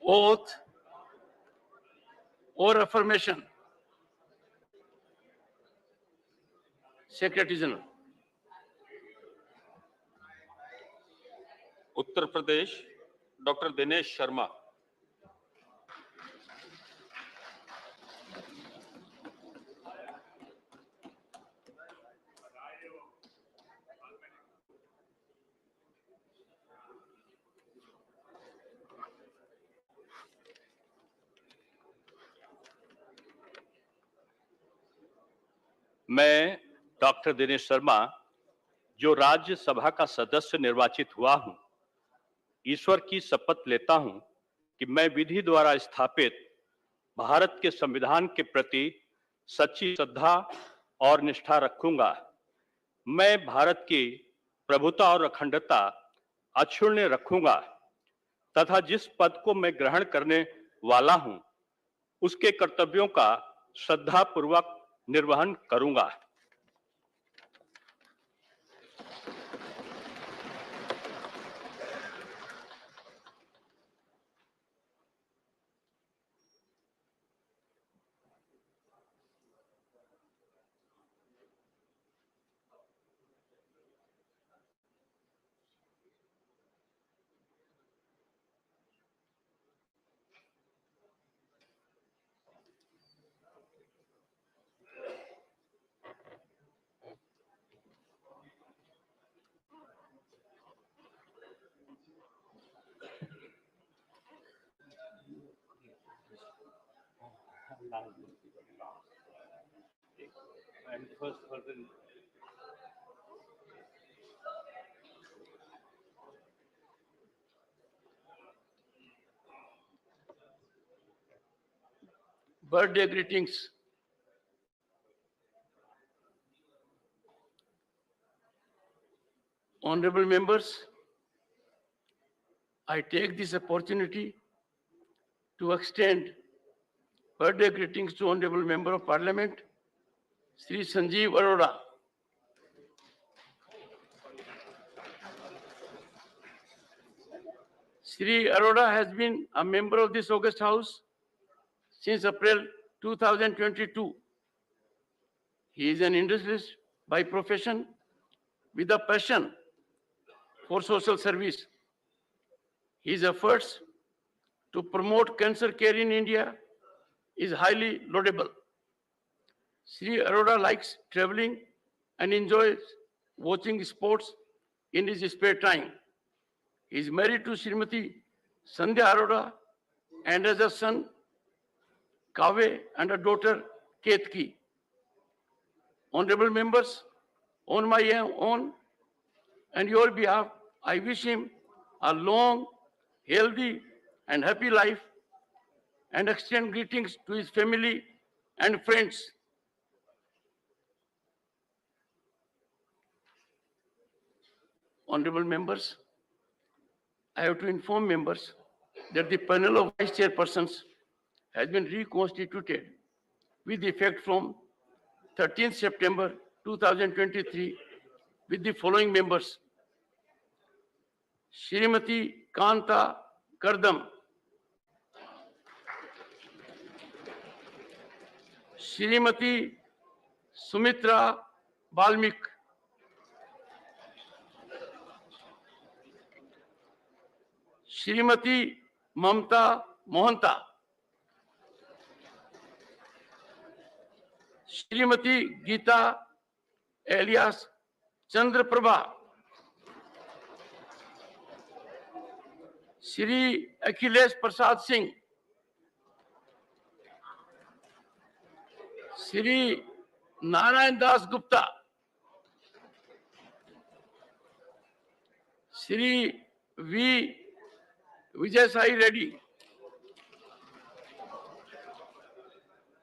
Oath or affirmation. Secretary General. Uttar Pradesh doctor Dinesh Sharma. मैं doctor Dinesh Sharma जो राज्यसभा का सदस्य निर्वाचित हुआ हूं, ईश्वर की शपथ लेता हूं कि मैं विधि द्वारा स्थापित भारत के संविधान के प्रति सच्ची श्रद्धा और निष्ठा रखूंगा। मैं भारत की प्रभुता और अखंडता अक्षुण्ण रखूंगा तथा जिस पद को मैं ग्रहण करने वाला हूं, उसके कर्तव्यों का श्रद्धापूर्वक निर्वहन करूंगा। Birthday greetings. Honorable members, I take this opportunity to extend birthday greetings to Honorable Member of Parliament, Sri Sanjeev Arora. Sri Arora has been a member of this August House since April 2022. He is an industrialist by profession with a passion for social service. His efforts to promote cancer care in India is highly laudable. Sri Arora likes traveling and enjoys watching sports in his spare time. He is married to Srimati Sandhya Arora and has a son, Kave, and a daughter, Ketki. Honorable members, on my own and your behalf, I wish him a long, healthy, and happy life and extend greetings to his family and friends. Honorable members, I have to inform members that the panel of vice chairpersons has been reconstituted with effect from 13th September 2023 with the following members: Srimati Kanta Kardam, Srimati Sumitra Balmik, Srimati Mamta Mohanta, Srimati Geeta alias Chandra Prabha, Shri Akhilesh Prasad Singh, Shri Narayan Das Gupta, Shri V. Vijay Sai Reddy,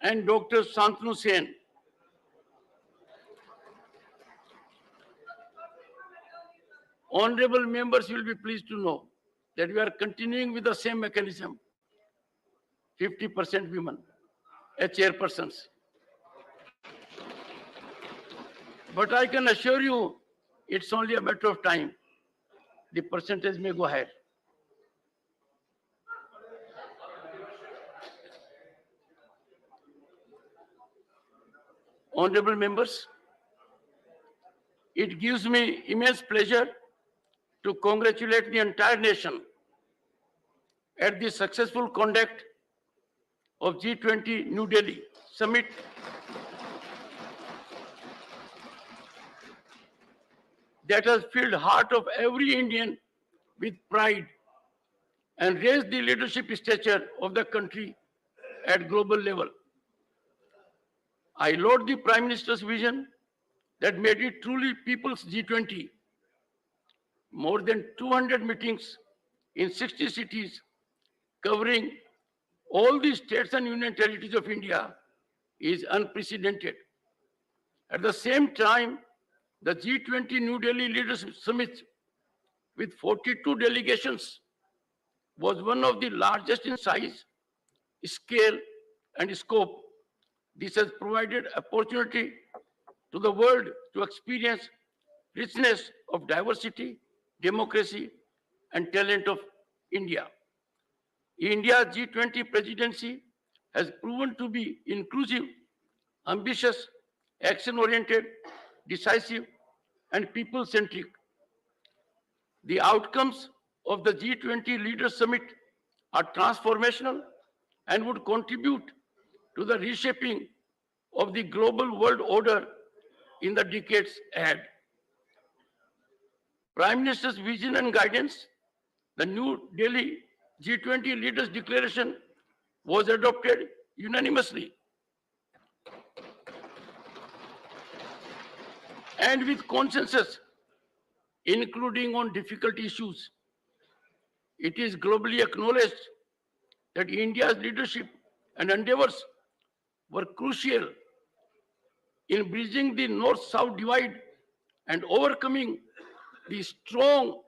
and Dr. Santanu Sen. Honorable members will be pleased to know that we are continuing with the same mechanism, 50% women as chairpersons. But I can assure you, it's only a matter of time. The percentage may go higher. honorable members, it gives me immense pleasure to congratulate the entire nation at the successful conduct of G20 New Delhi summit that has filled heart of every Indian with pride and raised the leadership stature of the country at global level. I laud the Prime Minister's vision that made it truly people's G20. More than 200 meetings in 60 cities covering all the states and union territories of India is unprecedented. At the same time, the G20 New Delhi Leadership Summit with 42 delegations was one of the largest in size, scale, and scope. This has provided opportunity to the world to experience richness of diversity, democracy, and talent of India. India's G20 presidency has proven to be inclusive, ambitious, action-oriented, decisive, and people-centric. The outcomes of the G20 Leaders Summit are transformational and would contribute to the reshaping of the global world order in the decades ahead. Prime Minister's vision and guidance, the New Delhi G20 Leaders Declaration was adopted unanimously and with consensus, including on difficult issues. It is globally acknowledged that India's leadership and endeavors were crucial in bridging the North-South divide and overcoming the strong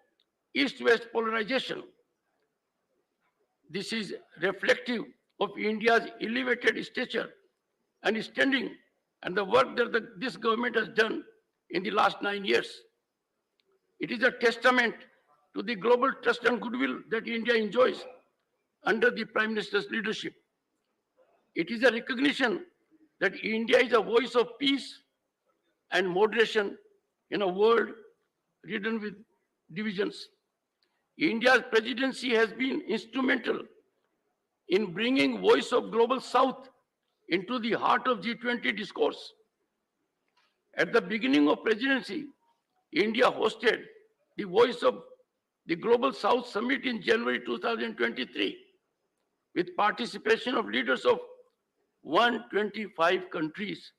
East-West polarization. This is reflective of India's elevated stature and standing and the work that this government has done in the last 9 years. It is a testament to the global trust and goodwill that India enjoys under the Prime Minister's leadership. It is a recognition that India is a voice of peace and moderation in a world ridden with divisions. India's presidency has been instrumental in bringing voice of Global South into the heart of G20 discourse. At the beginning of presidency, India hosted the Voice of the Global South Summit in January 2023 with participation of leaders of 125 countries.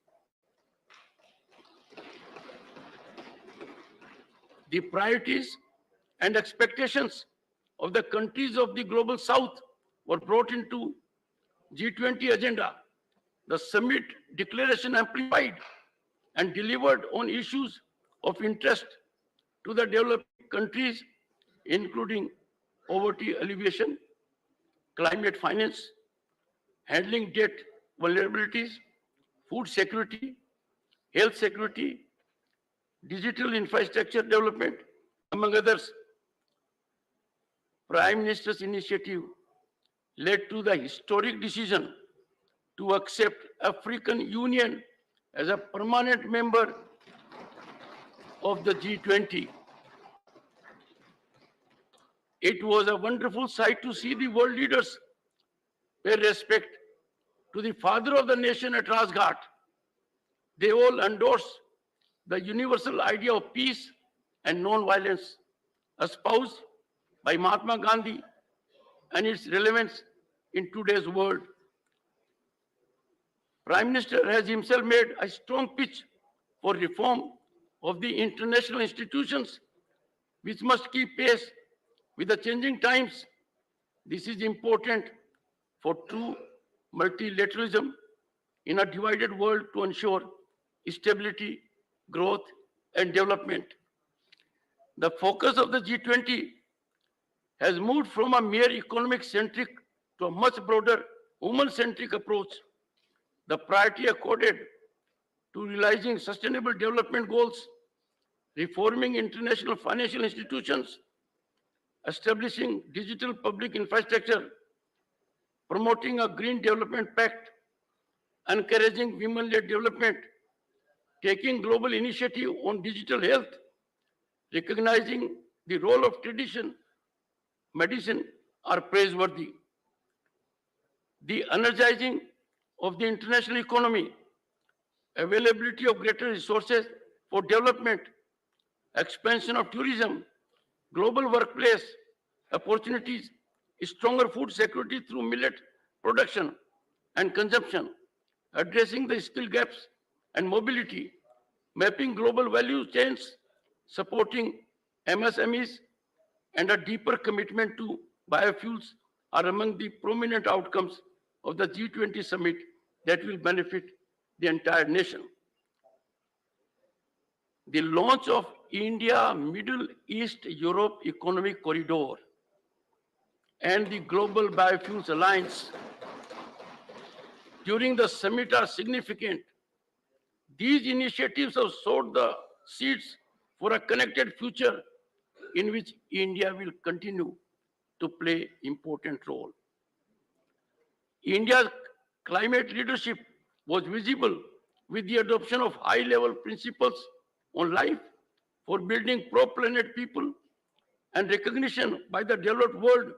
The priorities and expectations of the countries of the Global South were brought into G20 agenda. The summit declaration amplified and delivered on issues of interest to the developing countries, including poverty alleviation, climate finance, handling debt vulnerabilities, food security, health security, digital infrastructure development, among others. Prime Minister's initiative led to the historic decision to accept African Union as a permanent member of the G20. It was a wonderful sight to see the world leaders pay respect to the father of the nation at Rajghat. They all endorsed the universal idea of peace and non-violence espoused by Mahatma Gandhi and its relevance in today's world. Prime Minister has himself made a strong pitch for reform of the international institutions which must keep pace with the changing times. This is important for true multilateralism in a divided world to ensure stability, growth, and development. The focus of the G20 has moved from a mere economic-centric to a much broader human-centric approach. The priority accorded to realizing sustainable development goals, reforming international financial institutions, establishing digital public infrastructure, promoting a green development pact, encouraging women-led development, taking global initiative on digital health, recognizing the role of tradition medicine are praiseworthy. The energizing of the international economy, availability of greater resources for development, expansion of tourism, global workplace opportunities, stronger food security through millet production and consumption, addressing the skill gaps and mobility, mapping global value chains, supporting MSMEs, and a deeper commitment to biofuels are among the prominent outcomes of the G20 summit that will benefit the entire nation. The launch of India Middle East Europe Economic Corridor and the Global Biofuels Alliance during the summit are significant. These initiatives have sowed the seeds for a connected future in which India will continue to play important role. India's climate leadership was visible with the adoption of high-level principles on life for building pro-planet people and recognition by the developed world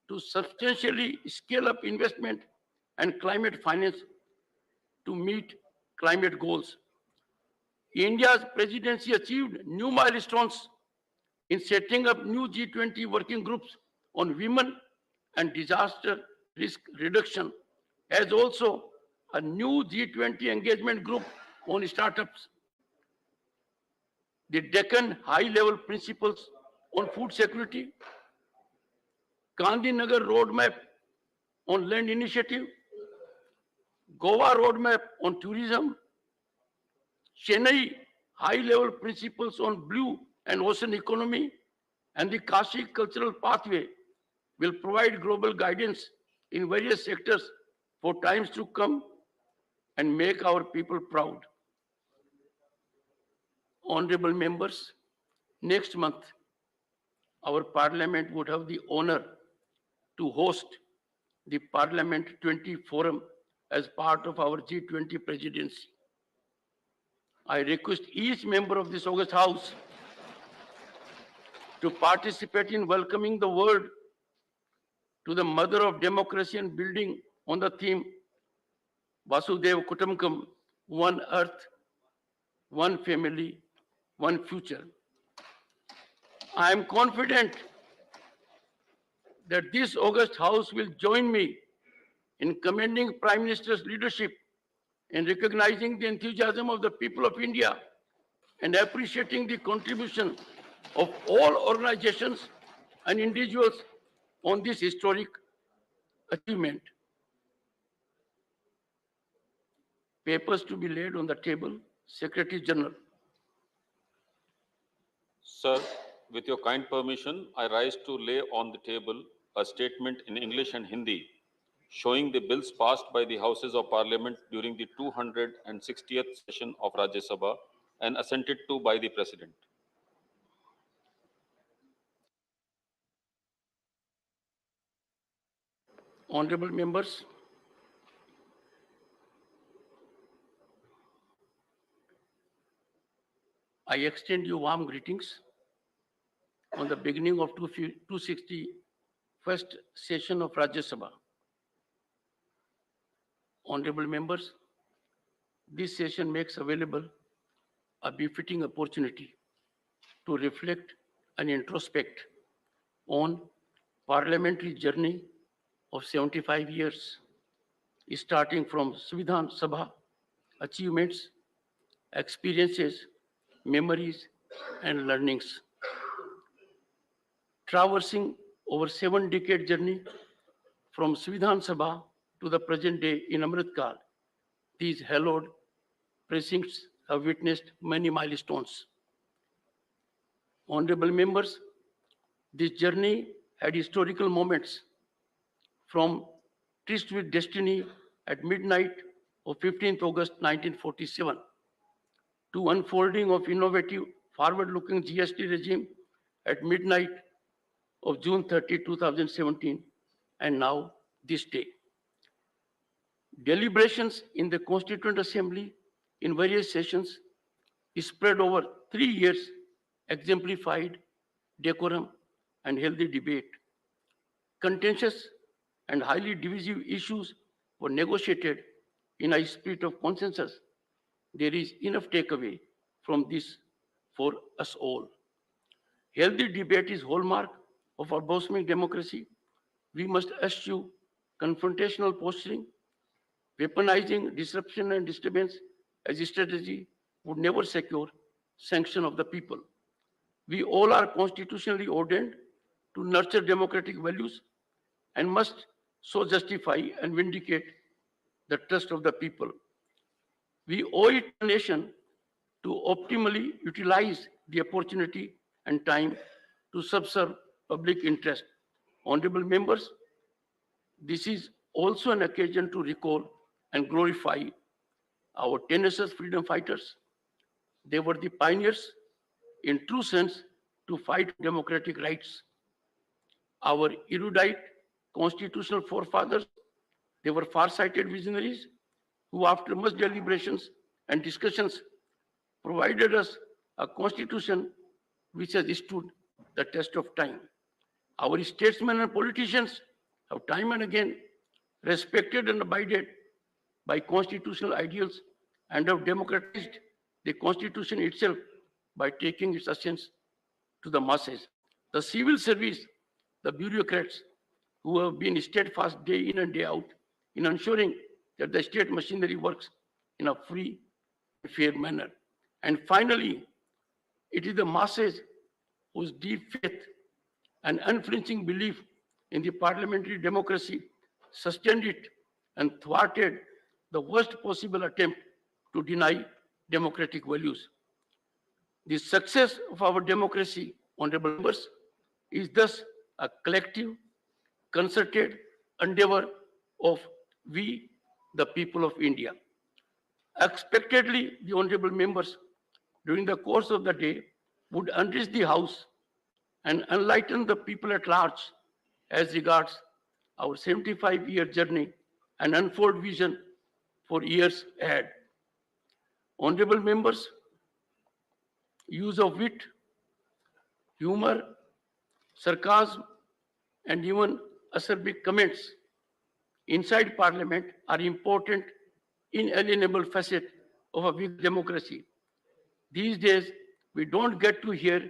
to substantially scale up investment and climate finance to meet climate goals. India's presidency achieved new milestones in setting up new G20 working groups on women and disaster risk reduction, as also a new G20 engagement group on startups. The Deccan high-level principles on food security, Gandhinagar roadmap on land initiative, Goa roadmap on tourism, Chennai high-level principles on blue and ocean economy, and the Kashi cultural pathway will provide global guidance in various sectors for times to come and make our people proud. Honorable members, next month, our parliament would have the honor to host the Parliament 20 Forum as part of our G20 presidency. I request each member of this august house to participate in welcoming the world to the mother of democracy and building on the theme Vasudev Kutumbakam, one earth, one family, one future. I am confident that this august house will join me in commending Prime Minister's leadership in recognizing the enthusiasm of the people of India and appreciating the contribution of all organizations and individuals on this historic achievement. Papers to be laid on the table, Secretary General. Sir, with your kind permission, I rise to lay on the table a statement in English and Hindi showing the bills passed by the Houses of Parliament during the 260th session of Rajya Sabha and assented to by the President. Honorable members, I extend you warm greetings on the beginning of 261st session of Rajya Sabha. Honorable members, this session makes available a befitting opportunity to reflect and introspect on parliamentary journey of 75 years, starting from Rajya Sabha, achievements, experiences, memories, and learnings. Traversing over 7-decade journey from Rajya Sabha to the present day in Amritkal, these hallowed precincts have witnessed many milestones. Honorable members, this journey had historical moments from Tryst with Destiny at midnight of 15th August 1947 to unfolding of innovative forward-looking GST regime at midnight of June 30, 2017, and now this day. Deliberations in the Constituent Assembly in various sessions spread over 3 years exemplified decorum and healthy debate. Contentious and highly divisive issues were negotiated in a spirit of consensus. There is enough takeaway from this for us all. Healthy debate is hallmark of our blossoming democracy. We must eschew confrontational posturing. Weaponizing disruption and disturbance as a strategy would never secure sanction of the people. We all are constitutionally ordained to nurture democratic values and must so justify and vindicate the trust of the people. We owe it to the nation to optimally utilize the opportunity and time to subserve public interest. Honorable members, this is also an occasion to recall and glorify our tenacious freedom fighters. They were the pioneers in true sense to fight democratic rights. Our erudite constitutional forefathers, they were far-sighted visionaries who, after much deliberations and discussions, provided us a constitution which has stood the test of time. Our statesmen and politicians have time and again respected and abided by constitutional ideals and have democratized the constitution itself by taking its essence to the masses. The civil service, the bureaucrats who have been steadfast day in and day out in ensuring that the state machinery works in a free and fair manner. And finally, it is the masses whose deep faith and unflinching belief in the parliamentary democracy sustained it and thwarted the worst possible attempt to deny democratic values. The success of our democracy, honorable members, is thus a collective, concerted endeavor of we, the people of India. Expectedly, the honorable members, during the course of the day, would address the House and enlighten the people at large as regards our 75-year journey and unfold vision for years ahead. Honorable members, use of wit, humor, sarcasm, and even acerbic comments inside Parliament are important, inalienable facet of a big democracy. These days, we don't get to hear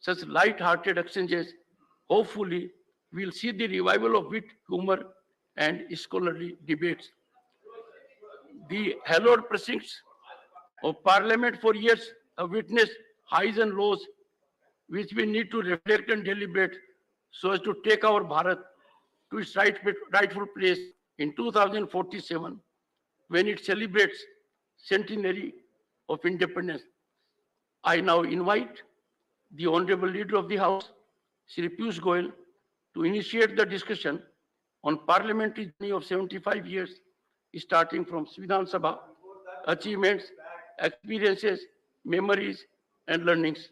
such light-hearted exchanges. Hopefully, we'll see the revival of wit, humor, and scholarly debates. The hallowed precincts of Parliament for years have witnessed highs and lows, which we need to reflect and deliberate so as to take our Bharat to its rightful place in 2047, when it celebrates centenary of independence. I now invite the Honorable Leader of the House, Shri Piyush Goyal, to initiate the discussion on parliamentary journey of 75 years, starting from Vidhan Sabha, achievements, experiences, memories, and learnings.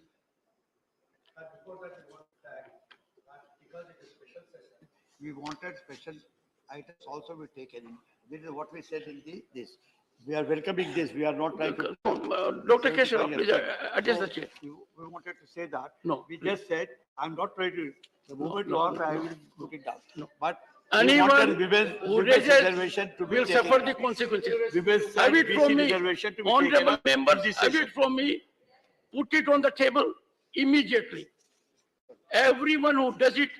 Because it is special session, we wanted special items also be taken in. This is what we said in this. We are welcoming this. We are not trying to. Dr. Keshav, please address the chair. We wanted to say that. No, We please. just said, I'm not trying to, the moment you no, ask, I no, will put it down. no. But we Anyone wanted women's who raises reservation to be will taken suffer up. the consequences. Women's Have it from me, reservation to be taken honorable up members, in this have session. it from me, put it on the table immediately. Everyone who does it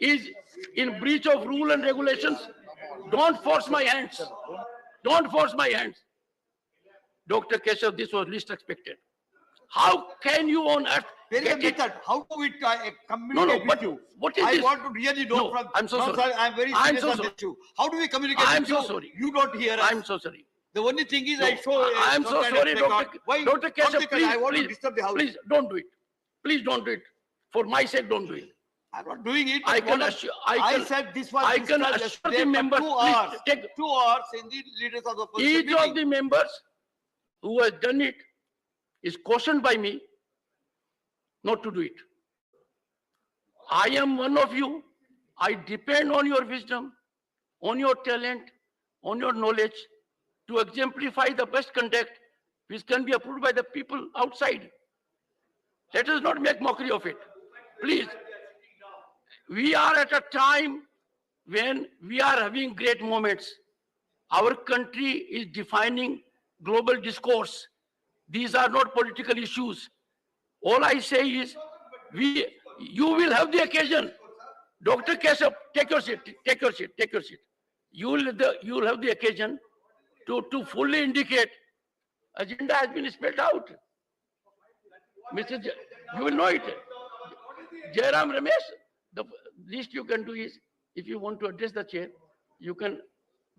is in breach of rule and regulations. Don't force my hands. Don't force my hands. Dr. Keshav, this was least expected. How can you on earth There is a get it? method. How do we communicate but with you? what is I this? want to really know No, from. I'm so No, sorry. sir, I'm very I'm serious so on sorry. this issue. How do we communicate I'm with so you? sorry. You don't hear us. I'm so sorry. The only thing is No, I show. I'm some so kind of sorry, record. Dr. Why? Dr. Keshav, Not because I want to please, disturb the house. please don't do it. Please don't do it. For my sake, don't do it. I'm not doing it. I but can what assure, I said this was I can discussed assure yesterday the for members, 2 please hours. take 2 hours in the leaders of the opposition each of meeting. the members who has done it is cautioned by me not to do it. I am one of you. I depend on your wisdom, on your talent, on your knowledge to exemplify the best conduct which can be approved by the people outside. Let us not make mockery of it. Please. We are at a time when we are having great moments. Our country is defining global discourse. These are not political issues. All I say is, you will have the occasion. Dr. Keshav, take your seat, take your seat, take your seat. You will have the occasion to fully indicate. Agenda has been spelled out. You will know it. Jairam Ramesh, the least you can do is, if you want to address the chair, you can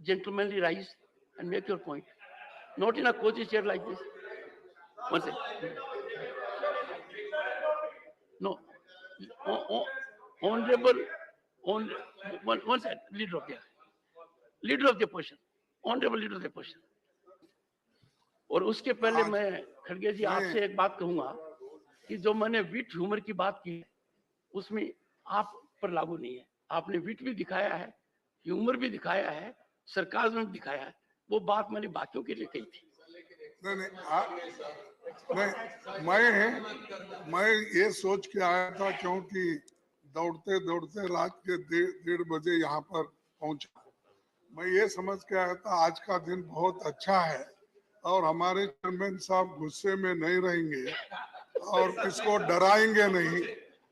gentlemanly rise and make your point. Not in a cozy chair like this. One second. No. Honorable, one second, leader of the opposition. Honorable leader of the opposition. और उसके पहले मैं खड़गे जी आपसे एक बात कहूंगा कि जो मैंने विट ह्यूमर की बात की है उसमें आप पर लागू नहीं है. आपने विट भी दिखाया है, ह्यूमर भी दिखाया है, सरकाज़म भी दिखाया है. वो बात मैंने बाकियों के लिए कही थी. नहीं, मैं ये सोच के आया था क्योंकि दौड़ते दौड़ते रात के 1:30 बजे यहाँ पर पहुंचा. मैं ये समझ के आया था आज का दिन बहुत अच्छा है और हमारे चेयरमैन साहब गुस्से में नहीं रहेंगे और किसको डराएंगे नहीं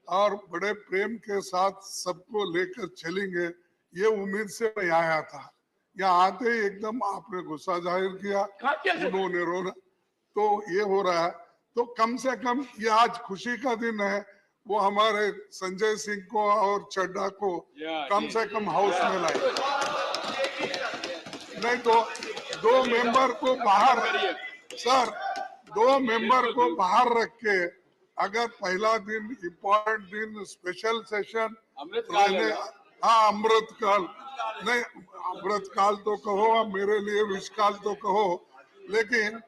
और बड़े प्रेम के साथ सबको लेकर चलेंगे. ये उम्मीद से मैं आया था. यहाँ आते ही एकदम आपने गुस्सा जाहिर किया, उन्होंने रोना, तो ये हो रहा है. तो कम से कम ये आज खुशी का दिन है. वो हमारे संजय सिंह को और चड्डा को कम से कम हाउस में लाए. नहीं तो 2 मेंबर को बाहर, सर 2 मेंबर को बाहर रख के अगर पहला दिन इम्पोर्टेंट दिन स्पेशल सेशन हाँ अमृतकाल नहीं, अमृतकाल तो कहो, मेरे लिए विषकाल तो कहो, लेकिन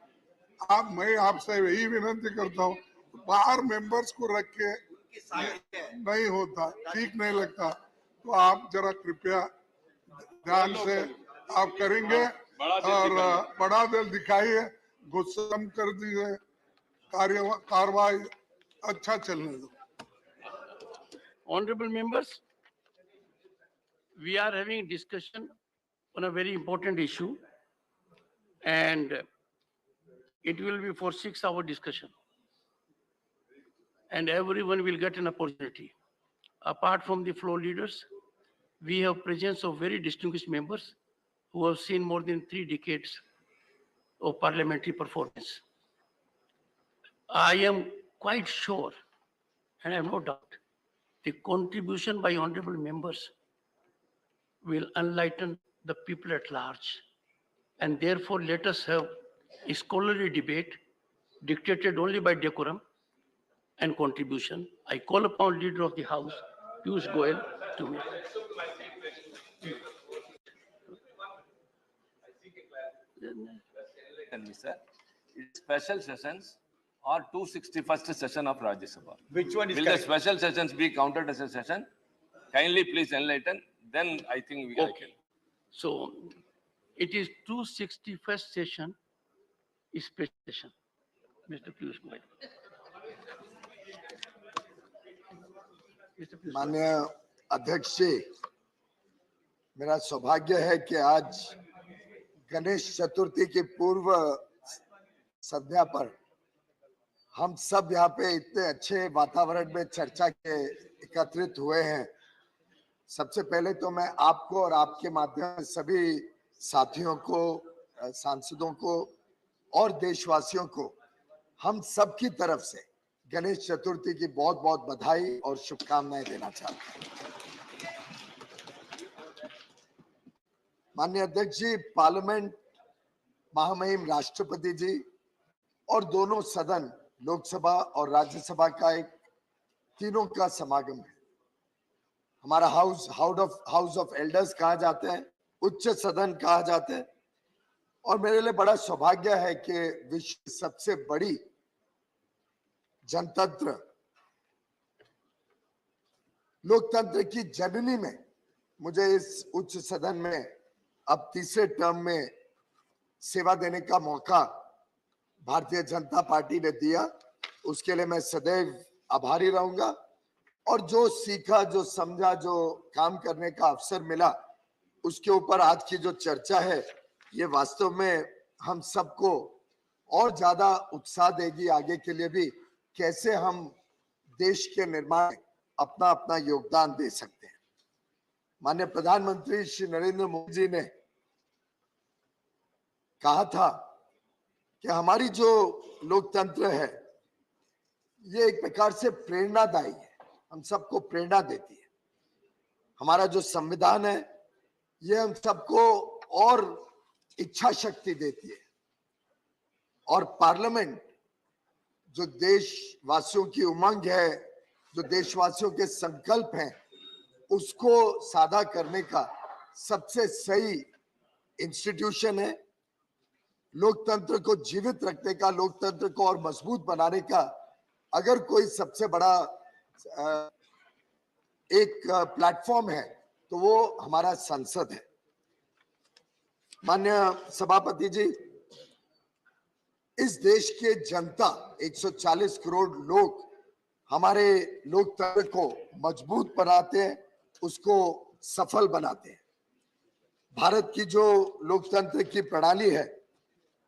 मैं आपसे यही विनती करता हूँ बाहर मेंबर्स को रख के नहीं होता, ठीक नहीं लगता. तो आप जरा कृपया ध्यान से आप करेंगे और बड़ा दिल दिखाइए, गुस्सा कम कर दीजिए, कार्रवाई अच्छा चलने दो. Honorable members, we are having discussion on a very important issue and it will be for 6-hour discussion and everyone will get an opportunity. Apart from the floor leaders, we have presence of very distinguished members who have seen more than 3 decades of parliamentary performance. I am quite sure, and I have no doubt, the contribution by honorable members will enlighten the people at large. And therefore, let us have a scholarly debate dictated only by decorum and contribution. I call upon Leader of the House, Piyush Goyal, to make. Sir, special sessions or 261st session of Rajya Sabha. Which one is Will correct? the special sessions be counted as a session? Kindly please enlighten, then I think we can. Okay. So it is 261st session, is special session. Mr. Piyush Goyal. Mr. Piyush Goyal. माननीय अध्यक्ष जी, मेरा सौभाग्य है कि आज गणेश चतुर्थी की पूर्व संध्या पर हम सब यहाँ पे इतने अच्छे वातावरण में चर्चा के एकत्रित हुए हैं. सबसे पहले तो मैं आपको और आपके माध्यम से सभी साथियों को, सांसदों को और देशवासियों को हम सब की तरफ से गणेश चतुर्थी की बहुत बहुत बधाई और शुभकामनाएं देना चाहता हूं. माननीय अध्यक्ष जी, पार्लियामेंट, महामहिम राष्ट्रपति जी और दोनों सदन लोकसभा और राज्यसभा का एक तीनों का समागम है. हमारा हाउस ऑफ एल्डर्स कहा जाते हैं, उच्च सदन कहा जाते हैं और मेरे लिए बड़ा सौभाग्य है कि विश्व की सबसे बड़ी जनतंत्र लोकतंत्र की जननी में मुझे इस उच्च सदन में अब तीसरे टर्म में सेवा देने का मौका भारतीय जनता पार्टी ने दिया, उसके लिए मैं सदैव आभारी रहूंगा। और जो सीखा, जो समझा, जो काम करने का अवसर मिला, उसके ऊपर आज की जो चर्चा है, ये वास्तव में हम सबको और ज्यादा उत्साह देगी आगे के लिए भी, कैसे हम देश के निर्माण में अपना अपना योगदान दे सकते हैं। माननीय प्रधानमंत्री श्री नरेंद्र मोदी जी ने कहा था कि हमारी जो लोकतंत्र है, ये एक प्रकार से प्रेरणादायी है, हम सबको प्रेरणा देती है। हमारा जो संविधान है, ये हम सबको और इच्छा शक्ति देती है। और पार्लियामेंट जो देशवासियों की उमंग है, जो देशवासियों के संकल्प हैं, उसको साधा करने का सबसे सही इंस्टीट्यूशन है। लोकतंत्र को जीवित रखने का, लोकतंत्र को और मजबूत बनाने का अगर कोई सबसे बड़ा एक प्लेटफॉर्म है, तो वो हमारा संसद है। माननीय सभापति जी, इस देश के जनता 140 करोड़ लोग हमारे लोकतंत्र को मजबूत बनाते हैं, उसको सफल बनाते हैं। भारत की जो लोकतंत्र की प्रणाली है,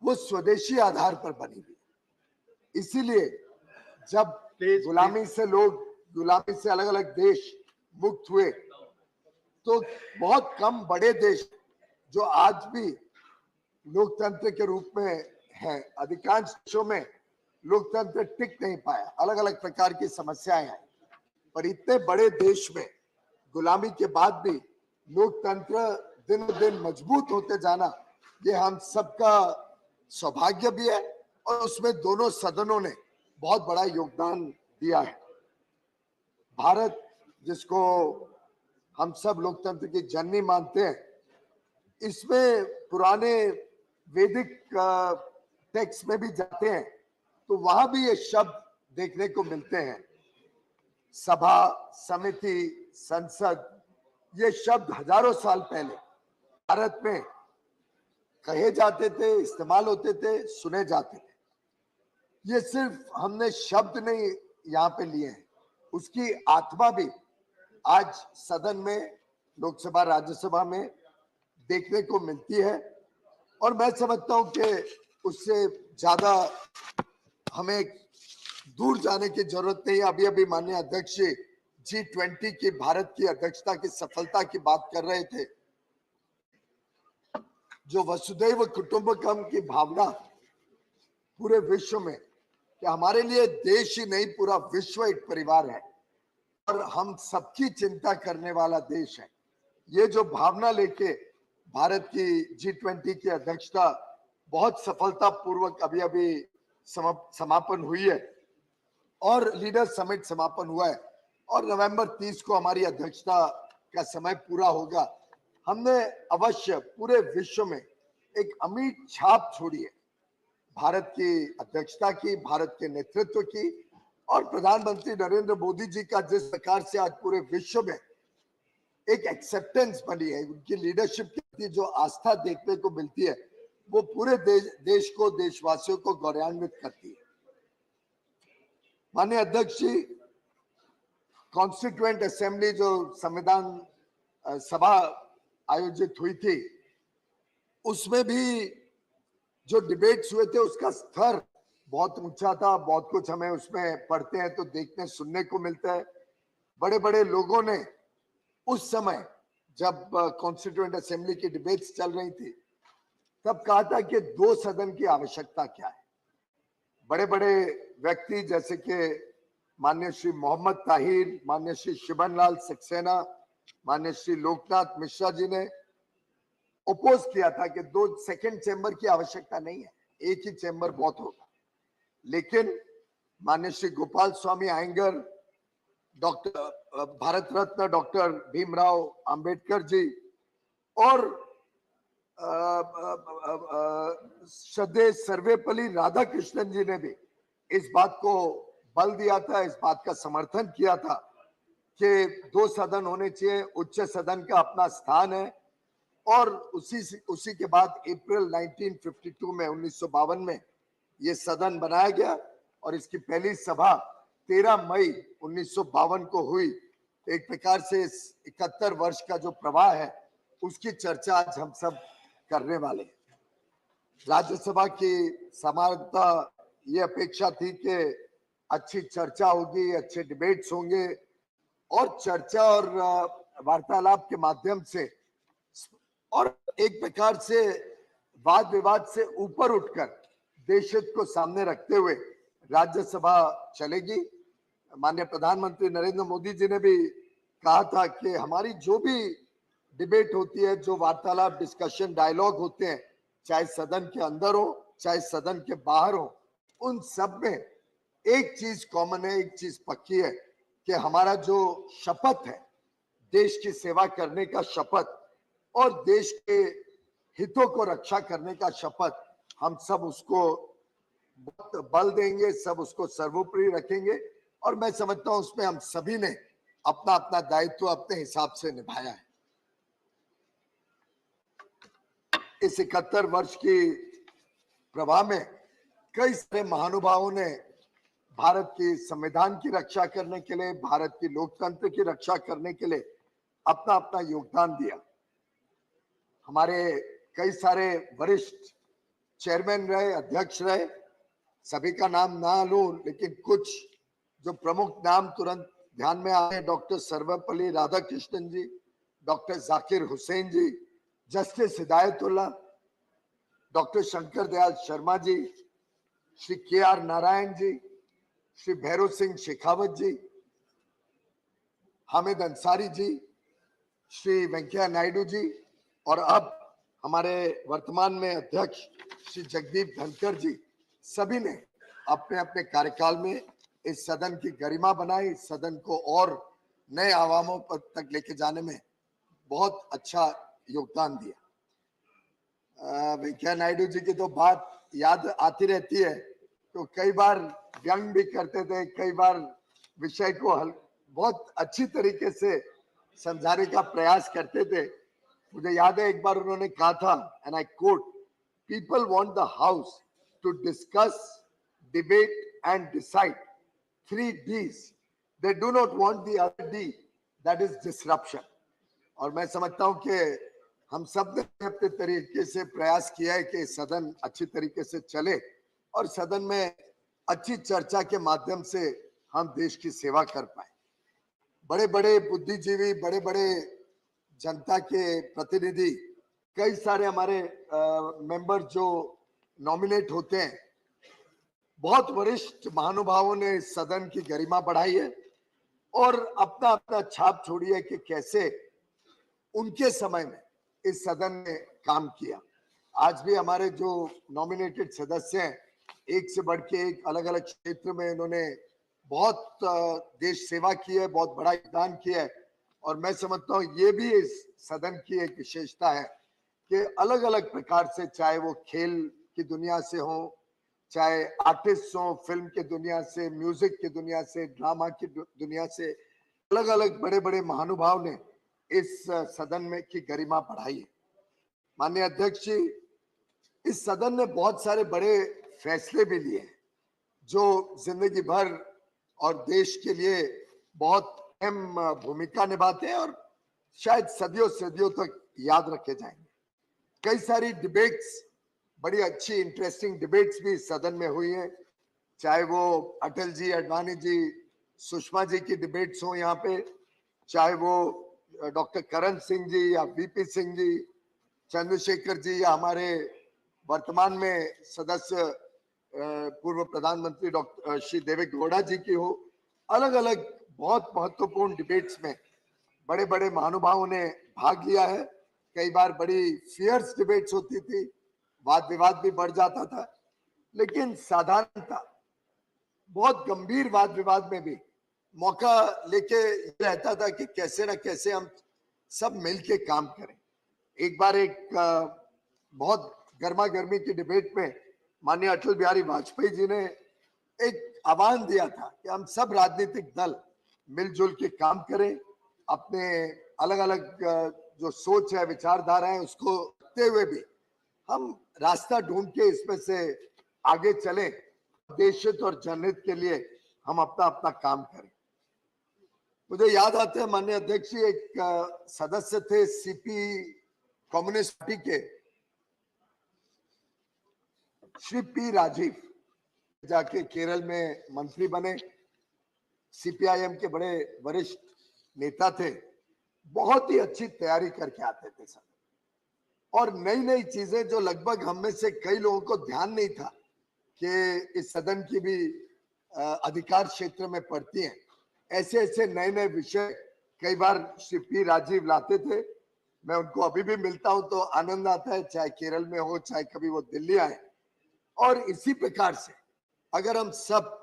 वो स्वदेशी आधार पर बनी हुई है। इसीलिए जब गुलामी से अलग अलग देश मुक्त हुए, तो बहुत कम बड़े देश जो आज भी लोकतंत्र के रूप में हैं, अधिकांश देशों में लोकतंत्र टिक नहीं पाया, अलग अलग प्रकार की समस्याएं आई। पर इतने बड़े देश में गुलामी के बाद भी लोकतंत्र दिन ब दिन मजबूत होते जाना, ये हम सबका सौभाग्य भी है, और उसमें दोनों सदनों ने बहुत बड़ा योगदान दिया है। भारत, जिसको हम सब लोकतंत्र की जननी मानते हैं, इसमें पुराने वैदिक टेक्स्ट में भी जाते हैं, तो वहां भी ये शब्द देखने को मिलते हैं। सभा, समिति, संसद, ये शब्द हजारों साल पहले भारत में कहे जाते थे, इस्तेमाल होते थे, सुने जाते थे। ये सिर्फ हमने शब्द नहीं यहाँ पे लिए हैं, उसकी आत्मा भी आज सदन में, लोकसभा, राज्यसभा में देखने को मिलती है। और मैं समझता हूं कि उससे ज्यादा हमें दूर जाने की जरूरत नहीं है। अभी अभी माननीय अध्यक्ष G20 की भारत की अध्यक्षता की सफलता की बात कर रहे थे। जो वसुधैव कुटुंबकम की भावना पूरे विश्व में, कि हमारे लिए देश ही नहीं, पूरा विश्व एक परिवार है और हम सबकी चिंता करने वाला देश है, ये जो भावना लेके भारत की G20 की अध्यक्षता बहुत सफलता पूर्वक अभी अभी समापन हुई है, और लीडर समिट समापन हुआ है, और नवंबर 30 को हमारी अध्यक्षता का समय पूरा होगा। हमने अवश्य पूरे विश्व में एक अमिट छाप छोड़ी है भारत की अध्यक्षता की, भारत के नेतृत्व की, और प्रधानमंत्री नरेंद्र मोदी जी का जिस प्रकार से आज पूरे विश्व में एक एक्सेप्टेंस बनी है, उनकी लीडरशिप की जो आस्था देखने को मिलती है, वो पूरे देश को, देशवासियों को गौरवान्वित करती है। माननीय अध्यक्ष जी, कॉन्स्टिट्यूएंट असेंबली जो संविधान सभा आयोजित हुई थी, उसमें भी जो डिबेट्स हुए थे, उसका स्तर बहुत ऊंचा था। बहुत कुछ हमें उसमें पढ़ते हैं तो देखने सुनने को मिलता है। बड़े बड़े लोगों ने उस समय, जब कॉन्स्टिट्यूएंट असेंबली की डिबेट्स चल रही थी, तब कहा था कि 2 सदन की आवश्यकता क्या है। बड़े बड़े व्यक्ति जैसे कि माननीय श्री मोहम्मद ताहिर, माननीय श्री शिवन लाल सक्सेना, माननीय श्री लोकनाथ मिश्रा जी ने ओपोज किया था कि 2 सेकंड चैम्बर की आवश्यकता नहीं है, एक ही चैम्बर बहुत होगा। लेकिन माननीय श्री गोपाल स्वामी आयंगर, डॉक्टर भारत रत्न डॉक्टर भीमराव अंबेडकर जी, और श्रद्धेय सर्वेपल्ली राधाकृष्णन जी ने भी इस बात को बल दिया था, इस बात का समर्थन किया था कि 2 सदन होने चाहिए, उच्च सदन का अपना स्थान है। और उसी के बाद अप्रैल 1952 में, 1952 में ये सदन बनाया गया और इसकी पहली सभा 13 मई 1952 को हुई। एक प्रकार से इस 71 वर्ष का जो प्रवाह है उसकी चर्चा आज हम सब करने वाले हैं। राज्यसभा की सामान्यतः ये अपेक्षा थी कि अच्छी चर्चा होगी, अच्छे डिबेट्स होंगे और चर्चा और वार्तालाप के माध्यम से और एक प्रकार से वाद विवाद से ऊपर उठकर देश हित को सामने रखते हुए राज्यसभा चलेगी। माननीय प्रधानमंत्री नरेंद्र मोदी जी ने भी कहा था कि हमारी जो भी डिबेट होती है, जो वार्तालाप, डिस्कशन, डायलॉग होते हैं, चाहे सदन के अंदर हो चाहे सदन के बाहर हो, उन सब में एक चीज कॉमन है, एक चीज पक्की है कि हमारा जो शपथ है, देश की सेवा करने का शपथ और देश के हितों को रक्षा करने का शपथ, हम सब उसको बहुत बल देंगे, सब उसको सर्वोपरि रखेंगे और मैं समझता हूं उसमें हम सभी ने अपना अपना दायित्व अपने हिसाब से निभाया है। इस 71 वर्ष की प्रवाह में कई सारे महानुभावों ने भारत की संविधान की रक्षा करने के लिए, भारत की लोकतंत्र की रक्षा करने के लिए अपना अपना योगदान दिया। हमारे कई सारे वरिष्ठ चेयरमैन रहे, अध्यक्ष रहे, सभी का नाम ना लूं लेकिन कुछ जो प्रमुख नाम तुरंत ध्यान में आए, डॉक्टर सर्वपल्ली राधाकृष्णन जी, डॉक्टर जाकिर हुसैन जी, justice Hidayatullah, doctor Shankar Dayal Sharma ji, Shri KR. Narayan ji, Shri Bhairav Singh Shekhawat जी, हामिद अंसारी जी, श्री वेंकैया नायडू जी और अब हमारे वर्तमान में अध्यक्ष श्री जगदीप धनखड़ जी, सभी ने अपने अपने कार्यकाल में इस सदन की गरिमा बनाई, सदन को और नए आयामों पर तक लेके जाने में बहुत अच्छा योगदान दिया। वेंकैया नायडू जी की तो बात याद आती रहती है, तो कई बार व्यंग भी करते थे, कई बार विषय को बहुत अच्छी तरीके से समझाने का प्रयास करते थे। मुझे याद है एक बार उन्होंने कहा था, and I quote, people want the house to discuss, debate and decide 3 Ds. They do not want the other D, that is disruption. और मैं समझता हूं कि हम सब ने अपने तरीके से प्रयास किया है कि सदन अच्छी तरीके से चले और सदन में अच्छी चर्चा के माध्यम से हम देश की सेवा कर पाए। बड़े बड़े बुद्धिजीवी, बड़े बड़े जनता के प्रतिनिधि, कई सारे हमारे मेंबर जो नॉमिनेट होते हैं, बहुत वरिष्ठ महानुभावों ने इस सदन की गरिमा बढ़ाई है और अपना अपना छाप छोड़ी है कि कैसे उनके समय में इस सदन ने काम किया। आज भी हमारे जो नॉमिनेटेड सदस्य हैं, एक से बढ़ के एक अलग अलग क्षेत्र में इन्होंने बहुत देश सेवा की है, बहुत बड़ा योगदान किया है और मैं समझता हूँ ये भी इस सदन की एक विशेषता है कि अलग अलग प्रकार से, चाहे वो खेल की दुनिया से हो, चाहे आर्टिस्ट हो, फिल्म के दुनिया से, म्यूजिक की दुनिया से, ड्रामा की दुनिया से, अलग अलग बड़े बड़े महानुभाव ने इस सदन में की गरिमा बढ़ाई है। माननीय अध्यक्ष जी, इस सदन ने बहुत सारे बड़े फैसले भी लिए हैं जो जिंदगी भर और देश के लिए बहुत अहम भूमिका निभाते हैं और शायद सदियों सदियों तक याद रखे जाएंगे। कई सारी डिबेट्स, बड़ी अच्छी इंटरेस्टिंग डिबेट्स भी सदन में हुई हैं, चाहे वो अटल जी, अडवाणी जी, सुषमा जी की डिबेट्स हो यहाँ पे, चाहे वो डॉक्टर करण सिंह जी या वीपी सिंह जी, चंद्रशेखर जी या हमारे वर्तमान में सदस्य पूर्व प्रधानमंत्री डॉक्टर श्री देवे गौड़ा जी की हो। अलग अलग बहुत महत्वपूर्ण डिबेट्स में बड़े बड़े महानुभावों ने भाग लिया है। कई बार बड़ी फियर्स डिबेट्स होती थी, वाद विवाद भी बढ़ जाता था, लेकिन साधारणता बहुत गंभीर वाद विवाद में भी मौका लेके रहता था कि कैसे ना कैसे हम सब मिलके काम करें। एक बार एक बहुत गर्मा गर्मी की डिबेट में माननीय अटल बिहारी वाजपेयी जी ने एक आह्वान दिया था कि हम सब राजनीतिक दल मिलजुल के काम करें, अपने अलग अलग जो सोच है, विचारधारा है, उसको रखते हुए भी हम रास्ता ढूंढ के इसमें से आगे चले, देश हित और जनहित के लिए हम अपना अपना काम करें। मुझे याद आता है माननीय अध्यक्ष जी, एक सदस्य थे सीपी कम्युनिस्ट पार्टी के, श्री पी राजीव, जाके केरल में मंत्री बने, सीपीआईएम के बड़े वरिष्ठ नेता थे, बहुत ही अच्छी तैयारी करके आते थे सर, और नई नई चीजें जो लगभग हम में से कई लोगों को ध्यान नहीं था कि इस सदन की भी अधिकार क्षेत्र में पड़ती हैं, ऐसे ऐसे नए नए विषय कई बार श्री पी राजीव लाते थे। मैं उनको अभी भी मिलता हूं तो आनंद आता है, चाहे केरल में हो चाहे कभी वो दिल्ली आए। और इसी प्रकार से अगर हम सब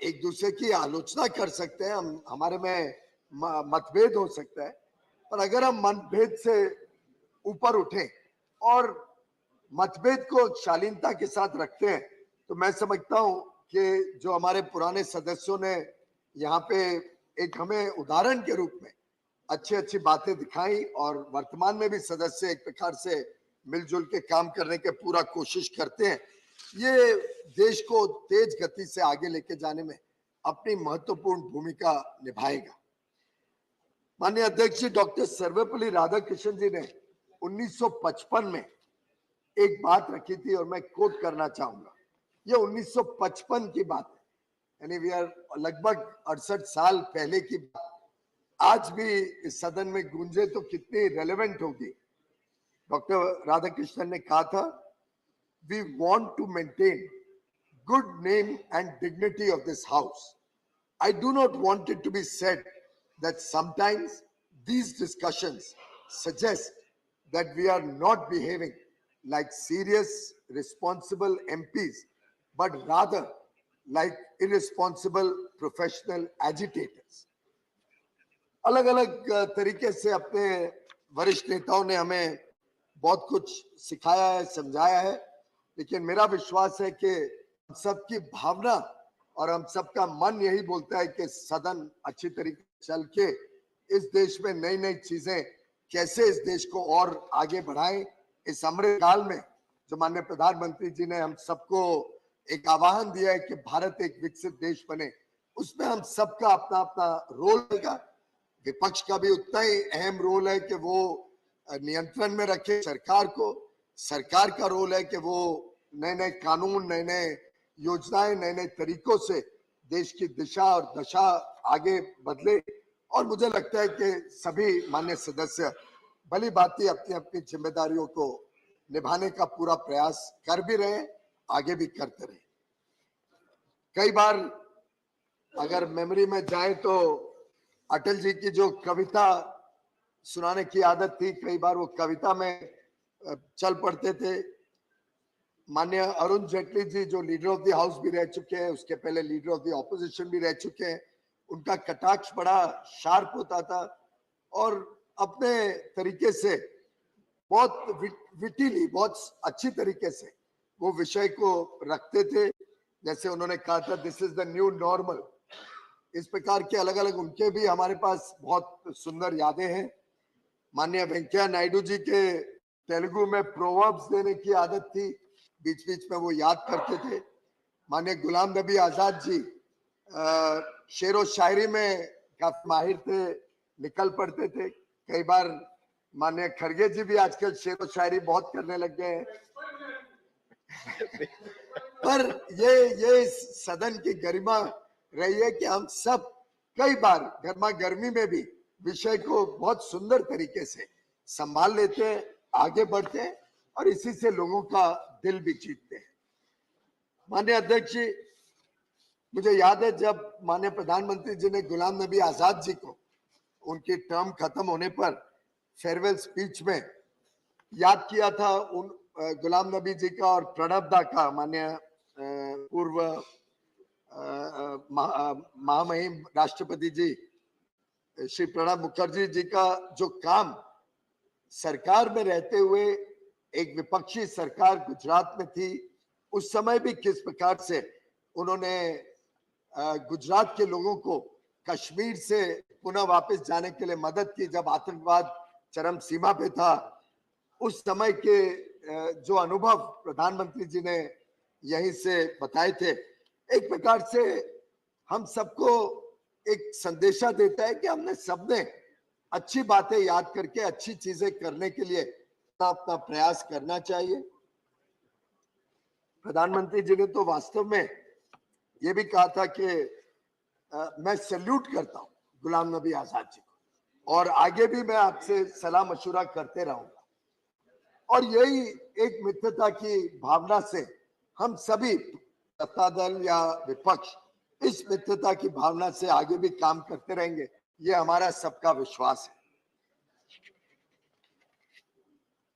एक दूसरे की आलोचना कर सकते हैं, हम हमारे में मतभेद हो सकता है, पर अगर हम मतभेद से ऊपर उठें और मतभेद को शालीनता के साथ रखते हैं, तो मैं समझता हूं कि जो हमारे पुराने सदस्यों ने यहाँ पे एक हमें उदाहरण के रूप में अच्छी अच्छी बातें दिखाई, और वर्तमान में भी सदस्य एक प्रकार से मिलजुल के काम करने के पूरा कोशिश करते हैं, ये देश को तेज गति से आगे लेके जाने में अपनी महत्वपूर्ण भूमिका निभाएगा। माननीय अध्यक्ष जी, डॉक्टर सर्वपल्ली राधाकृष्णन जी ने 1955 में एक बात रखी थी और मैं कोट करना चाहूंगा। ये 1955 की बात है, यानी वी आर लगभग 68 साल पहले की बात आज भी इस सदन में गूंजे तो कितनी रेलेवेंट होगी। डॉक्टर राधाकृष्णन ने कहा था, we want to maintain good name and dignity of this house. I do not want it to be said that sometimes these discussions suggest that we are not behaving like serious, responsible MPs, but rather like irresponsible professional agitators. अलग अलग तरीके से अपने वरिष्ठ नेताओं ने हमें बहुत कुछ सिखाया है, समझाया है, लेकिन मेरा विश्वास है कि हम सबकी भावना और हम सबका मन यही बोलता है कि सदन अच्छी तरीके से चल के इस देश में नई नई चीजें कैसे इस देश को और आगे बढ़ाएं। इस अमृत काल में जो माननीय प्रधानमंत्री जी ने हम सबको एक आह्वान दिया है कि भारत एक विकसित देश बने, उसमें हम सबका अपना अपना रोल रहेगा। विपक्ष का भी उतना ही अहम रोल है कि वो नियंत्रण में रखे सरकार को, सरकार का रोल है कि वो नए नए कानून, नए नए योजनाएं, नए नए तरीकों से देश की दिशा और दशा आगे बदले। और मुझे लगता है कि सभी माननीय सदस्य भली भांति अपनी अपनी जिम्मेदारियों को निभाने का पूरा प्रयास कर भी रहे, आगे भी करते रहे। कई बार अगर मेमोरी में जाए तो अटल जी की जो कविता सुनाने की आदत थी, कई बार वो कविता में चल पड़ते थे। माननीय अरुण जेटली जी जो लीडर ऑफ द हाउस भी रह चुके हैं, उसके पहले लीडर ऑफ द ऑपोजिशन भी रह चुके हैं, उनका कटाक्ष बड़ा शार्प होता था और अपने तरीके से बहुत विटिली, बहुत अच्छी तरीके से वो विषय को रखते थे। जैसे उन्होंने कहा था, this is the new normal. इस प्रकार के अलग अलग उनके भी हमारे पास बहुत सुंदर यादें हैं। माननीय वेंकैया नायडू जी के तेलुगु में प्रोवर्ब्स देने की आदत थी, बीच बीच में वो याद करते थे। माननीय गुलाम नबी आजाद जी शेरो शायरी में काफी माहिर थे, निकल पड़ते थे। कई बार माननीय खड़गे जी भी आजकल शेरो शायरी बहुत करने लग गए हैं। पर ये सदन की गरिमा रही है कि हम सब कई बार गर्मा गर्मी में भी विषय को बहुत सुंदर तरीके से संभाल लेते हैं, आगे बढ़ते हैं और इसी से लोगों का दिल भी जीतते हैं। माननीय अध्यक्ष जी, मुझे याद है जब माननीय प्रधानमंत्री जी ने गुलाम नबी आजाद जी को उनकी टर्म खत्म होने पर फेयरवेल स्पीच में याद किया था, उन गुलाम नबी जी का और प्रणब दा का, माननीय पूर्व महामहिम राष्ट्रपति जी श्री प्रणब मुखर्जी जी का जो काम सरकार में रहते हुए, एक विपक्षी सरकार गुजरात में थी, उस समय भी किस प्रकार से उन्होंने गुजरात के लोगों को कश्मीर से पुनः वापस जाने के लिए मदद की जब आतंकवाद चरम सीमा पे था। उस समय के जो अनुभव प्रधानमंत्री जी ने यहीं से बताए थे। एक प्रकार से हम सबको एक संदेशा देता है कि हमने सबने अच्छी बातें याद करके अच्छी चीजें करने के लिए अपना प्रयास करना चाहिए। प्रधानमंत्री जी ने तो वास्तव में ये भी कहा था कि मैं सैल्यूट करता हूं गुलाम नबी आजाद जी को और आगे भी मैं आपसे सलाह मशुरा करते रहूंगा। और यही एक मित्रता की भावना से हम सभी सत्ता दल या विपक्ष इस मित्रता की भावना से आगे भी काम करते रहेंगे, ये हमारा सबका विश्वास है।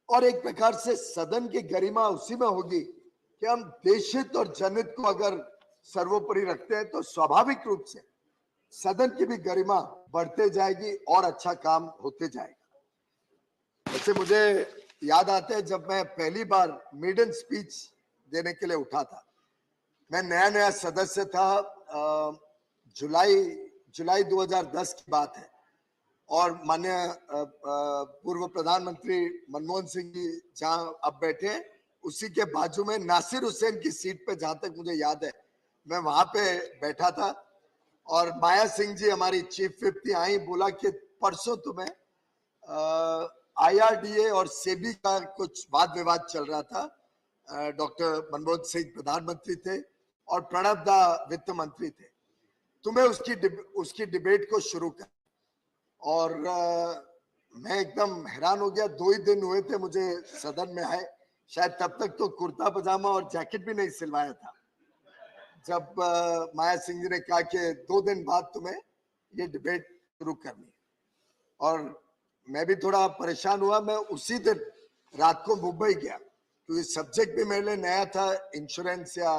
और एक प्रकार से सदन की गरिमा उसी में होगी कि हम देशहित और जनहित को अगर सर्वोपरि रखते हैं तो स्वाभाविक रूप से सदन की भी गरिमा बढ़ते जाएगी और अच्छा काम होते जाएगा। वैसे मुझे याद आता है जब मैं पहली बार मेडन स्पीच देने के लिए उठा था, मैं नया नया सदस्य था, जुलाई 2010 की बात है और माननीय पूर्व प्रधानमंत्री मनमोहन सिंह जी जहां अब बैठे हैं उसी के बाजू में नासिर हुसैन की सीट पे, जहां तक मुझे याद है मैं वहां पे बैठा था और माया सिंह जी हमारी चीफ विप थी, आई बोला कि परसों तुम्हें IRDA और सेबी का कुछ वाद विवाद चल रहा था, डॉक्टर मनमोहन सिंह प्रधानमंत्री थे और प्रणब दा वित्त मंत्री थे, तुम्हें उसकी डिबेट को शुरू कर। और मैं एकदम हैरान हो गया, 2 ही दिन हुए थे मुझे सदन में आए, शायद तब तक तो कुर्ता पजामा और जैकेट भी नहीं सिलवाया था, जब माया सिंह जी ने कहा कि 2 दिन बाद तुम्हें ये डिबेट शुरू करनी है। और मैं भी थोड़ा परेशान हुआ, मैं उसी दिन रात को मुंबई गया क्योंकि सब्जेक्ट भी मेरे लिए नया था, इंश्योरेंस या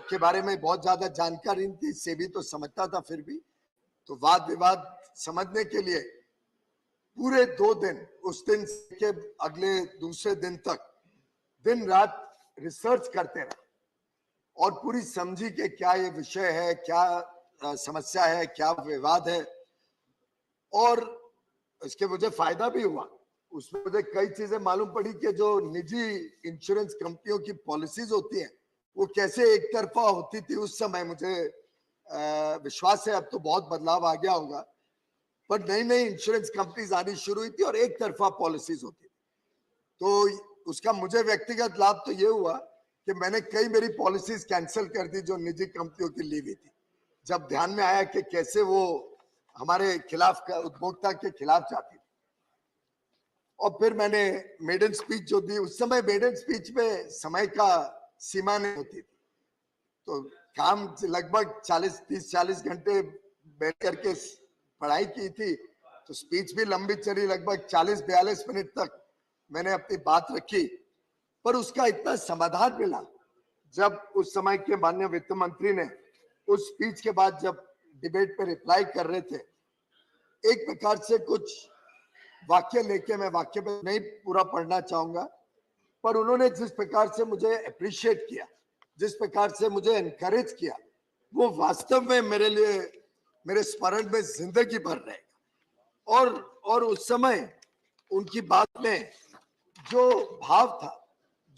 के बारे में बहुत ज्यादा जानकारी नहीं थी, सेबी तो समझता था, फिर भी तो वाद विवाद समझने के लिए पूरे 2 दिन, उस दिन के अगले दूसरे दिन तक दिन रात रिसर्च करते रहे और पूरी समझी कि क्या ये विषय है, क्या समस्या है, क्या विवाद है। और इसके मुझे फायदा भी हुआ, उसमें मुझे कई चीजें मालूम पड़ी कि जो निजी इंश्योरेंस कंपनियों की पॉलिसीज होती हैं वो कैसे एक तरफा होती थी उस समय। मुझे विश्वास है अब तो बहुत बदलाव आ गया होगा, पर नई नई इंश्योरेंस कंपनीज आनी शुरू हुई थी और एक तरफा पॉलिसीज होती थी। तो उसका मुझे व्यक्तिगत लाभ तो ये हुआ कि मैंने कई मेरी पॉलिसीज कैंसिल कर दी जो निजी कंपनियों की ली हुई थी, जब ध्यान में आया कि कैसे वो हमारे खिलाफ, उपभोक्ता के खिलाफ जाती थी। और फिर मैंने मेडन स्पीच जो दी, उस समय मेडन स्पीच में समय का सीमा नहीं होती थी, तो काम लगभग 30-40 घंटे बैठ करके पढ़ाई की थी, तो स्पीच भी लंबी चली, लगभग 40-42 मिनट तक मैंने अपनी बात रखी। पर उसका इतना समाधान मिला जब उस समय के माननीय वित्त मंत्री ने उस स्पीच के बाद जब डिबेट पे रिप्लाई कर रहे थे, एक प्रकार से कुछ वाक्य लेके, मैं वाक्य पे नहीं पूरा पढ़ना चाहूंगा, पर उन्होंने जिस प्रकार से मुझे अप्रिशिएट किया, जिस प्रकार से मुझे एनकरेज किया, वो वास्तव में मेरे लिए, मेरे स्मरण में जिंदगी भर रहेगा। और उस समय उनकी बात में जो भाव था,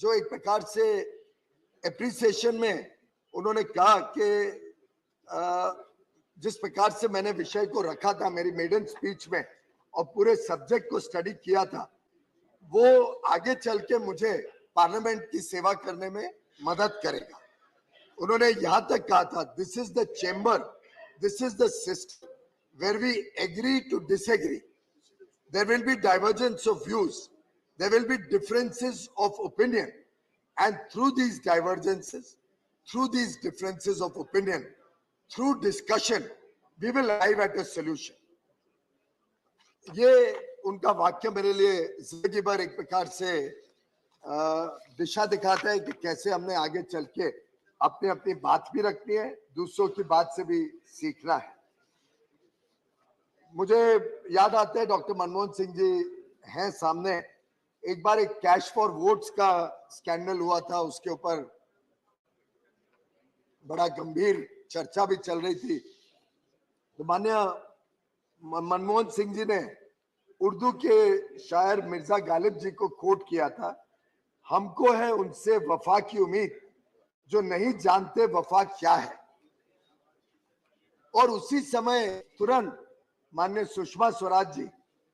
जो एक प्रकार से एप्रिसिएशन में उन्होंने कहा कि जिस प्रकार से मैंने विषय को रखा था मेरी मेडन स्पीच में और पूरे सब्जेक्ट को स्टडी किया था, वो आगे चल के मुझे पार्लियामेंट की सेवा करने में मदद करेगा। उन्होंने यहां तक कहा था, this is the chamber, this is the system where we agree to disagree, there will be divergence of views, there will be differences of opinion, and through these divergences, through these differences of opinion, through discussion, we will arrive at a solution. ये उनका वाक्य मेरे लिए जिंदगी भर एक प्रकार से दिशा दिखाता है कि कैसे हमने आगे चल के अपनी अपनी बात भी रखनी है, दूसरों की बात से भी सीखना है। मुझे याद आता है डॉक्टर मनमोहन सिंह जी हैं सामने, एक बार एक कैश फॉर वोट्स का स्कैंडल हुआ था, उसके ऊपर बड़ा गंभीर चर्चा भी चल रही थी, तो माननीय मनमोहन सिंह जी ने उर्दू के शायर मिर्जा गालिब जी को कोट किया था, हमको है उनसे वफा की उम्मीद जो नहीं जानते वफा क्या है। और उसी समय तुरंत माननीय सुषमा स्वराज जी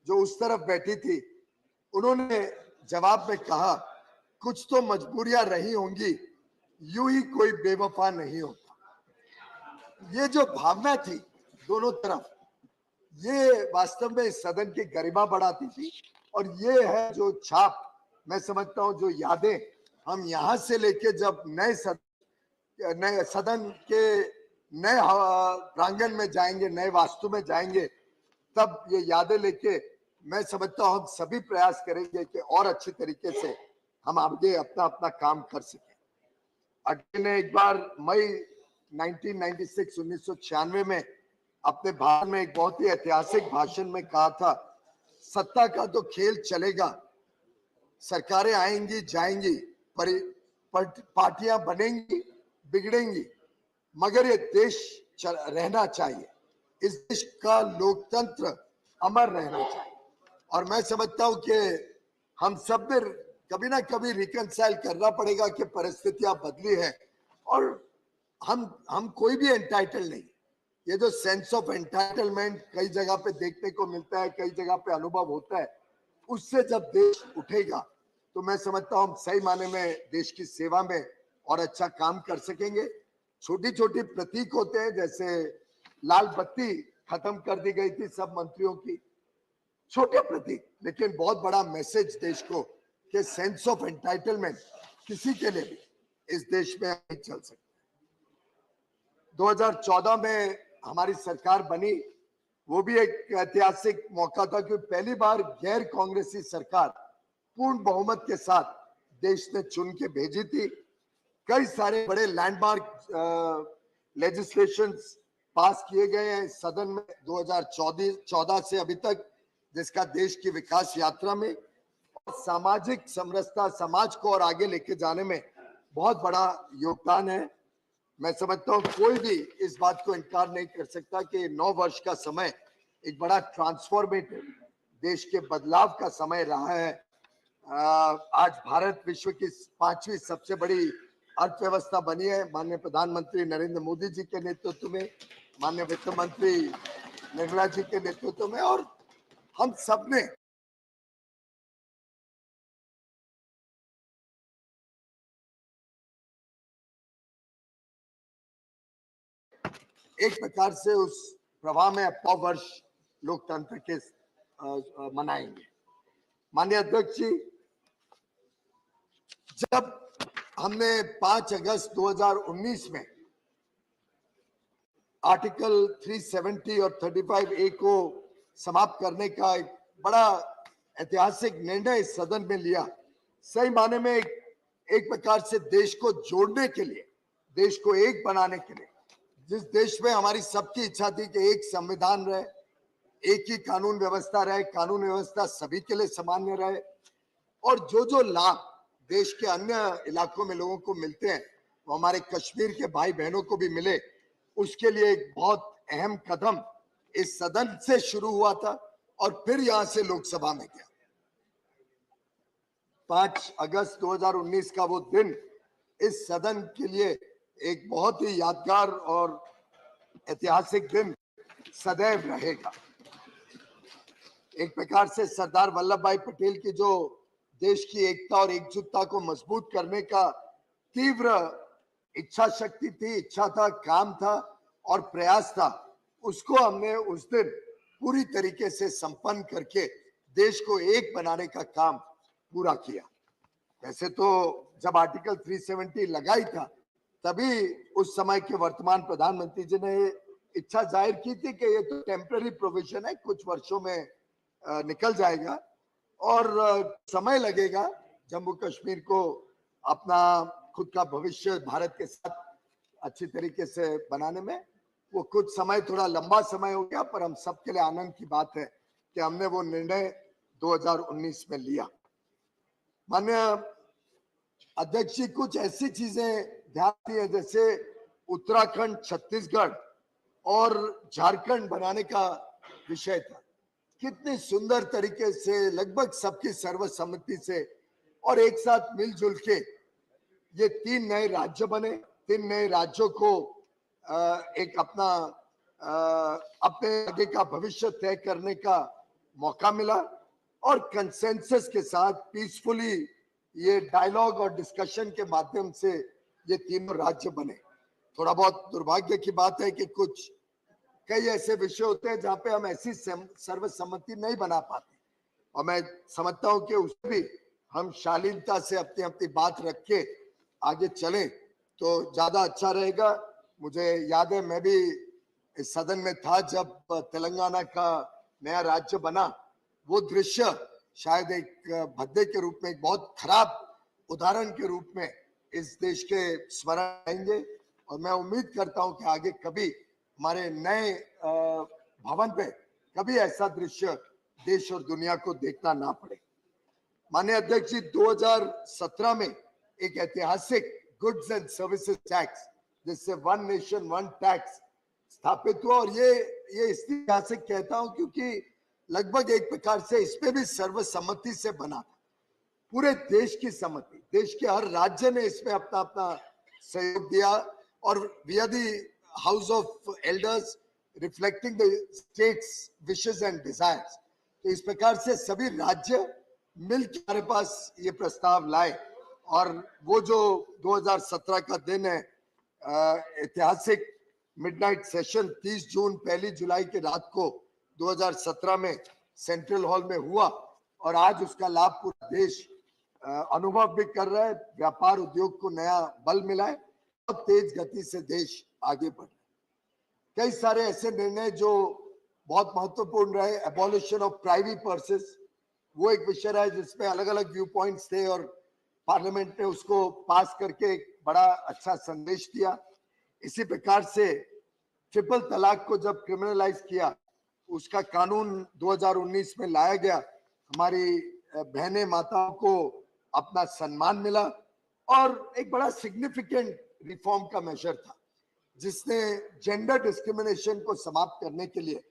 जो उस तरफ बैठी थी, उन्होंने जवाब में कहा, कुछ तो मजबूरियां रही होंगी, यूं ही कोई बेवफा नहीं होता। ये जो भावना थी दोनों तरफ, ये वास्तव में सदन की गरिमा बढ़ाती थी। और ये है जो छाप, मैं समझता हूं, जो यादें हम यहां से लेके जब नए सदन के नए प्रांगण में जाएंगे, नए वास्तु में जाएंगे, तब ये यादें लेके मैं समझता हूं हम सभी प्रयास करेंगे कि और अच्छी तरीके से हम आगे अपना अपना काम कर सकें। अटल ने एक बार मई 1996 में अपने भाषण में एक बहुत ही ऐतिहासिक भाषण में कहा था, सत्ता का तो खेल चलेगा, सरकारें आएंगी जाएंगी, पार्टियां बनेंगी बिगड़ेंगी, मगर ये देश रहना चाहिए, इस देश का लोकतंत्र अमर रहना चाहिए। और मैं समझता हूं कि हम सब ने कभी ना कभी रिकंसाइल करना पड़ेगा कि परिस्थितियां बदली है और हम कोई भी एंटाइटल नहीं। ये जो सेंस ऑफ एंटाइटलमेंट कई जगह पे देखने को मिलता है, कई जगह पे अनुभव होता है, उससे जब देश उठेगा तो मैं समझता हूं हम सही माने में देश की सेवा में और अच्छा काम कर सकेंगे। छोटी छोटी प्रतीक होते हैं, जैसे लाल बत्ती खत्म कर दी गई थी सब मंत्रियों की, छोटे प्रतीक, लेकिन बहुत बड़ा मैसेज देश को कि सेंस ऑफ एंटाइटलमेंट किसी के लिए भी इस देश में नहीं चल सकता। 2014 में हमारी सरकार बनी, वो भी एक ऐतिहासिक मौका था क्योंकि पहली बार गैर कांग्रेसी सरकार पूर्ण बहुमत के साथ देश ने चुन के भेजी थी। कई सारे बड़े लैंडमार्क लेजिस्लेशंस पास किए गए हैं सदन में 2014 से अभी तक, जिसका देश की विकास यात्रा में और सामाजिक समरसता, समाज को और आगे लेके जाने में बहुत बड़ा योगदान है। मैं समझता हूँ कोई भी इस बात को इनकार नहीं कर सकता कि 9 वर्ष का समय एक बड़ा ट्रांसफॉर्मेटिव देश के बदलाव का समय रहा है। आज भारत विश्व की 5वीं सबसे बड़ी अर्थव्यवस्था बनी है माननीय प्रधानमंत्री नरेंद्र मोदी जी के नेतृत्व में, माननीय वित्त मंत्री निर्मला जी के नेतृत्व में, और हम सब ने एक प्रकार से उस प्रवाह में 100 वर्ष लोकतंत्र के मनाएंगे। माननीय अध्यक्ष जी, जब हमने 5 अगस्त 2019 में आर्टिकल 370 और 35A को समाप्त करने का एक बड़ा ऐतिहासिक निर्णय इस सदन में लिया, सही माने में एक प्रकार से देश को जोड़ने के लिए, देश को एक बनाने के लिए, जिस देश में हमारी सबकी इच्छा थी कि एक संविधान रहे, एक ही कानून व्यवस्था रहे, कानून व्यवस्था सभी के लिए सामान्य रहे, और जो लाभ देश के अन्य इलाकों में लोगों को मिलते हैं वो हमारे कश्मीर के भाई बहनों को भी मिले, उसके लिए एक बहुत अहम कदम इस सदन से शुरू हुआ था और फिर यहां से लोकसभा में गया। 5 अगस्त 2019 का वो दिन इस सदन के लिए एक बहुत ही यादगार और ऐतिहासिक दिन सदैव रहेगा। एक प्रकार से सरदार वल्लभ भाई पटेल की जो देश की एकता और एकजुटता को मजबूत करने का तीव्र इच्छा शक्ति थी, इच्छा था, काम था और प्रयास था, उसको हमने उस दिन पूरी तरीके से संपन्न करके देश को एक बनाने का काम पूरा किया। वैसे तो जब आर्टिकल 370 लगाई था तभी उस समय के वर्तमान प्रधानमंत्री जी ने इच्छा जाहिर की थी कि ये तो टेम्पररी प्रोविजन है, कुछ वर्षों में निकल जाएगा और समय लगेगा जम्मू कश्मीर को अपना खुद का भविष्य भारत के साथ अच्छी तरीके से बनाने में। वो कुछ समय, थोड़ा लंबा समय हो गया, पर हम सबके लिए आनंद की बात है कि हमने वो निर्णय 2019 में लिया। माननीय अध्यक्ष जी, कुछ ऐसी चीजें ध्यान दी है जैसे उत्तराखंड, छत्तीसगढ़ और झारखंड बनाने का विषय था, कितनी सुंदर तरीके से लगभग सबकी सर्वसम्मति से और एक साथ मिलजुल के ये 3 नए राज्य बने। 3 नए राज्यों को एक अपने आगे का भविष्य तय करने का मौका मिला और कंसेंसस के साथ पीसफुली ये डायलॉग और डिस्कशन के माध्यम से ये तीनों राज्य बने। थोड़ा बहुत दुर्भाग्य की बात है कि कुछ कई ऐसे विषय होते हैं जहां पे हम ऐसी सर्वसम्मति नहीं बना पाते और मैं समझता हूं कि उसमें भी हम शालीनता से अपनी अपनी बात रख के आगे चलें तो ज्यादा अच्छा रहेगा। मुझे याद है मैं भी इस सदन में था जब तेलंगाना का नया राज्य बना। वो दृश्य शायद एक भद्दे के रूप में, एक बहुत खराब उदाहरण के रूप में इस देश के स्मरण आएंगे और मैं उम्मीद करता हूं कि आगे कभी हमारे नए भवन पे कभी ऐसा दृश्य देश और दुनिया को देखना ना पड़े। माननीय अध्यक्ष जी, 2017 में एक ऐतिहासिक गुड्स एंड सर्विसेज टैक्स जिससे वन नेशन वन टैक्स स्थापित हुआ और ये इसलिए ऐतिहासिक कहता हूं क्योंकि लगभग एक प्रकार से इसमें भी सर्वसम्मति से बना था। पूरे देश की सम्मति, देश के हर राज्य ने इसमें अपना अपना सहयोग दिया और we are the house of elders reflecting the states wishes and desires. तो इस प्रकार से सभी राज्य मिलकर हमारे पास ये प्रस्ताव लाए और वो जो 2017 का दिन है, ऐतिहासिक मिडनाइट सेशन 30 जून 1 जुलाई की रात को 2017 में सेंट्रल हॉल में हुआ और आज उसका लाभ पूरा देश अनुभव भी कर रहा है। व्यापार उद्योग को नया बल मिला है, बहुत तेज गति से देश आगे बढ़ रहा है। कई सारे ऐसे निर्णय जो बहुत महत्वपूर्ण रहे, एबॉलिशन ऑफ प्राइवी पर्सेस, वो एक विषय रहा जिसमें अलग अलग व्यू पॉइंट्स थे और पार्लियामेंट ने उसको पास करके एक बड़ा अच्छा संदेश दिया। इसी प्रकार से ट्रिपल तलाक को जब क्रिमिनलाइज किया, उसका कानून 2019 में लाया गया, हमारी बहनें माताओं को अपना सम्मान मिला और एक बड़ा सिग्निफिकेंट रिफॉर्म का मेजर था जिसने जेंडर डिस्क्रिमिनेशन को समाप्त करने के लिए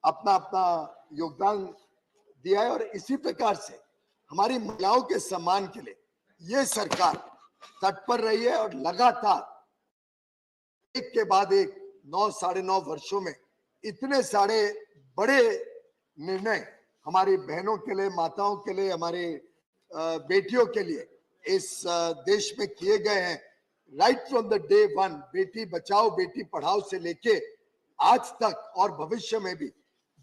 अपना अपना योगदान दिया है। और इसी प्रकार से हमारी महिलाओं के सम्मान के लिए ये सरकार तत्पर रही है और लगातार एक के बाद एक 9 साढ़े 9 वर्षों में इतने सारे बड़े निर्णय हमारी बहनों के लिए, माताओं के लिए, हमारे बेटियों के लिए इस देश में किए गए हैं। Right from the day one, Beti Bachao Beti Padhao से लेके आज तक और भविष्य में भी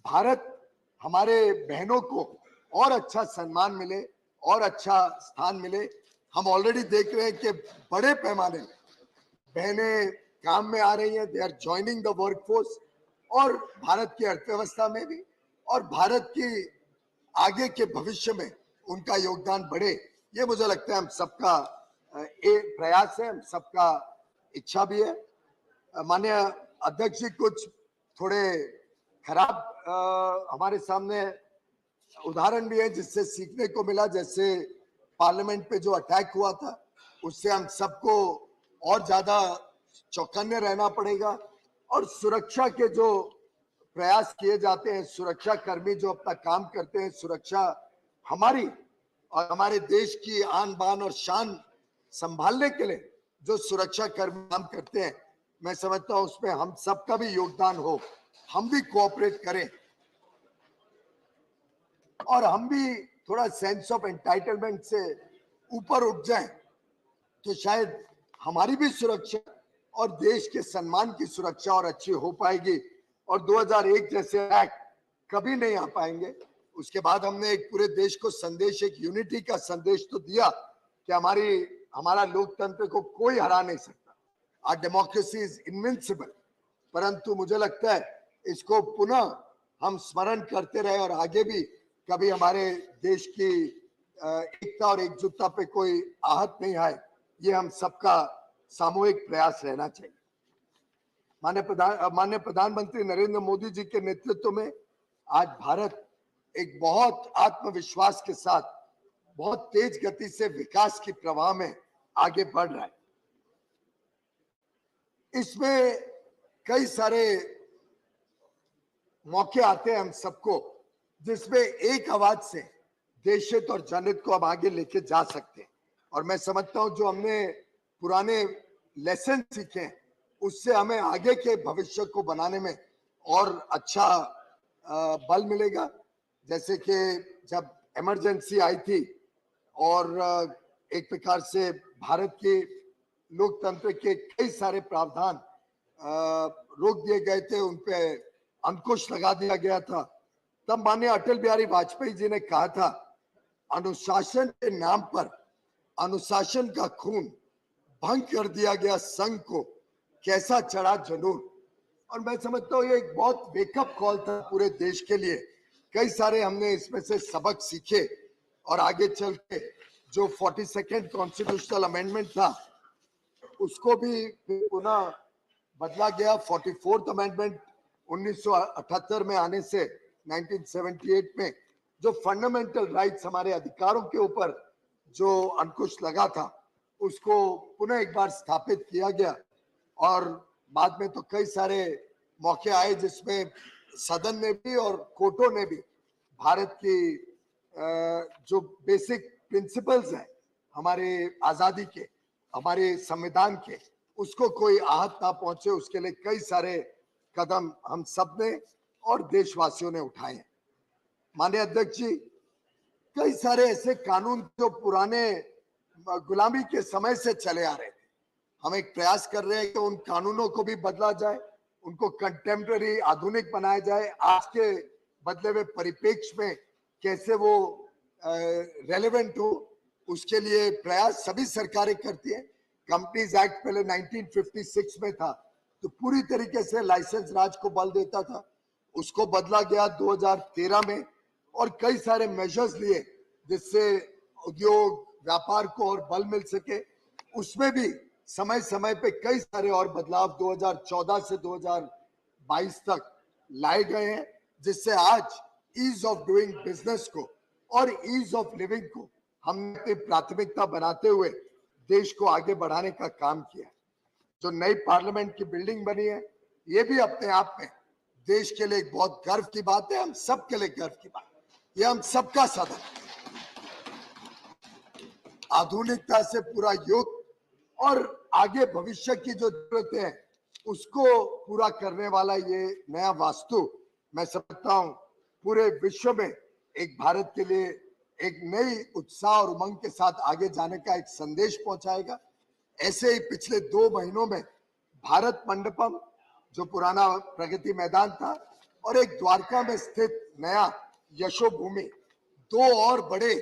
भारत हमारे बहनों को और अच्छा सम्मान मिले और अच्छा स्थान मिले। हम ऑलरेडी देख रहे हैं कि बड़े पैमाने बहनें काम में आ रही हैं, they are joining the workforce और भारत की अर्थव्यवस्था में भी और भारत की आगे के भविष्य में उनका योगदान बढ़े। ये मुझे लगता है हम सबका एक प्रयास है, हम सबका इच्छा भी है। माननीय अध्यक्ष जी, कुछ थोड़े खराब हमारे सामने उदाहरण भी है जिससे सीखने को मिला। जैसे पार्लियामेंट पे जो अटैक हुआ था उससे हम सबको और ज्यादा चौकन्ने रहना पड़ेगा और सुरक्षा के जो प्रयास किए जाते हैं, सुरक्षा कर्मी जो अपना काम करते हैं, सुरक्षा हमारी और हमारे देश की आन बान और शान संभालने के लिए जो सुरक्षा कर्मी काम करते हैं, मैं समझता हूं उसमें हम सबका भी योगदान हो, हम भी कोऑपरेट करें और हम भी थोड़ा सेंस ऑफ एंटाइटलमेंट से ऊपर उठ जाएं तो शायद हमारी भी सुरक्षा और देश के सम्मान की सुरक्षा और अच्छी हो पाएगी और 2001 जैसे एक्ट कभी नहीं आ पाएंगे। उसके बाद हमने एक पूरे देश को संदेश, एक यूनिटी का संदेश तो दिया कि हमारा लोकतंत्र को कोई हरा नहीं सकता, आवर डेमोक्रेसी इज इनविंसिबल। परंतु मुझे लगता है इसको पुनः हम स्मरण करते रहे और आगे भी कभी हमारे देश की एकता और एकजुटता पे कोई आहत नहीं आए, ये हम सबका सामूहिक प्रयास रहना चाहिए। माननीय प्रधानमंत्री नरेंद्र मोदी जी के नेतृत्व में आज भारत एक बहुत आत्मविश्वास के साथ बहुत तेज गति से विकास की प्रवाह में आगे बढ़ रहा है। इसमें कई सारे मौके आते हैं हम सबको जिसमें एक आवाज से देशहित और जनहित को अब आगे लेके जा सकते हैं। और मैं समझता हूं जो हमने पुराने लेसन सीखे हैं उससे हमें आगे के भविष्य को बनाने में और अच्छा बल मिलेगा। जैसे कि जब इमरजेंसी आई थी और एक प्रकार से भारत के लोकतंत्र के कई सारे प्रावधान रोक दिए गए थे, उन पे अंकुश लगा दिया गया था, तब माननीय अटल बिहारी वाजपेयी जी ने कहा था, अनुशासन के नाम पर अनुशासन का खून, भंग कर दिया गया संघ को, कैसा चढ़ा जुनून। और मैं समझता हूँ ये एक बहुत वेकअप कॉल था पूरे देश के लिए। कई सारे हमने इसमें से सबक सीखे और आगे चल के जो 42nd कॉन्स्टिट्यूशनल अमेंडमेंट था उसको भी पुनः बदला गया। 44th अमेंडमेंट 1978 में आने से 1978 में जो फंडामेंटल राइट्स, हमारे अधिकारों के ऊपर जो अंकुश लगा था, उसको पुनः एक बार स्थापित किया गया। और बाद में तो कई सारे मौके आए जिसमें सदन ने भी और कोर्टों ने भी भारत की जो बेसिक प्रिंसिपल्स हैं हमारे आजादी के, हमारे संविधान के, उसको कोई आहत ना पहुंचे उसके लिए कई सारे कदम हम सब ने और देशवासियों ने उठाए हैं। माननीय अध्यक्ष जी, कई सारे ऐसे कानून जो पुराने गुलामी के समय से चले आ रहे थे, हम एक प्रयास कर रहे हैं कि उन कानूनों को भी बदला जाए, उनको कंटेम्पररी आधुनिक बनाया जाए, आज के बदले हुए परिप्रेक्ष्य में कैसे वो रेलेवेंट हो, उसके लिए प्रयास सभी सरकारें करती हैं। कंपनीज एक्ट पहले 1956 में था तो पूरी तरीके से लाइसेंस राज को बल देता था, उसको बदला गया 2013 में और कई सारे मेजर्स लिए जिससे उद्योग व्यापार को और बल मिल सके। उसमें भी समय समय पे कई सारे और बदलाव 2014 से 2022 तक लाए गए हैं, जिससे आज ईज ऑफ डूइंग बिजनेस को और ईज ऑफ लिविंग को हमने अपनी प्राथमिकता बनाते हुए देश को आगे बढ़ाने का काम किया है। जो नई पार्लियामेंट की बिल्डिंग बनी है, ये भी अपने आप में देश के लिए एक बहुत गर्व की बात है, हम सब के लिए गर्व की बात है। ये हम सबका सदन, आधुनिकता से पूरा युग और आगे भविष्य की जो जरूरतें हैं उसको पूरा करने वाला ये नया वास्तु, मैं समझता हूं पूरे विश्व में एक भारत के लिए एक नई उत्साह और उमंग के साथ आगे जाने का एक संदेश पहुंचाएगा। ऐसे ही पिछले 2 महीनों में भारत मंडपम, जो पुराना प्रगति मैदान था, और एक द्वारका में स्थित नया यशोभूमि, 2 और बड़े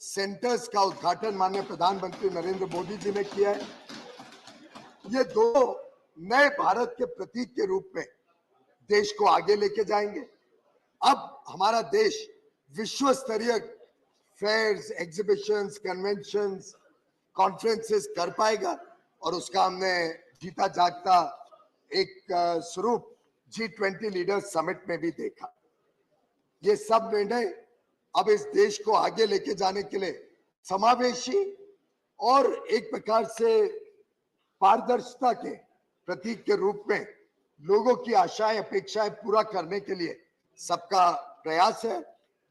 सेंटर्स का उद्घाटन माननीय प्रधानमंत्री नरेंद्र मोदी जी ने किया है। ये 2 नए भारत के प्रतीक के रूप में देश को आगे लेके जाएंगे। अब हमारा देश विश्व स्तरीय फेयर्स, एग्जीबिशंस, कन्वेंशंस, कॉन्फ्रेंसेस कर पाएगा और उसका हमने जीता जागता एक स्वरूप G20 लीडर्स समिट में भी देखा। ये सब निर्णय अब इस देश को आगे लेके जाने के लिए समावेशी और एक प्रकार से पारदर्शिता के प्रतीक के रूप में लोगों की आशाएं, अपेक्षाएं पूरा करने के लिए सबका प्रयास है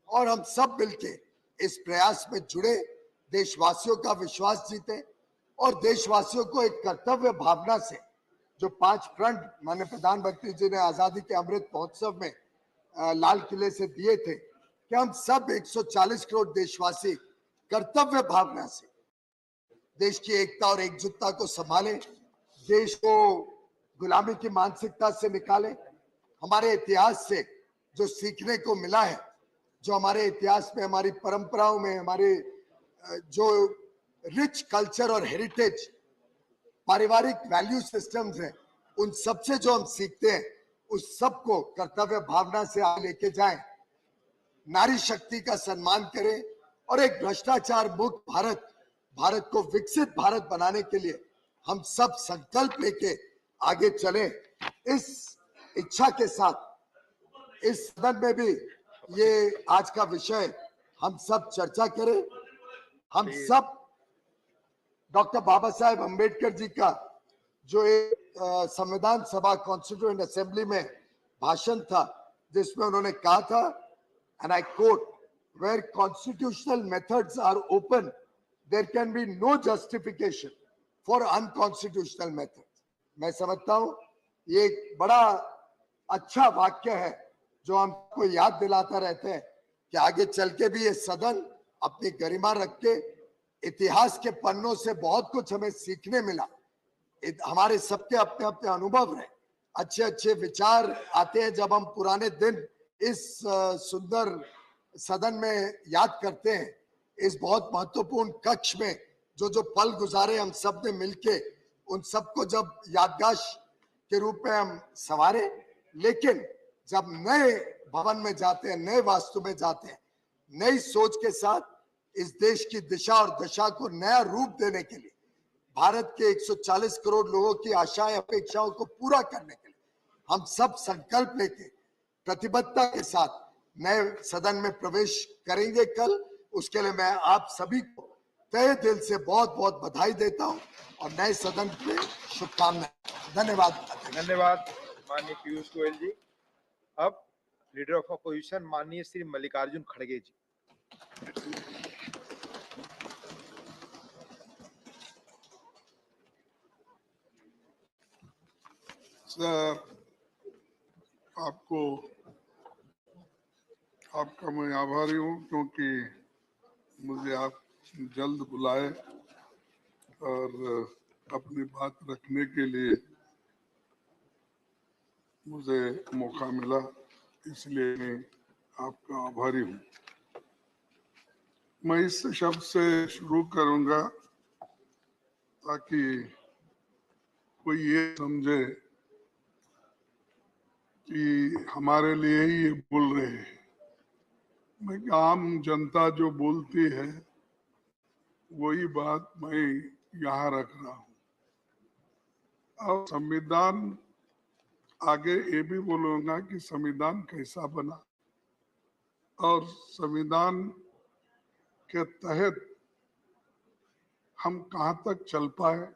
और हम सब मिलके इस प्रयास में जुड़े, देशवासियों का विश्वास जीते और देशवासियों को एक कर्तव्य भावना से जो 5 फ्रंट माननीय प्रधानमंत्री जी ने आजादी के अमृत महोत्सव में लाल किले से दिए थे कि हम सब 140 करोड़ देशवासी कर्तव्य भावना से देश की एकता और एकजुटता को संभालें, देश को गुलामी की मानसिकता से निकालें। हमारे इतिहास से जो सीखने को मिला है, जो हमारे इतिहास में, हमारी परंपराओं में, हमारे जो रिच कल्चर और हेरिटेज, पारिवारिक वैल्यू सिस्टम्स हैं, उन सबसे जो हम सीखते हैं उस सब को कर्तव्य भावना से आगे लेके जाएं, नारी शक्ति का सम्मान करें और एक भ्रष्टाचार मुक्त भारत को विकसित भारत बनाने के लिए हम सब संकल्प लेके आगे चलें। इस इच्छा के साथ इस सदन में भी ये आज का विषय हम सब चर्चा करें। हम सब डॉक्टर बाबा साहेब अम्बेडकर जी का जो एक संविधान सभा कॉन्स्टिट्यूएंट असेंबली में भाषण था जिसमें उन्होंने कहा था, and I coat, where constitutional methods are open, there can be no justification for unconstitutional methods. मैं समझता हूं ये एक बड़ा अच्छा वाक्य है जो हमको याद दिलाता रहते हैं कि आगे चल के भी ये सदन अपनी गरिमा रख के इतिहास के पन्नों से बहुत कुछ हमें सीखने मिला। हमारे सबके अपने अपने अनुभव रहे, अच्छे अच्छे विचार आते हैं जब हम पुराने दिन इस सुंदर सदन में याद करते हैं। इस बहुत महत्वपूर्ण कक्ष में जो पल गुजारे हम सब ने मिलके, उन सबको जब यादगार के रूप में हम संवारे, लेकिन जब नए भवन में जाते हैं, नए वास्तु में जाते हैं, नई सोच के साथ इस देश की दिशा और दशा को नया रूप देने के लिए, भारत के 140 करोड़ लोगों की आशाएं अपेक्षाओं को पूरा करने के लिए हम सब संकल्प लेके प्रतिबद्धता के साथ नए सदन में प्रवेश करेंगे कल। उसके लिए मैं आप सभी को तहे दिल से बहुत बहुत बधाई देता हूं और नए सदन के शुभकामनाएं। धन्यवाद। धन्यवाद माननीय पीयूष गोयल जी। अब लीडर ऑफ अपोजिशन माननीय श्री मल्लिकार्जुन खड़गे जी। सर, आपका मैं आभारी हूँ क्योंकि मुझे आप जल्द बुलाए और अपनी बात रखने के लिए मुझे मौका मिला, इसलिए मैं आपका आभारी हूँ। मैं इस शब्द से शुरू करूंगा ताकि कोई ये समझे कि हमारे लिए ही ये बोल रहे हैं। मैं आम जनता जो बोलती है वही बात मैं यहाँ रख रहा हूँ। और संविधान, आगे ये भी बोलूंगा कि संविधान कैसा बना और संविधान के तहत हम कहाँ तक चल पाए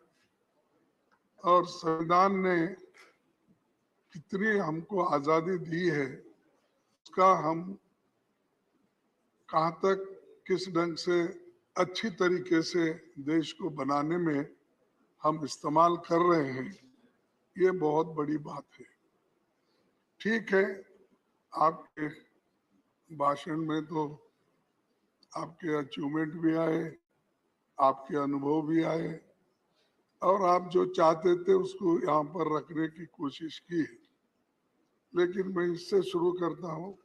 और संविधान ने कितनी हमको आजादी दी है, उसका हम कहाँ तक किस ढंग से अच्छी तरीके से देश को बनाने में हम इस्तेमाल कर रहे हैं, ये बहुत बड़ी बात है। ठीक है, आपके भाषण में तो आपके अचीवमेंट भी आए, आपके अनुभव भी आए और आप जो चाहते थे उसको यहाँ पर रखने की कोशिश की है, लेकिन मैं इससे शुरू करता हूँ।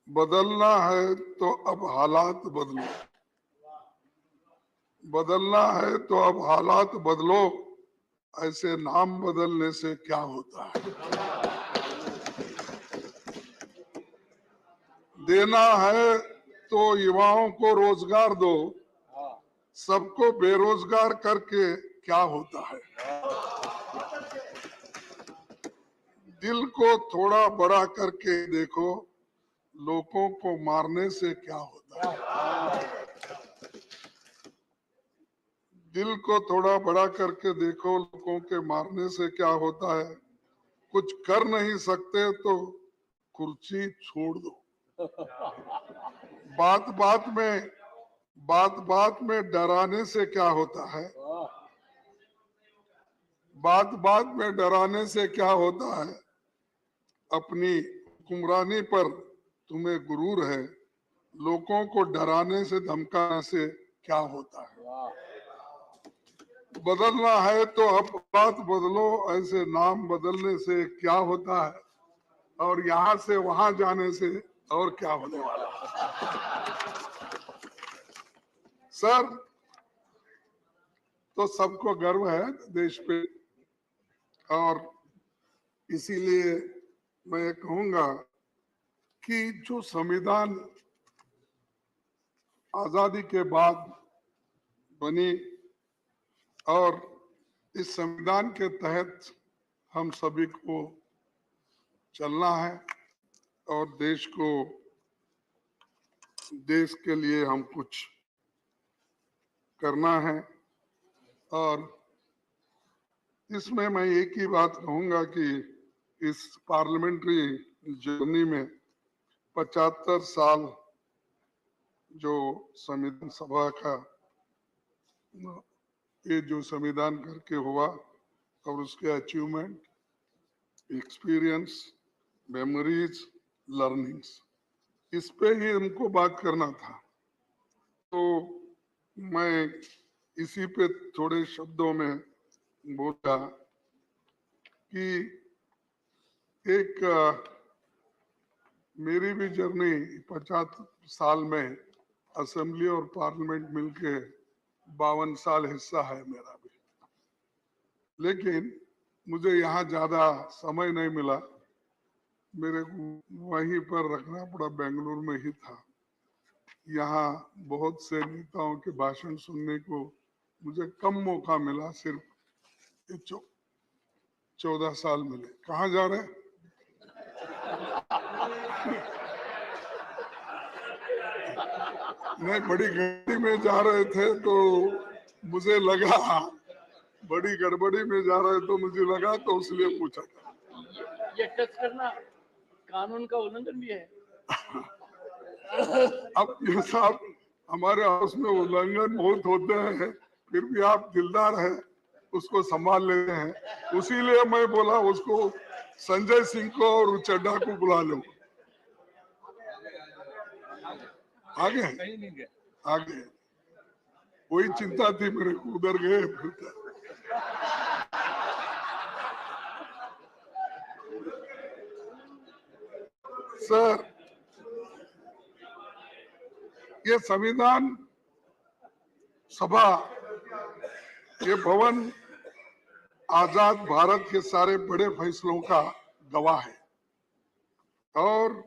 बदलना है तो अब हालात बदलो, बदलना है तो अब हालात बदलो, ऐसे नाम बदलने से क्या होता है। देना है तो युवाओं को रोजगार दो, सबको बेरोजगार करके क्या होता है। दिल को थोड़ा बड़ा करके देखो, लोगों को मारने से क्या होता है। दिल को थोड़ा बड़ा करके देखो, लोगों के मारने से क्या होता है। कुछ कर नहीं सकते तो कुर्सी छोड़ दो। बात बात में डराने से क्या होता है। बात में डराने से क्या होता है। अपनी हुक्मरानी पर तुम्हें गुरूर है, लोगों को डराने से धमकाने से क्या होता है। बदलना है तो अब बात बदलो, ऐसे नाम बदलने से क्या होता है और यहाँ से वहां जाने से और क्या होने वाला है। सर, तो सबको गर्व है देश पे और इसीलिए मैं कहूंगा कि जो संविधान आजादी के बाद बनी और इस संविधान के तहत हम सभी को चलना है और देश के लिए हम कुछ करना है। और इसमें मैं एक ही बात कहूंगा कि इस पार्लियामेंट्री जर्नी में 75 साल जो संविधान सभा का ये जो संविधान करके हुआ और उसके अचीवमेंट, एक्सपीरियंस, मेमोरीज, लर्निंग्स, इस पे ही हमको बात करना था। तो मैं इसी पे थोड़े शब्दों में बोला कि एक मेरी भी जर्नी 50 साल में असेंबली और पार्लियामेंट मिलके 52 साल हिस्सा है मेरा भी, लेकिन मुझे यहाँ ज्यादा समय नहीं मिला, मेरे को वहीं पर रखना पड़ा, बेंगलुरु में ही था। यहाँ बहुत से नेताओं के भाषण सुनने को मुझे कम मौका मिला, सिर्फ 14 साल मिले। कहाँ जा रहे हैं? नहीं, बड़ी गाड़ी में जा रहे थे तो मुझे लगा, बड़ी गड़बड़ी में जा रहे तो मुझे लगा, तो इसलिए पूछा। ये टच करना कानून का उल्लंघन भी है। अब ये साहब हमारे हाउस में उल्लंघन बहुत होते हैं, फिर भी आप दिलदार हैं, उसको संभाल लेते हैं। उसीलिए मैं बोला उसको संजय सिंह को और चड्डा को बुला लो। आगे आगे वही चिंता थी मेरे को, उधर गए फिर। सर, ये संविधान सभा, ये भवन आजाद भारत के सारे बड़े फैसलों का गवाह है, और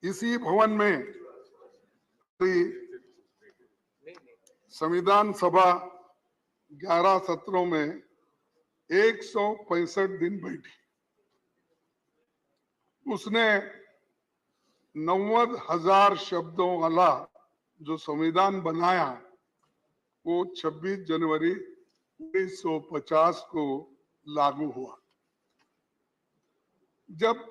इसी भवन में संविधान सभा 11 सत्रों में 165 दिन बैठी। उसने 90,000 शब्दों वाला जो संविधान बनाया, वो 26 जनवरी 1950 को लागू हुआ। जब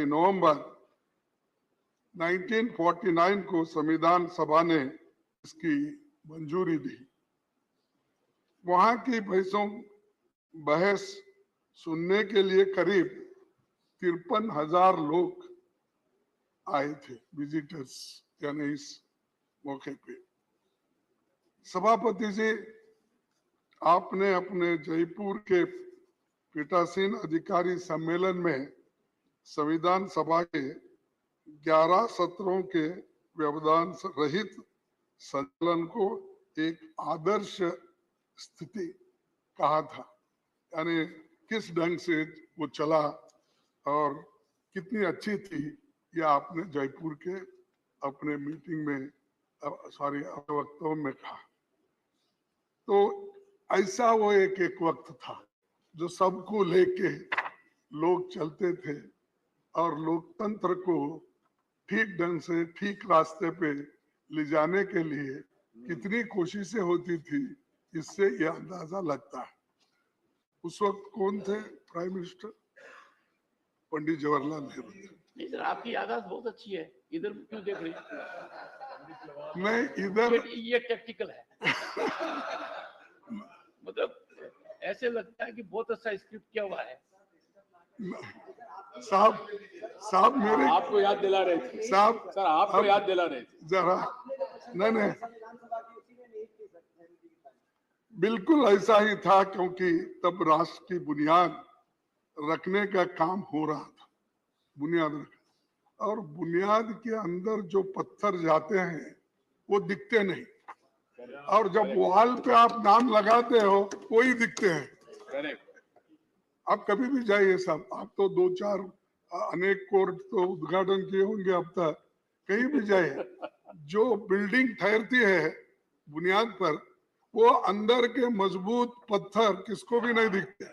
नवंबर 1949 को संविधान सभा ने इसकी मंजूरी दी। वहां की बहस सुनने के लिए करीब 53,000 लोग आए थे, विजिटर्स, यानी इस मौके पे। सभापति जी, आपने अपने जयपुर के पीठासीन अधिकारी सम्मेलन में संविधान सभा के 11 सत्रों के व्यवधान रहित संचालन को एक आदर्श स्थिति कहा था, यानी किस ढंग से वो चला और कितनी अच्छी थी, ये आपने जयपुर के अपने मीटिंग में वक्तव्य में कहा। तो ऐसा वो एक वक्त था जो सबको लेके लोग चलते थे, और लोकतंत्र को ठीक ढंग से ठीक रास्ते पे ले जाने के लिए कितनी कोशिशें होती थी, इससे ये अंदाजा लगता है। उस वक्त कौन थे प्राइम मिनिस्टर? पंडित जवाहरलाल नेहरू। नहीं सर, आपकी याददाश्त बहुत अच्छी है, इधर क्यों देख रही? नहीं, इधर ये टैक्टिकल है। मतलब ऐसे लगता है कि बहुत अच्छा स्क्रिप्ट किया हुआ है। साहब मेरे आपको याद दिला रहे थे साहब, सर, आपको याद दिला रहे थे जरा। नहीं, बिल्कुल ऐसा ही था, क्योंकि तब राष्ट्र की बुनियाद रखने का काम हो रहा था, बुनियाद रखना। और बुनियाद के अंदर जो पत्थर जाते हैं वो दिखते नहीं, और जब वॉल पे आप नाम लगाते हो वही दिखते हैं। आप कभी भी जाइए साहब, आप तो 2-4 अनेक कोर्ट तो उद्घाटन किए होंगे अब तक, कहीं भी जाइए, जो बिल्डिंग ठहरती है बुनियाद पर, वो अंदर के मजबूत पत्थर किसको भी नहीं दिखते,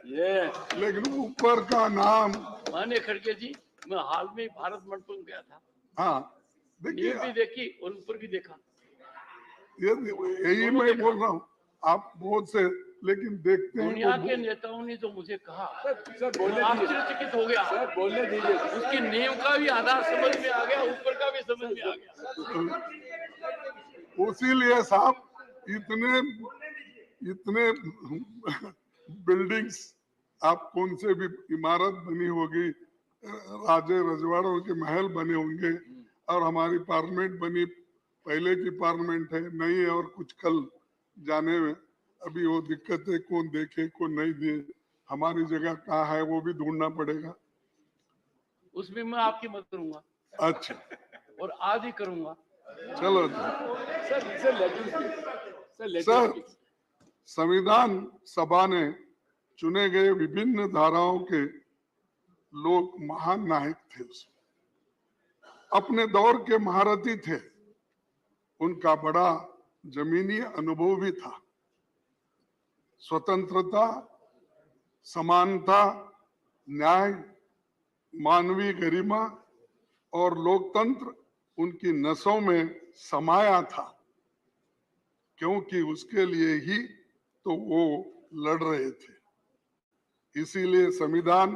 लेकिन ऊपर का नाम। माने खड़गे जी, मैं हाल में भारत मंडपम गया था। हाँ, देखिए, भी देखी और ऊपर भी देखा। यही मैं बोल रहा हूँ, आप बहुत से लेकिन देखते हैं दुनिया वो के नेताओं ने तो मुझे कहा, सर बोलने मैं दीजिए, आश्चर्यचकित हो गया। सर बोलने दीजिए। उसकी नींव का भी आधार समझ में आ गया, ऊपर का भी समझ में आ गया। इसीलिए साहब इतने इतने बिल्डिंग्स, आप कौन से भी इमारत बनी होगी, राजे रजवाड़ों के महल बने होंगे, और हमारी पार्लियामेंट बनी, पहले की पार्लियामेंट है, नई है, और कुछ कल जाने में अभी वो दिक्कत है, कौन देखे कौन नहीं दे, हमारी जगह कहाँ है वो भी ढूंढना पड़ेगा। उसमें मैं आपकी मदद करूंगा। अच्छा, और आज ही करूंगा। चलो सर, संविधान सभा ने चुने गए विभिन्न धाराओं के लोग महान नायक थे, उसमें अपने दौर के महारथी थे, उनका बड़ा जमीनी अनुभव भी था। स्वतंत्रता, समानता, न्याय, मानवीय गरिमा और लोकतंत्र उनकी नसों में समाया था, क्योंकि उसके लिए ही तो वो लड़ रहे थे। इसीलिए संविधान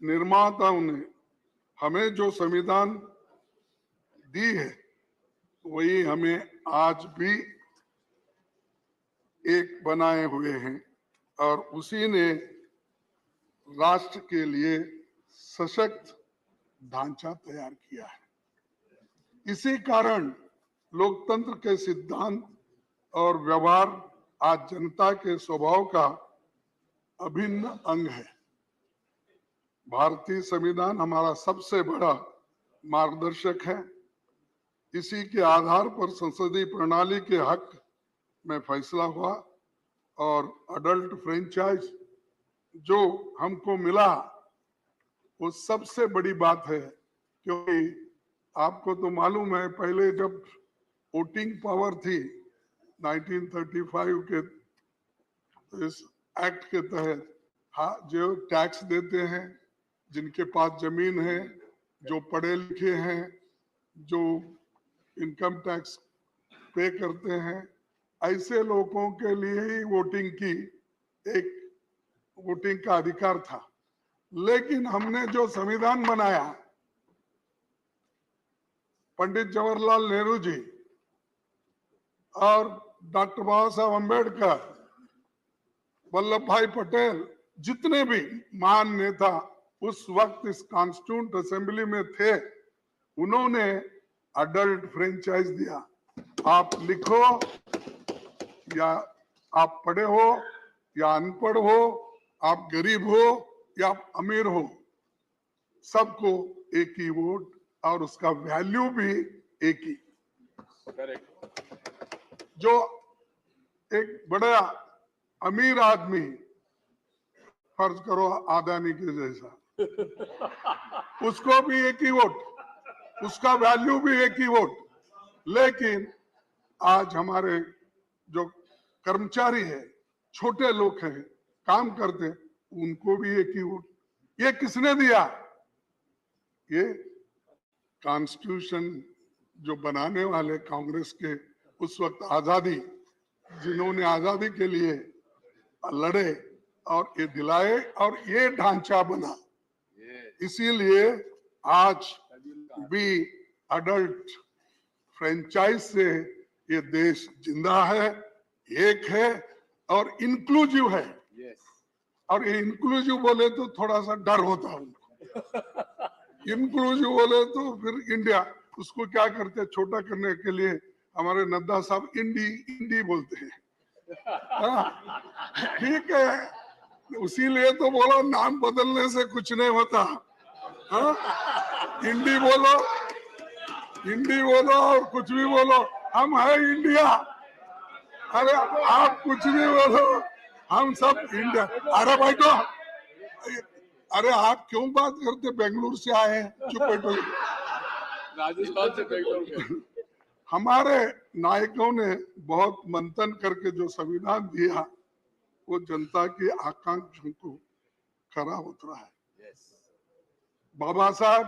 निर्माताओं ने हमें जो संविधान दी है, वही हमें आज भी एक बनाए हुए हैं, और उसी ने राष्ट्र के लिए सशक्त ढांचा तैयार किया है। इसी कारण लोकतंत्र के सिद्धांत और व्यवहार आज जनता के स्वभाव का अभिन्न अंग है। भारतीय संविधान हमारा सबसे बड़ा मार्गदर्शक है। इसी के आधार पर संसदीय प्रणाली के हक में फैसला हुआ, और अडल्ट फ्रेंचाइज जो हमको मिला वो सबसे बड़ी बात है, क्योंकि आपको तो मालूम है, पहले जब वोटिंग पावर थी 1935 के इस एक्ट के तहत, हाँ, जो टैक्स देते हैं, जिनके पास जमीन है, जो पढ़े लिखे हैं, जो इनकम टैक्स पे करते हैं, ऐसे लोगों के लिए ही वोटिंग का अधिकार था। लेकिन हमने जो संविधान बनाया, पंडित जवाहरलाल नेहरू जी और डॉक्टर बाबा साहब अम्बेडकर, वल्लभ भाई पटेल, जितने भी महान नेता उस वक्त इस कॉन्स्टिट्यूंट असेंबली में थे, उन्होंने अडल्ट फ्रेंचाइज दिया। आप लिखो या आप पढ़े हो या अनपढ़ हो, आप गरीब हो या आप अमीर हो, सबको एक ही वोट, और उसका वैल्यू भी एक ही। जो एक बड़ा अमीर आदमी, फर्ज करो आदानी के जैसा, उसको भी एक ही वोट, उसका वैल्यू भी एक ही वोट। लेकिन आज हमारे जो कर्मचारी है, छोटे लोग हैं, काम करते, उनको भी एक ही वोट। ये किसने दिया? ये कॉन्स्टिट्यूशन जो बनाने वाले कांग्रेस के उस वक्त आजादी, जिन्होंने आजादी के लिए लड़े और ये दिलाए, और ये ढांचा बना। इसीलिए आज भी अडल्ट फ्रेंचाइज से ये देश जिंदा है, एक है और इंक्लूसिव है। और ये इंक्लूसिव बोले तो थोड़ा सा डर होता है उनको। इंक्लूसिव बोले तो फिर इंडिया, उसको क्या करते हैं छोटा करने के लिए, हमारे नड्डा साहब इंडी बोलते हैं। ठीक है, उसीलिए तो बोलो नाम बदलने से कुछ नहीं होता। इंडी बोलो और कुछ भी बोलो, हम है इंडिया। अरे आप कुछ भी बोलो, हम सब इंडिया। अरे बैठो, अरे आप क्यों बात करते, बेंगलुरु से आए हैं, चुप बैठो। राजस्थान से बेंगलुरु। हमारे नायकों ने बहुत मंथन करके जो संविधान दिया, वो जनता की आकांक्षाओं को खरा उतरा है। बाबा साहब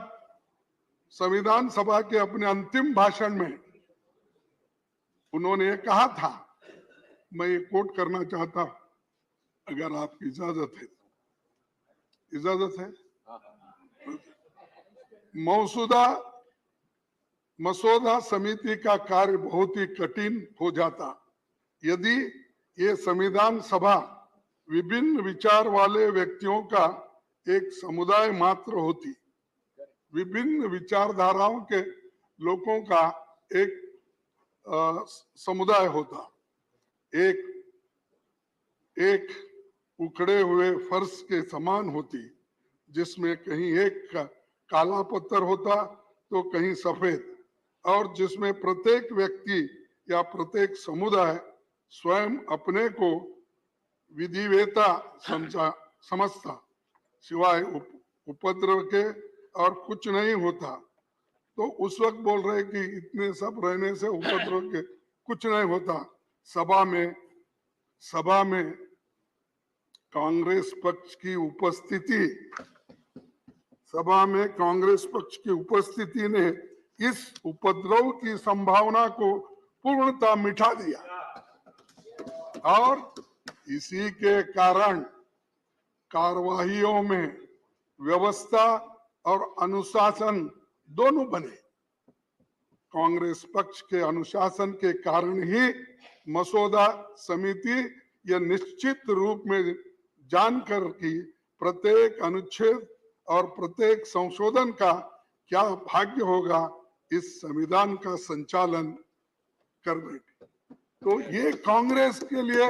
संविधान सभा के अपने अंतिम भाषण में उन्होंने ये कहा था, मैं ये कोट करना चाहता हूं, अगर आपकी इजाजत है मसौदा समिति का कार्य बहुत ही कठिन हो जाता यदि ये संविधान सभा विभिन्न विचार वाले व्यक्तियों का एक समुदाय मात्र होती, विभिन्न विचारधाराओं के लोगों का एक समुदाय होता, एक उखड़े हुए फर्श के समान होती, जिसमें कहीं एक काला पत्थर होता तो कहीं सफेद, और जिसमें प्रत्येक व्यक्ति या प्रत्येक समुदाय स्वयं अपने को विधिवेता समझता, सिवाय उपद्रव के और कुछ नहीं होता। तो उस वक्त बोल रहे कि इतने सब रहने से उपद्रव के कुछ नहीं होता। सभा में कांग्रेस पक्ष की उपस्थिति ने इस उपद्रव की संभावना को पूर्णतः मिटा दिया और इसी के कारण कार्यवाहियों में व्यवस्था और अनुशासन दोनों बने। कांग्रेस पक्ष के अनुशासन के कारण ही मसौदा समिति यह निश्चित रूप में जानकर कि प्रत्येक अनुच्छेद और प्रत्येक संशोधन का क्या भाग्य होगा इस संविधान का संचालन करने की। तो ये कांग्रेस के लिए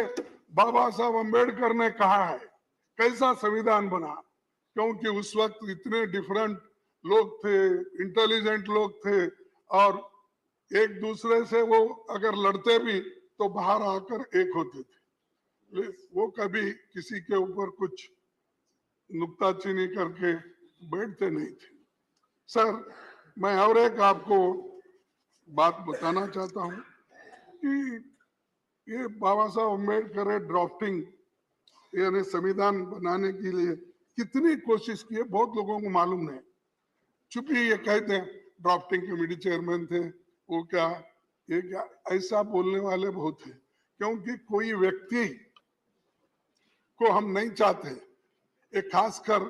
बाबा साहब अम्बेडकर ने कहा है कैसा संविधान बना, क्योंकि उस वक्त इतने डिफरेंट लोग थे, इंटेलिजेंट लोग थे और एक दूसरे से वो अगर लड़ते भी तो बाहर आकर एक होते थे। वो कभी किसी के ऊपर कुछ नुक्ताचीनी करके बैठते नहीं थे। सर, मैं और एक आपको बात बताना चाहता हूं कि ये बाबा साहब अम्बेडकर ड्राफ्टिंग यानी संविधान बनाने के लिए कितनी कोशिश की है बहुत लोगों को मालूम नहीं। चुपी ये कहते हैं ड्राफ्टिंग कमेटी चेयरमैन थे, वो क्या ये क्या, ऐसा बोलने वाले बहुत है, क्योंकि कोई व्यक्ति को हम नहीं चाहते। ये खासकर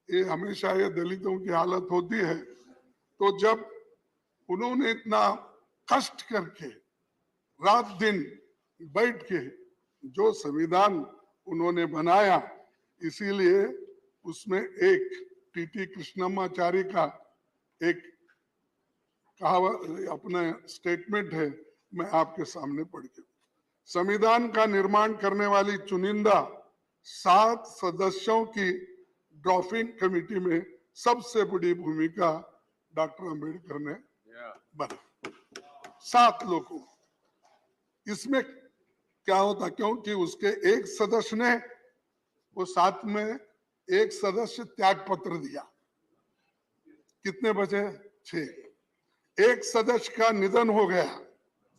ये हमेशा ये दलितों की हालत होती है, तो जब उन्होंने इतना कष्ट करके रात दिन बैठ के जो संविधान उन्होंने बनाया, इसीलिए उसमें एक टीटी कृष्णमाचारी का एक कहावत अपने स्टेटमेंट है, मैं आपके सामने पढ़ के। संविधान का निर्माण करने वाली चुनिंदा 7 सदस्यों की ड्राफ्टिंग कमेटी में सबसे बड़ी भूमिका डॉक्टर अंबेडकर ने बना। 7 लोगों, इसमें क्या होता, क्योंकि उसके एक सदस्य ने वो 7 में एक सदस्य त्याग पत्र दिया, कितने बचे 6। एक सदस्य का निधन हो गया,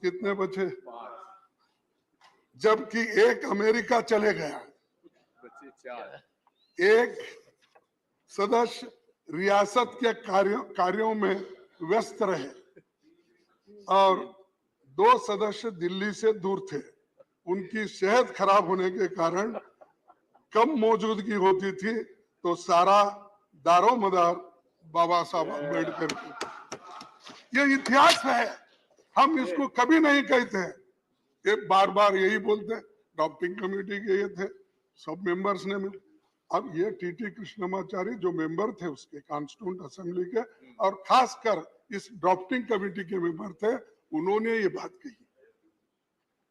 कितने बचे 5। जबकि एक अमेरिका चले गया, बचे 4। एक सदस्य रियासत के कार्यों में व्यस्त रहे और 2 सदस्य दिल्ली से दूर थे। उनकी सेहत खराब होने के कारण कम मौजूदगी होती थी, तो सारा दारोमदार बाबा साहब अम्बेडकर की। ये इतिहास है, हम इसको कभी नहीं कहते। ये बार बार यही बोलते, ड्राफ्टिंग कमेटी के ये थे, सब मेंबर्स ने मिल। अब ये टीटी कृष्णमाचारी जो मेंबर थे उसके कॉन्स्टिट्यूंट असेंबली के और खासकर इस ड्राफ्टिंग कमेटी के मेंबर थे, उन्होंने ये बात कही।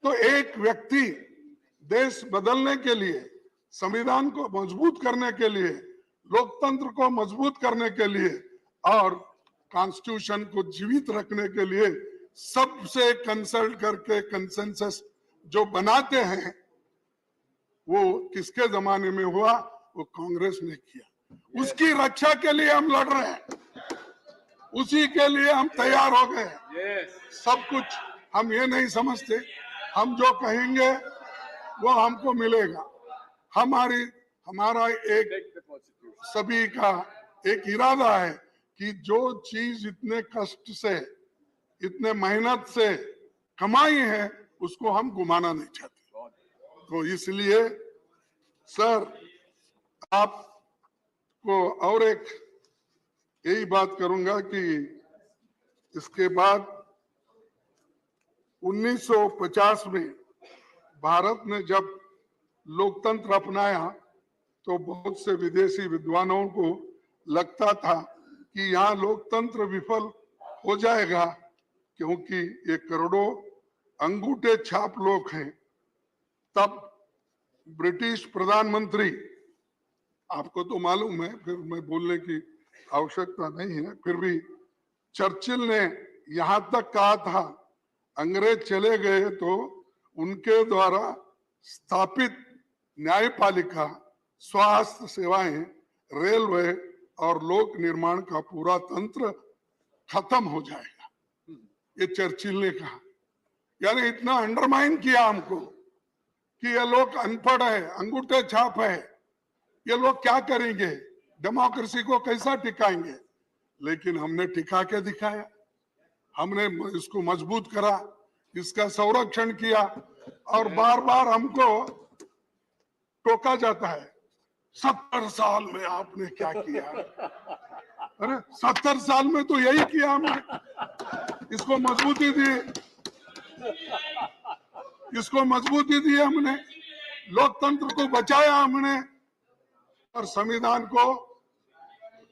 तो एक व्यक्ति देश बदलने के लिए, संविधान को मजबूत करने के लिए, लोकतंत्र को मजबूत करने के लिए और कॉन्स्टिट्यूशन को जीवित रखने के लिए सबसे कंसल्ट करके कंसेंसस जो बनाते हैं, वो किसके जमाने में हुआ, वो कांग्रेस ने किया। उसकी रक्षा के लिए हम लड़ रहे हैं, उसी के लिए हम तैयार हो गए। सब कुछ हम ये नहीं समझते, हम जो कहेंगे वो हमको मिलेगा। हमारा एक सभी का एक इरादा है कि जो चीज इतने कष्ट से, इतने मेहनत से कमाई है, उसको हम गुमाना नहीं चाहते। तो इसलिए सर, आपको और एक यही बात करूंगा कि इसके बाद 1950 में भारत ने जब लोकतंत्र अपनाया तो बहुत से विदेशी विद्वानों को लगता था कि यहाँ लोकतंत्र विफल हो जाएगा, क्योंकि ये करोड़ों अंगूठे छाप लोग हैं। तब ब्रिटिश प्रधानमंत्री, आपको तो मालूम है, फिर मैं बोलने की आवश्यकता नहीं है, फिर भी चर्चिल ने यहां तक कहा था अंग्रेज चले गए तो उनके द्वारा स्थापित न्यायपालिका, स्वास्थ्य सेवाएं, रेलवे और लोक निर्माण का पूरा तंत्र खत्म हो जाएगा, ये चर्चिल ने कहा। यानी इतना अंडरमाइन किया हमको कि ये लोग अनपढ़ है, अंगूठे छाप है, ये लोग क्या करेंगे, डेमोक्रेसी को कैसा टिकाएंगे। लेकिन हमने टिका के दिखाया, हमने इसको मजबूत करा, इसका संरक्षण किया। और बार बार हमको टोका जाता है, 70 साल में आपने क्या किया। अरे 70 साल में तो यही किया हमने, इसको मजबूती दी, इसको मजबूती दी हमने, लोकतंत्र को बचाया हमने और संविधान को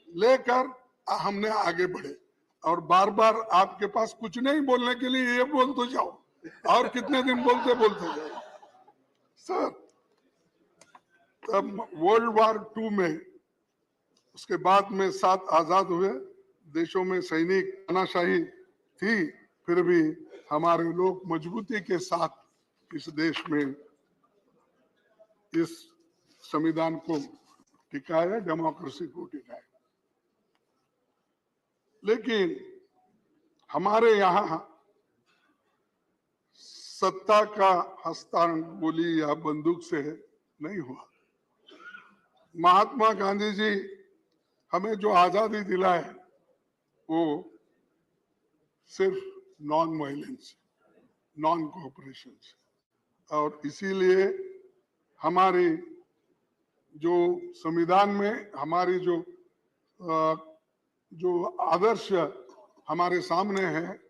लेकर हमने आगे बढ़े। और बार बार आपके पास कुछ नहीं बोलने के लिए, ये बोल तो जाओ, और कितने दिन बोलते जाओ। सर, तब वर्ल्ड वॉर 2 में, उसके बाद में 7 आजाद हुए देशों में सैनिक तानाशाही थी, फिर भी हमारे लोग मजबूती के साथ इस देश में इस संविधान को टिकाया, डेमोक्रेसी को टिकाया। लेकिन हमारे यहाँ सत्ता का हस्तांतरण गोली या बंदूक से नहीं हुआ। महात्मा गांधी जी हमें जो आजादी दिलाए वो सिर्फ नॉन वायलेंस, नॉन कोऑपरेशन, और इसीलिए हमारी जो संविधान में हमारी जो आदर्श हमारे सामने है,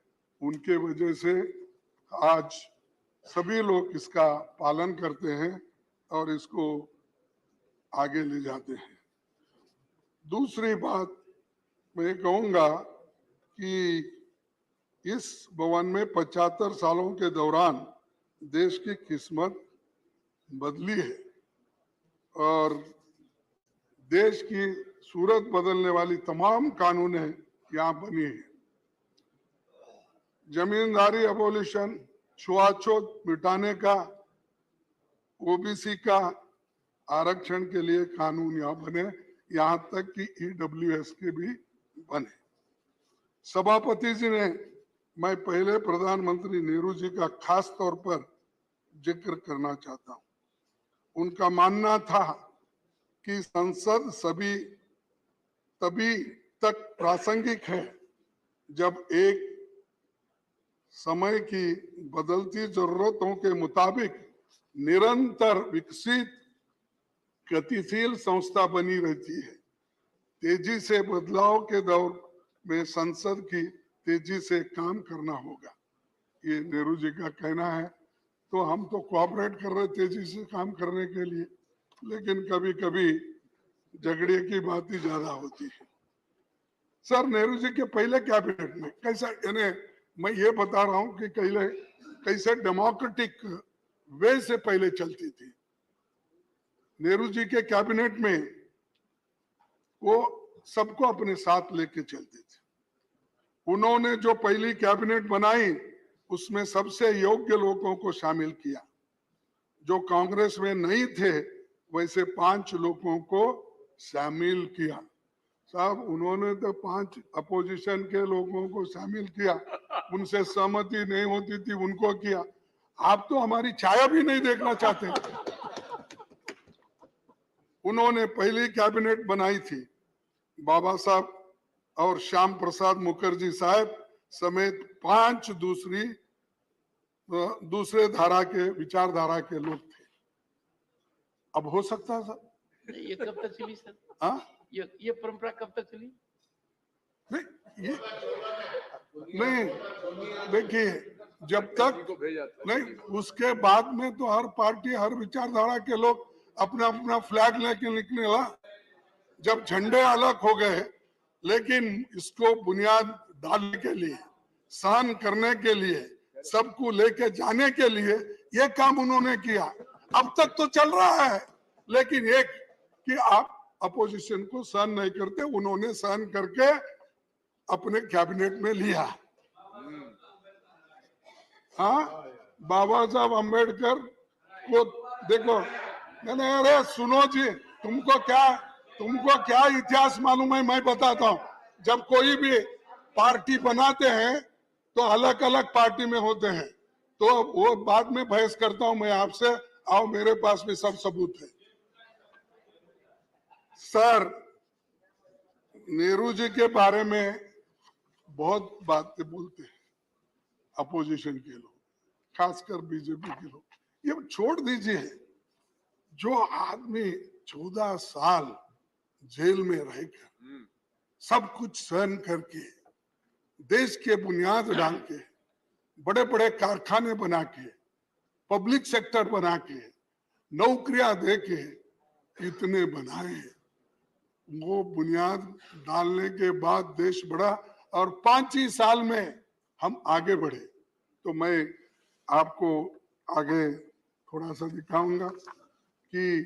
उनके वजह से आज सभी लोग इसका पालन करते हैं और इसको आगे ले जाते हैं। दूसरी बात मैं कहूंगा कि इस भवन में 75 सालों के दौरान देश की किस्मत बदली है और देश की सूरत बदलने वाली तमाम कानूनें यहाँ बनी है। जमींदारी अबोलिशन, छुआछूत मिटाने का, ओबीसी का आरक्षण के लिए कानून यहाँ बने, यहाँ तक कि ईडब्ल्यूएस के भी बने। सभापति जी ने, मैं पहले प्रधानमंत्री नेहरू जी का खास तौर पर जिक्र करना चाहता हूँ। उनका मानना था कि संसद तभी तक प्रासंगिक है जब एक समय की बदलती जरूरतों के मुताबिक निरंतर विकसित गतिशील संस्था बनी रहती है। तेजी से बदलाव के दौर में संसद की तेजी से काम करना होगा, ये नेहरू जी का कहना है। तो हम तो कोऑपरेट कर रहे तेजी से काम करने के लिए, लेकिन कभी कभी झगड़े की बात ही ज्यादा होती है। सर, नेहरू जी के पहले कैबिनेट में कैसा, यानी मैं ये बता रहा हूं कि कैसे डेमोक्रेटिक वे से पहले चलती थी। नेहरू जी के कैबिनेट में वो सबको अपने साथ लेके चलते थे। उन्होंने जो पहली कैबिनेट बनाई उसमें सबसे योग्य लोगों को शामिल किया। जो कांग्रेस में नहीं थे वैसे 5 लोगों को शामिल किया। साहब, उन्होंने तो 5 अपोजिशन के लोगों को शामिल किया, उनसे सहमति नहीं होती थी उनको किया। आप तो हमारी छाया भी नहीं देखना चाहते। उन्होंने पहली कैबिनेट बनाई थी बाबा साहब और श्याम प्रसाद मुखर्जी साहब समेत 5 दूसरे विचारधारा के लोग थे। अब हो सकता है सर? नहीं, ये कब तक चली सर? हाँ ये परंपरा कब तक चली? नहीं, ये नहीं, देखिए जब तक नहीं, उसके बाद में तो हर पार्टी हर विचारधारा के लोग अपना अपना फ्लैग लेके निकले ला। जब झंडे अलग हो गए, लेकिन इसको बुनियाद डालने के लिए, सहन करने के लिए, सबको लेके जाने के लिए ये काम उन्होंने किया। अब तक तो चल रहा है, लेकिन एक कि आप अपोजिशन को सहन नहीं करते, उन्होंने सहन करके अपने कैबिनेट में लिया। हाँ, बाबा साहब अम्बेडकर को देखो, मैंने, अरे सुनो जी, तुमको क्या इतिहास मालूम है? मैं बताता हूँ। जब कोई भी पार्टी बनाते हैं तो अलग अलग पार्टी में होते हैं, तो वो बाद में बहस करता हूं मैं आपसे, आओ मेरे पास भी सब सबूत है। सर, नेहरू जी के बारे में बहुत बातें बोलते हैं अपोजिशन के लोग, खासकर बीजेपी के लोग। ये छोड़ दीजिए, जो आदमी 14 साल जेल में रहकर सब कुछ सहन करके, देश के बुनियाद डाल के, बड़े बड़े कारखाने बना के, पब्लिक सेक्टर बना के, नौकरियां दे के इतने बनाए, वो बुनियाद डालने के बाद देश बढ़ा और 5 ही साल में हम आगे बढ़े। तो मैं आपको आगे थोड़ा सा दिखाऊंगा कि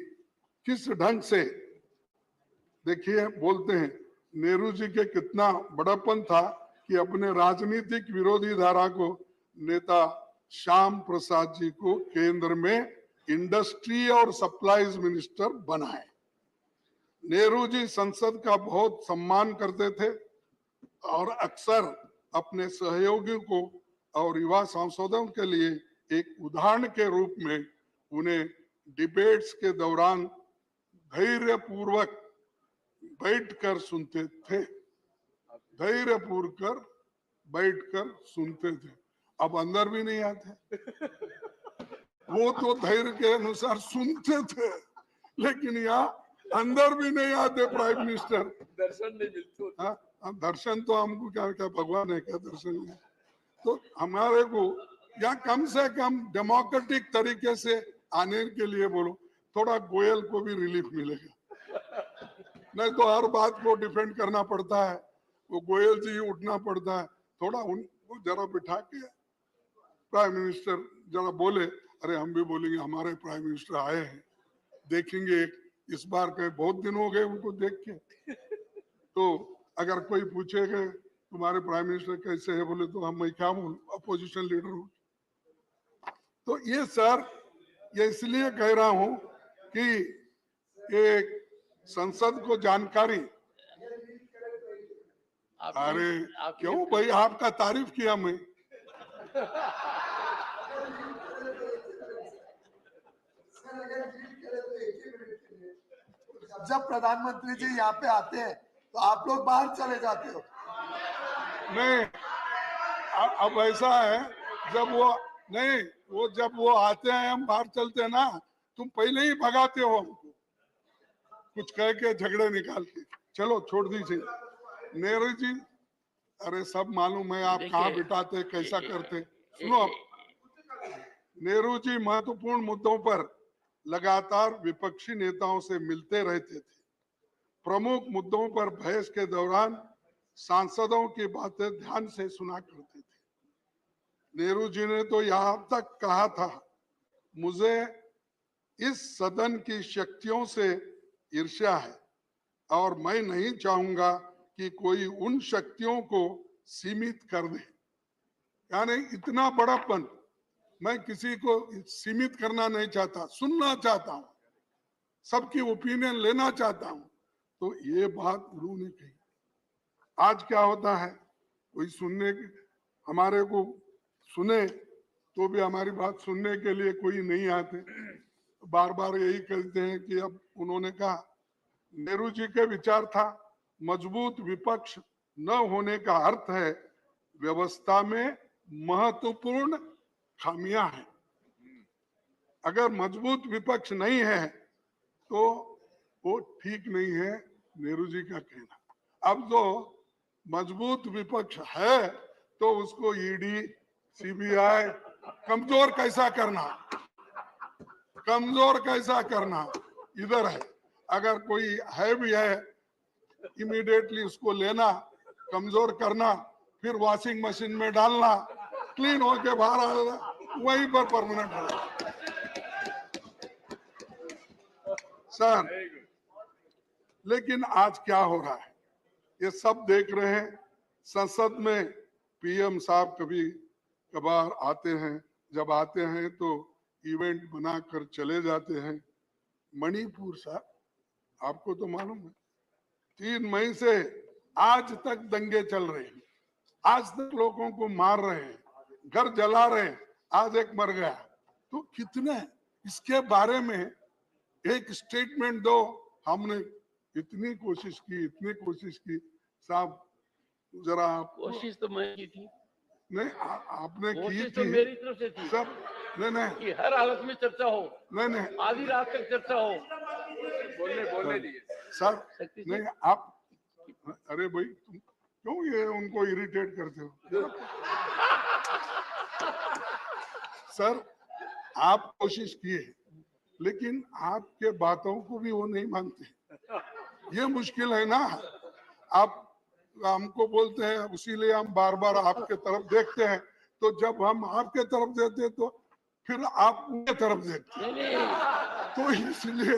किस ढंग से, देखिए बोलते हैं नेहरू जी के कितना बड़ापन था कि अपने राजनीतिक विरोधी धारा को नेता श्याम प्रसाद जी को केंद्र में इंडस्ट्री और सप्लाईज मिनिस्टर बनाए। नेहरू जी संसद का बहुत सम्मान करते थे और अक्सर अपने सहयोगियों को और युवा सांसदों के लिए एक उदाहरण के रूप में उन्हें डिबेट्स के दौरान धैर्यपूर्वक बैठकर सुनते थे, धैर्यपूर्वक बैठकर सुनते थे। अब अंदर भी नहीं आते, वो तो धैर्य के अनुसार सुनते थे, लेकिन यहाँ अंदर भी नहीं आते प्राइम मिनिस्टर। दर्शन नहीं मिलते। हाँ, दर्शन तो हमको क्या क्या भगवान है क्या दर्शन नहीं? तो हमारे को या कम से कम डेमोक्रेटिक तरीके से आने के लिए बोलो, थोड़ा गोयल को भी रिलीफ मिलेगा। नहीं तो हर बात को डिफेंड करना पड़ता है, वो गोयल जी उठना पड़ता है। थोड़ा उनको जरा बिठा के प्राइम मिनिस्टर जरा बोले, अरे हम भी बोलेंगे हमारे प्राइम मिनिस्टर आए हैं, देखेंगे इस बार के बहुत दिन हो गए उनको देख के। तो अगर कोई पूछेगा तुम्हारे प्राइम मिनिस्टर कैसे है, बोले तो हम मैं क्या बोलूं, अपोजिशन लीडर हूं। तो ये सर, ये इसलिए कह रहा हूं कि एक संसद को जानकारी, अरे क्यों भाई, आपका तारीफ किया मैं। जब प्रधानमंत्री जी यहाँ पे आते हैं तो आप लोग बाहर चले जाते हो। नहीं, अब ऐसा है, जब वो नहीं, वो जब वो आते हैं हम बाहर चलते हैं ना, तुम पहले ही भगाते हो हमको कुछ कह के, झगड़े निकाल के। चलो छोड़ दीजिए। नेहरू जी, अरे सब मालूम है आप कहाँ बिठाते, कैसा करते। सुनो, नेहरू जी महत्वपूर्ण मुद्दों पर लगातार विपक्षी नेताओं से मिलते रहते थे। प्रमुख मुद्दों पर बहस के दौरान सांसदों की बातें ध्यान से सुना करते थे। नेहरू जी ने तो यहाँ तक कहा था, मुझे इस सदन की शक्तियों से ईर्ष्या है और मैं नहीं चाहूंगा कि कोई उन शक्तियों को सीमित कर दे। यानी इतना बड़ापन, मैं किसी को सीमित करना नहीं चाहता, सुनना चाहता हूं, सबकी ओपिनियन लेना चाहता हूं। तो ये बात उन्होंने कही। आज क्या होता है, कोई सुनने, हमारे को सुने तो भी हमारी बात सुनने के लिए कोई नहीं आते, बार बार यही कहते हैं कि अब उन्होंने कहा। नेहरू जी के विचार था, मजबूत विपक्ष न होने का अर्थ है व्यवस्था में महत्वपूर्ण खामियां हैं। अगर मजबूत विपक्ष नहीं है तो वो ठीक नहीं है, नेहरू जी का कहना। अब जो मजबूत विपक्ष है तो उसको ईडी, सीबीआई कमजोर कैसा करना, कमजोर कैसा करना इधर है। अगर कोई है भी है, इमीडिएटली उसको लेना, कमजोर करना, फिर वॉशिंग मशीन में डालना, क्लीन होके बाहर आना, वहीं पर परमानेंट होना। सर, लेकिन आज क्या हो रहा है ये सब देख रहे हैं। संसद में पीएम साहब कभी कभार आते हैं, जब आते हैं तो इवेंट बनाकर चले जाते हैं। मणिपुर साहब, आपको तो मालूम है 3 मई से आज तक दंगे चल रहे हैं, आज तक लोगों को मार रहे हैं, घर जला रहे हैं, आज एक मर गया। तो कितने इसके बारे में एक स्टेटमेंट दो। हमने इतनी कोशिश की साहब, जरा आप कोशिश तो मैं की थी, नहीं आपने की कोशिश थी तो मेरी तरफ से थी सब। नहीं कि हर हालत में चर्चा हो, नहीं आधी रात तक चर्चा हो। बोलने दीजिए सर, शक्ति जी। नहीं आप, अरे भाई तुम क्यों ये उनको इरिटेट करते हो? सर, आप कोशिश किए लेकिन आपके बातों को भी वो नहीं मानते, ये मुश्किल है ना। आप हमको बोलते हैं, इसीलिए हम बार बार आपके तरफ देखते हैं। तो जब हम आपके तरफ देते तो फिर आप उनके तरफ देखते, तो इसलिए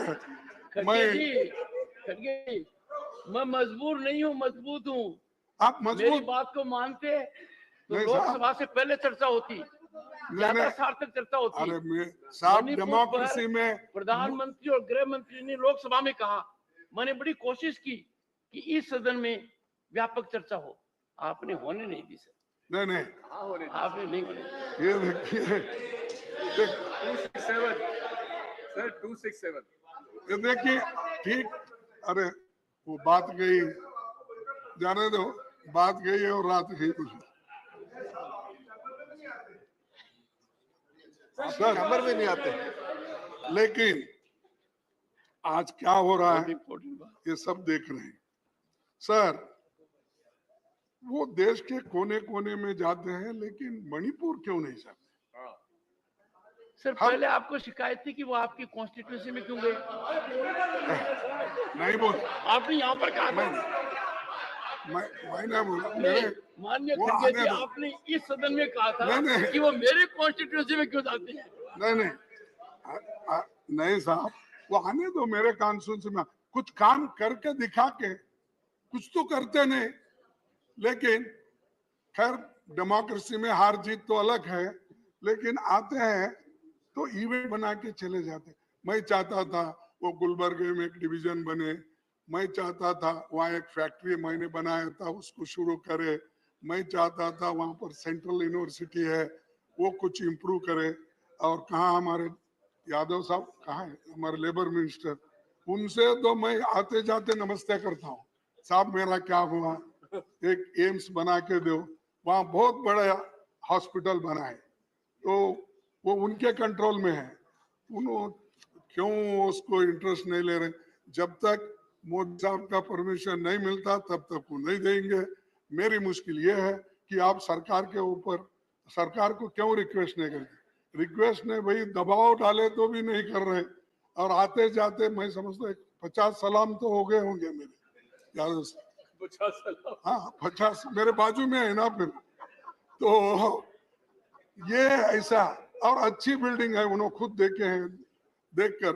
मैं मजबूर नहीं हूँ, मजबूत हूँ। आप मेरी मजबूत बात को मानते तो नहीं लोकसभा से पहले चर्चा होती, ज्यादा नहीं, सार्थक चर्चा होती। अरे साहब, मणिपुर डेमोक्रेसी पर में प्रधानमंत्री और गृह मंत्री ने लोकसभा में कहा, मैंने बड़ी कोशिश की कि इस सदन में व्यापक चर्चा हो, आपने होने नहीं दी सर। नहीं आपने नहीं होने दी। ये देखिए 267 ये देखिए ठीक, अरे वो बात गई, जाने दो, बात गई और रात गई कुछ। सर, नंबर भी नहीं आते। लेकिन आज क्या हो रहा है इम्पोर्टेंट बात। ये सब देख रहे हैं। सर, वो देश के कोने कोने में जाते हैं लेकिन मणिपुर क्यों नहीं जाते? सर, पहले आपको शिकायत थी कि वो आपकी कॉन्स्टिट्यूंसी में क्यों गए? नहीं बोल, आपने यहाँ पर कहा था। मैं नहीं बोला। माननीय वो खड़गे जी, आने दो। आपने इस सदन में कहा था नहीं। कि वो मेरे कॉन्स्टिट्यूंसी में क्यों जाते हैं? नहीं साहब, वो आने दो मेरे कॉन्स्टिट्यूंसी में, कुछ काम करके दिखा के, कुछ तो करते नहीं। लेकिन खैर, डेमोक्रेसी में हार जीत तो अलग है, लेकिन आते हैं तो इवेंट बना के चले जाते। मैं चाहता था वो गुलबर्गे में एक डिवीजन बने, मैं चाहता था वहाँ एक फैक्ट्री मैंने बनाया था उसको शुरू करे, मैं चाहता था वहाँ पर सेंट्रल यूनिवर्सिटी है वो कुछ इम्प्रूव करे। और कहाँ हमारे यादव साहब, कहाँ है हमारे लेबर मिनिस्टर, उनसे तो मैं आते जाते नमस्ते करता हूँ, साहब मेरा क्या हुआ, एक एम्स बना के दो, वहाँ बहुत बड़ा हॉस्पिटल बना है, तो वो उनके कंट्रोल में है। उन्होंने क्यों उसको इंटरेस्ट नहीं ले रहे? जब तक मोदी साहब का परमिशन नहीं मिलता तब तक वो नहीं देंगे। मेरी मुश्किल ये है कि आप सरकार के ऊपर, सरकार को क्यों रिक्वेस्ट नहीं करते? रिक्वेस्ट नहीं भाई, दबाव डाले तो भी नहीं कर रहे। और आते जाते मैं समझता 50 सलाम तो हो गए होंगे मेरे यादव से। 50 सलाम, हाँ 50 मेरे बाजू में है ना। फिर तो ये ऐसा, और अच्छी बिल्डिंग है, उन्होंने खुद देखे हैं, देखकर।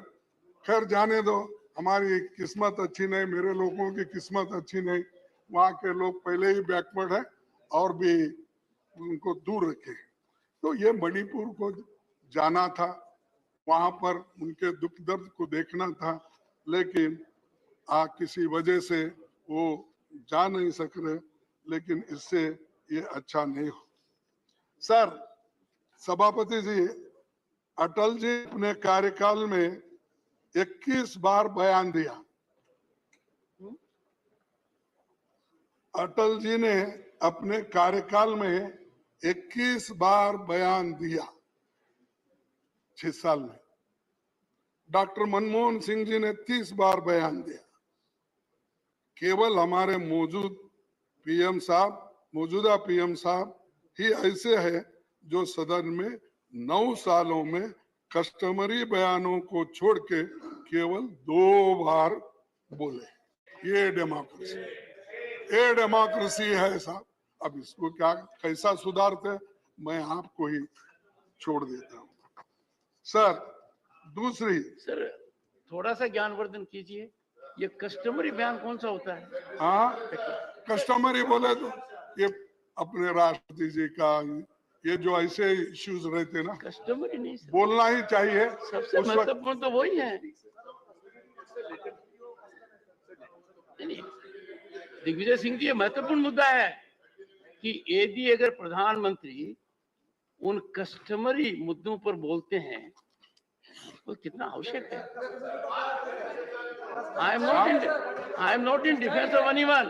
खैर जाने दो, हमारी किस्मत अच्छी नहीं, मेरे लोगों की किस्मत अच्छी नहीं, वहाँ के लोग पहले ही बैकवर्ड है और भी उनको दूर रखे। तो ये मणिपुर को जाना था, वहां पर उनके दुख दर्द को देखना था, लेकिन किसी वजह से वो जा नहीं सक रहे। लेकिन इससे ये अच्छा नहीं हो। सर, सभापति जी, अटल जी अपने कार्यकाल में 21 बार बयान दिया। अटल जी ने अपने कार्यकाल में 21 बार बयान दिया 6 साल में। डॉक्टर मनमोहन सिंह जी ने 30 बार बयान दिया। केवल हमारे मौजूदा पीएम साहब ही ऐसे हैं जो सदन में 9 सालों में कस्टमरी बयानों को छोड़ के केवल 2 बार बोले। ये डेमोक्रेसी है साहब। अब इसको क्या कैसा सुधारते मैं आपको ही छोड़ देता हूँ। सर दूसरी, सर थोड़ा सा ज्ञानवर्धन कीजिए, ये कस्टमरी बयान कौन सा होता है? हाँ कस्टमरी बोले तो ये अपने राष्ट्रपति जी का ये जो ऐसे इश्यूज रहते ना, कस्टमरी नहीं सर, बोलना ही चाहिए। सबसे उस वक्त महत्वपूर्ण तो वही है। नहीं, दिग्विजय सिंह जी, ये महत्वपूर्ण मुद्दा है कि यदि अगर प्रधानमंत्री उन कस्टमरी मुद्दों पर बोलते हैं तो कितना आवश्यक है। I am not in defence of anyone,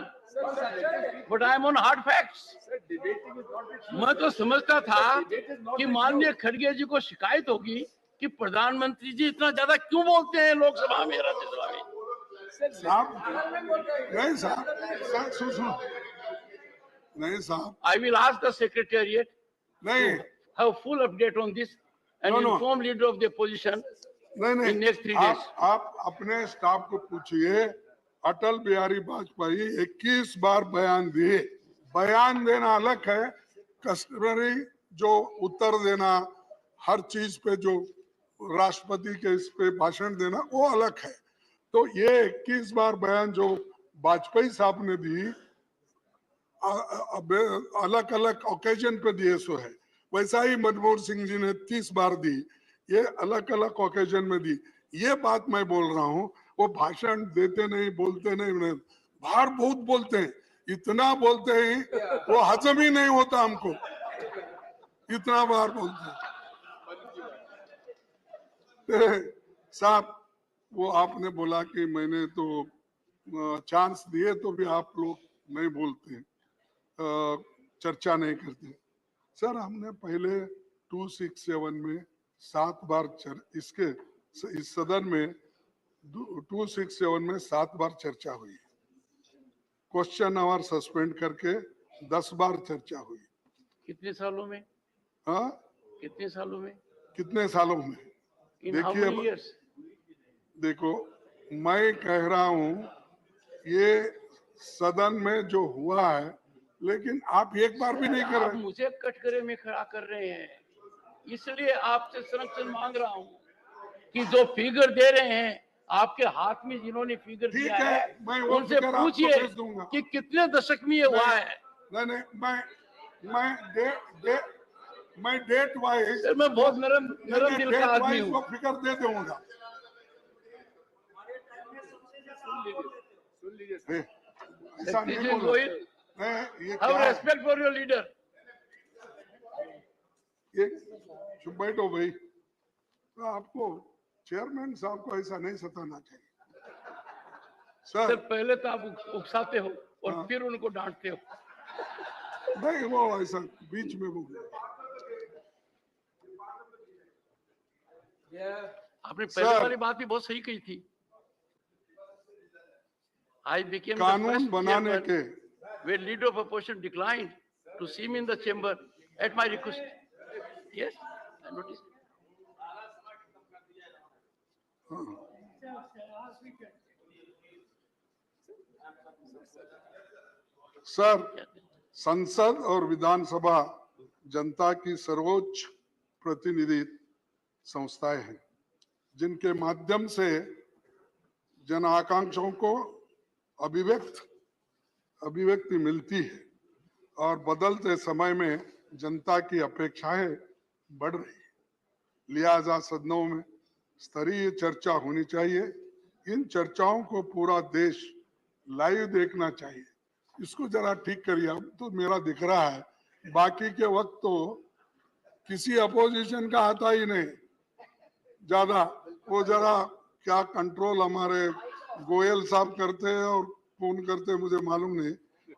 but I am on hard facts. मैं तो समझता था कि माननीय खड़गे जी को शिकायत होगी कि प्रधानमंत्री जी इतना ज्यादा क्यों बोलते हैं लोकसभा में, राज्यसभा में। नहीं साहब, सुनो नहीं साहब, I will ask the secretariat नहीं to have full update on this and No. inform leader of the opposition नहीं in next 3 days. आप अपने स्टाफ को पूछिए। अटल बिहारी वाजपेयी 21 बार बयान दिए। बयान देना अलग है, कस्टमरी जो उत्तर देना हर चीज पे जो राष्ट्रपति के इस पे भाषण देना वो अलग है। तो ये 21 बार बयान जो वाजपेयी साहब ने दी अलग अलग ओकेजन पे दिए सो है, वैसा ही मनमोहन सिंह जी ने 30 बार दी, ये अलग अलग ओकेजन में दी। ये बात मैं बोल रहा हूँ, वो भाषण देते नहीं, बोलते नहीं, बाहर बहुत बोलते हैं, इतना बोलते हैं वो हजम ही नहीं होता हमको, इतना बार बोलते हैं। साहब वो आपने बोला कि मैंने तो चांस दिए तो भी आप लोग नहीं बोलते हैं, चर्चा नहीं करते। सर हमने पहले 267 में 7 बार इसके इस सदन में 267 में 7 बार चर्चा हुई, क्वेश्चन आवर सस्पेंड करके 10 बार चर्चा हुई। कितने सालों में? हाँ कितने सालों में? कितने सालों में? In how many years? देखो मैं कह रहा हूँ ये सदन में जो हुआ है, लेकिन आप एक बार भी नहीं कर आप रहे। मुझे कटघरे में खड़ा कर रहे हैं, इसलिए आपसे संरक्षण मांग रहा हूँ कि जो फिगर दे रहे हैं आपके हाथ में, जिन्होंने फिगर ठीक दिया है, है मैं वो उनसे फिगर आपको पूछिए भेज दूंगा। कि कितने दशक में ये हुआ है। नहीं मैं डेट वाइज, सर मैं बहुत नरम दिल का आदमी हूँ। वो फिगर दे दूंगा। ऐसा नहीं बोलो। ये Have क्या है? respect for your leader. ये चुप बैठो भाई, तो आपको चेयरमैन साहब को ऐसा नहीं सताना चाहिए। सर सर पहले तो आप उकसाते हो और हाँ। फिर उनको डांटते हो। नहीं वो ऐसा बीच में बोल, आपने पहले वाली बात भी बहुत सही कही थी। I became the कानून first बनाने chairman के where leader of opposition declined to see me in the chamber at my request. Yes, I noticed. Sir संसद और विधानसभा जनता की सर्वोच्च प्रतिनिधि संस्थाएं हैं, जिनके माध्यम से जन आकांक्षाओं को अभिव्यक्ति मिलती है और बदलते समय में जनता की अपेक्षाएं बढ़ रही है। लिहाजा सदनों में स्तरीय चर्चा होनी चाहिए। इन चर्चाओं को पूरा देश लाइव देखना चाहिए। इसको जरा ठीक करिए। अब तो मेरा दिख रहा है, बाकी के वक्त तो किसी अपोजिशन का आता ही नहीं ज्यादा। वो जरा क्या कंट्रोल हमारे गोयल साहब करते हैं और फोन करते हैं मुझे मालूम नहीं,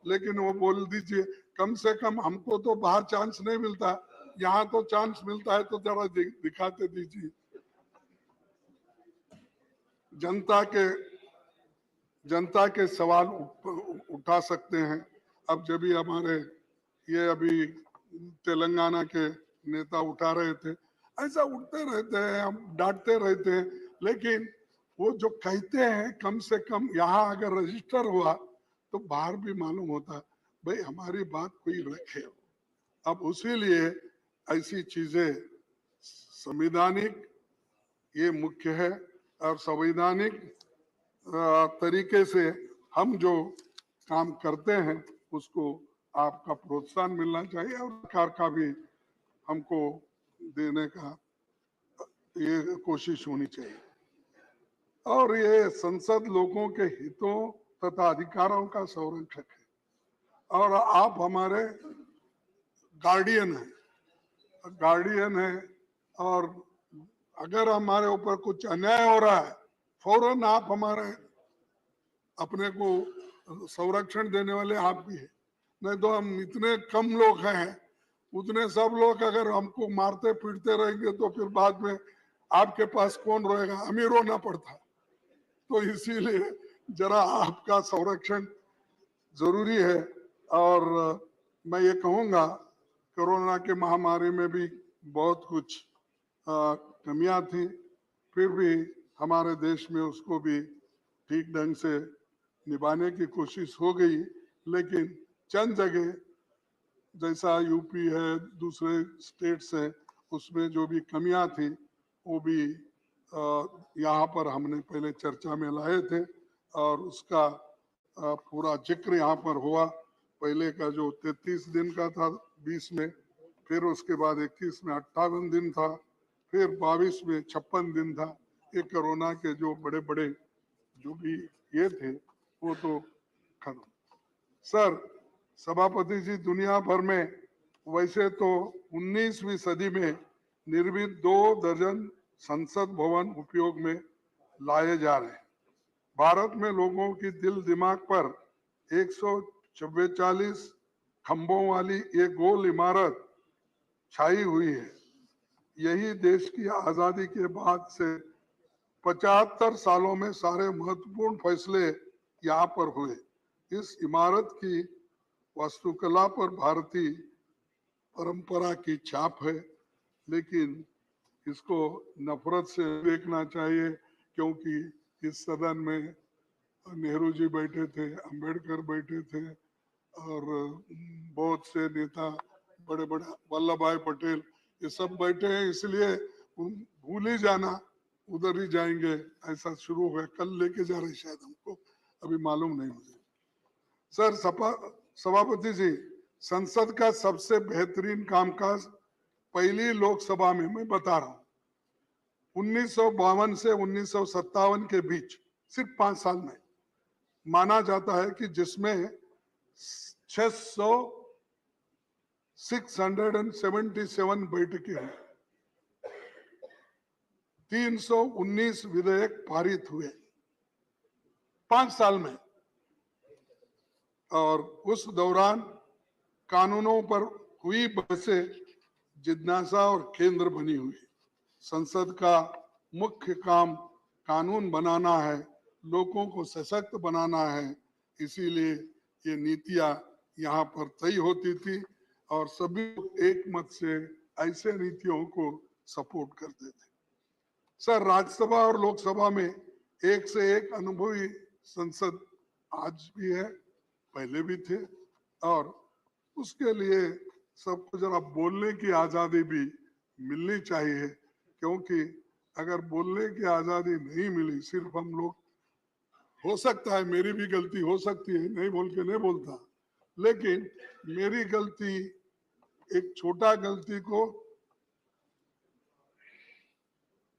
लेकिन वो बोल दीजिए कम से कम हमको तो बाहर चांस नहीं मिलता, यहाँ तो चांस मिलता है, तो जरा दिखाते दीजिए। जनता के सवाल उठा सकते हैं। अब जब भी हमारे ये अभी तेलंगाना के नेता उठा रहे थे, ऐसा उठते रहते हैं, हम डांटते रहते हैं, लेकिन वो जो कहते हैं कम से कम यहाँ अगर रजिस्टर हुआ तो बाहर भी मालूम होता भाई हमारी बात कोई रखे। अब उसी लिए ऐसी चीजें संवैधानिक ये मुख्य है और संवैधानिक तरीके से हम जो काम करते हैं उसको आपका प्रोत्साहन मिलना चाहिए और सरकार का भी हमको देने का ये कोशिश होनी चाहिए। और ये संसद लोगों के हितों तथा अधिकारों का संरक्षक है और आप हमारे गार्डियन है और अगर हमारे ऊपर कुछ अन्याय हो रहा है फौरन आप हमारे अपने को संरक्षण देने वाले आप भी है। नहीं तो हम इतने कम लोग हैं, उतने सब लोग अगर हमको मारते पीटते रहेंगे तो फिर बाद में आपके पास कौन रहेगा, हमें रोना पड़ता। तो इसीलिए जरा आपका संरक्षण जरूरी है। और मैं ये कहूँगा कोरोना के महामारी में भी बहुत कुछ कमियां थी, फिर भी हमारे देश में उसको भी ठीक ढंग से निभाने की कोशिश हो गई। लेकिन चंद जगह जैसा यूपी है, दूसरे स्टेट्स हैं, उसमें जो भी कमियां थी वो भी यहाँ पर हमने पहले चर्चा में लाए थे और उसका पूरा जिक्र यहाँ पर हुआ। पहले का जो 33 दिन का था 20 में, फिर उसके बाद 21 में 58 दिन था, फिर 22 में 56 दिन था। ये कोरोना के जो बड़े बड़े जो भी ये थे वो तो खत्म। सर सभापति जी, दुनिया भर में वैसे तो 19वीं सदी में निर्मित 2 दर्जन संसद भवन उपयोग में लाए जा रहे हैं। भारत में लोगों की दिल दिमाग पर 144 खंभों वाली ये गोल इमारत छाई हुई है। यही देश की आजादी के बाद से 75 सालों में सारे महत्वपूर्ण फैसले यहाँ पर हुए। इस इमारत की वास्तुकला पर भारतीय परंपरा की छाप है, लेकिन इसको नफरत से देखना चाहिए क्योंकि इस सदन में नेहरू जी बैठे थे, अंबेडकर बैठे थे और बहुत से नेता बड़े बड़े वल्लभ भाई पटेल ये सब बैठे हैं, इसलिए भूल ही जाना उधर ही जाएंगे ऐसा शुरू हुआ। कल लेके जा रहे शायद, हमको अभी मालूम नहीं मुझे। सर सभापति जी, संसद का सबसे बेहतरीन कामकाज पहली लोकसभा में मैं बता रहा हूं 1952 से 1957 के बीच सिर्फ 5 साल में माना जाता है कि जिसमें 677 बैठकें हुई, 319 विधेयक पारित हुए 5 साल में। और उस दौरान कानूनों पर हुई बहसें जिज्ञासा और केंद्र बनी हुई। संसद का मुख्य काम कानून बनाना है, लोगों को सशक्त बनाना है, इसीलिए ये नीतियां यहाँ पर तय होती थी और सभी एक मत से ऐसे नीतियों को सपोर्ट करते थे। सर राज्यसभा और लोकसभा में एक से एक अनुभवी संसद आज भी है, पहले भी थे और उसके लिए सबको जरा बोलने की आजादी भी मिलनी चाहिए, क्योंकि अगर बोलने की आजादी नहीं मिली, सिर्फ हम लोग, हो सकता है मेरी भी गलती हो सकती है, नहीं बोल के नहीं बोलता, लेकिन मेरी गलती, एक छोटा गलती को,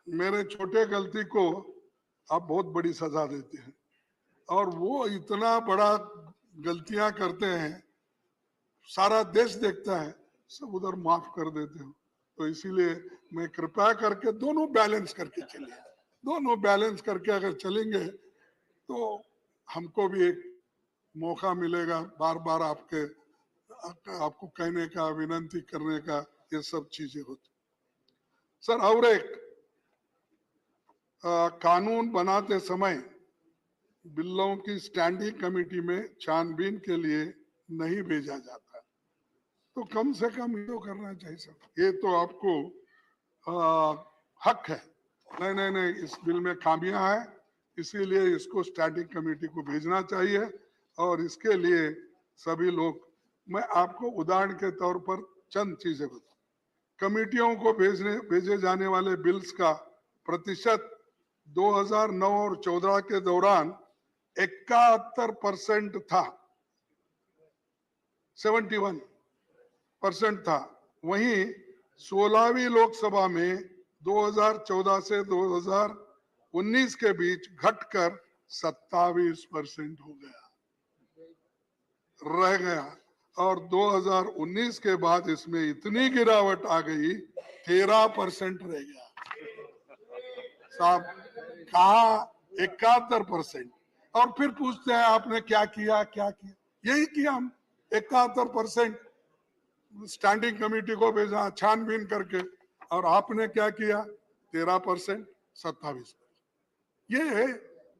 मेरे छोटे गलती को आप बहुत बड़ी सजा देते हैं और वो इतना बड़ा गलतियां करते हैं, सारा देश देखता है, सब उधर माफ कर देते हो। तो इसीलिए मैं कृपया करके दोनों बैलेंस करके चलिए, दोनों बैलेंस करके अगर चलेंगे तो हमको भी एक मौका मिलेगा बार बार आपको कहने का, विनती करने का, ये सब चीजें होती। सर और एक कानून बनाते समय बिलों की स्टैंडिंग कमेटी में छानबीन के लिए नहीं भेजा जाता, तो कम से कम ये तो करना चाहिए सर। ये तो आपको हक है। नहीं नहीं नहीं, इस बिल में खामियां हैं, इसीलिए इसको स्टैंडिंग कमेटी को भेजना चाहिए। और इसके लिए सभी लोग, मैं आपको उदाहरण के तौर पर चंद चीजें बताऊं। कमेटियों को भेजे जाने वाले बिल्स का प्रतिशत 2009 और 14 के दौरान 71% था, 71% था। वहीं 16वीं लोकसभा में 2014 से 2019 के बीच घटकर 27% हो गया, रह गया। और 2019 के बाद इसमें इतनी गिरावट आ गई, 13% रह गया। साहब कहा 71%, और फिर पूछते हैं आपने क्या किया, क्या किया? यही किया हम, 71% स्टैंडिंग कमेटी को भेजा छानबीन करके, और आपने क्या किया? 13%, 27%। ये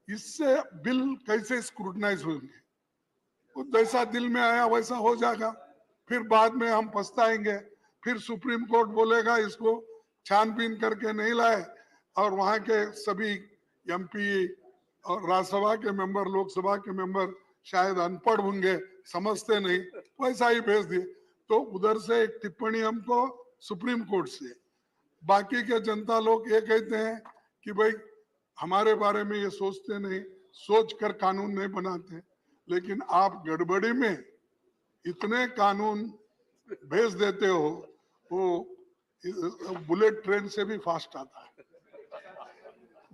इससे बिल कैसे स्क्रूटनाइज होंगे? वो जैसा दिल में आया वैसा हो जाएगा, फिर बाद में हम पछताएंगे। फिर सुप्रीम कोर्ट बोलेगा इसको छानबीन करके नहीं लाए, और वहां के सभी एमपी और राज्यसभा के मेंबर, लोकसभा के मेंबर शायद अनपढ़ होंगे, समझते नहीं, वैसा ही भेज दिए। तो उधर से एक टिप्पणी हमको सुप्रीम कोर्ट से, बाकी के जनता लोग ये कहते हैं कि भाई हमारे बारे में ये सोचते नहीं, सोच कर कानून नहीं बनाते। लेकिन आप गड़बड़ी में इतने कानून भेज देते हो, वो बुलेट ट्रेन से भी फास्ट आता है,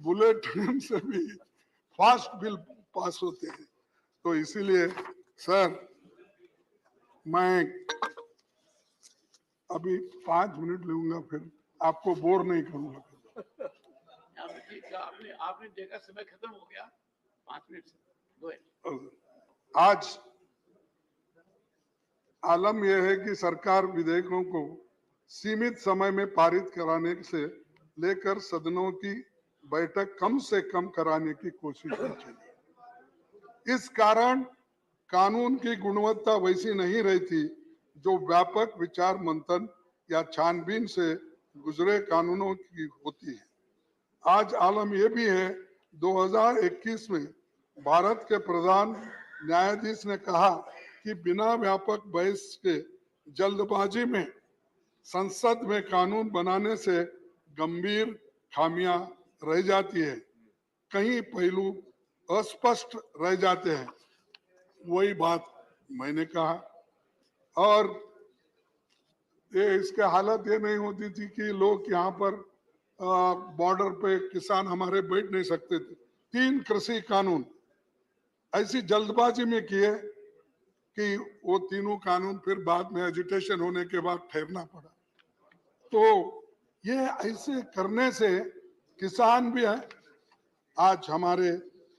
बुलेट ट्रेन से भी फास्ट बिल पास होते हैं। तो इसीलिए सर, मैं अभी 5 मिनट लूंगा, फिर आपको बोर नहीं करूंगा। आपने देखा समय खत्म हो गया, 5 मिनट से। आज आलम यह है कि सरकार विधेयकों को सीमित समय में पारित कराने से लेकर सदनों की बैठक कम से कम कराने की कोशिश की चली। इस कारण कानून की गुणवत्ता वैसी नहीं रहती जो व्यापक विचार मंथन या छानबीन से गुजरे कानूनों की होती है। आज आलम यह भी है, 2021 में भारत के प्रधान न्यायाधीश ने कहा कि बिना व्यापक बहस के जल्दबाजी में संसद में कानून बनाने से गंभीर खामियां रह जाती है, कई पहलू अस्पष्ट रह जाते हैं। वही बात मैंने कहा। और ये इसके हालत ये नहीं होती थी कि लोग यहाँ पर बॉर्डर पे किसान हमारे बैठ नहीं सकते थे। 3 कृषि कानून ऐसी जल्दबाजी में किए कि वो तीनों कानून फिर बाद में एजिटेशन होने के बाद ठहरना पड़ा। तो ये ऐसे करने से किसान भी है आज हमारे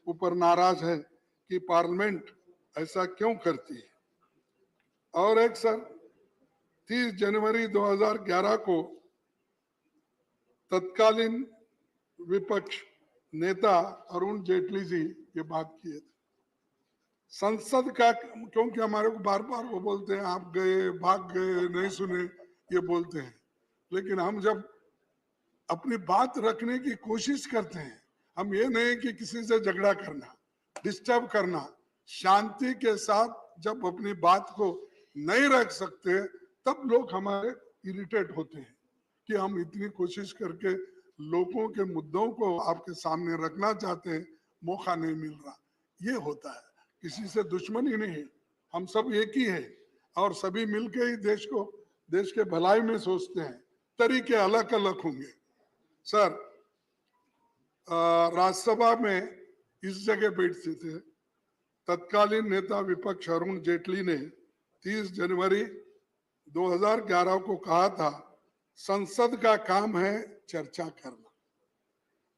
ऊपर नाराज है कि पार्लियामेंट ऐसा क्यों करती है। और एक सर, 30 जनवरी 2011 को तत्कालीन विपक्ष नेता अरुण जेटली जी ये बात किए थे। संसद का, क्योंकि हमारे को बार बार वो बोलते हैं आप गए, भाग गए, नहीं सुने, ये बोलते हैं। लेकिन हम जब अपनी बात रखने की कोशिश करते हैं, हम ये नहीं कि किसी से झगड़ा करना, डिस्टर्ब करना, शांति के साथ जब अपनी बात को नहीं रख सकते तब लोग हमारे इरिटेट होते हैं कि हम इतनी कोशिश करके लोगों के मुद्दों को आपके सामने रखना चाहते हैं, मौका नहीं मिल रहा। ये होता है, किसी से दुश्मनी नहीं है, हम सब एक ही है और सभी मिलके ही देश के भलाई में सोचते हैं। तरीके अलग अलग होंगे। सर, राज्यसभा में इस जगह बैठते थे तत्कालीन नेता विपक्ष अरुण जेटली ने 30 जनवरी 2011 को कहा था, संसद का काम है चर्चा करना,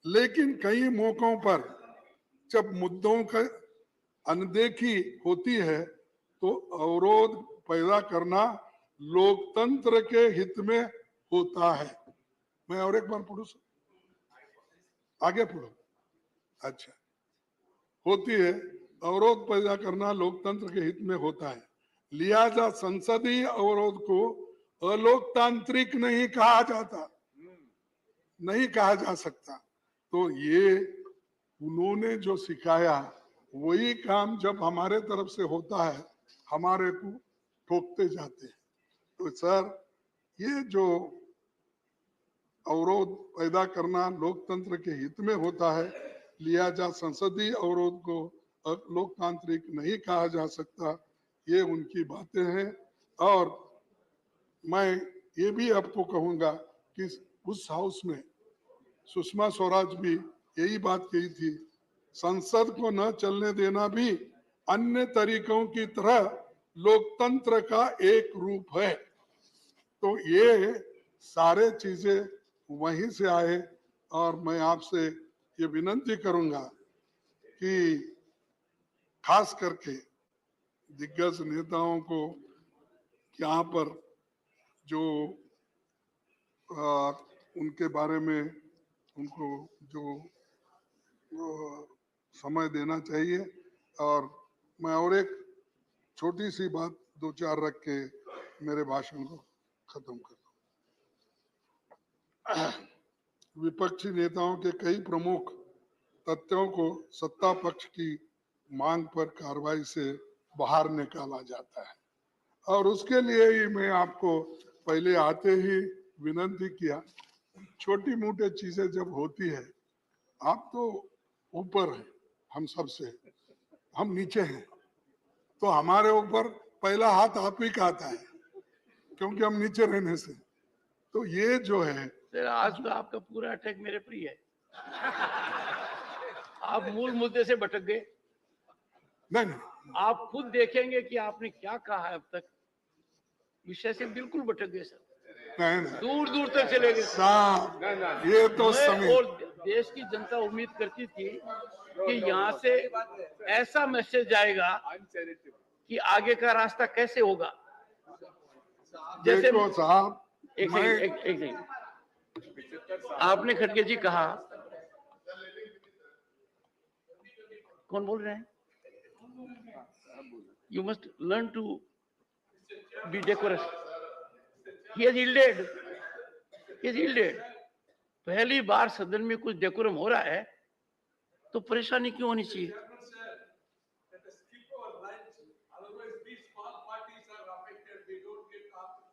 लेकिन कई मौकों पर जब मुद्दों का अनदेखी होती है तो अवरोध पैदा करना लोकतंत्र के हित में होता है। मैं और एक बार पढ़ूं सर। आगे पढ़ो। अच्छा, होती है, अवरोध पैदा करना लोकतंत्र के हित में होता है, लिहाजा संसदीय अवरोध को अलोकतांत्रिक नहीं कहा जाता, नहीं कहा जा सकता। तो ये उन्होंने जो सिखाया वही काम जब हमारे तरफ से होता है हमारे को ठोकते जाते हैं। तो सर, ये जो अवरोध पैदा करना लोकतंत्र के हित में होता है, लिहाजा संसदीय अवरोध को लोकतांत्रिक नहीं कहा जा सकता, ये उनकी बातें हैं। और मैं ये भी आपको कहूंगा कि उस हाउस में सुषमा स्वराज भी यही बात कही थी, संसद को न चलने देना भी अन्य तरीकों की तरह लोकतंत्र का एक रूप है। तो ये सारे चीजें वहीं से आए। और मैं आपसे ये विनती करूंगा कि खास करके दिग्गज नेताओं को यहाँ पर जो उनके बारे में उनको जो समय देना चाहिए। और मैं और एक छोटी सी बात दो चार रख के मेरे भाषण को खत्म कर दूं। विपक्षी नेताओं के कई प्रमुख तथ्यों को सत्ता पक्ष की मांग पर कार्रवाई से बाहर निकाला जाता है, और उसके लिए ही मैं आपको पहले आते ही विनती किया, छोटी मोटी चीजें जब होती है, आप तो ऊपर हैं हम सबसे, हम नीचे हैं, तो हमारे ऊपर पहला हाथ आप ही का आता है, क्योंकि हम नीचे रहने से। तो ये जो है सर, आज तो आपका पूरा अटैक मेरे पर ही है। आप मूल मुद्दे से भटक गए। नहीं, आप खुद देखेंगे कि आपने क्या कहा है अब तक, विषय से बिल्कुल भटक गए सर, नहीं, दूर दूर तक चले गए। साहब, ये तो मैं समय और देश की जनता उम्मीद करती थी कि यहाँ से ऐसा मैसेज जाएगा कि आगे का रास्ता कैसे होगा। जैसे देखो साहब, एक सेकंड, आपने खड़गे जी कहा, कौन बोल रहे हैं, you must learn to be decorous. He has yielded. पहली बार सदन में कुछ डेकोरम हो रहा है तो परेशानी क्यों होनी चाहिए।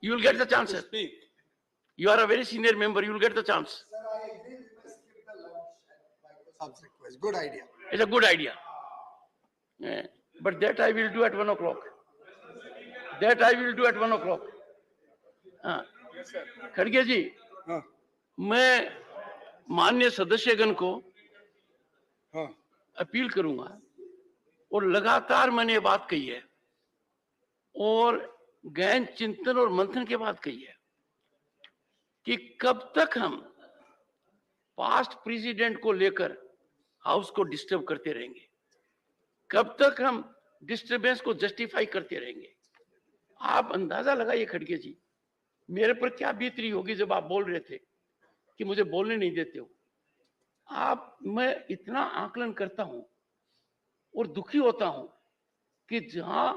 You will get the chance to speak. You are a very senior member. You will get the chance. Sir, I agree. We must skip the lunch at Microsoft's request. Good idea. It's a good idea. Yeah. But that I will do at 1 o'clock. That I will do at 1 o'clock. खड़गे जी, मैं माननीय सदस्यगण को appeal करूंगा, और लगातार मैंने ये बात कही है और गहन चिंतन और मंथन के बाद कही है कि कब तक हम पास्ट प्रेसिडेंट को लेकर हाउस को डिस्टर्ब करते रहेंगे, कब तक हम डिस्टर्बेंस को जस्टिफाई करते रहेंगे। आप अंदाजा लगाइए खड़गे जी, मेरे पर क्या बीत रही होगी जब आप बोल रहे थे कि मुझे बोलने नहीं देते हो। मैं इतना आकलन करता हूं और दुखी होता हूं कि जहां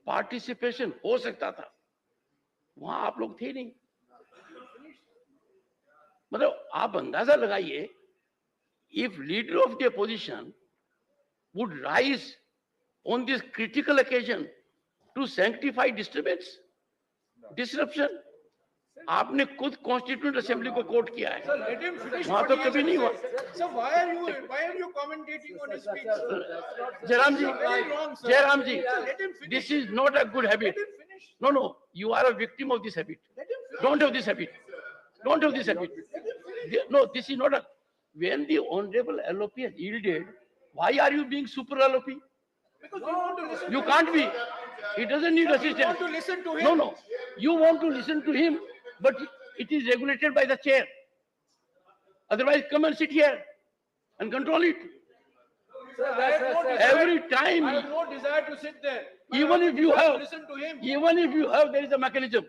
पार्टिसिपेशन हो सकता था वहां आप लोग थे नहीं। मतलब आप अंदाजा लगाइए, if leader of the opposition would rise on this critical occasion to sanctify disturbance, disruption. आपने खुद कॉन्स्टिट्यूंट असेंबली को कोट किया है, वहां तो कभी नहीं हुआ। Jairam ji, this is not a good habit. No, you are a victim of this habit. Don't have this habit. No, this is not a. When the honorable LOP has yielded, why are you being super LOP? Because you want to listen. You can't be. He doesn't need assistance. You want to listen to him. No. You want to listen to him, but it is regulated by the chair. Otherwise, come and sit here and control it. Sir, Every time. I have no desire to sit there. Even if you have, listen to him. even if you have, there is a mechanism.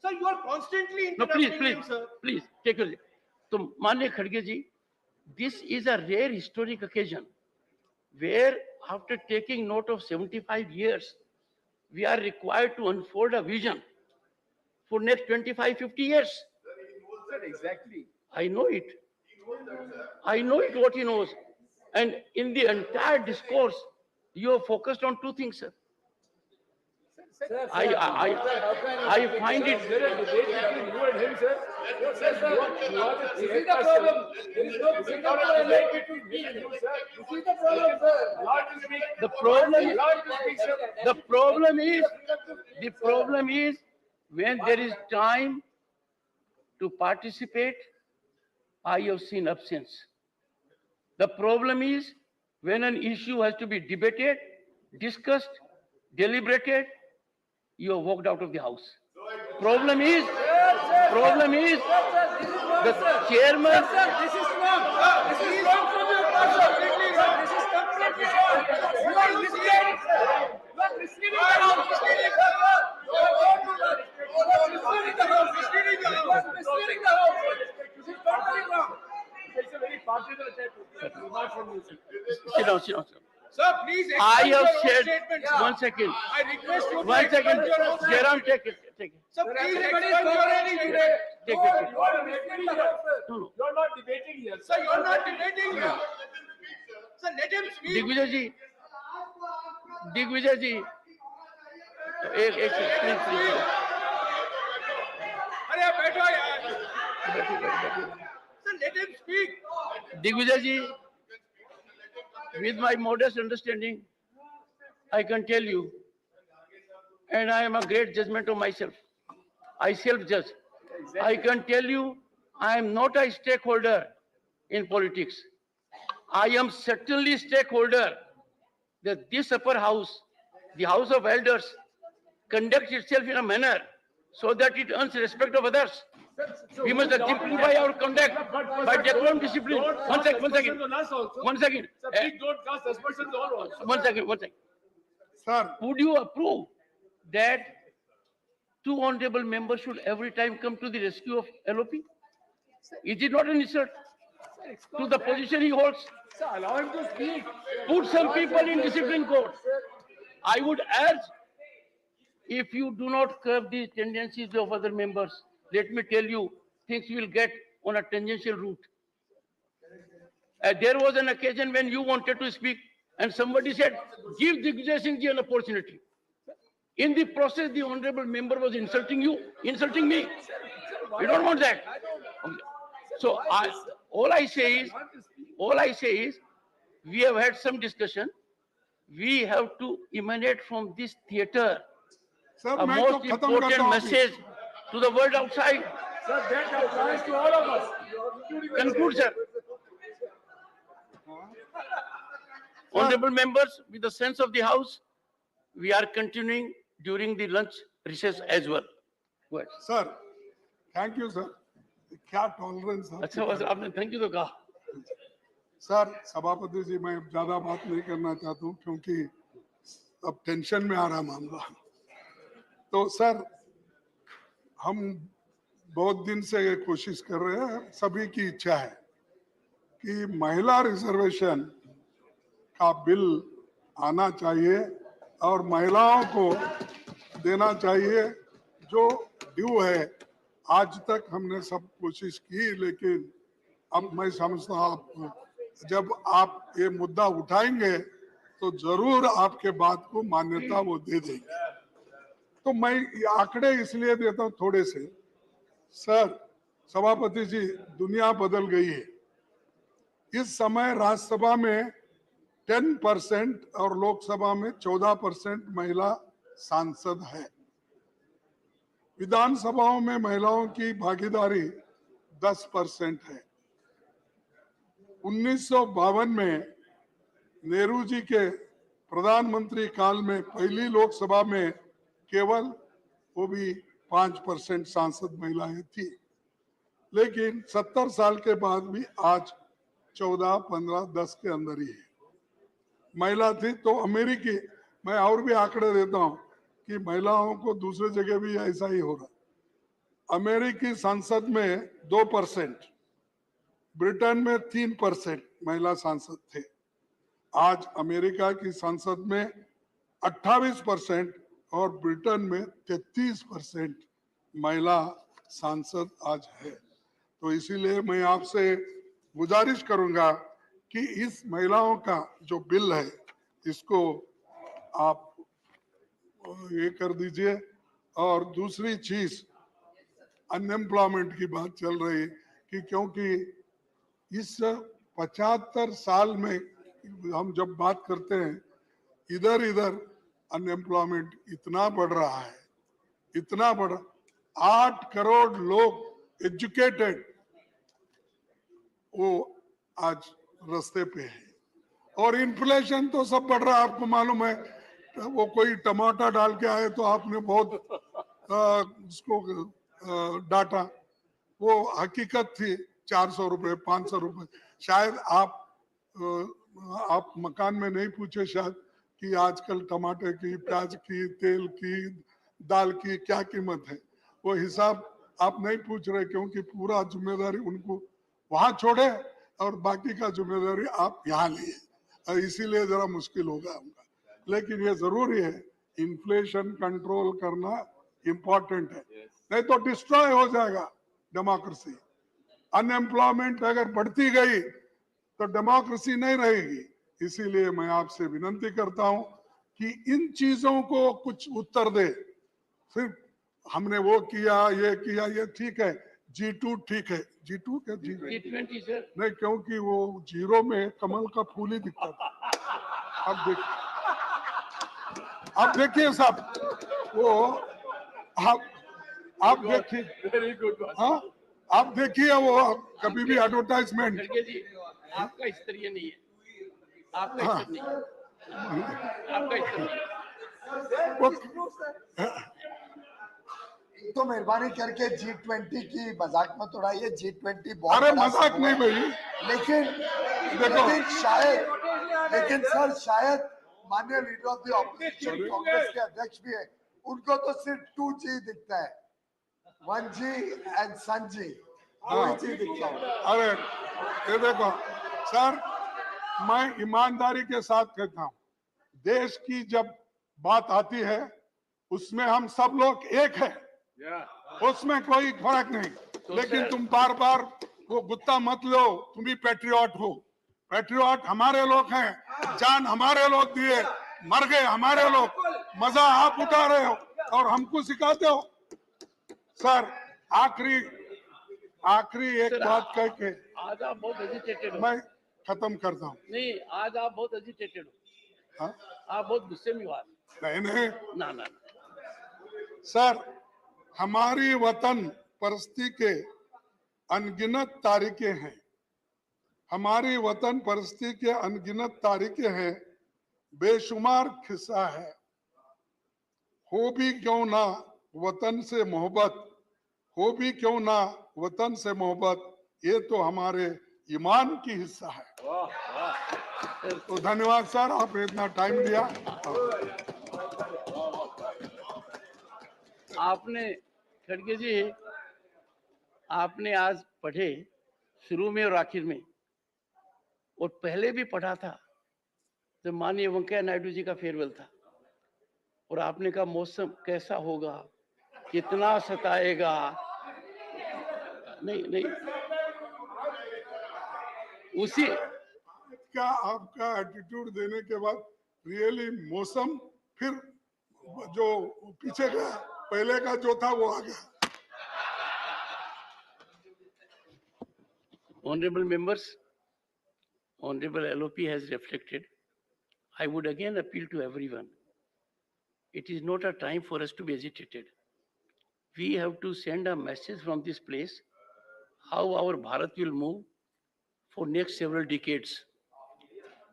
Sir, you are constantly No, interrupting him, sir. please, take your. तो माननीय खड़गे जी, This is a rare historic occasion where, after taking note of 75 years, we are required to unfold a vision for next 25, 50 years. Sir, exactly. I know it. I know it what he knows. And in the entire discourse, you have focused on two things, sir. I find it. There is a debate between you and him, sir. Sir, you are the This is the problem. There is no debate between me and you, sir. This is the problem, sir. Allowed to speak. The problem is, Allowed to speak, sir. the problem is when there is time to participate, I have seen absence. The problem is when an issue has to be debated, discussed, deliberated, you have walked out of the house. Problem is the chairman. This is wrong. This is wrong from your part. Completely wrong. This is completely wrong. You are misleading. You are misleading the house. Misleading the house. You are misleading the house. Misleading the house. Misleading the house. This is totally wrong. It's a very partial attack. Remark from you, sir. Sit down, sit down, sir. Sir, please I explain your have own said, statement. one second, I request you to one second, explain your own Jairam, statement. take it, take it. Sir, please explain your own statement. Take it. You are misleading the house, sir. No, no. You are not debating here. Sir, you are not debating here. Sir, let him speak. Digvijay जी, एक second please. अरे बैठो यार। Sir, let him speak. Digvijay ji, with my modest understanding, I can tell you, and I am a great judgment of myself. I self-judge. I can tell you, I am not a stakeholder in politics. I am certainly stakeholder that this upper house, the House of Elders, conducts itself in a manner so that it earns respect of others. We must exemplify our conduct by decorum, discipline. One second. One second. Sir, please don't cast aspersions on us. One second. Sir, Would you approve that two honorable members should every time come to the rescue of LOP? Is it not an insult to the position he holds? Sir, allow him to speak. Put some people in discipline court. I would urge, if you do not curb the tendencies of other members, let me tell you, things will get on a tangential route. There was an occasion when you wanted to speak and somebody said, give Digvijay Singh ji an opportunity. In the process, the honorable member was insulting you, insulting me. We don't want that. So all I say is, we have had some discussion. We have to emanate from this theater sir, a मैं तो most खत्म करता important हूँ। message to the world outside. Sir, that applies to all of us. Conclude, sir. Honorable members, with the sense of the house, we are continuing during the lunch recess as well. Go ahead. Sir, thank you sir. क्या tolerance है? अच्छा बस आपने thank you तो कहा। Sir, सभापति जी, मैं ज्यादा बात नहीं करना चाहता हूँ क्योंकि अब टेंशन में आ रहा मामला। तो सर, हम बहुत दिन से ये कोशिश कर रहे हैं, सभी की इच्छा है कि महिला रिजर्वेशन का बिल आना चाहिए और महिलाओं को देना चाहिए जो ड्यू है। आज तक हमने सब कोशिश की, लेकिन अब मैं समझता हूँ जब आप ये मुद्दा उठाएंगे तो जरूर आपके बात को मान्यता वो दे देंगे। तो मैं ये आंकड़े इसलिए देता हूँ थोड़े से। सर, सभापति जी, दुनिया बदल गई है। इस समय राज्यसभा में 10% और लोकसभा में 14% महिला सांसद है। विधानसभाओं में महिलाओं की भागीदारी 10% है। 1952 में नेहरू जी के प्रधानमंत्री काल में पहली लोकसभा में केवल वो भी 5% सांसद महिलाएं थी, लेकिन 70 साल के बाद भी आज 14, 15, 10 के अंदर ही है महिला थी। तो अमेरिकी, मैं और भी आंकड़े देता हूं कि महिलाओं को दूसरे जगह भी ऐसा ही हो रहा। अमेरिकी संसद में 2%, ब्रिटेन में 3% महिला सांसद थे। आज अमेरिका की संसद में 28% और ब्रिटेन में 33% महिला सांसद आज है। तो इसीलिए मैं आपसे गुजारिश करूंगा कि इस महिलाओं का जो बिल है इसको आप ये कर दीजिए। और दूसरी चीज अनएम्प्लॉयमेंट की बात चल रही है कि क्योंकि इस 75 साल में हम जब बात करते हैं इधर इधर अनएम्प्लॉयमेंट इतना बढ़ रहा है, इतना बढ़ 8 करोड़ लोग एजुकेटेड वो आज रास्ते पे है। और इन्फ्लेशन तो सब बढ़ रहा है, आपको मालूम है। वो कोई टमाटर डाल के आए तो आपने बहुत उसको डांटा। वो हकीकत थी 400 रुपए 500 रुपए। शायद आप मकान में नहीं पूछे शायद कि आजकल टमाटर की, प्याज की, तेल की, दाल की क्या कीमत है। वो हिसाब आप नहीं पूछ रहे क्योंकि पूरा जिम्मेदारी उनको वहां छोड़े और बाकी का जिम्मेदारी आप यहाँ लिए, इसीलिए जरा मुश्किल होगा उनका। लेकिन ये जरूरी है, इन्फ्लेशन कंट्रोल करना इम्पोर्टेंट है, नहीं तो डिस्ट्रॉय हो जाएगा डेमोक्रेसी। अनएम्प्लॉयमेंट अगर बढ़ती गई तो डेमोक्रेसी नहीं रहेगी। इसीलिए मैं आपसे विनती करता हूं कि इन चीजों को कुछ उत्तर दे। सिर्फ हमने वो किया, ये ठीक है, G2 ठीक है, G2 क्या G20 सर, नहीं, क्योंकि वो जीरो में कमल का फूल ही दिखता था। अब देखिए साहब, वो आप देखिए, वेरी गुड। हाँ आप देखिए वो कभी भी एडवर्टाइजमेंट। खड़गे जी, आपका स्तरीय नहीं है, आपका हाँ। स्तर नहीं है, आपका स्तर नहीं है। तो मेहरबानी करके G20 की मजाक मत उड़ाइए। G20 बहुत अरे बड़ा मजाक समूह नहीं है। भाई, लेकिन सर शायद माननीय leader of the opposition Congress के अध्यक्ष भी है, उनको तो सिर्फ 2G दिखता है, 1G एंड सन-जी, 2G दिखता है। अरे ये देखो सर, मैं ईमानदारी के साथ कहता हूं, देश की जब बात आती है उसमें हम सब लोग एक है, उसमें कोई फर्क नहीं। लेकिन तुम बार बार वो गुत्ता मत लो, तुम भी पैट्रियट हो। पैट्रियट हमारे लोग हैं, जान हमारे लोग दिए, मर गए हमारे लोग, मजा आप उठा रहे हो और हमको सिखाते हो। सर आखिरी एक बात कह के आज आप बहुत एजिटेटेड हो। मैं खत्म करता हूँ। नहीं, आज आप बहुत एजिटेटेड हो। हाँ? आप बहुत गुस्से में हो आज। नहीं ना सर, हमारी वतन परस्ती के अनगिनत तारीखें हैं, हमारी वतन परस्ती के अनगिनत तारीखें हैं, बेशुमार किस्सा है। हो भी क्यों ना वतन से मोहब्बत, हो भी क्यों ना वतन से मोहब्बत, ये तो हमारे ईमान की हिस्सा है। तो धन्यवाद सर, आपने इतना टाइम दिया। आपने खड़गे जी, आपने आज पढ़े शुरू में और आखिर में, और पहले भी पढ़ा था जब माननीय वेंकैया नायडू जी का फेयरवेल था, और आपने कहा मौसम कैसा होगा, कितना सताएगा। नहीं उसी का आपका एटीट्यूड देने के बाद रियली मौसम फिर जो पीछे का पहले का जो था वो आ गया। Honorable members, Honorable LOP has reflected. I would again appeal to everyone. It is not a time for us to be agitated. We have to send a message from this place how our Bharat will move for next several decades.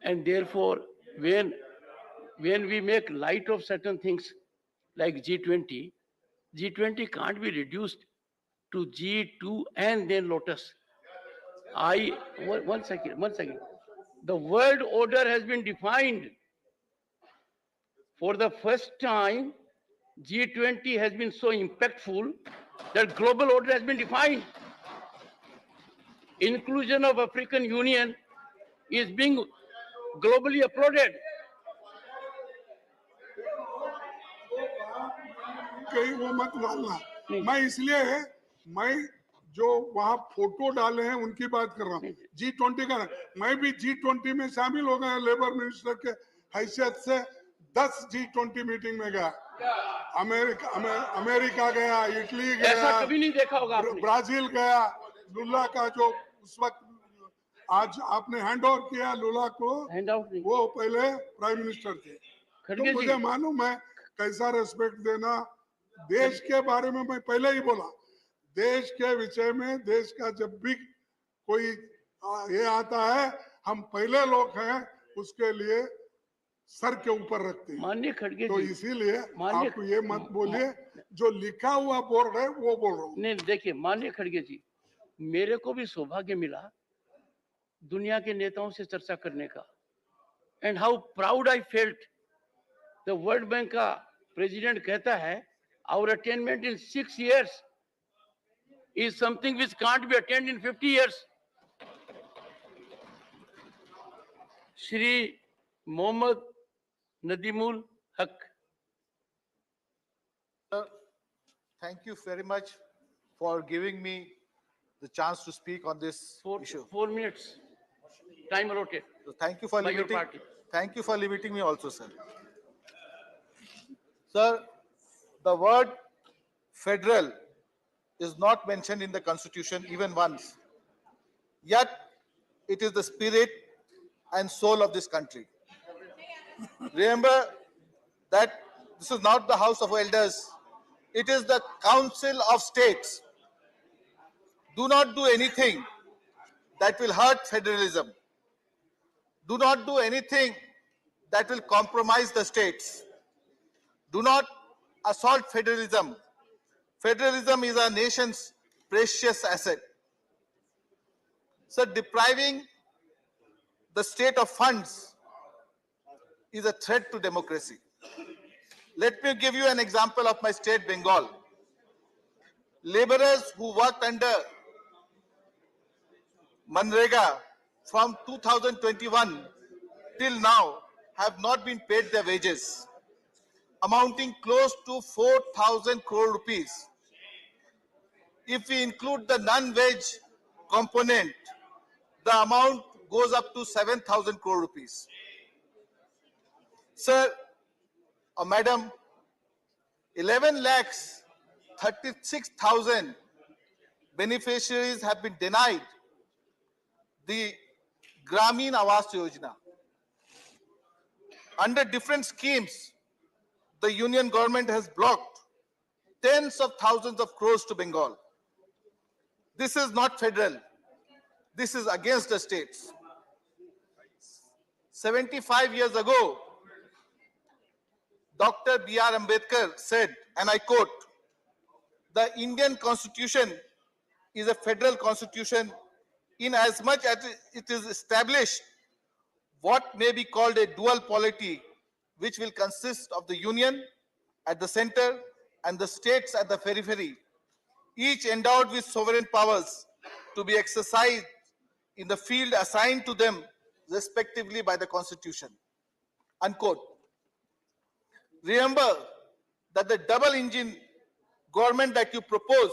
And therefore, when we make light of certain things like G20, G20 can't be reduced to G2 and then Lotus. One second. The world order has been defined. For the first time, G20 has been so impactful that global order has been defined. inclusion of African Union is being globally applauded. कहीं वो मत डालना। मैं इसलिए मैं जो वहाँ photo डाले हैं उनकी बात कर रहा हूँ। G20 का मैं भी G20 में शामिल हो गया लेबर मिनिस्टर के हैसियत से 10 G20 मीटिंग में गया। अमेरिका गया, इटली गया, ऐसा कभी नहीं देखा होगा आपने। ब्राजील गया। लुला का जो उस वक्त आज आपने हैंड ओवर किया लुला को, वो पहले प्राइम मिनिस्टर थे। तो मुझे मालूम है कैसा रेस्पेक्ट देना। देश के बारे में मैं पहले ही बोला, देश के विषय में देश का जब भी कोई ये आता है हम पहले लोग हैं उसके लिए सर के ऊपर रखते हैं। माननीय खड़गे तो जी, इसीलिए आप ये मत बोलिए, जो लिखा हुआ बोर्ड है वो बोल रहा हूँ। नहीं देखिए माननीय खड़गे जी, मेरे को भी सौभाग्य मिला दुनिया के नेताओं से चर्चा करने का। And how proud I felt. The world bank का प्रेसिडेंट कहता है our attainment in 6 years is something which can't be attained in 50 years. Shri Mohammad Nadimul Haq. Sir, thank you very much for giving me the chance to speak on this issue. 4 minutes. Time allotted. So thank you for by your limiting. party. Thank you for limiting me also, sir. Sir, the word federal is not mentioned in the constitution even once. Yet, it is the spirit and soul of this country. Remember that this is not the House of Elders. It is the Council of States. Do not do anything that will hurt federalism. Do not do anything that will compromise the states. Do not assault federalism. Federalism is our nation's precious asset. So depriving the state of funds is a threat to democracy. Let me give you an example of my state, Bengal. Laborers who worked under Manrega from 2021 till now have not been paid their wages, amounting close to 4,000 crore rupees. If we include the non-wage component, the amount goes up to 7,000 crore rupees. Sir, or madam, 11 lakhs 36,000 beneficiaries have been denied the Gramin Awas Yojana. Under different schemes, the union government has blocked tens of thousands of crores to Bengal. This is not federal. This is against the states. 75 years ago, Dr. B.R. Ambedkar said, and I quote, "The Indian Constitution is a federal constitution in as much as it is established what may be called a dual polity, which will consist of the union at the center and the states at the periphery, each endowed with sovereign powers to be exercised in the field assigned to them respectively by the Constitution." Unquote. Remember that the double engine government that you propose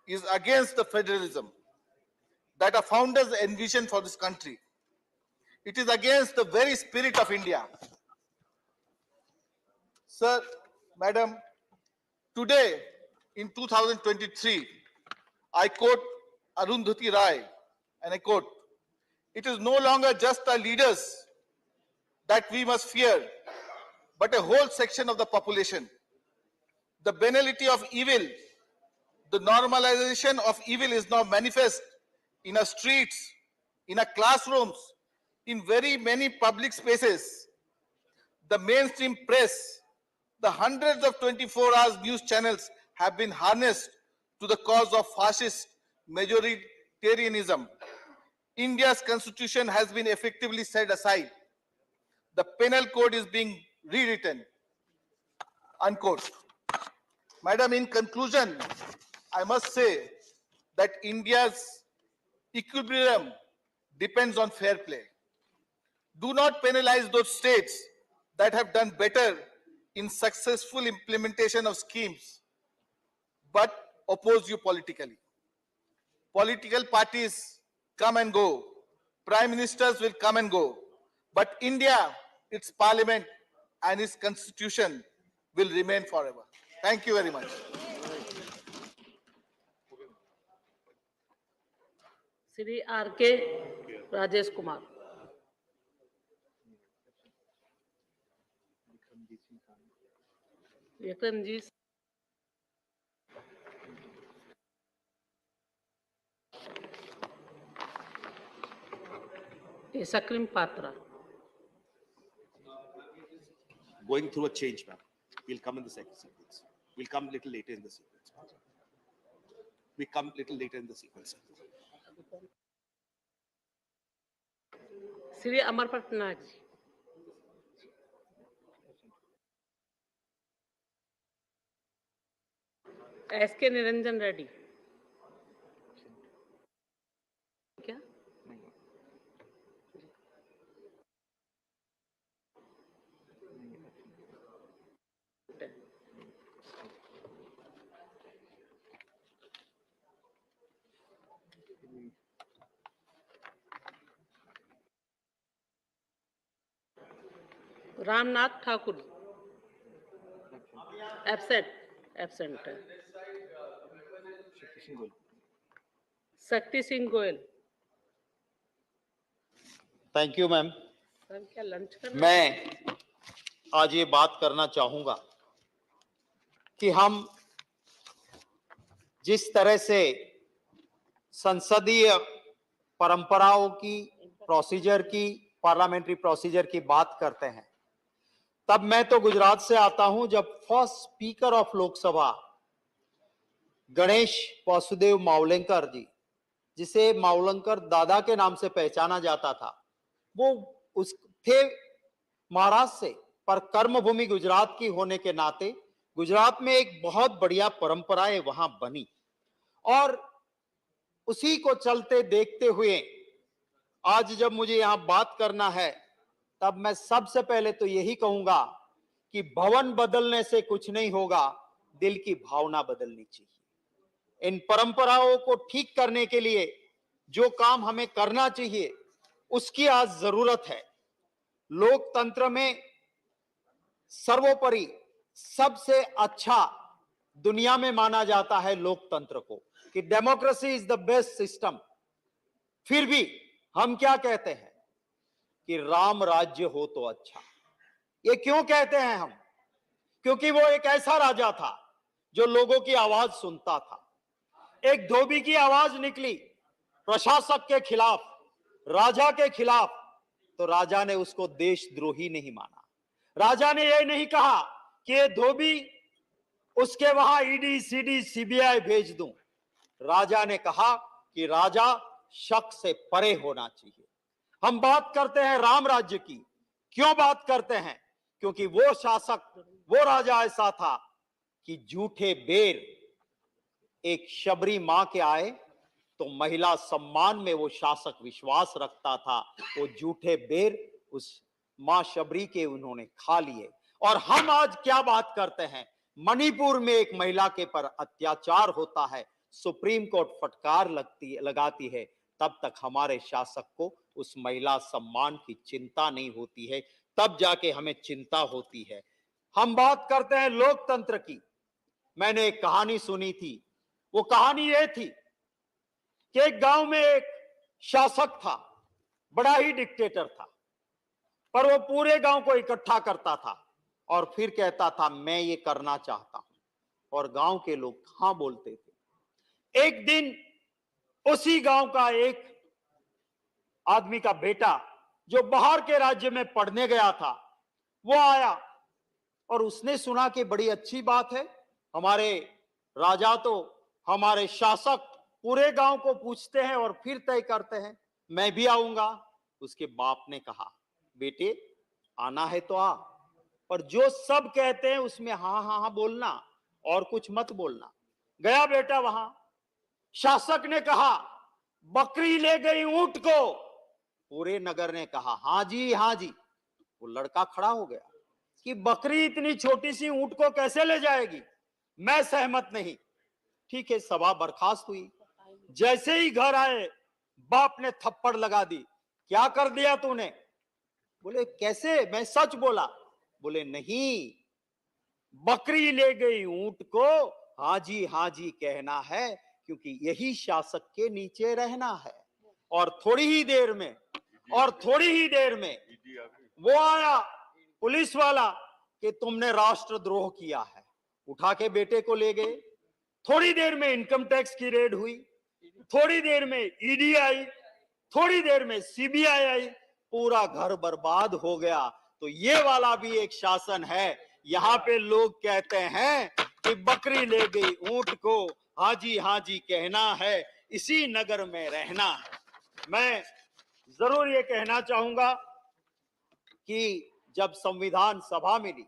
is against the federalism that our founders envisioned for this country. It is against the very spirit of India. Sir, madam, today in 2023, I quote Arundhati Rai, and I quote, "It is no longer just our leaders that we must fear, but a whole section of the population. The banality of evil, the normalization of evil is now manifest in our streets, in our classrooms, in very many public spaces. The mainstream press, the hundreds of 24 hours news channels have been harnessed to the cause of fascist majoritarianism. India's constitution has been effectively set aside. The penal code is being rewritten." Unquote. Madam, in conclusion, I must say that India's equilibrium depends on fair play. Do not penalize those states that have done better in successful implementation of schemes, but oppose you politically. Political parties come and go. Prime ministers will come and go. But India, its parliament and its constitution will remain forever. Thank you very much. Shri R K Rajesh Kumar. Vikramjit सकरीम Patra. Going through a change, ma'am. We'll come in the second sequence. We'll come little later in the sequence. We come little later in the sequence. Shri Amar Patnaik ji. S K Niranjan Reddy. क्या Ramnath Thakur absent है। Shakti Singh Goyal. Thank you ma'am. Sir क्या lunch कर मैं आज ये बात करना चाहूंगा कि हम जिस तरह से संसदीय परंपराओं की, प्रोसीजर की, पार्लियामेंट्री प्रोसीजर की बात करते हैं, तब मैं तो गुजरात से आता हूं जब first speaker of Lok Sabha Ganesh Vasudev Mavalankar ji, जिसे मावलंकर दादा के नाम से पहचाना जाता था, वो उस थे महाराष्ट्र से, पर कर्मभूमि गुजरात की होने के नाते गुजरात में एक बहुत बढ़िया परंपराएं वहां बनी और उसी को चलते देखते हुए आज जब मुझे यहां बात करना है, तब मैं सबसे पहले तो यही कहूंगा कि भवन बदलने से कुछ नहीं होगा, दिल की भावना बदलनी चाहिए। इन परंपराओं को ठीक करने के लिए जो काम हमें करना चाहिए उसकी आज जरूरत है। लोकतंत्र में सर्वोपरि सबसे अच्छा दुनिया में माना जाता है लोकतंत्र को, कि democracy is the best system. फिर भी हम क्या कहते हैं कि राम राज्य हो तो अच्छा। ये क्यों कहते हैं हम? क्योंकि वो एक ऐसा राजा था जो लोगों की आवाज सुनता था। एक धोबी की आवाज निकली प्रशासक के खिलाफ, राजा के खिलाफ, तो राजा ने उसको देशद्रोही नहीं माना। राजा ने यह नहीं कहा कि ये धोबी उसके वहां ईडी, सीडी, सीबीआई भेज दूं। राजा ने कहा कि राजा शक से परे होना चाहिए। हम बात करते हैं राम राज्य की। क्यों बात करते हैं? क्योंकि वो शासक, वो राजा ऐसा था कि झूठे बेर एक शबरी मां के आए तो महिला सम्मान में वो शासक विश्वास रखता था। वो झूठे बेर उस मां शबरी के उन्होंने खा लिए। और हम आज क्या बात करते हैं? मणिपुर में एक महिला के पर अत्याचार होता है, सुप्रीम कोर्ट फटकार लगाती है, तब तक हमारे शासक को उस महिला सम्मान की चिंता नहीं होती है, तब जाके हमें चिंता होती है। हम बात करते हैं लोकतंत्र की। मैंने एक कहानी सुनी थी। वो कहानी ये थी कि एक गांव में एक शासक था, बड़ा ही डिक्टेटर था, पर वो पूरे गांव को इकट्ठा करता था और फिर कहता था मैं ये करना चाहता हूं, और गांव के लोग हाँ बोलते थे। एक दिन उसी गांव का एक आदमी का बेटा जो बाहर के राज्य में पढ़ने गया था, वो आया और उसने सुना कि बड़ी अच्छी बात है, हमारे राजा तो, हमारे शासक पूरे गांव को पूछते हैं और फिर तय करते हैं, मैं भी आऊंगा। उसके बाप ने कहा बेटे आना है तो आ, पर जो सब कहते हैं उसमें हाँ हाँ हाँ बोलना और कुछ मत बोलना। गया बेटा वहां। शासक ने कहा बकरी ले गई ऊंट को। पूरे नगर ने कहा हाँ जी हाँ जी। वो लड़का खड़ा हो गया कि बकरी इतनी छोटी सी ऊंट को कैसे ले जाएगी, मैं सहमत नहीं। ठीक है, सभा बर्खास्त हुई। जैसे ही घर आए बाप ने थप्पड़ लगा दी, क्या कर दिया तूने? बोले कैसे, मैं सच बोला। बोले नहीं, बकरी ले गई ऊंट को हाँ जी कहना है, क्योंकि यही शासक के नीचे रहना है। और थोड़ी ही देर में वो आया पुलिस वाला कि तुमने राष्ट्रद्रोह किया है, उठा के बेटे को ले गए। थोड़ी देर में इनकम टैक्स की रेड हुई, थोड़ी देर में ईडी आई, थोड़ी देर में सीबीआई आई, पूरा घर बर्बाद हो गया। तो ये वाला भी एक शासन है। यहाँ पे लोग कहते हैं कि बकरी ले गई ऊंट को हाँ जी कहना है, इसी नगर में रहना है। मैं जरूर ये कहना चाहूंगा कि जब संविधान सभा मिली,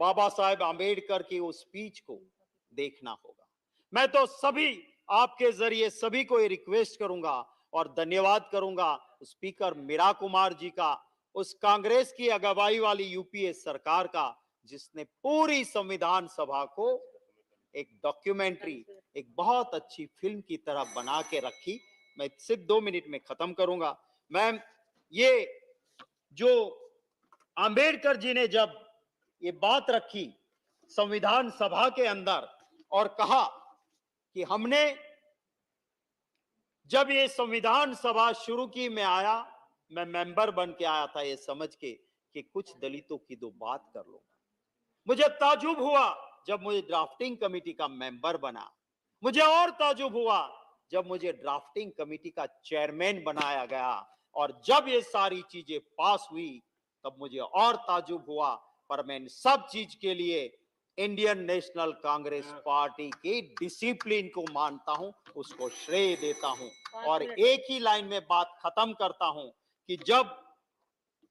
बाबा साहेब आम्बेडकर की उस स्पीच को देखना होगा। मैं तो सभी आपके जरिए सभी को ये रिक्वेस्ट करूंगा और धन्यवाद करूंगा स्पीकर मीरा कुमार जी का, उस कांग्रेस की अगुवाई वाली यूपीए सरकार का, जिसने पूरी संविधान सभा को एक डॉक्यूमेंट्री, एक बहुत अच्छी फिल्म की तरह बना के रखी। मैं सिर्फ 2 मिनट में खत्म करूंगा। मैं ये जो आम्बेडकर जी ने जब ये बात रखी संविधान सभा के अंदर और कहा कि हमने जब ये संविधान सभा शुरू की, मैं आया, मैं मेंबर बन के आया था ये समझ के कि कुछ दलितों की 2 बात कर लूंगा। मुझे ताजुब हुआ जब मुझे ड्राफ्टिंग कमेटी का मेंबर बना, मुझे और ताजुब हुआ जब मुझे ड्राफ्टिंग कमेटी का चेयरमैन बनाया गया, और जब ये सारी चीजें पास हुई तब मुझे और ताजुब हुआ। पर मैं इन सब चीज के लिए इंडियन नेशनल कांग्रेस पार्टी की डिसिप्लिन को मानता हूं, उसको श्रेय देता हूं। और एक ही लाइन में बात खत्म करता हूं कि जब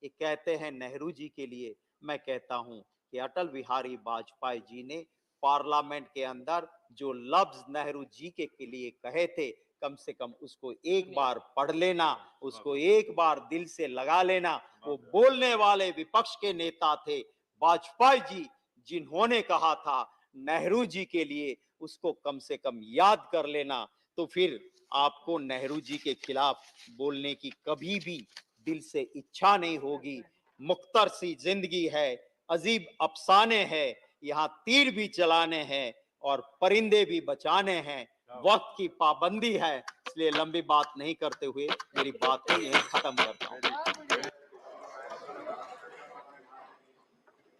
ये कहते हैं नेहरू जी के लिए, मैं कहता हूं कि अटल बिहारी वाजपेयी जी ने पार्लियामेंट के अंदर जो लफ्ज नेहरू जी के लिए कहे थे, कम से कम उसको एक बार पढ़ लेना, उसको एक बार दिल से लगा लेना। वो बोलने वाले विपक्ष के नेता थे वाजपेयी जी, जिन्होंने कहा था नेहरू जी के लिए, उसको कम से कम याद कर लेना। तो फिर आपको नेहरू जी के खिलाफ बोलने की कभी भी दिल से इच्छा नहीं होगी। मुख्तर सी जिंदगी है, अजीब अफसाने हैं, यहाँ तीर भी चलाने हैं और परिंदे भी बचाने हैं, वक्त की पाबंदी है। इसलिए लंबी बात नहीं करते हुए मेरी बात को यहीं खत्म करता हूँ।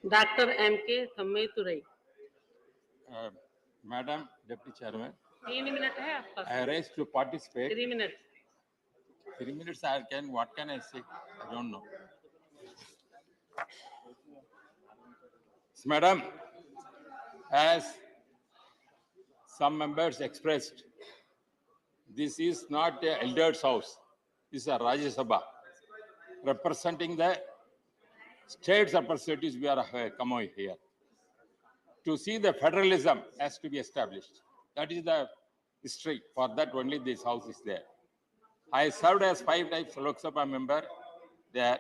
Doctor M.K. थम्मेतुरई। Madam Deputy Chairman, 3 minute है आपका। I raised to participate. 3 minute. 3 minutes what can I say? I don't know. Madam, as some members expressed, this is not a elder's house. This is a Rajya Sabha. Representing the states representatives, we are come over here. To see the federalism has to be established. That is the history. For that only this house is there. I served as 5 times Loksabha member there,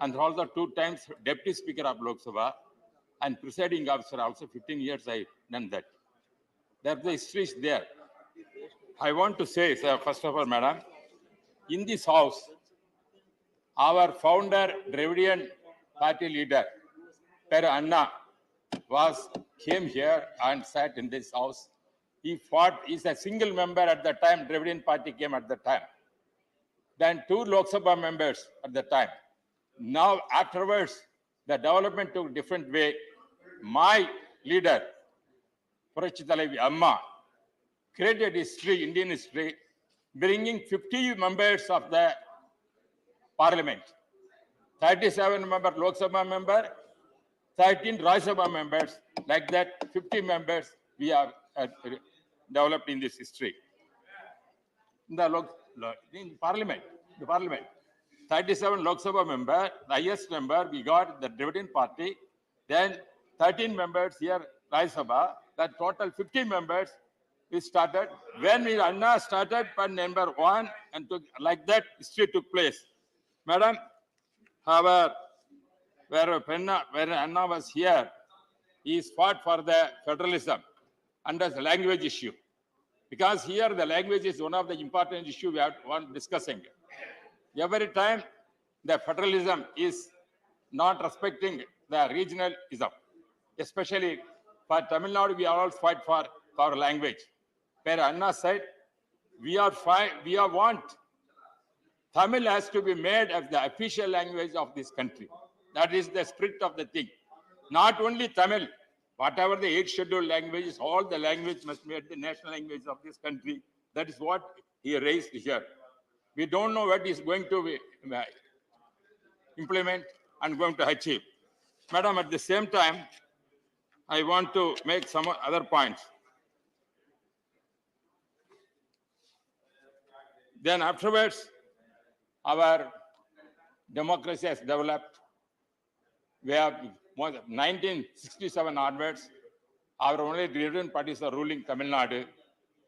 and also 2 times Deputy Speaker of Loksabha and presiding officer also. 15 years I done that. That the history is there. I want to say, sir, first of all, madam, in this house, our founder, Dravidian party leader, Per Anna, came here and sat in this house. He fought, he's a single member at the time, Dravidian party came at the time. Then 2 Lok Sabha members at the time. Now, afterwards, the development took different way. My leader, Purachitalavi Amma, created history, Indian history, bringing 50 members of the parliament, 37 member Lok Sabha member, 13 Rajya Sabha members, like that 50 members we have developed in this history. In the parliament, 37 Lok Sabha member, the highest member we got the Dravidian party, then 13 members here Rajya Sabha, that total 50 members we started. When we Anna started point number 1 and took, like that history took place. Madam, our where Anna was here, he fought for the federalism and as a language issue. Because here the language is one of the important issues we are discussing. Every time the federalism is not respecting the regionalism, especially for Tamil Nadu, we all fight for our language. Where Anna said, we want Tamil has to be made as the official language of this country. That is the spirit of the thing. Not only Tamil, whatever the 8 scheduled languages, all the language must be the national language of this country. That is what he raised here. We don't know what he's going to implement and going to achieve. Madam, at the same time, I want to make some other points. Then afterwards, our democracy has developed. We have 1967 onwards, our only ruling parties are ruling Tamil Nadu,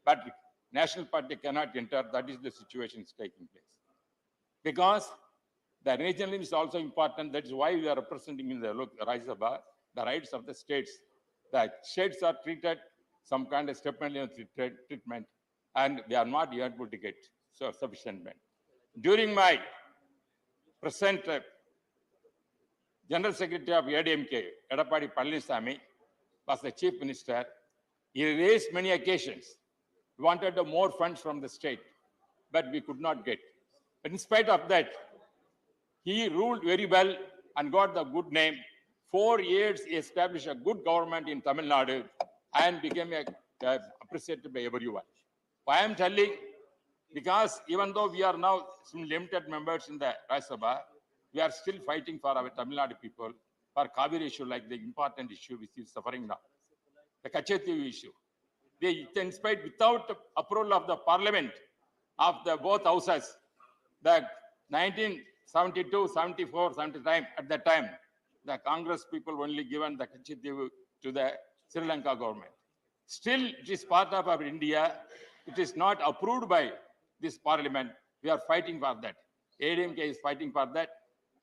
but National Party cannot enter. That is the situation is taking place. Because the regionalism is also important. That is why we are representing in the Rajya Sabha the rights of the states. The states are treated some kind of stipend treatment, and they are not able to get sufficient. During my present General Secretary of ADMK, Edappadi Palaniswamy, was the Chief Minister. He raised many occasions. We wanted more funds from the state, but we could not get. But in spite of that, he ruled very well and got the good name. 4 years, he established a good government in Tamil Nadu and became appreciated by everyone. Why I am telling? Because even though we are now some limited members in the Rajya Sabha, we are still fighting for our Tamil Nadu people, for Kaveri issue, like the important issue which is suffering now, the Kachethi issue. They, in spite, without the approval of the parliament of the both houses, the 1972, 74, 75, at that time, the Congress people only given the Kachethi to the Sri Lanka government. Still, it is part of our India. It is not approved by this parliament. We are fighting for that. ADMK is fighting for that.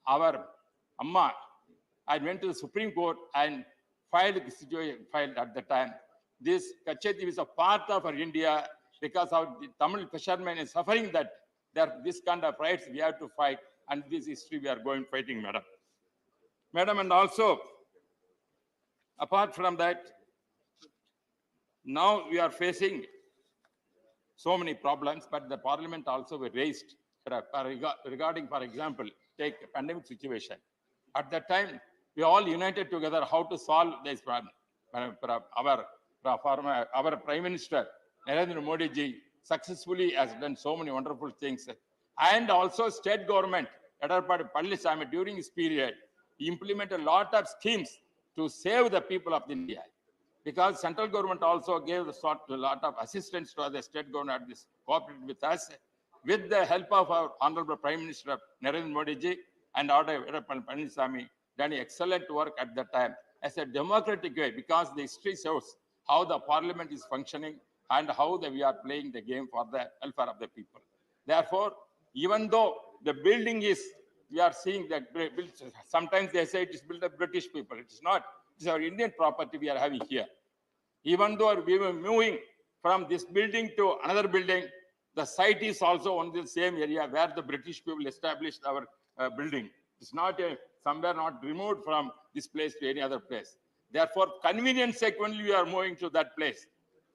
Our Amma, I went to the Supreme Court and filed at the time. This Kachethi is a part of our India because our Tamil fishermen is suffering that this kind of rights we have to fight, and this history we are going fighting, madam. Madam, and also, apart from that, now we are facing so many problems, but the parliament also raised regarding, for example, take a pandemic situation. At that time, we all united together how to solve this problem. Our Prime Minister, Narendra Modi ji, successfully has done so many wonderful things. And also state government, Edappadi Palaniswamy, during this period, he implemented a lot of schemes to save the people of India. Because central government also gave a lot of assistance to the state government, this cooperated with us, with the help of our Honorable Prime Minister Narendra Modi ji and Edappadi Palaniswamy, done excellent work at that time as a democratic way, because the history shows how the parliament is functioning and how we are playing the game for the welfare of the people. Therefore, even though the building is, we are seeing that sometimes they say it is built by British people. It is not. It is our Indian property we are having here. Even though we were moving from this building to another building, the site is also on the same area where the British people established our building. It's not somewhere not removed from this place to any other place. Therefore, convenience sake only we are moving to that place.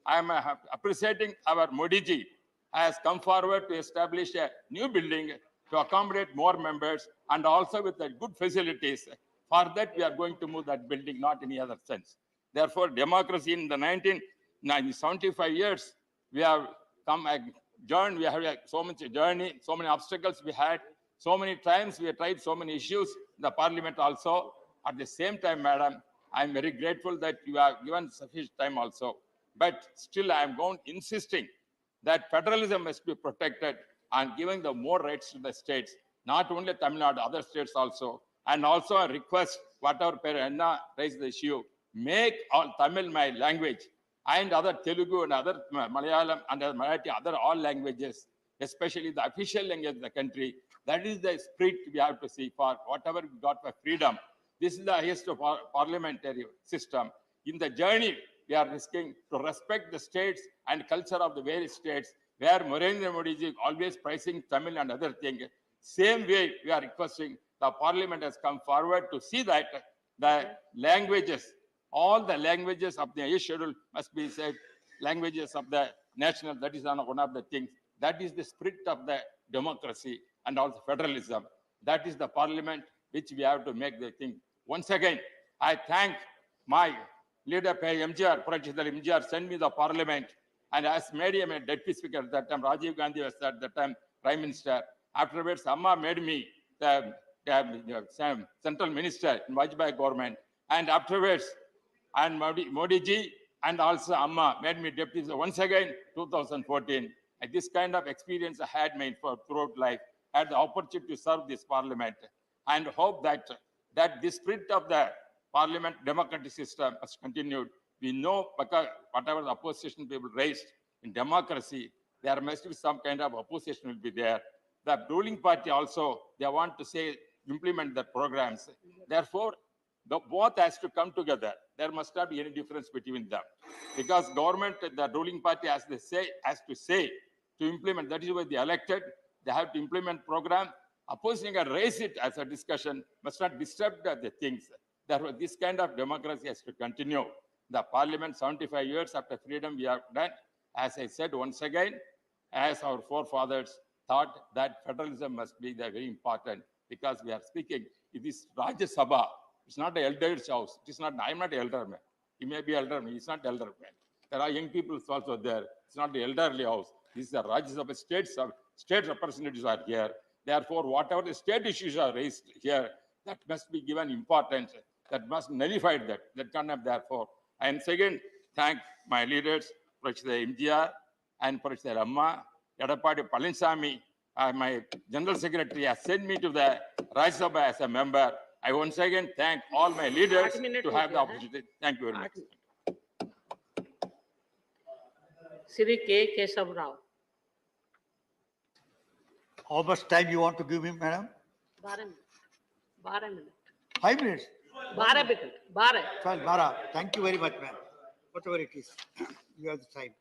I am appreciating our Modi ji has come forward to establish a new building to accommodate more members and also with the good facilities. For that, we are going to move that building, not any other sense. Therefore, democracy in the 1975 years, we have come a journey, we have so much journey, so many obstacles we had, so many times we have tried so many issues, the parliament also. At the same time, madam, I am very grateful that you have given sufficient time also. But still, I am insisting that federalism must be protected and giving the more rights to the states, not only Tamil Nadu, other states also. And also a request, whatever Anna raised the issue, make all Tamil my language. and other Telugu and other Malayalam and other Marathi, other all languages, especially the official language of the country. That is the spirit we have to see for whatever we got for freedom. This is the highest of our parliamentary system. In the journey, we are risking to respect the states and culture of the various states, where Narendra Modi ji is always praising Tamil and other things. Same way, we are requesting the parliament has come forward to see that the languages, all the languages of the 8th schedule must be said, languages of the national, that is one of the things. That is the spirit of the democracy and also federalism. That is the parliament which we have to make the thing. Once again, I thank my leader, MGR, President MGR, sent me the parliament and has made him a deputy speaker at that time. Rajiv Gandhi was at that time prime minister. Afterwards, Amma made me the central minister in Vajpayee government. And afterwards, and Modi ji and also Amma made me deputy. So once again, 2014, and this kind of experience I had made for throughout life, had the opportunity to serve this parliament, and hope that the spirit of the parliament democratic system has continued. We know because whatever the opposition people raised in democracy, there must be some kind of opposition will be there. The ruling party also, they want to say, implement the programs. Therefore, the both has to come together. There must not be any difference between them. Because government, the ruling party has to say to implement, that is why they elected, they have to implement program. Opposition can raise it as a discussion, must not disturb the things. Therefore, this kind of democracy has to continue. The parliament, 75 years after freedom, we have done. As I said once again, as our forefathers thought that federalism must be very important, because we are speaking, it is Rajya Sabha. It's not the elder's house. It is not, I'm not an elder man. He may be elder man, he's not elder man. There are young people also there. It's not the elderly house. This is the Rajya Sabha, state representatives are here. Therefore, whatever the state issues are raised here, that must be given importance. That must nullify that. That cannot, therefore. And second, thank my leaders, President MGR and President Amma, Yadapadi Palaniswamy, my General Secretary has sent me to the Rajya Sabha as a member. I once again thank all my leaders to have the opportunity. Thank you very much. Shri K. Keshav Rao. How much time you want to give me, madam? 12 minutes. 5 minutes? 12 minutes. 12. Fine, Bara. Thank you very much, ma'am. Whatever it is, you have the time.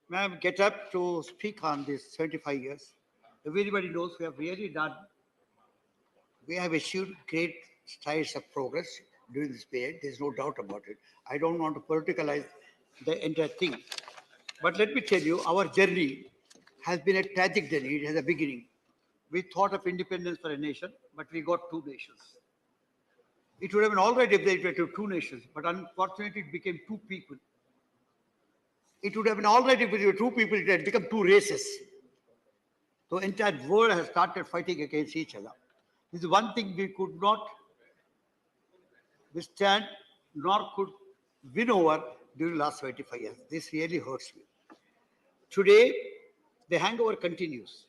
Ma'am, get up to speak on this 75 years. Everybody knows we have really done, we have achieved great strides of progress during this period. There's no doubt about it. I don't want to politicalize the entire thing. But let me tell you, our journey has been a tragic journey. It has a beginning. We thought of independence for a nation, but we got two nations. It would have been all right if they were two nations, but unfortunately it became two people. It would have been all right if it were two people, it had become two races. The entire world has started fighting against each other. This is one thing we could not withstand, nor could win over during the last 75 years. This really hurts me. Today, the hangover continues.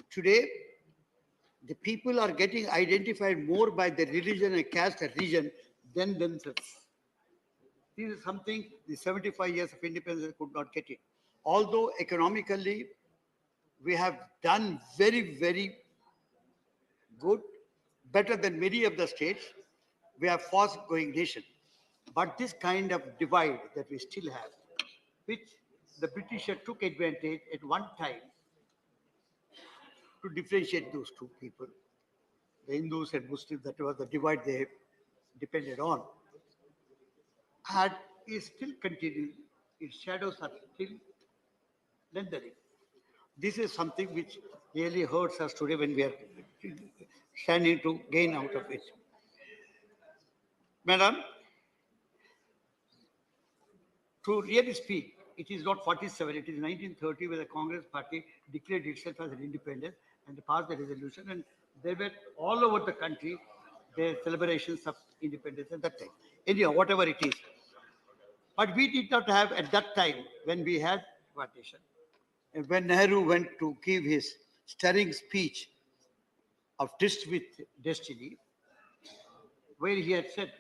Today, the people are getting identified more by the religion and caste and region than themselves. This is something the 75 years of independence could not get it. Although economically, we have done very, very good, better than many of the states. We are fast-growing nation. But this kind of divide that we still have, which the British took advantage at one time to differentiate those two people, the Hindus and Muslims, that was the divide they depended on, and is still continuing. Its shadows are still lengthening. This is something which really hurts us today when we are standing to gain out of it. Madam, to really speak, it is not 47, it is 1930 where the Congress party declared itself as an independent and passed the resolution, and there were all over the country the celebrations of independence at that time. Anyhow, whatever it is. But we did not have at that time, when we had partition, and when Nehru went to give his stirring speech of Tryst with Destiny, where he had said,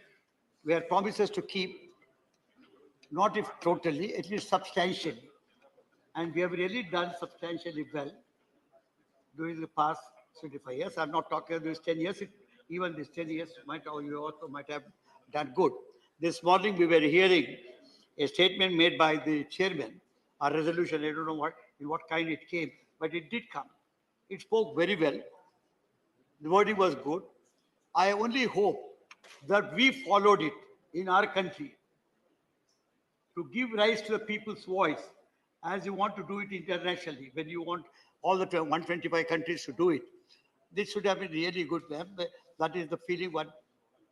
we had promises to keep, not if totally, at least substantially. And we have really done substantially well during the past 25 years. I'm not talking about this 10 years. Even this 10 years you also might have done good. This morning we were hearing a statement made by the chairman, a resolution, I don't know in what kind it came, but it did come. It spoke very well. The wording was good. I only hope that we followed it in our country to give rise to the people's voice as you want to do it internationally, when you want all the 125 countries to do it. This should have been really good, ma'am. That is the feeling one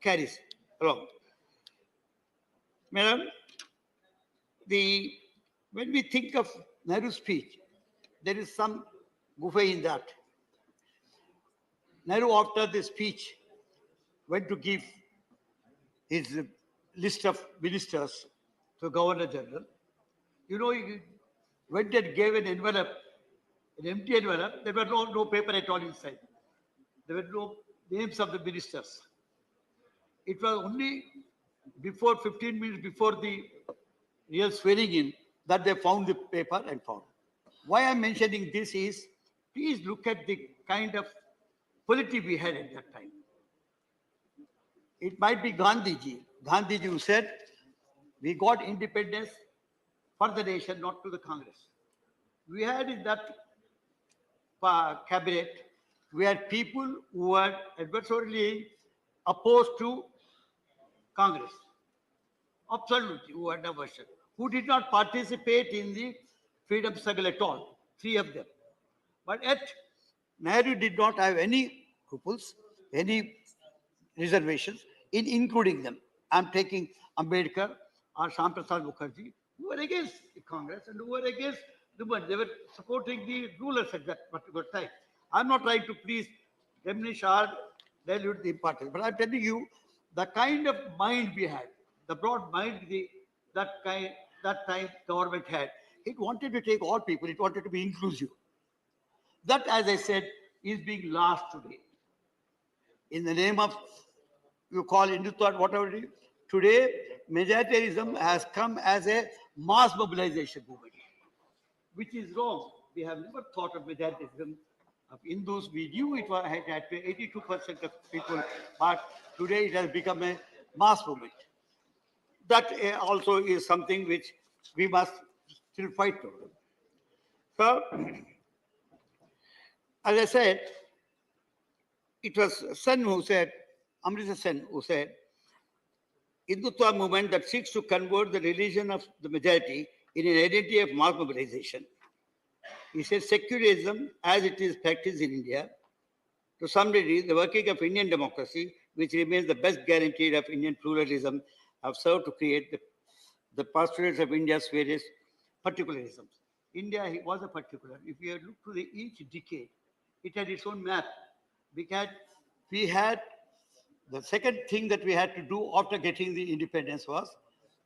carries along. Madam, when we think of Nehru's speech, there is some guffey in that. Nehru, after the speech, went to give his list of ministers to Governor General. You know, he went and gave an envelope, an empty envelope. There were no paper at all inside. There were no names of the ministers. It was only before 15 minutes before the real swearing in that they found the paper and found. Why I'm mentioning this is, please look at the kind of polity we had at that time. It might be Gandhiji. Gandhiji who said, we got independence for the nation, not to the Congress. We had in that cabinet, we had people who were adversarially opposed to Congress. Absolutely, who had aversion, who did not participate in the freedom struggle at all, 3 of them. But yet, Nehru did not have any scruples, any reservations in including them. I'm taking Ambedkar or Shyam Prasad Mukherjee, who were against the Congress and who were against the one. They were supporting the rulers at that particular time. I'm not trying to please diminish or dilute the importance, but I'm telling you the kind of mind we had, the broad mind that time government had. It wanted to take all people. It wanted to be inclusive. That, as I said, is being lost today. In the name of, you call Hindutva, whatever it is, today, majoritarianism has come as a mass mobilization movement, which is wrong. We have never thought of majoritarianism of Hindus. We knew it had 82% of people, but today it has become a mass movement. That also is something which we must still fight for. So, as I said, it was Sen who said, Amrita Sen who said, Hindutva movement that seeks to convert the religion of the majority in an identity of mass mobilization. He said secularism as it is practiced in India, to some degree, the working of Indian democracy, which remains the best guarantee of Indian pluralism, have served to create the postulates of India's various particularisms. India was a particular. If you look to each decade, it had its own map. Because we had, the second thing that we had to do after getting the independence was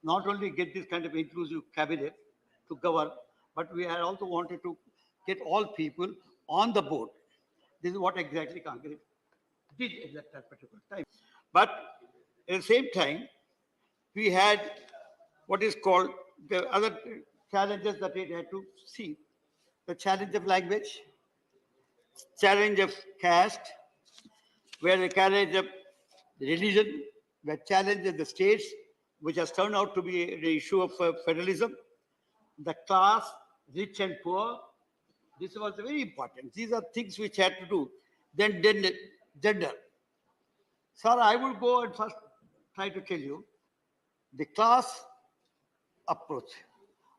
not only get this kind of inclusive cabinet to govern, but we had also wanted to get all people on the board. This is what exactly Congress did at that particular time. But at the same time, we had what is called the other challenges that it had to see. The challenge of language, challenge of caste, where the challenge of religion, where challenge of the states, which has turned out to be the issue of federalism, the class, rich and poor. This was very important. These are things which had to do. Then gender. Sir, I will go and first try to tell you the class approach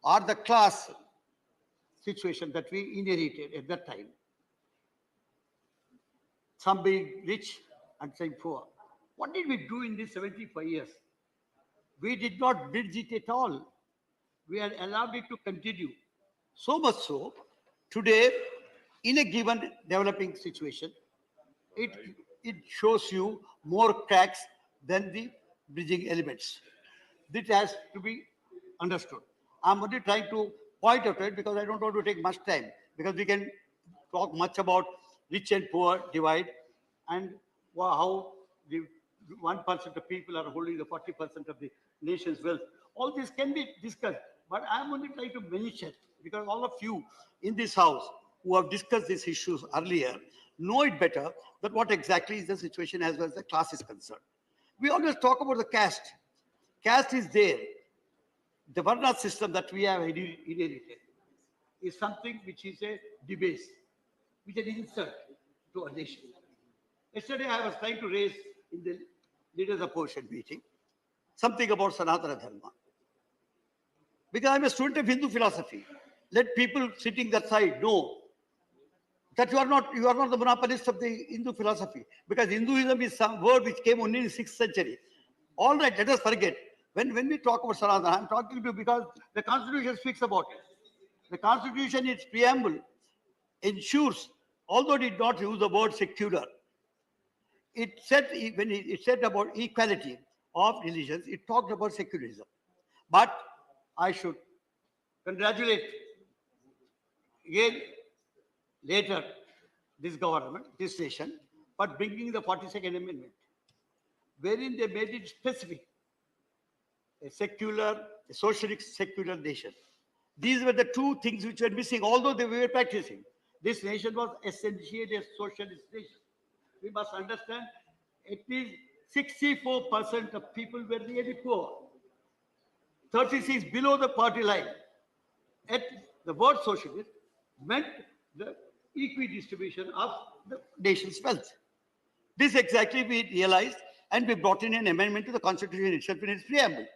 or the class situation that we inherited at that time. Some being rich and some poor. What did we do in these 75 years? We did not bridge it at all. We had allowed it to continue. So much so, today, in a given developing situation, it shows you more cracks than the bridging elements. This has to be understood. I'm only trying to point out it because I don't want to take much time, because we can talk much about rich and poor divide and how the 1% of people are holding the 40% of the nation's wealth. All this can be discussed, but I'm only trying to mention, because all of you in this house who have discussed these issues earlier know it better, that what exactly is the situation as far as the class is concerned. We always talk about the caste. Caste is there. The Varna system that we have inherited is something which is a debase, which is an insult to a nation. Yesterday, I was trying to raise in the leaders' opposition meeting something about Sanatana Dharma. Because I'm a student of Hindu philosophy. Let people sitting that side know that you are not the monopolist of the Hindu philosophy. Because Hinduism is some word which came only in the 6th century. All right, let us forget. When we talk about Sanatana, I'm talking to you because the Constitution speaks about it. The Constitution, its preamble, ensures, although it did not use the word secular, it said, when it said about equality of religions, it talked about secularism. But I should congratulate again later this government, this nation, for bringing the 42nd Amendment, wherein they made it specific, a secular, a socialist secular nation. These were the two things which were missing, although they were practicing. This nation was essentially a socialist nation. We must understand at least 64% of people were really poor. 36 below the party line. At the word socialist meant the equidistribution of the nation's wealth. This exactly we realized, and we brought in an amendment to the Constitution itself in its preamble.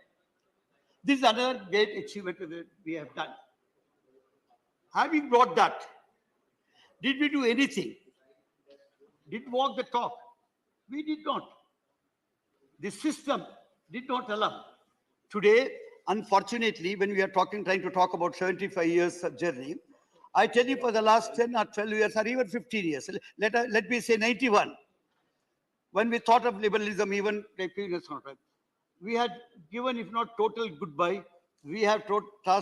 This is another great achievement that we have done. Having brought that, did we do anything? Did we walk the talk? We did not. The system did not allow. Today, unfortunately, when we are trying to talk about 75 years of journey, I tell you for the last 10 or 12 years or even 15 years, let me say 91, when we thought of liberalism, even we had given, if not total goodbye, we have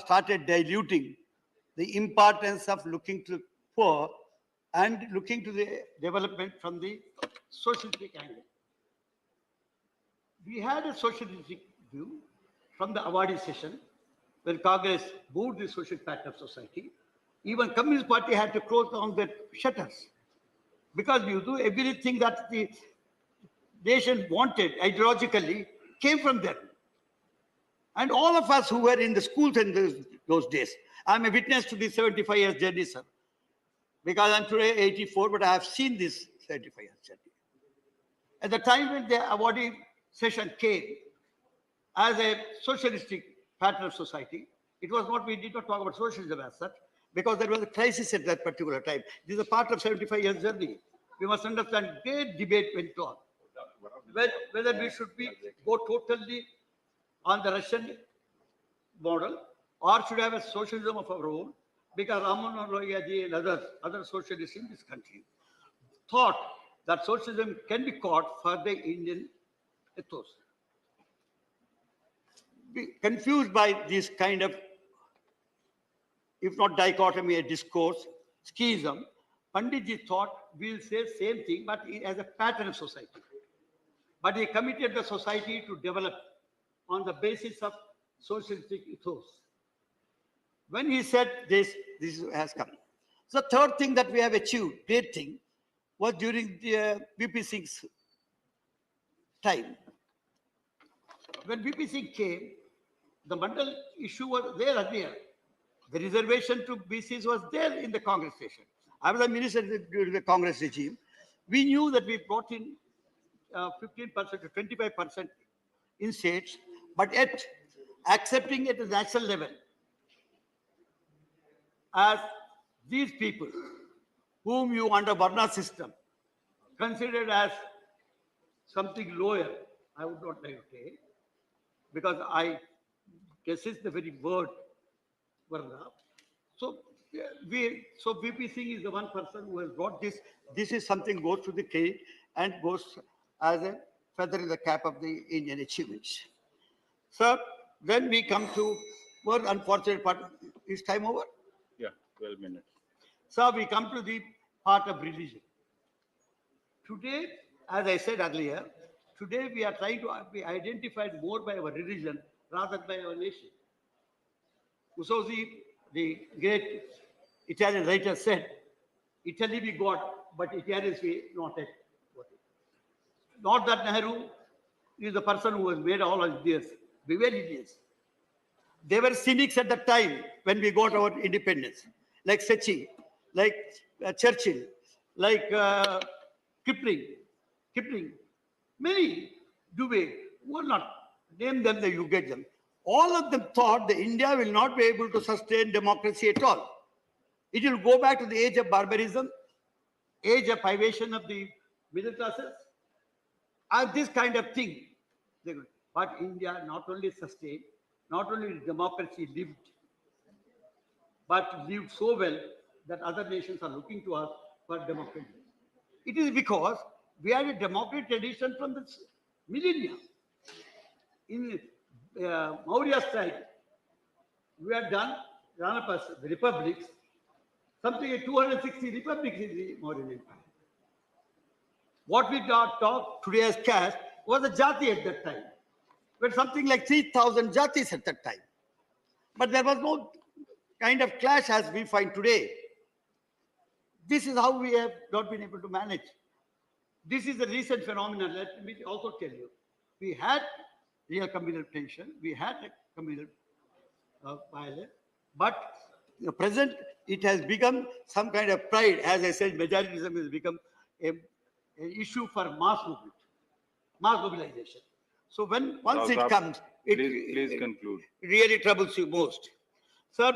started diluting the importance of looking to poor and looking to the development from the socialistic angle. We had a socialistic view from the awardee session, when Congress moved the social pattern of society. Even Communist Party had to close down their shutters, because you do everything that the nation wanted ideologically came from them. And all of us who were in the schools in those days, I'm a witness to this 75 years journey, sir. Because I'm today 84, but I have seen this 75 years journey. At the time when the awardee session came as a socialistic pattern of society, it was not, we did not talk about socialism as such, because there was a crisis at that particular time. This is a part of 75 years journey. We must understand, great debate went on. Whether we should go totally on the Russian model or should have a socialism of our own, because Raman Royaji and other socialists in this country thought that socialism can be caught for the Indian ethos. Be confused by this kind of, if not dichotomy, a discourse, schism, Panditji thought we'll say same thing, but as a pattern of society. But he committed the society to develop on the basis of socialistic ethos. When he said this has come. The third thing that we have achieved, great thing, was during the VP Singh's time. When VP Singh came, the Mandal issue was there earlier. The reservation to BCs was there in the Congress session. I was a minister during the Congress regime. We knew that we brought in 15% to 25% in states, but yet accepting at the national level as these people whom you under Varna system considered as something lower, I would not like to say, because I guess it's the very word Varna. So VP Singh is the one person who has brought this. This is something goes to the credit and goes as a feather in the cap of the Indian achievements. Sir, when we come to one unfortunate part, is time over? Yeah, 12 minutes. So we come to the part of religion. Today, as I said earlier, today we are trying to be identified more by our religion rather than by our nation. Mussolini, the great Italian writer, said, Italy we got, but Italians we not yet got it. Not that Nehru is the person who has made all of this. We were idiots. They were cynics at the time when we got our independence, like Sechi, like Churchill, like Kipling, many Dubé, who are not, name them, that you get them. All of them thought that India will not be able to sustain democracy at all. It will go back to the age of barbarism, age of privation of the middle classes, and this kind of thing. But India not only sustained, not only democracy lived, but lived so well that other nations are looking to us for democracy. It is because we had a democratic tradition from the millennia. In Maurya style, we had done the republics, something like 260 republics in the Mauryan Empire. What we talk today as caste was a jati at that time. We had something like 3,000 jatis at that time. But there was no kind of clash as we find today. This is how we have not been able to manage. This is a recent phenomenon. Let me also tell you. We had real communal tension. We had a communal violence. But the present, it has become some kind of pride. As I said, majoritism has become an issue for mass movement, mass mobilization. So once it comes, Please conclude. it really troubles you most. Sir,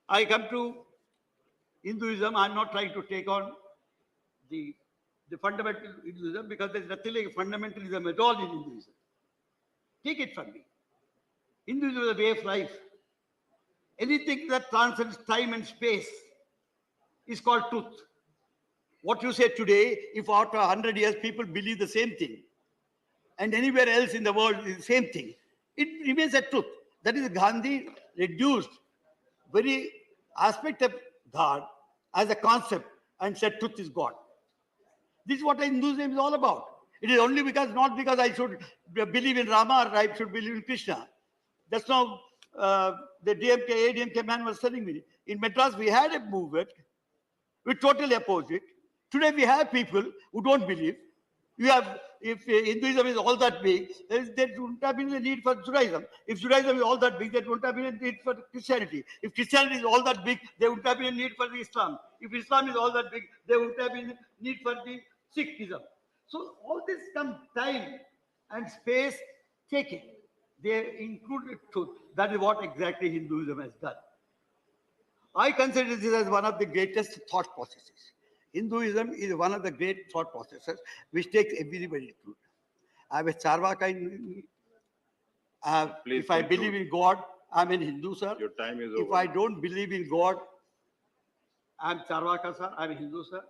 I come to Hinduism, I'm not trying to take on the fundamental Hinduism, because there's nothing like fundamentalism at all in Hinduism. Take it from me. Hinduism is a way of life. Anything that transcends time and space is called truth. What you say today, if after 100 years people believe the same thing, and anywhere else in the world is the same thing, it remains a truth. That is, Gandhi reduced very aspect of God as a concept and said truth is God. This is what Hinduism is all about. It is only because, not because I should believe in Rama or I should believe in Krishna. That's now the DMK, ADMK man was telling me. In Madras, we had a movement. We totally opposed it. Today, we have people who don't believe. You have, if Hinduism is all that big, there wouldn't have been a need for Judaism. If Judaism is all that big, there wouldn't have been a need for Christianity. If Christianity is all that big, there wouldn't have been a need for the Islam. If Islam is all that big, there wouldn't have been a need for the Sikhism. So all this comes time and space taken. They included truth. That is what exactly Hinduism has done. I consider this as one of the greatest thought processes. Hinduism is one of the great thought processes which takes everybody to truth. I am a Charvaka in if I believe in God, I am a Hindu, sir. Your time is If over. I don't believe in God, I am Charvaka, sir. I am a Hindu, sir.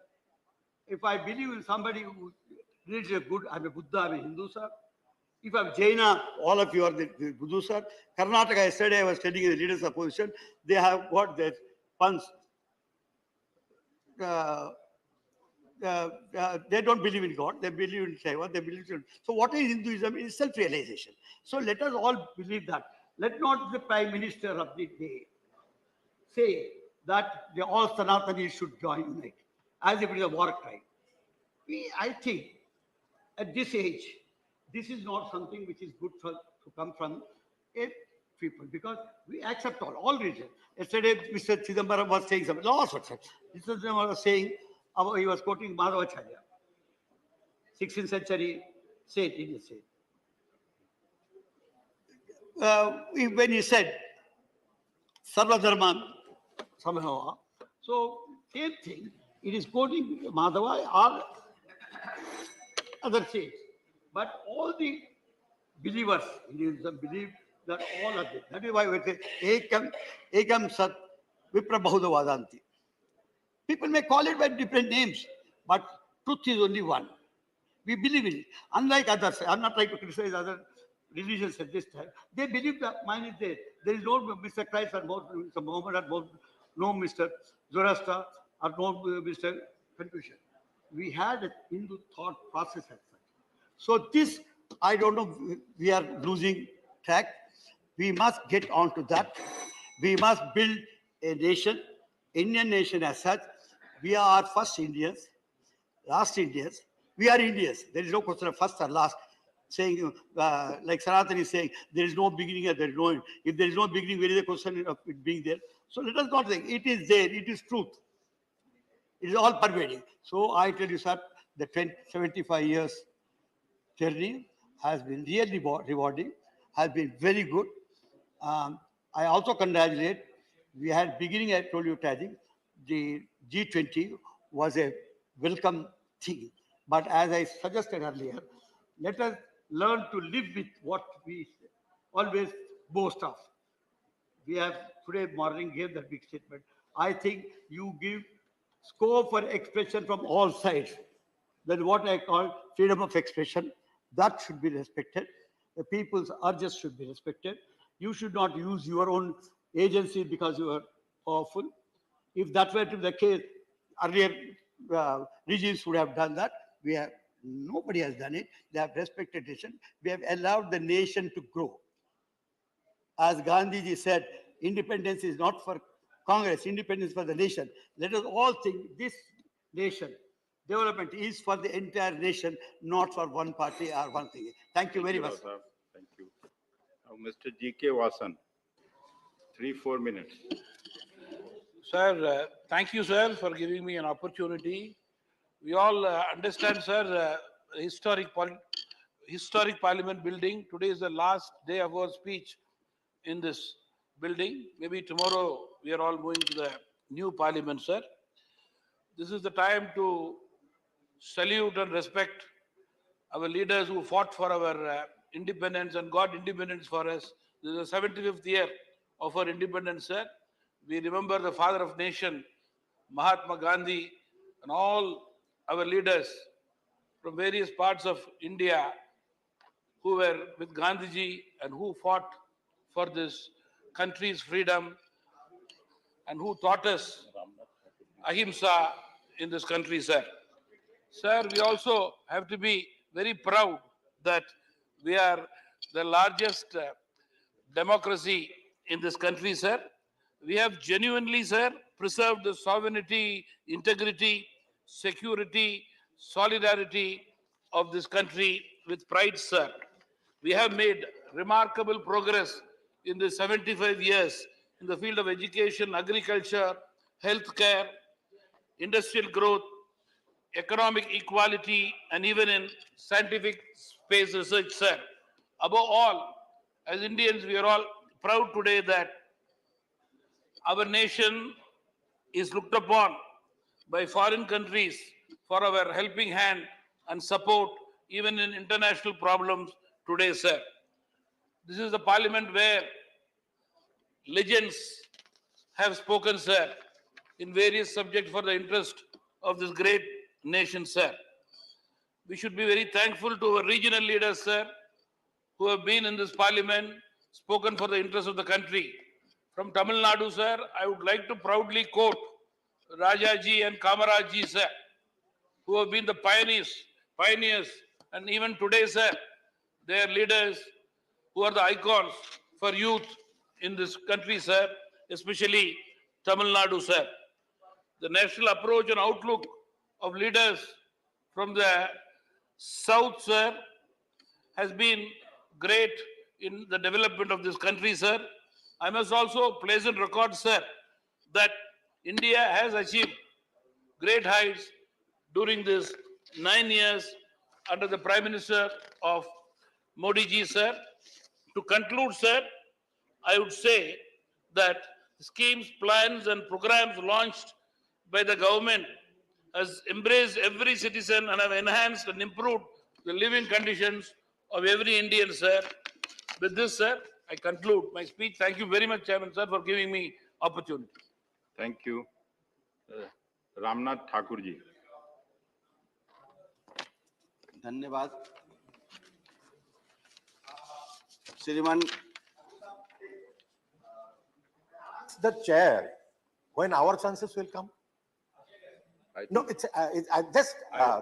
If I believe in somebody who reads a good, I am a Buddha, I am a Hindu, sir. If I am Jaina, all of you are the Buddha, sir. Karnataka, yesterday I was studying the leaders of opposition. They have got their funds. They don't believe in God. They believe in Shiva. They believe in. So what is Hinduism? It is self-realization. So let us all believe that. Let not the Prime Minister of the day say that all Sanatanis should unite, as if it is a war crime. I think at this age, this is not something which is good to come from a people, because we accept all religions. Yesterday, Mr. Chidambaram was saying something. Mr. Chidambaram was saying, he was quoting Madhavacharya, 16th century saint, Indian saint. When he said, Sarva Dharman Samahava, so same thing, it is quoting Madhava or other saints. But all the believers in Hinduism believe that all are there. That is why we say, Ekam Sat Vipra Bahuda Vadanti. People may call it by different names, but truth is only one. We believe in it. Unlike others, I'm not trying to criticize other religions at this time. They believe that mine is there. There is no Mr. Christ or no Mr. Muhammad or no Mr. Zoroaster or no Mr. Confucius. We had a Hindu thought process as such. So this, I don't know, we are losing track. We must get on to that. We must build a nation, Indian nation as such. We are first Indians, last Indians. We are Indians. There is no question of first or last. Saying, like Sanatan is saying, there is no beginning and there is no end. If there is no beginning, where is the question of it being there? So let us not think. It is there. It is truth. It is all pervading. So I tell you, sir, the 75 years journey has been really rewarding, has been very good. I also congratulate, we had beginning, I told you, Taji, the G20 was a welcome thing. But as I suggested earlier, let us learn to live with what we always boast of. We have today morning gave that big statement. I think you give scope for expression from all sides. Then what I call freedom of expression, that should be respected. The people's urges should be respected. You should not use your own agency because you are powerful. If that were to be the case, earlier regimes would have done that. We have, nobody has done it. They have respected nation. We have allowed the nation to grow. As Gandhiji said, independence is not for Congress, independence for the nation. Let us all think this nation, development is for the entire nation, not for one party or one thing. Thank you very much. Sir. Thank you. Now, Mr. G.K. Vasan, 3-4 minutes. Sir, thank you, sir, for giving me an opportunity. We all understand, sir, historic Parliament building. Today is the last day of our speech in this building. Maybe tomorrow we are all moving to the new Parliament, sir. This is the time to salute and respect our leaders who fought for our independence and got independence for us. This is the 75th year of our independence, sir. We remember the father of nation, Mahatma Gandhi, and all our leaders from various parts of India who were with Gandhiji and who fought for this country's freedom and who taught us ahimsa in this country, sir. Sir, we also have to be very proud that we are the largest democracy in this country, sir. We have genuinely, sir, preserved the sovereignty, integrity, security, solidarity of this country with pride, sir. We have made remarkable progress in the 75 years in the field of education, agriculture, healthcare, industrial growth, economic equality, and even in scientific space research, sir. Above all, as Indians, we are all proud today that our nation is looked upon by foreign countries for our helping hand and support even in international problems today, sir. This is the parliament where legends have spoken, sir, in various subjects for the interest of this great nation, sir. We should be very thankful to our regional leaders, sir, who have been in this parliament, spoken for the interest of the country. From Tamil Nadu, sir, I would like to proudly quote Rajaji and Kamarajji, sir, who have been the pioneers, and even today, sir, they are leaders who are the icons for youth in this country, sir, especially Tamil Nadu, sir. The national approach and outlook of leaders from the south, sir, has been great in the development of this country, sir. I must also place in record, sir, that India has achieved great heights during this 9 years under the Prime Minister of Modi ji, sir. To conclude, sir, I would say that schemes, plans, and programs launched by the government has embraced every citizen and have enhanced and improved the living conditions of every Indian, sir. With this, sir, I conclude my speech. Thank you very much, Chairman, sir, for giving me opportunity. Thank you. Ramnath Thakur ji. धन्यवाद श्रीमान The chair when our chances will come. No, it's just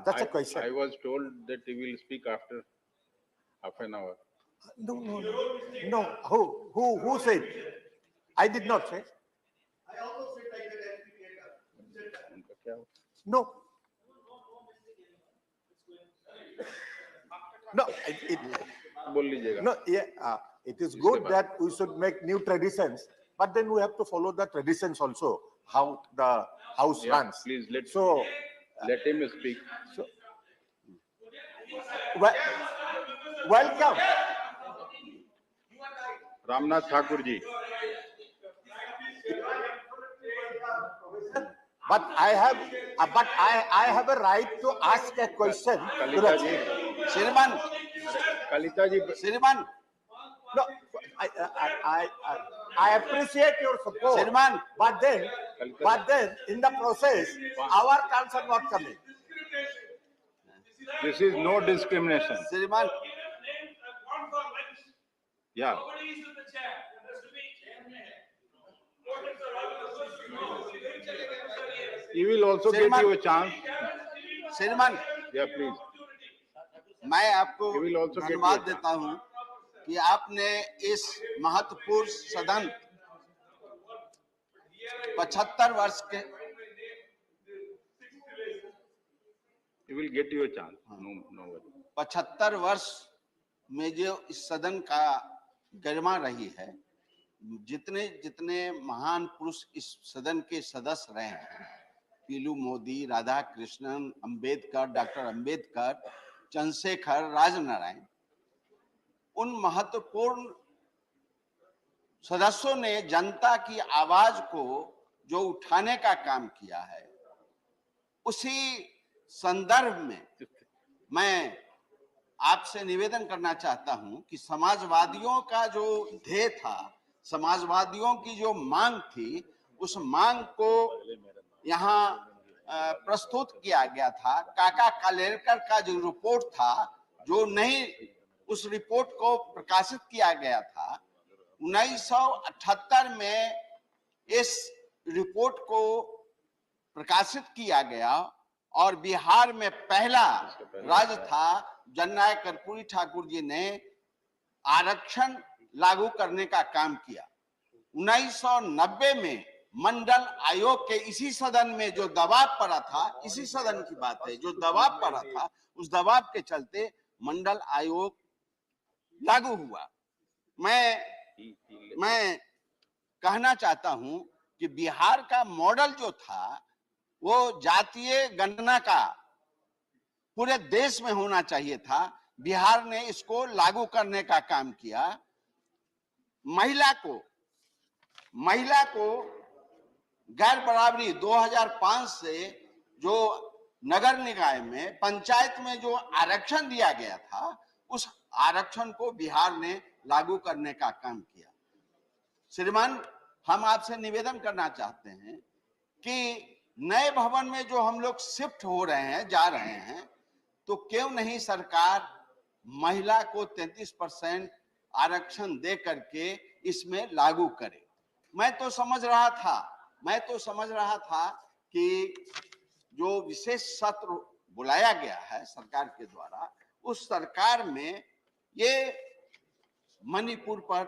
that's a question. I was told that he will speak after half an hour. No. Who said? I did not say. उनका क्या हो? No. No, बोल लीजिएगा. no, yeah, it is good that we should make new traditions, but then we have to follow the traditions also, how the house runs. Please let him speak. So, welcome. Ramnath Thakur ji. But I have a right to ask a question. Kalita जी. श्रीमान, कलिता जी. श्रीमान, No, I appreciate your support, श्रीमान, but then in the process, our terms are not coming. This is no discrimination. श्रीमान, Yeah. He will also give you a chance. श्रीमान, Yeah, please. मैं आपको He will also get धन्यवाद you a देता हूं कि आपने इस महत्वपूर्ण सदन 75 वर्ष के He will get you a chance. No worry. 75 वर्ष में जो इस सदन का गरिमा रही है, जितने जितने महान पुरुष इस सदन के सदस्य रहे हैं, पीलू मोदी, राधा कृष्णन, अंबेडकर, डॉक्टर अंबेडकर, चंद्रशेखर, राजनारायण, उन महत्वपूर्ण सदस्यों ने जनता की आवाज को जो उठाने का काम किया है, उसी संदर्भ में मैं आपसे निवेदन करना चाहता हूं कि समाजवादियों का जो ध्येय था, समाजवादियों की जो मांग थी, उस मांग को यहाँ प्रस्तुत किया गया था। काका कालेलकर का जो रिपोर्ट था, जो नहीं उस रिपोर्ट को प्रकाशित किया गया था, 1978 में इस रिपोर्ट को प्रकाशित किया गया और बिहार में पहला राज्य था, जननायक कर्पूरी ठाकुर जी ने आरक्षण लागू करने का काम किया। 1990 में मंडल आयोग के इसी सदन में जो दबाव पड़ा था, इसी सदन की बात है, जो दबाव पड़ा था, उस दबाव के चलते मंडल आयोग लागू हुआ। मैं कहना चाहता हूं कि बिहार का मॉडल जो था, वो जातीय गणना का पूरे देश में होना चाहिए था। बिहार ने इसको लागू करने का काम किया। महिला को गैर बराबरी 2005 से जो नगर निकाय में, पंचायत में जो आरक्षण दिया गया था, उस आरक्षण को बिहार ने लागू करने का काम किया। श्रीमान, हम आपसे निवेदन करना चाहते हैं कि नए भवन में जो हम लोग शिफ्ट हो रहे हैं, जा रहे हैं, तो क्यों नहीं सरकार महिला को 33% आरक्षण दे करके इसमें लागू करे। मैं तो समझ रहा था कि जो विशेष सत्र बुलाया गया है सरकार के द्वारा, उस सरकार में ये मणिपुर पर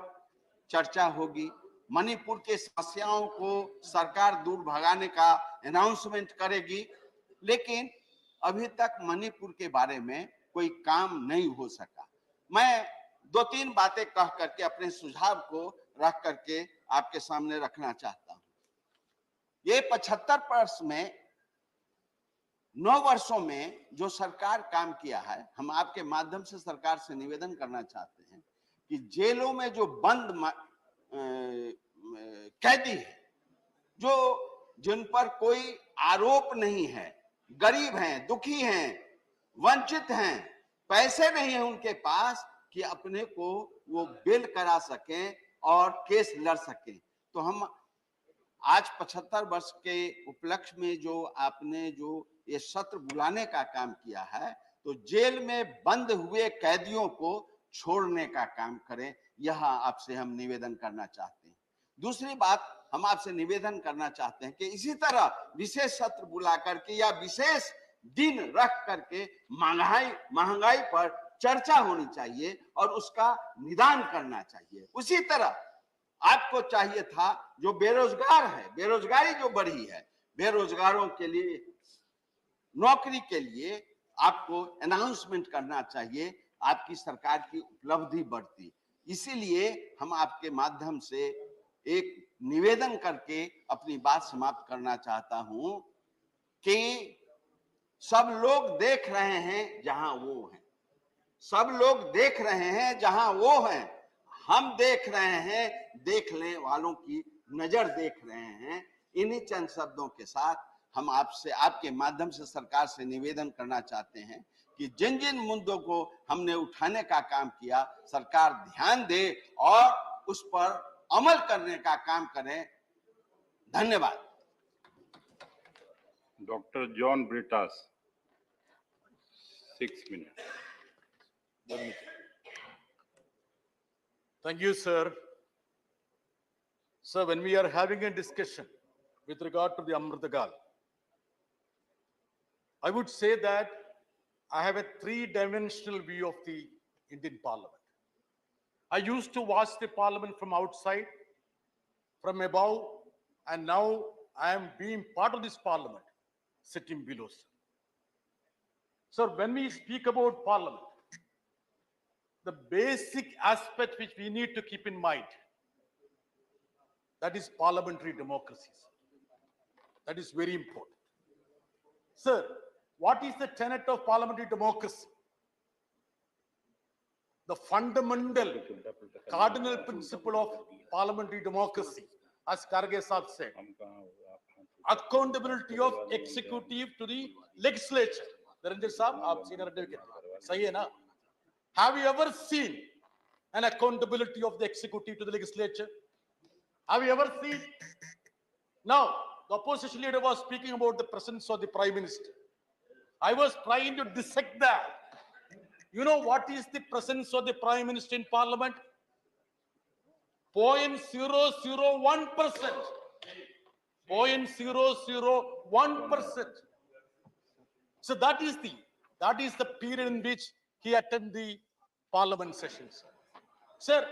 चर्चा होगी, मणिपुर के समस्याओं को सरकार दूर भगाने का अनाउंसमेंट करेगी, लेकिन अभी तक मणिपुर के बारे में कोई काम नहीं हो सका। मैं 2-3 बातें कह करके अपने सुझाव को रख करके आपके सामने रखना चाहता हूं। ये 75 वर्ष में 9 वर्षों में जो सरकार काम किया है, हम आपके माध्यम से सरकार से निवेदन करना चाहते हैं कि जेलों में जो बंद कैदी है, जिन पर कोई आरोप नहीं है, गरीब हैं, दुखी हैं, वंचित हैं, पैसे नहीं है उनके पास कि अपने को वो बेल करा सकें और केस लड़ सकें, तो हम आज 75 वर्ष के उपलक्ष्य में जो आपने जो ये सत्र बुलाने का काम किया है, तो जेल में बंद हुए कैदियों को छोड़ने का काम करें, यह आपसे हम निवेदन करना चाहते हैं। दूसरी बात, हम आपसे निवेदन करना चाहते हैं कि इसी तरह विशेष सत्र बुला करके या विशेष दिन रख करके महंगाई पर चर्चा होनी चाहिए और उसका निदान करना चाहिए। उसी तरह आपको चाहिए था, जो बेरोजगार है, बेरोजगारी जो बढ़ी है, बेरोजगारों के लिए नौकरी के लिए आपको अनाउंसमेंट करना चाहिए, आपकी सरकार की उपलब्धि बढ़ती। इसीलिए हम आपके माध्यम से एक निवेदन करके अपनी बात समाप्त करना चाहता हूं कि सब लोग देख रहे हैं जहां वो हैं, सब लोग देख रहे हैं जहां वो हैं, हम देख रहे हैं, देखने वालों की नजर देख रहे हैं। इन्हीं चंद शब्दों के साथ हम आपसे, आपके माध्यम से सरकार से निवेदन करना चाहते हैं कि जिन जिन मुद्दों को हमने उठाने का काम किया, सरकार ध्यान दे और उस पर अमल करने का काम करें। धन्यवाद। Dr. John Britas, 6 minutes. Thank you, sir. Sir, when we are having a discussion with regard to the Amritagal, I would say that I have a three-dimensional view of the Indian Parliament. I used to watch the Parliament from outside, from above, and now I am being part of this Parliament, sitting below, sir. Sir, when we speak about Parliament, the basic aspect which we need to keep in mind, that is parliamentary democracy, sir. That is very important. Sir, what is the tenet of parliamentary democracy? The fundamental cardinal principle of parliamentary democracy, as Karge Sahib said, accountability of executive to the legislature. Narendraj Sahib, aap senior advocate, sahi hai na? Have you ever seen an accountability of the executive to the legislature? Have you ever seen? Now, the opposition leader was speaking about the presence of the Prime Minister. I was trying to dissect that. You know what is the presence of the Prime Minister in Parliament? 0.001%. 0.001%. So that is the period in which he attended the Parliament sessions. Sir,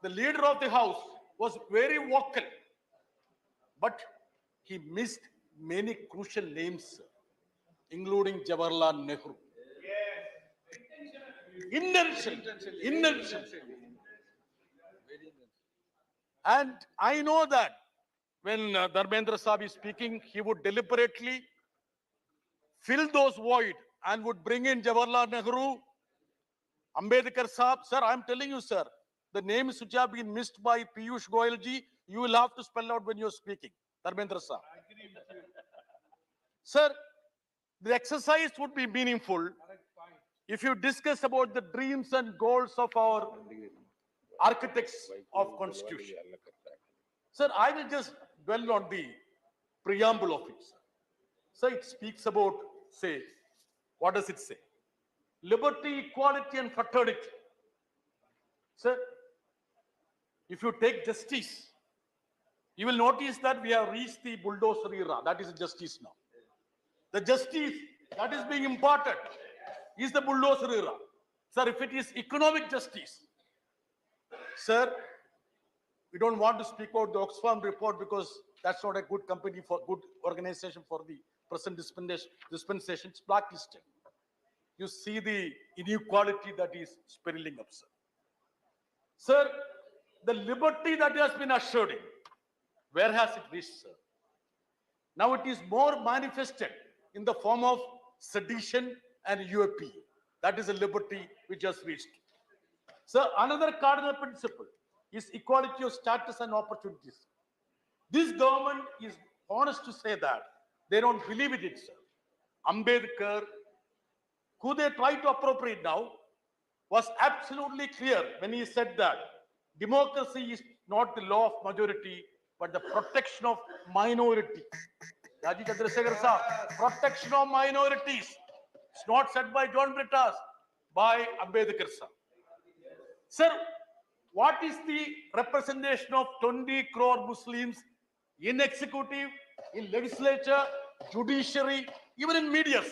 the leader of the House was very vocal, but he missed many crucial names, sir, including Jawaharlal Nehru. Intention. And I know that when Dharmendra Sahib is speaking, he would deliberately fill those void and would bring in Jawaharlal Nehru, Ambedkar Sahib. Sir, I'm telling you, sir, the names which have been missed by Piyush Goyal ji, you will have to spell out when you're speaking. Dharmendra Sahib. Sir, the exercise would be meaningful if you discuss about the dreams and goals of our architects of Constitution. Sir, I will just dwell on the preamble of it. Sir, it speaks about, say, what does it say? Liberty, equality, and fraternity. Sir, if you take justice, you will notice that we have reached the bulldozer era. That is justice now. The justice that is being imparted is the bulldozer era. Sir, if it is economic justice, sir, we don't want to speak about the Oxfam report because that's not a good company for good organization for the present dispensation. It's blacklisted. You see the inequality that is spiraling up, sir. Sir, the liberty that has been assured in, where has it reached, sir? Now it is more manifested in the form of sedition and UAP. That is a liberty which has reached. Sir, another cardinal principle is equality of status and opportunities. This government is honest to say that they don't believe in it, sir. Ambedkar, who they try to appropriate now, was absolutely clear when he said that democracy is not the law of majority, but the protection of minority. Raji Chandrasekhar Sahib, protection of minorities. It's not said by John Britas, by Ambedkar Sahib. Sir, what is the representation of 20 crore Muslims in executive, in legislature, judiciary, even in media.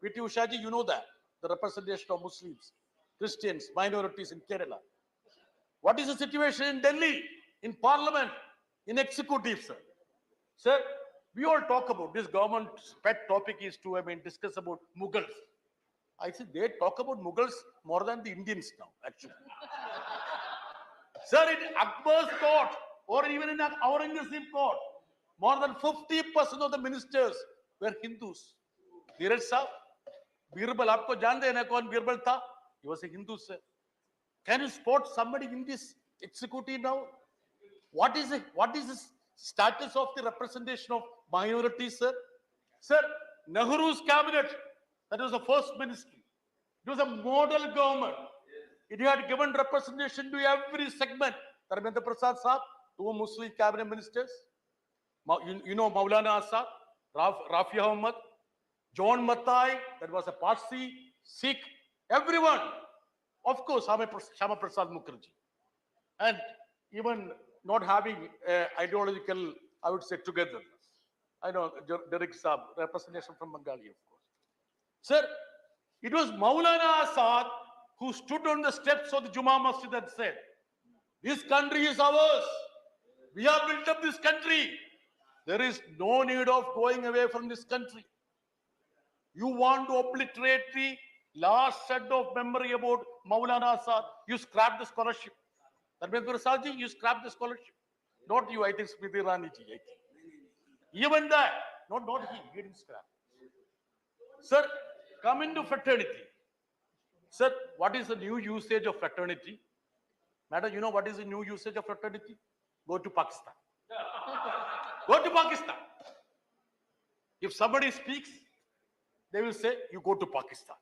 P.T. Ushaji, you know that, the representation of Muslims, Christians, minorities in Kerala. What is the situation in Delhi, in parliament, in executive, sir? Sir, we all talk about this government's pet topic is to, discuss about Mughals. I said they talk about Mughals more than the Indians now, actually. Sir, in Akbar's court or even in Aurangzeb's court, more than 50% of the ministers were Hindus. Dheeraj Saab, Birbal, aapko jante hain na kaun Birbal tha? He was a Hindu, sir. Can you spot somebody in this executive now? What is the status of the representation of minorities, sir? Sir, Nehru's cabinet, that was the first ministry. It was a model government. It had given representation to every segment. Dharmendra Prasad Saab, 2 Muslim cabinet ministers. You know Maulana Asad, Rafi Ahmad, John Matai, that was a Parsi, Sikh, everyone. Of course, Shama Prasad Mukherjee. And even not having ideological, I would say, togetherness. I know Derek Saab, representation from Bengali, of course. Sir, it was Maulana Asad who stood on the steps of the Juma Masjid and said, this country is ours. We have built up this country. There is no need of going away from this country. You want to obliterate the last shred of memory about Maulana Asad, you scrap the scholarship. Dharmendra Prasad ji, you scrap the scholarship. Not you, I think Smriti Irani ji. Even that, not he didn't scrap. Sir, come into fraternity. Sir, what is the new usage of fraternity? Madam, you know what is the new usage of fraternity? Go to Pakistan. Go to Pakistan. If somebody speaks, they will say, you go to Pakistan.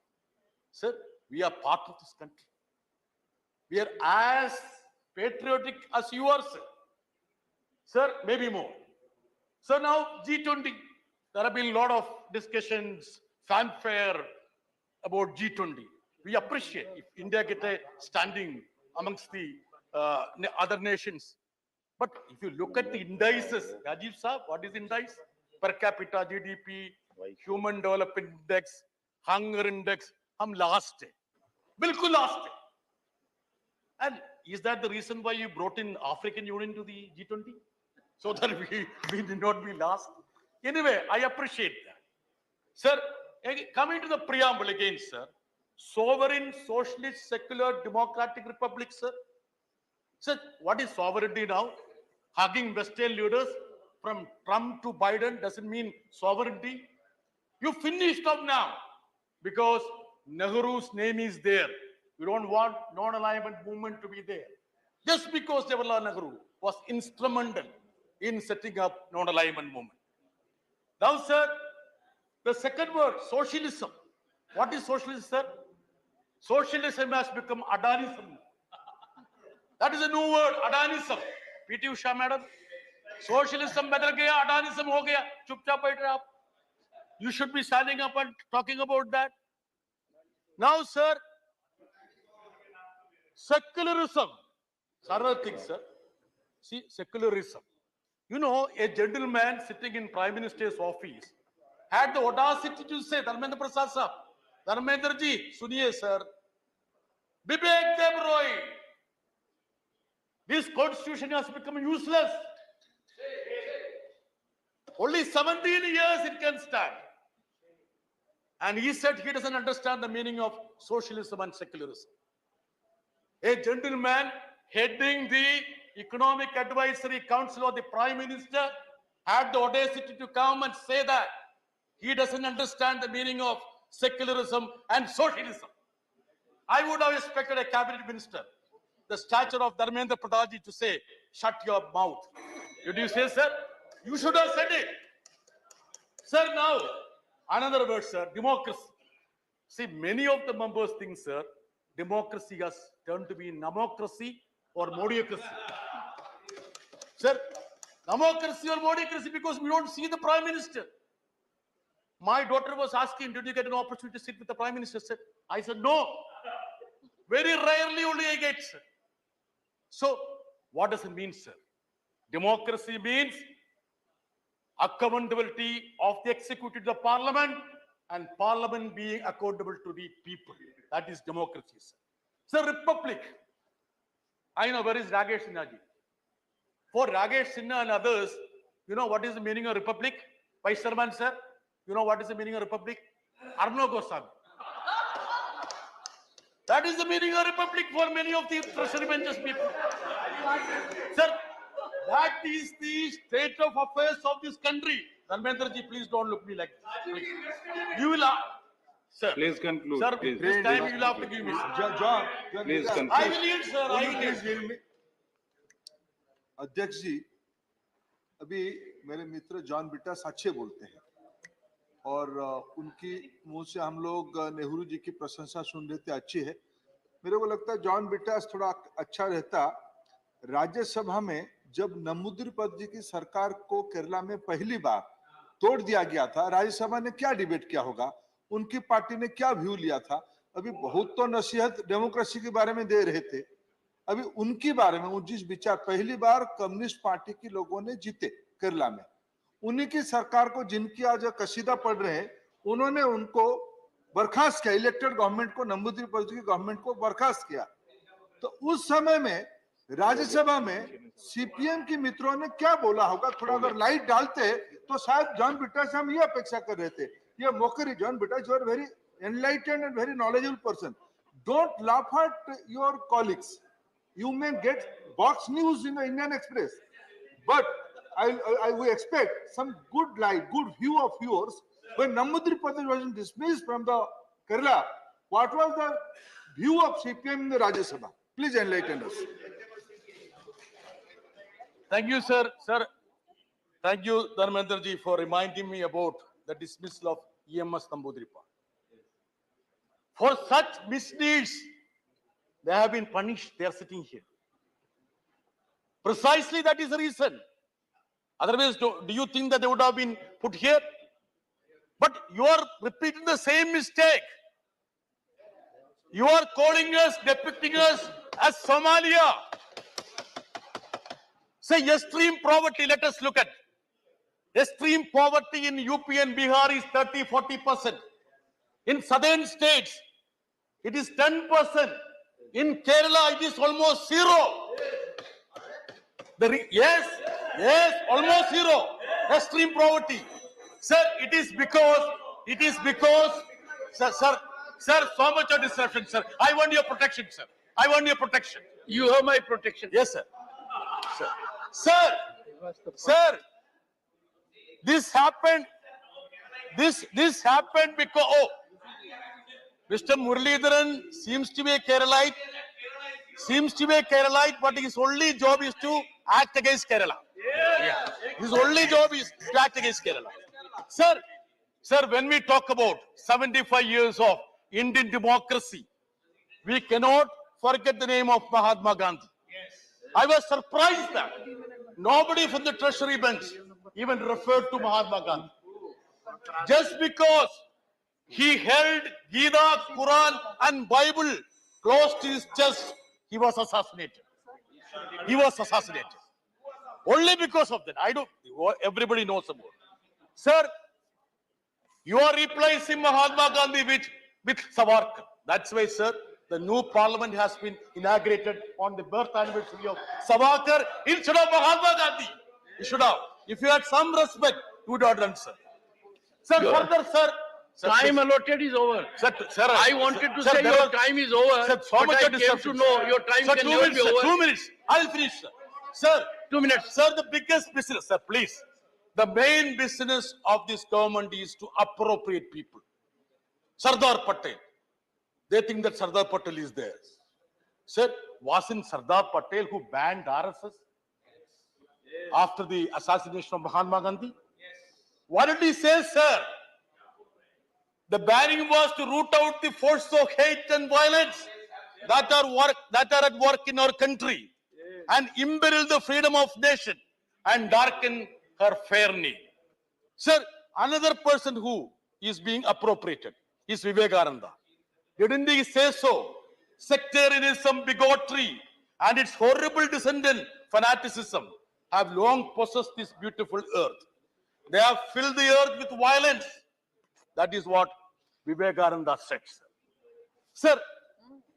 Sir, we are part of this country. We are as patriotic as you are, sir. Sir, maybe more. So now G20, there have been a lot of discussions, fanfare about G20. We appreciate if India get a standing amongst the other nations. But if you look at the indices, Rajiv Saab, what is indice? Per capita GDP, Human Development Index, Hunger Index, hum last hai. Bilkul last hai. And is that the reason why you brought in African Union to the G20? So that we did not be last? Anyway, I appreciate that. Sir, coming to the preamble again, sir. Sovereign, socialist, secular, democratic republic, sir. Sir, what is sovereignty now? Hugging Western leaders from Trump to Biden doesn't mean sovereignty. You finished up now because Nehru's name is there. You don't want non-alignment movement to be there. Just because Jawaharlal Nehru was instrumental in setting up non-alignment movement. Now, sir, the second word, socialism. What is socialism, sir? Socialism has become Adanism. That is a new word, Adanism. P.T. Usha, madam. Socialism bedel gaya, Adanism ho gaya. Chupchap baith rahe aap. You should be standing up and talking about that. Now, sir, secularism. Another thing, sir. See, secularism. You know, a gentleman sitting in Prime Minister's office had the audacity to say, Dharmendra Prasad Saab, Dharmendra ji, suniye, sir. Vivek Dev Roy. This constitution has become useless. Only 17 years it can stand. And he said he doesn't understand the meaning of socialism and secularism. A gentleman heading the Economic Advisory Council of the Prime Minister had the audacity to come and say that he doesn't understand the meaning of secularism and socialism. I would have expected a cabinet minister, the stature of Dharmendra Pradhan to say, shut your mouth. Did you say, sir? You should have said it. Sir, now, another word, sir, democracy. See, many of the members think, sir, democracy has turned to be namocracy or modiocracy. Sir, namocracy or modiocracy because we don't see the Prime Minister. My daughter was asking, did you get an opportunity to sit with the Prime Minister? Sir? I said, no. Very rarely only I get, sir. So, what does it mean, sir? Democracy means accountability of the executive to the parliament, and parliament being accountable to the people. That is democracy, sir. Sir, republic. I know, where is Rajesh Sinha ji? For Rajesh Sinha and others, you know what is the meaning of republic? Vice Chairman, sir, you know what is the meaning of republic? Arno Goswami. That is the meaning of republic for many of the treasury benches people. Sir, that is the state of affairs of this country. Dharmendra ji, please don't look me like this. Please. You will, sir. Please conclude. Sir, Please. this time you will have to give me. John, Please conclude. I will yield, sir. I will yield. अध्यक्ष जी, अभी मेरे मित्र John beta सच्चे बोलते हैं और उनकी मुंह से हम लोग नेहरू जी की प्रशंसा सुन रहे थे, अच्छी है। मेरे को लगता है जॉन बिटा थोड़ा अच्छा रहता राज्यसभा में जब नमूद्रीपद जी की सरकार को केरला में पहली बार तोड़ दिया गया था, राज्यसभा ने क्या डिबेट किया होगा, उनकी पार्टी ने क्या व्यू लिया था। अभी बहुत तो नसीहत डेमोक्रेसी के बारे में दे रहे थे, अभी उनके बारे में जिस विचार पहली बार कम्युनिस्ट पार्टी के लोगों ने जीते केरला में, उन्हीं की सरकार को जिनकी आज कसीदा पढ़ रहे हैं, उन्होंने उनको बर्खास्त किया, इलेक्टेड गवर्नमेंट को, नमूद्रीपद की गवर्नमेंट को बर्खास्त किया। तो उस समय में राज्यसभा में सीपीएम के मित्रों ने क्या बोला होगा, थोड़ा अगर लाइट डालते तो शायद जॉन बिटा से हम ये अपेक्षा कर रहे थे। ये mockery, John Brittas you are very enlightened and very knowledgeable person, don't laugh at your colleagues. You may get box news in the Indian Express, but I will expect some good light, good view of yours. When Namudripad was dismissed from the Kerala, what was the view of CPM in the Rajya Sabha? Please enlighten us. Thank you, sir. Sir, thank you, Dharmendra ji, for reminding me about the dismissal of EMS Namboodiripad. For such misdeeds, they have been punished. They are sitting here. Precisely that is the reason. Otherwise, do you think that they would have been put here? But you are repeating the same mistake. You are calling us, depicting us as Somalia. Say extreme poverty, let us look at. Extreme poverty in UP and Bihar is 30-40%. In southern states, it is 10%. In Kerala, it is almost zero. Yes, almost zero. Extreme poverty. Sir, it is because, sir, so much of disruption, sir. I want your protection, sir. I want your protection. You have my protection. Yes, sir. Sir, this happened because, Mr. Muralidharan seems to be a Keralite, but his only job is to act against Kerala. His only job is to act against Kerala. Sir, when we talk about 75 years of Indian democracy, we cannot forget the name of Mahatma Gandhi. I was surprised that nobody from the treasury bench even referred to Mahatma Gandhi. Just because he held Gita, Quran and Bible close to his chest, he was assassinated. Only because of that. Everybody knows about it. Sir, you are replacing Mahatma Gandhi with Savarkar. That's why, sir, the new parliament has been inaugurated on the birth anniversary of Savarkar instead of Mahatma Gandhi. You should have. If you had some respect, you would have done, sir. Sir, further, sir. Time allotted is over. Sir, I wanted to say your time is over, sir, so but much I came to know your time sir, can never be over. 2 minutes. I'll finish, sir. Sir, 2 minutes. Sir, the biggest business, sir, please. The main business of this government is to appropriate people. Sardar Patel. They think that Sardar Patel is theirs. Sir, wasn't Sardar Patel who banned RSS after the assassination of Mahatma Gandhi? What did he say, sir? The banning was to root out the force of hate and violence that are at work in our country and imperil the freedom of nation and darken her fair name. Sir, another person who is being appropriated is Vivekananda. Didn't he say so? Sectarianism, bigotry, and its horrible descendant, fanaticism, have long possessed this beautiful earth. They have filled the earth with violence. That is what Vivekananda said, sir. Sir,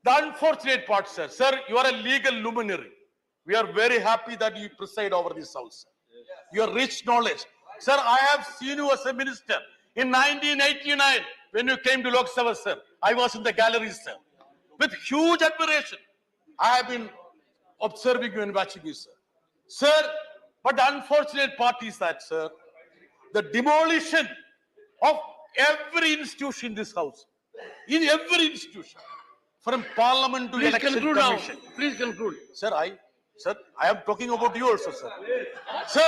the unfortunate part, sir. Sir, you are a legal luminary. We are very happy that you preside over this house. Your rich knowledge. Sir, I have seen you as a minister. In 1989, when you came to Loksabha, sir, I was in the gallery, sir. With huge admiration, I have been observing you and watching you, sir. Sir, but the unfortunate part is that, sir, the demolition of every institution in this house, in every institution, from parliament to Please election conclude now. commission. Please conclude. Sir, I am talking about you also, sir. Sir,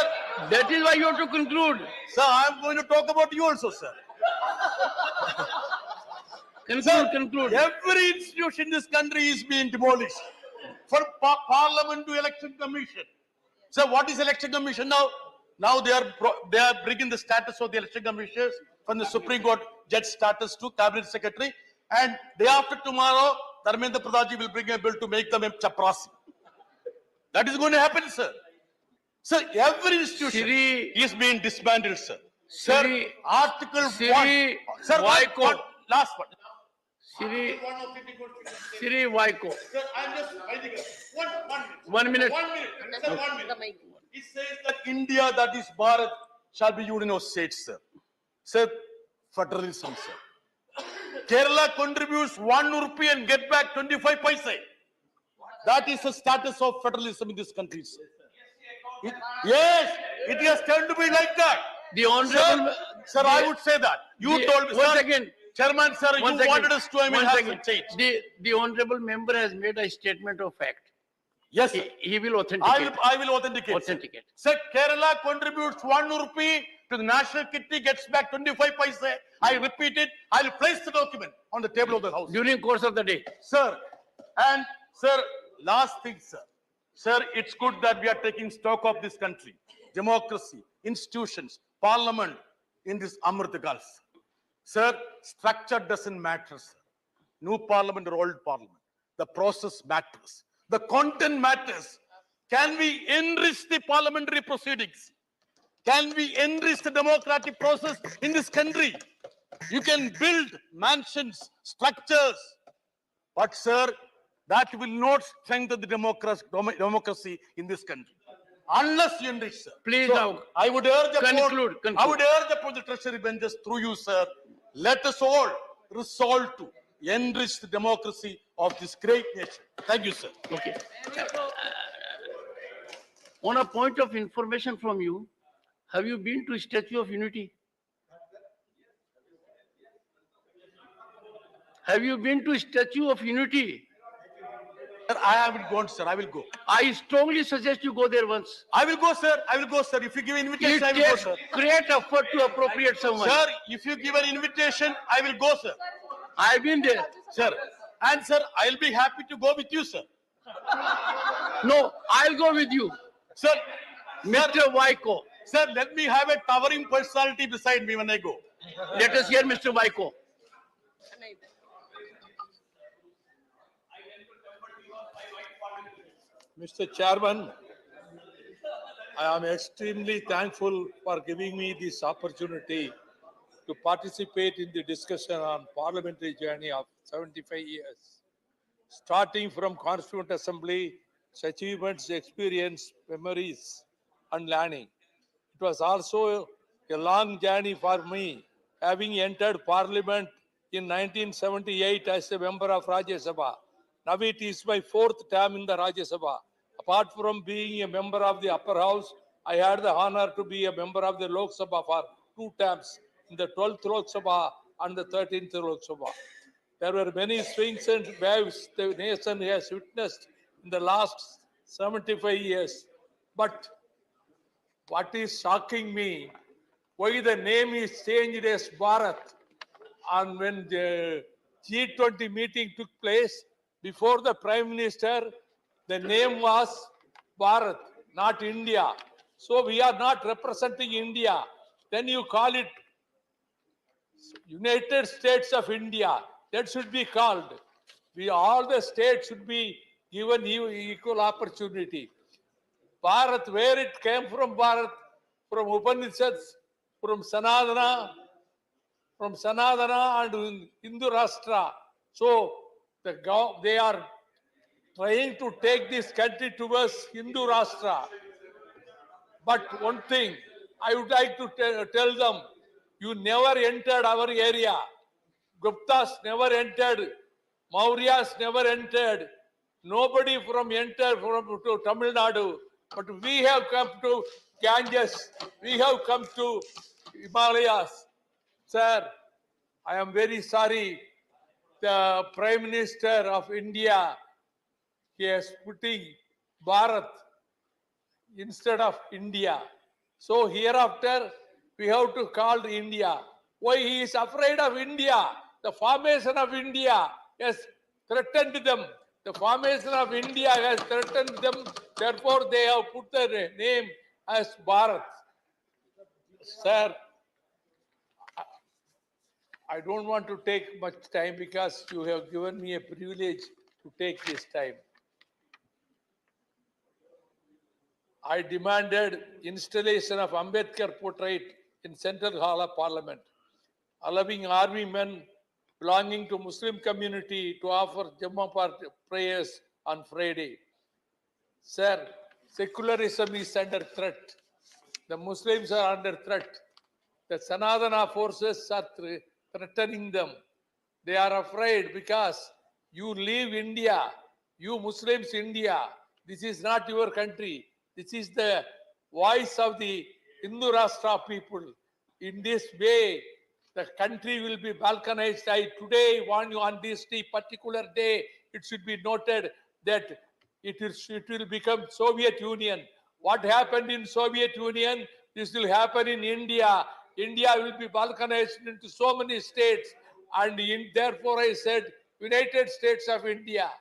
That is why you have to conclude. sir, I am going to talk about you also, sir. Conclude. Every institution in this country is being demolished. From parliament to election commission. So what is election commission now? Now they are bringing the status of the election commissioners from the Supreme Court judge status to cabinet secretary. And day after tomorrow, Dharmendra Pradhanji will bring a bill to make them a chaprasi. That is going to happen, sir. Sir, every institution is being disbanded, sir. Sir, Article 1. Sir, last one. Siri Vaiko. Sir, I'm just writing it. 1 minute. 1 minute. Sir, 1 minute. It says that India, that is Bharat, shall be union of states, sir. Sir, federalism, sir. Kerala contributes 1 rupee and get back 25 paise. That is the status of federalism in this country, sir. Yes, it has turned to be like that. The honorable... Sir, I would say that. You told me, Once sir. again. Chairman, sir, you wanted us to, have some change. The honorable member has made a statement of fact. Yes, sir. He will authenticate. I will authenticate. Sir, Kerala contributes 1 rupee to the national kitty, gets back 25 paise. I repeat it. I will place the document on the table of the house. During course of the day. Sir, and sir, last thing, sir. Sir, it's good that we are taking stock of this country. Democracy, institutions, parliament in this Amrit Kal. Sir, structure doesn't matter, sir. New parliament or old parliament. The process matters. The content matters. Can we enrich the parliamentary proceedings? Can we enrich the democratic process in this country? You can build mansions, structures, but sir, that will not strengthen the democracy in this country. Unless you enrich, sir. Please So, now I would urge conclude. I would urge upon the treasury benches through you, sir. Let us all resolve to enrich the democracy of this great nation. Thank you, sir. Okay. On a point of information from you, have you been to Statue of Unity? Have you been to Statue of Unity? Sir, I haven't gone, sir. I will go. I strongly suggest you go there once. I will go, sir. I will go, sir. If you give invitation, I It will go, takes sir. great effort to appropriate someone. Sir, if you give an invitation, I will go, sir. I've been there. Sir, and sir, I'll be happy to go with you, sir. No, I'll go with you. Sir, Mr. Vaiko. Sir, let me have a towering personality beside me when I go. Let us hear Mr. Vaiko. Mr. Chairman, I am extremely thankful for giving me this opportunity to participate in the discussion on parliamentary journey of 75 years. Starting from Constituent Assembly, its achievements, experience, memories, and learning. It was also a long journey for me, having entered Parliament in 1978 as a member of Rajya Sabha. Now it is my 4th term in the Rajya Sabha. Apart from being a member of the upper house, I had the honor to be a member of the Loksabha for 2 terms, in the 12th Loksabha and the 13th Loksabha. There were many swings and waves the nation has witnessed in the last 75 years. But what is shocking me, why the name is changed as Bharat. And when the G20 meeting took place, before the Prime Minister, the name was Bharat, not India. So we are not representing India. Then you call it United States of India. That should be called. All the states should be given equal opportunity. Bharat, where it came from Bharat, from Upanishads, from Sanatana and Hindu Rashtra. So they are trying to take this country towards Hindu Rashtra. But one thing I would like to tell them, you never entered our area. Guptas never entered. Mauryas never entered. Nobody entered to Tamil Nadu. But we have come to Ganges. We have come to Himalayas. Sir, I am very sorry. The Prime Minister of India, he is putting Bharat instead of India. So hereafter, we have to call India. Why he is afraid of India? The formation of India has threatened them. The formation of India has threatened them. Therefore, they have put their name as Bharat. Sir, I don't want to take much time because you have given me a privilege to take this time. I demanded installation of Ambedkar portrait in Central Hall of Parliament, allowing army men belonging to Muslim community to offer Jummah prayers on Friday. Sir, secularism is under threat. The Muslims are under threat. The Sanatana forces are threatening them. They are afraid because you leave India, you Muslims India. This is not your country. This is the voice of the Hindu Rashtra people. In this way, the country will be balkanized. I today want you on this particular day, it should be noted that it will become Soviet Union. What happened in Soviet Union, this will happen in India. India will be balkanized into so many states, and therefore I said United States of India.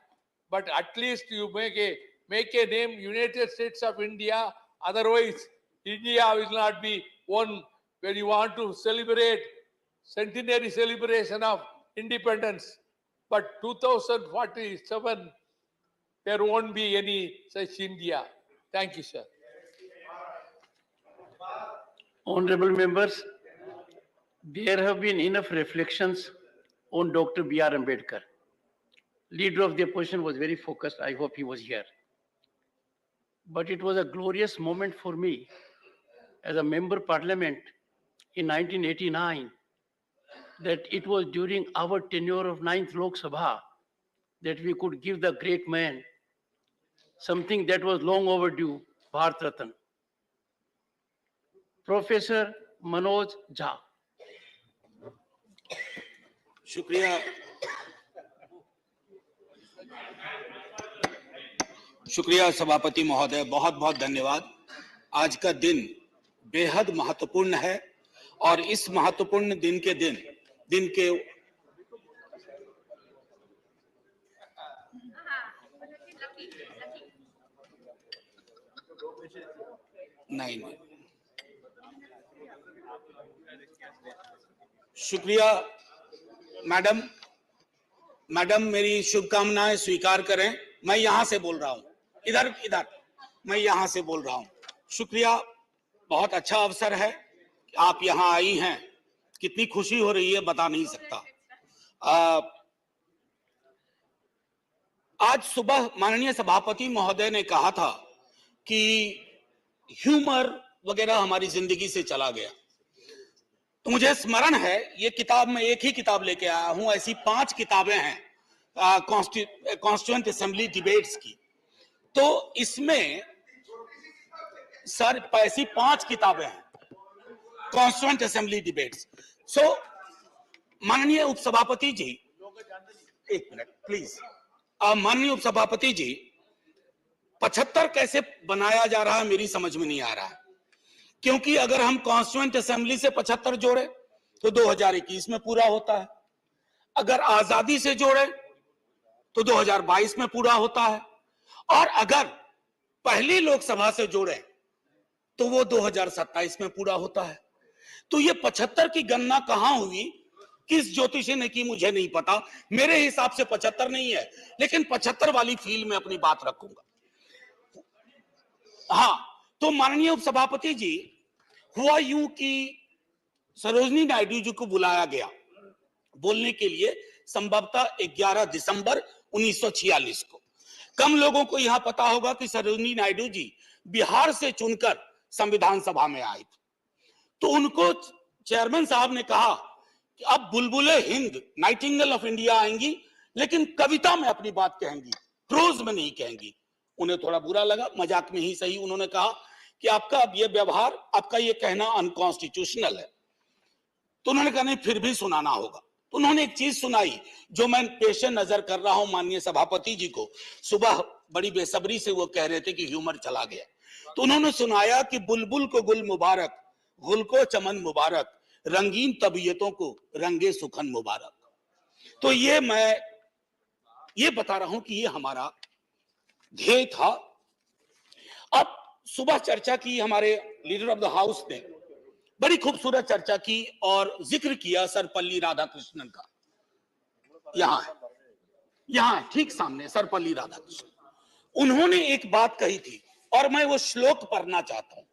But at least you make a name United States of India. Otherwise, India will not be one. When you want to celebrate centenary celebration of independence, but 2047, there won't be any such India. Thank you, sir. Honorable members, there have been enough reflections on Dr. B.R. Ambedkar. Leader of the opposition was very focused. I hope he was here. But it was a glorious moment for me as a member parliament in 1989 that it was during our tenure of 9th Loksabha that we could give the great man something that was long overdue, Bharat Ratna. Professor Manoj Jha. शुक्रिया सभापति महोदय, बहुत बहुत धन्यवाद। आज का दिन बेहद महत्वपूर्ण है और इस महत्वपूर्ण दिन के नहीं शुक्रिया मैडम मेरी शुभकामनाएं स्वीकार करें। मैं यहां से बोल रहा हूं, इधर मैं यहां से बोल रहा हूं। शुक्रिया, बहुत अच्छा अवसर है कि आप यहां आई हैं। कितनी खुशी हो रही है बता नहीं सकता। आज सुबह माननीय सभापति महोदय ने कहा था कि ह्यूमर वगैरह हमारी जिंदगी से चला गया, तो मुझे स्मरण है ये किताब में एक ही किताब लेके आया हूं। ऐसी 5 किताबें हैं कॉन्स्टिट्यूएंट असेंबली डिबेट्स की, तो इसमें सर ऐसी 5 किताबें हैं कॉन्स्टिट्यूएंट असेंबली डिबेट्स। सो माननीय उपसभापति जी, एक मिनट प्लीज। माननीय उपसभापति जी, 75 कैसे बनाया जा रहा है मेरी समझ में नहीं आ रहा है, क्योंकि अगर हम कॉन्स्टिट्यूएंट असेंबली से 75 जोड़े तो 2021 में पूरा होता है, अगर आजादी से जोड़े तो 2022 में पूरा होता है, और अगर पहली लोकसभा से जोड़े तो वो 2027 में पूरा होता है। तो ये 75 की गणना कहां हुई, किस ज्योतिषी ने की मुझे नहीं पता। मेरे हिसाब से 75 नहीं है, लेकिन 75 वाली फील में अपनी बात रखूंगा। हाँ, तो माननीय उपसभापति जी, हुआ यूं कि सरोजिनी नायडू जी को बुलाया गया बोलने के लिए, संभवतः 11 दिसंबर 1946 को। कम लोगों को यह पता होगा कि सरोजिनी नायडू जी बिहार से चुनकर संविधान सभा में आए थे। तो उनको चेयरमैन साहब ने कहा कि अब बुलबुले हिंद, नाइटिंगेल ऑफ इंडिया आएंगी, लेकिन कविता में अपनी बात कहेंगी, प्रोज में नहीं कहेंगी। उन्हें थोड़ा बुरा लगा, मजाक में ही सही। उन्होंने कहा कि आपका अब ये व्यवहार, आपका ये कहना अनकॉन्स्टिट्यूशनल है। तो उन्होंने कहा नहीं, फिर भी सुनाना होगा। तो उन्होंने एक चीज सुनाई जो मैं पेश नजर कर रहा हूं माननीय सभापति जी को। सुबह बड़ी बेसब्री से वो कह रहे थे कि ह्यूमर चला गया, तो उन्होंने सुनाया कि बुलबुल को गुल मुबारक, गुल को चमन मुबारक, रंगीन तबीयतों को रंगे सुखन मुबारक। तो ये मैं ये बता रहा हूं कि ये हमारा ध्येय था। अब सुबह चर्चा की, हमारे लीडर ऑफ द हाउस ने बड़ी खूबसूरत चर्चा की और जिक्र किया सर्वपल्ली राधाकृष्णन का। यहां ठीक सामने सर्वपल्ली राधाकृष्णन, उन्होंने एक बात कही थी और मैं वो श्लोक पढ़ना चाहता हूं।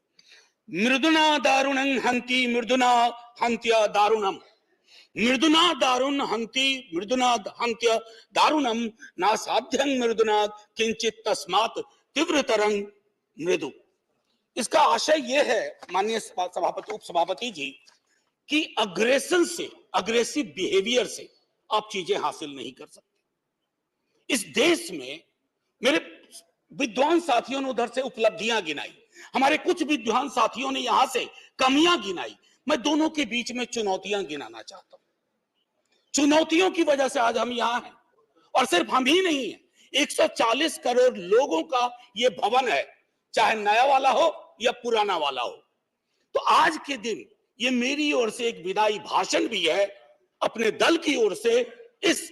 मृदुना दारुणं हंति मृदुना हंत्य दारुणम, मृदुना दारुण हंति मृदुना हंत्य दारुणम, ना साध्यं मृदुना किंचित तस्मात् तीव्रतरं मृदु। इसका आशय यह है माननीय सभापति, उप सभापति जी, कि अग्रेशन से, अग्रेसिव बिहेवियर से आप चीजें हासिल नहीं कर सकते। इस देश में मेरे विद्वान साथियों ने उधर से उपलब्धियां गिनाई, हमारे कुछ विद्वान साथियों ने यहां से कमियां गिनाई। मैं दोनों के बीच में चुनौतियां गिनाना चाहता हूं। चुनौतियों की वजह से आज हम यहां हैं, और सिर्फ हम ही नहीं है, 140 करोड़ लोगों का ये भवन है, चाहे नया वाला हो या पुराना वाला हो। तो आज के दिन ये मेरी ओर से एक विदाई भाषण भी है, अपने दल की ओर से, इस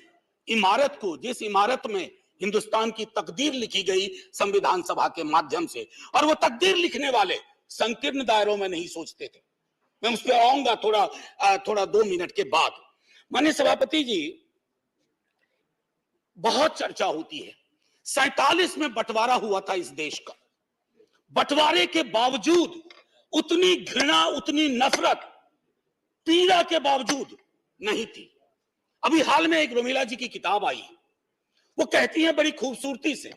इमारत को, जिस इमारत में हिंदुस्तान की तकदीर लिखी गई संविधान सभा के माध्यम से, और वो तकदीर लिखने वाले संकीर्ण दायरों में नहीं सोचते थे। मैं उस पर आऊंगा थोड़ा 2 मिनट के बाद। माननीय सभापति जी, बहुत चर्चा होती है, 47 में बंटवारा हुआ था इस देश का, बंटवारे के बावजूद उतनी घृणा, उतनी नफरत, पीड़ा के बावजूद नहीं थी। अभी हाल में एक रोमिला जी की किताब आई, वो कहती है बड़ी खूबसूरती से,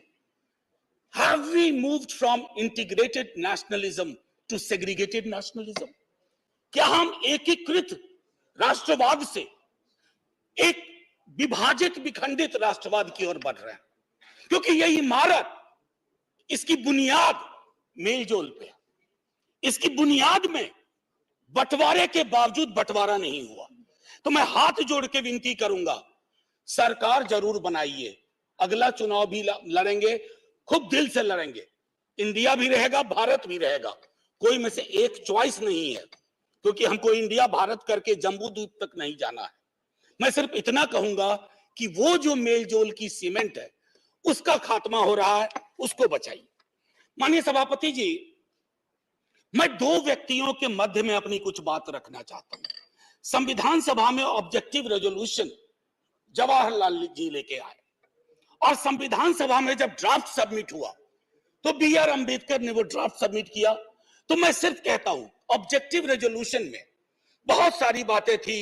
Have we moved from integrated nationalism to segregated nationalism? क्या हम एकीकृत राष्ट्रवाद से एक विभाजित, विखंडित राष्ट्रवाद की ओर बढ़ रहे हैं? क्योंकि यह इमारत, इसकी बुनियाद मेलजोल पे, इसकी बुनियाद में बंटवारे के बावजूद बंटवारा नहीं हुआ। तो मैं हाथ जोड़ के विनती करूंगा, सरकार जरूर बनाइए, अगला चुनाव भी लड़ेंगे, खूब दिल से लड़ेंगे, इंडिया भी रहेगा, भारत भी रहेगा, कोई में से एक चॉइस नहीं है, क्योंकि हमको इंडिया भारत करके जम्बू द्वीप तक नहीं जाना है। मैं सिर्फ इतना कहूंगा कि वो जो मेलजोल की सीमेंट है, उसका खात्मा हो रहा है, उसको बचाइए। माननीय सभापति जी, मैं 2 व्यक्तियों के मध्य में अपनी कुछ बात रखना चाहता हूं। संविधान सभा में ऑब्जेक्टिव रेजोल्यूशन जवाहरलाल जी लेके आए, और संविधान सभा में जब ड्राफ्ट सबमिट हुआ तो BR अम्बेडकर ने वो ड्राफ्ट सबमिट किया। तो मैं सिर्फ कहता हूं, ऑब्जेक्टिव रेजोल्यूशन में बहुत सारी बातें थी,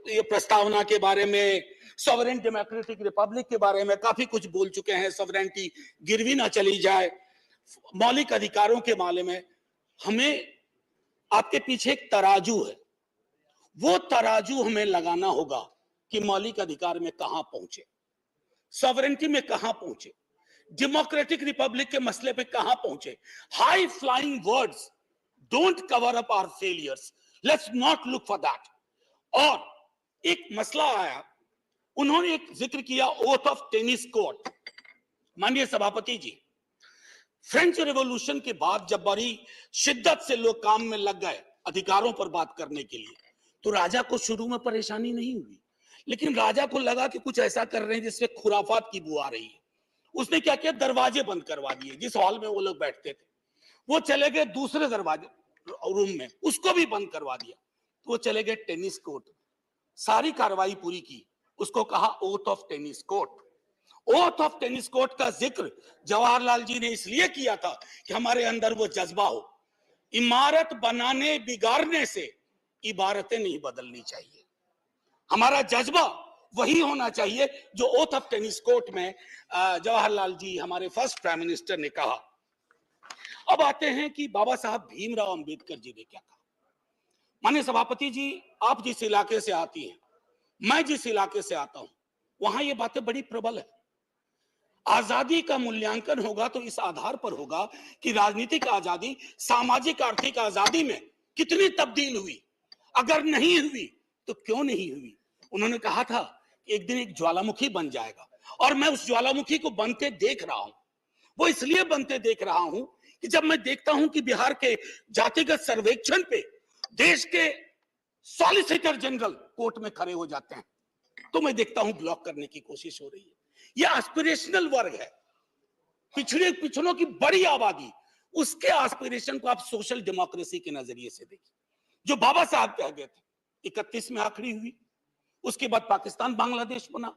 ये प्रस्तावना के बारे में, सॉवरेन डेमोक्रेटिक रिपब्लिक के बारे में काफी कुछ बोल चुके हैं, सॉवरेनिटी गिरवी ना चली जाए, मौलिक अधिकारों के बारे में। हमें, आपके पीछे एक तराजू है, वो तराजू हमें लगाना होगा कि मौलिक अधिकार में कहां पहुंचे, सॉवरेनिटी में कहां पहुंचे, डेमोक्रेटिक रिपब्लिक के मसले पे कहां पहुंचे। High flying words don't cover up our failures, let's not look for that. और एक मसला आया, उन्होंने एक जिक्र किया ओथ ऑफ टेनिस कोर्ट। माननीय सभापति जी, फ्रेंच रेवोल्यूशन के बाद जब बड़ी शिद्दत से लोग काम में लग गए अधिकारों पर बात करने के लिए, तो राजा को शुरू में परेशानी नहीं हुई, लेकिन राजा को लगा कि कुछ ऐसा कर रहे हैं जिसमें खुराफात की बू आ रही है। उसने क्या किया, दरवाजे बंद करवा दिए। जिस हॉल में वो लोग बैठते थे, वो चले गए दूसरे दरवाजे रूम में, उसको भी बंद करवा दिया। तो वो चले गए टेनिस कोर्ट, सारी कार्रवाई पूरी की, उसको कहा oath of tennis court. Oath of tennis court का जिक्र जवाहरलाल जी ने इसलिए किया था कि हमारे अंदर वो जज्बा हो। इमारत बनाने बिगाड़ने से इबारतें नहीं बदलनी चाहिए। हमारा जज्बा वही होना चाहिए जो ओथ ऑफ टेनिस कोर्ट में जवाहरलाल जी हमारे फर्स्ट प्राइम मिनिस्टर ने कहा। अब आते हैं कि बाबा साहब भीमराव अंबेडकर जी ने क्या कहा। माननीय सभापति जी, आप जिस इलाके से आती हैं, मैं जिस इलाके से आता हूं, वहां ये बातें बड़ी प्रबल है। आजादी का मूल्यांकन होगा तो इस आधार पर होगा कि राजनीतिक आजादी, सामाजिक आर्थिक आजादी में कितनी तब्दील हुई, अगर नहीं हुई तो क्यों नहीं हुई। उन्होंने कहा था कि एक दिन एक ज्वालामुखी बन जाएगा, और मैं उस ज्वालामुखी को बनते देख रहा हूं। वो इसलिए बनते देख रहा हूं कि जब मैं देखता हूं कि बिहार के जातिगत सर्वेक्षण पे देश के सॉलिसिटर जनरल कोर्ट में खड़े हो जाते हैं, तो मैं देखता हूं ब्लॉक करने की कोशिश हो रही है। यह एस्पिरेशनल वर्ग है, पिछड़ों की बड़ी आबादी, उसके एस्पिरेशन को आप सोशल डेमोक्रेसी के नजरिए से देखिए। जो बाबा साहब कह गए थे 31 में आखिरी हुई, उसके बाद पाकिस्तान बांग्लादेश बना।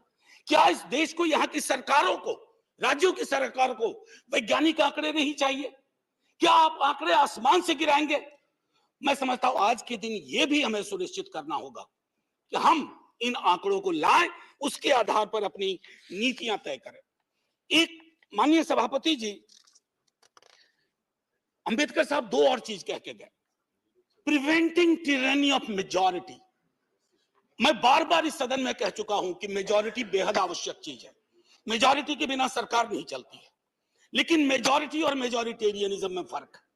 क्या इस देश को, यहाँ की सरकारों को, राज्यों की सरकार को वैज्ञानिक आंकड़े नहीं चाहिए? क्या आप आंकड़े आसमान से गिराएंगे? मैं समझता हूं आज के दिन यह भी हमें सुनिश्चित करना होगा कि हम इन आंकड़ों को लाएं, उसके आधार पर अपनी नीतियां तय करें। एक माननीय सभापति जी, अंबेडकर साहब दो और चीज कह के गए, प्रिवेंटिंग टिरनी ऑफ मेजॉरिटी। मैं बार बार इस सदन में कह चुका हूं कि मेजॉरिटी बेहद आवश्यक चीज है, मेजॉरिटी के बिना सरकार नहीं चलती है, लेकिन मेजॉरिटी और मेजॉरिटेरियनिज्म में फर्क है।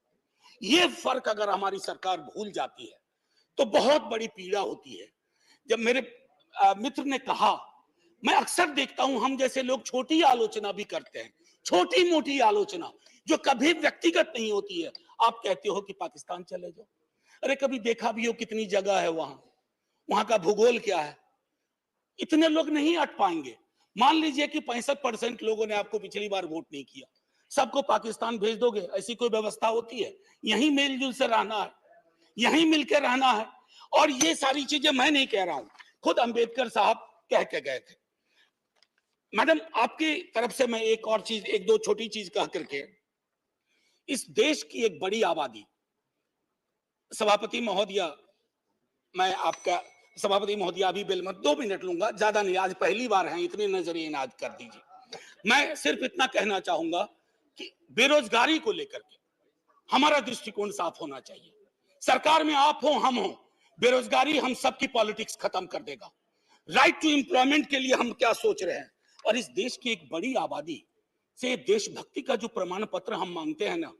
ये फर्क अगर हमारी सरकार भूल जाती है तो बहुत बड़ी पीड़ा होती है। जब मेरे मित्र ने कहा, मैं अक्सर देखता हूं हम जैसे लोग छोटी आलोचना भी करते हैं, छोटी मोटी आलोचना जो कभी व्यक्तिगत नहीं होती है। आप कहते हो कि पाकिस्तान चले जाओ, अरे कभी देखा भी हो कितनी जगह है वहां का भूगोल क्या है, इतने लोग नहीं अट पाएंगे। मान लीजिए कि 65% लोगों ने आपको पिछली बार वोट नहीं किया, सबको पाकिस्तान भेज दोगे? ऐसी कोई व्यवस्था होती है? यहीं मेलजुल से रहना है, यहीं मिलकर रहना है। और ये सारी चीजें मैं नहीं कह रहा हूं, खुद अंबेडकर साहब कह के गए थे। मैडम, आपकी तरफ से मैं एक और चीज, एक दो छोटी चीज कह करके, इस देश की एक बड़ी आबादी, सभापति महोदया, मैं आपका सभापति महोदया अभी बिल मत 2 मिनट लूंगा, ज्यादा नहीं, आज पहली बार है, इतने नजरिए नाज कर दीजिए। मैं सिर्फ इतना कहना चाहूंगा कि बेरोजगारी को लेकर के हमारा दृष्टिकोण साफ होना चाहिए। सरकार में आप हो, हम हो, बेरोजगारी हम सबकी पॉलिटिक्स खत्म कर देगा। राइट टू एम्प्लॉयमेंट के लिए हम क्या सोच रहे हैं, और इस देश की एक बड़ी आबादी से देशभक्ति का जो प्रमाण पत्र हम मांगते हैं ना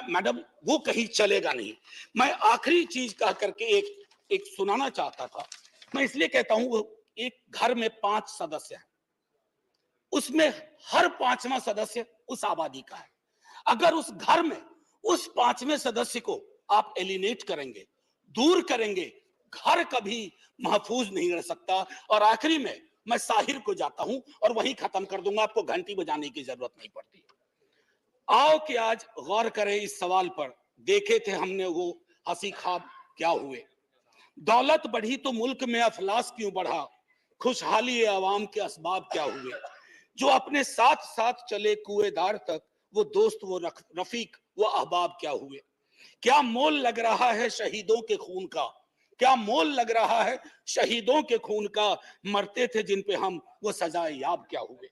मैडम, वो कहीं चलेगा नहीं। मैं आखिरी चीज कह करके एक सुनाना चाहता था। मैं इसलिए कहता हूं, एक घर में 5 सदस्य हैं, उसमें हर 5वां सदस्य उस आबादी का है। अगर उस घर में उस 5वें सदस्य को आप एलिनेट करेंगे, दूर करेंगे, घर कभी महफूज नहीं रह सकता। और आखिरी में मैं साहिर को जाता हूं और वहीं खत्म कर दूंगा, आपको घंटी बजाने की जरूरत नहीं पड़ती। आओ कि आज गौर करें इस सवाल पर, देखे थे हमने वो हंसी ख्वाब क्या हुए। दौलत बढ़ी तो मुल्क में अफलास क्यों बढ़ा, खुशहाली अवाम के असबाब क्या हुए। जो अपने साथ साथ चले कुएदार तक, वो दोस्त वो रफीक वो अहबाब क्या हुए। क्या मोल लग रहा है शहीदों के खून का, क्या मोल लग रहा है शहीदों के खून का, मरते थे जिन पे हम वो सजाए याब क्या हुए।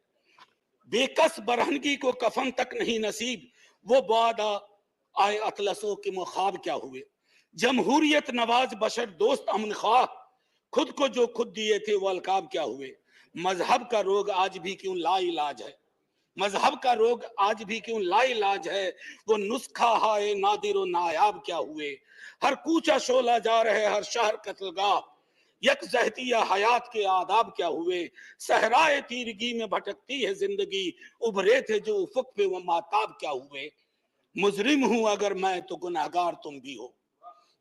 बेकस बरहनगी को कफन तक नहीं नसीब, वो बादा आए अतलसों के मुखाब क्या हुए। जमहूरियत नवाज बशर दोस्त अमन ख्वाह, खुद को जो खुद दिए थे वो अलकाब क्या हुए। मजहब का रोग आज भी क्यों लाइलाज है, मजहब का रोग आज भी क्यों लाइलाज है, वो नुस्खा हाय नादिर व नायाब क्या हुए। हर कूचा शोला जा रहे हर शहर कत्लगाह, यकजहतिया हयात के आदाब क्या हुए। सहराए तीरगी में भटकती है जिंदगी, उभरे थे जो उफक पे वो माताब क्या हुए। मुजरिम हूं अगर मैं तो गुनहगार तुम भी हो,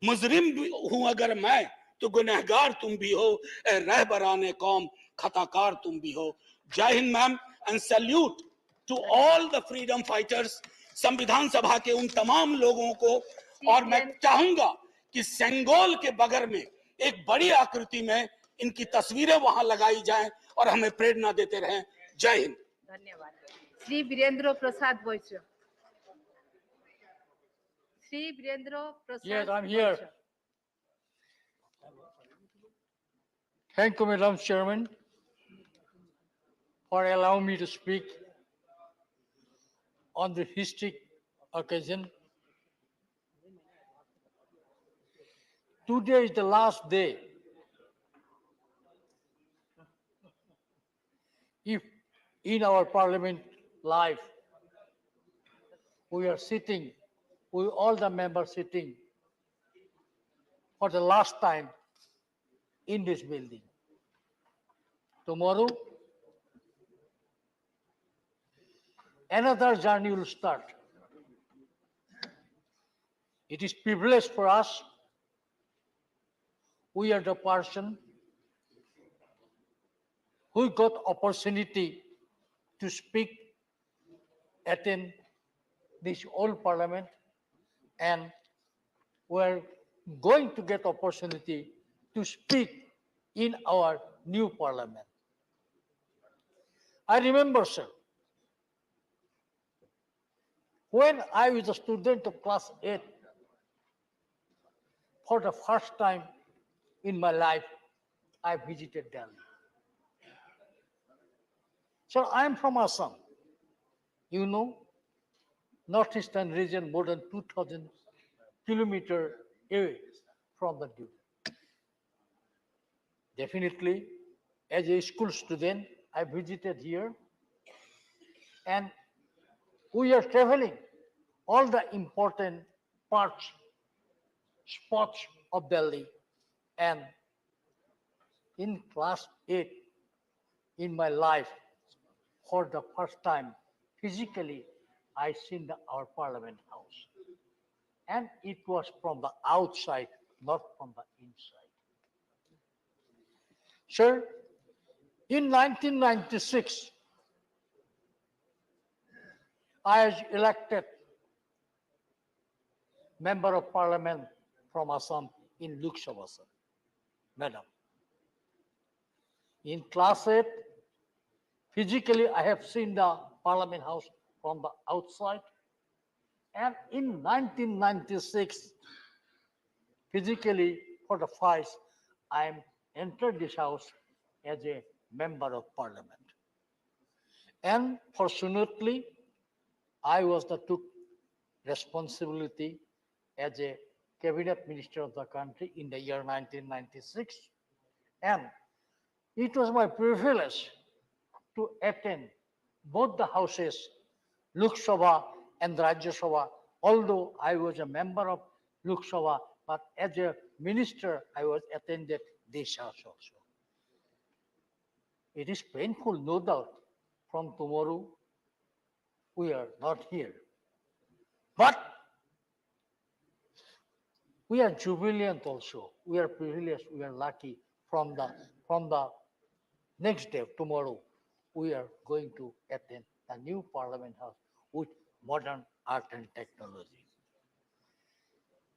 मुजरिम हूं अगर मैं तो गुनहगार तुम भी हो, ए रहबराने कौम खताकार तुम भी हो। Jai Hind ma'am, and salute to all the freedom fighters, संविधान सभा के उन तमाम लोगों को। और मैं चाहूंगा कि सेंगोल के बगल में एक बड़ी आकृति में इनकी तस्वीरें वहां लगाई जाएं और हमें प्रेरणा देते रहें। जय हिंद। धन्यवाद। श्री वीरेंद्र प्रसाद वैश्य। श्री वीरेंद्र प्रसाद Yes, I'm here. Vysya. Thank you, Madam Chairman, for allowing me to speak on the historic occasion. Today is the last day. If in our parliament life, we are sitting, we all the members sitting for the last time in this building. Tomorrow, another journey will start. It is privilege for us. We are the person who got opportunity to speak, attend this old parliament, and we are going to get opportunity to speak in our new parliament. I remember, sir, when I was a student of class 8, for the first time in my life, I visited Delhi. So I am from Assam. You know, northeastern region, more than 2,000 kilometers away from the duty. Definitely, as a school student, I visited here, and we are traveling all the important parts, spots of Delhi. And in class 8, in my life, for the first time, physically, I seen our parliament house. And it was from the outside, not from the inside. Sir, in 1996, I was elected member of parliament from Assam in Loksabha, sir. Madam. In class 8, physically I have seen the parliament house from the outside. And in 1996, physically for the first, I entered this house as a member of parliament. And fortunately, I was the took responsibility as a cabinet minister of the country in the year 1996. And it was my privilege to attend both the houses, Loksabha and Rajya Sabha, although I was a member of Loksabha, but as a minister, I was attended this house also. It is painful, no doubt, from tomorrow we are not here. But we are jubilant also. We are privileged, we are lucky from the next day, tomorrow, we are going to attend the new parliament house with modern art and technology.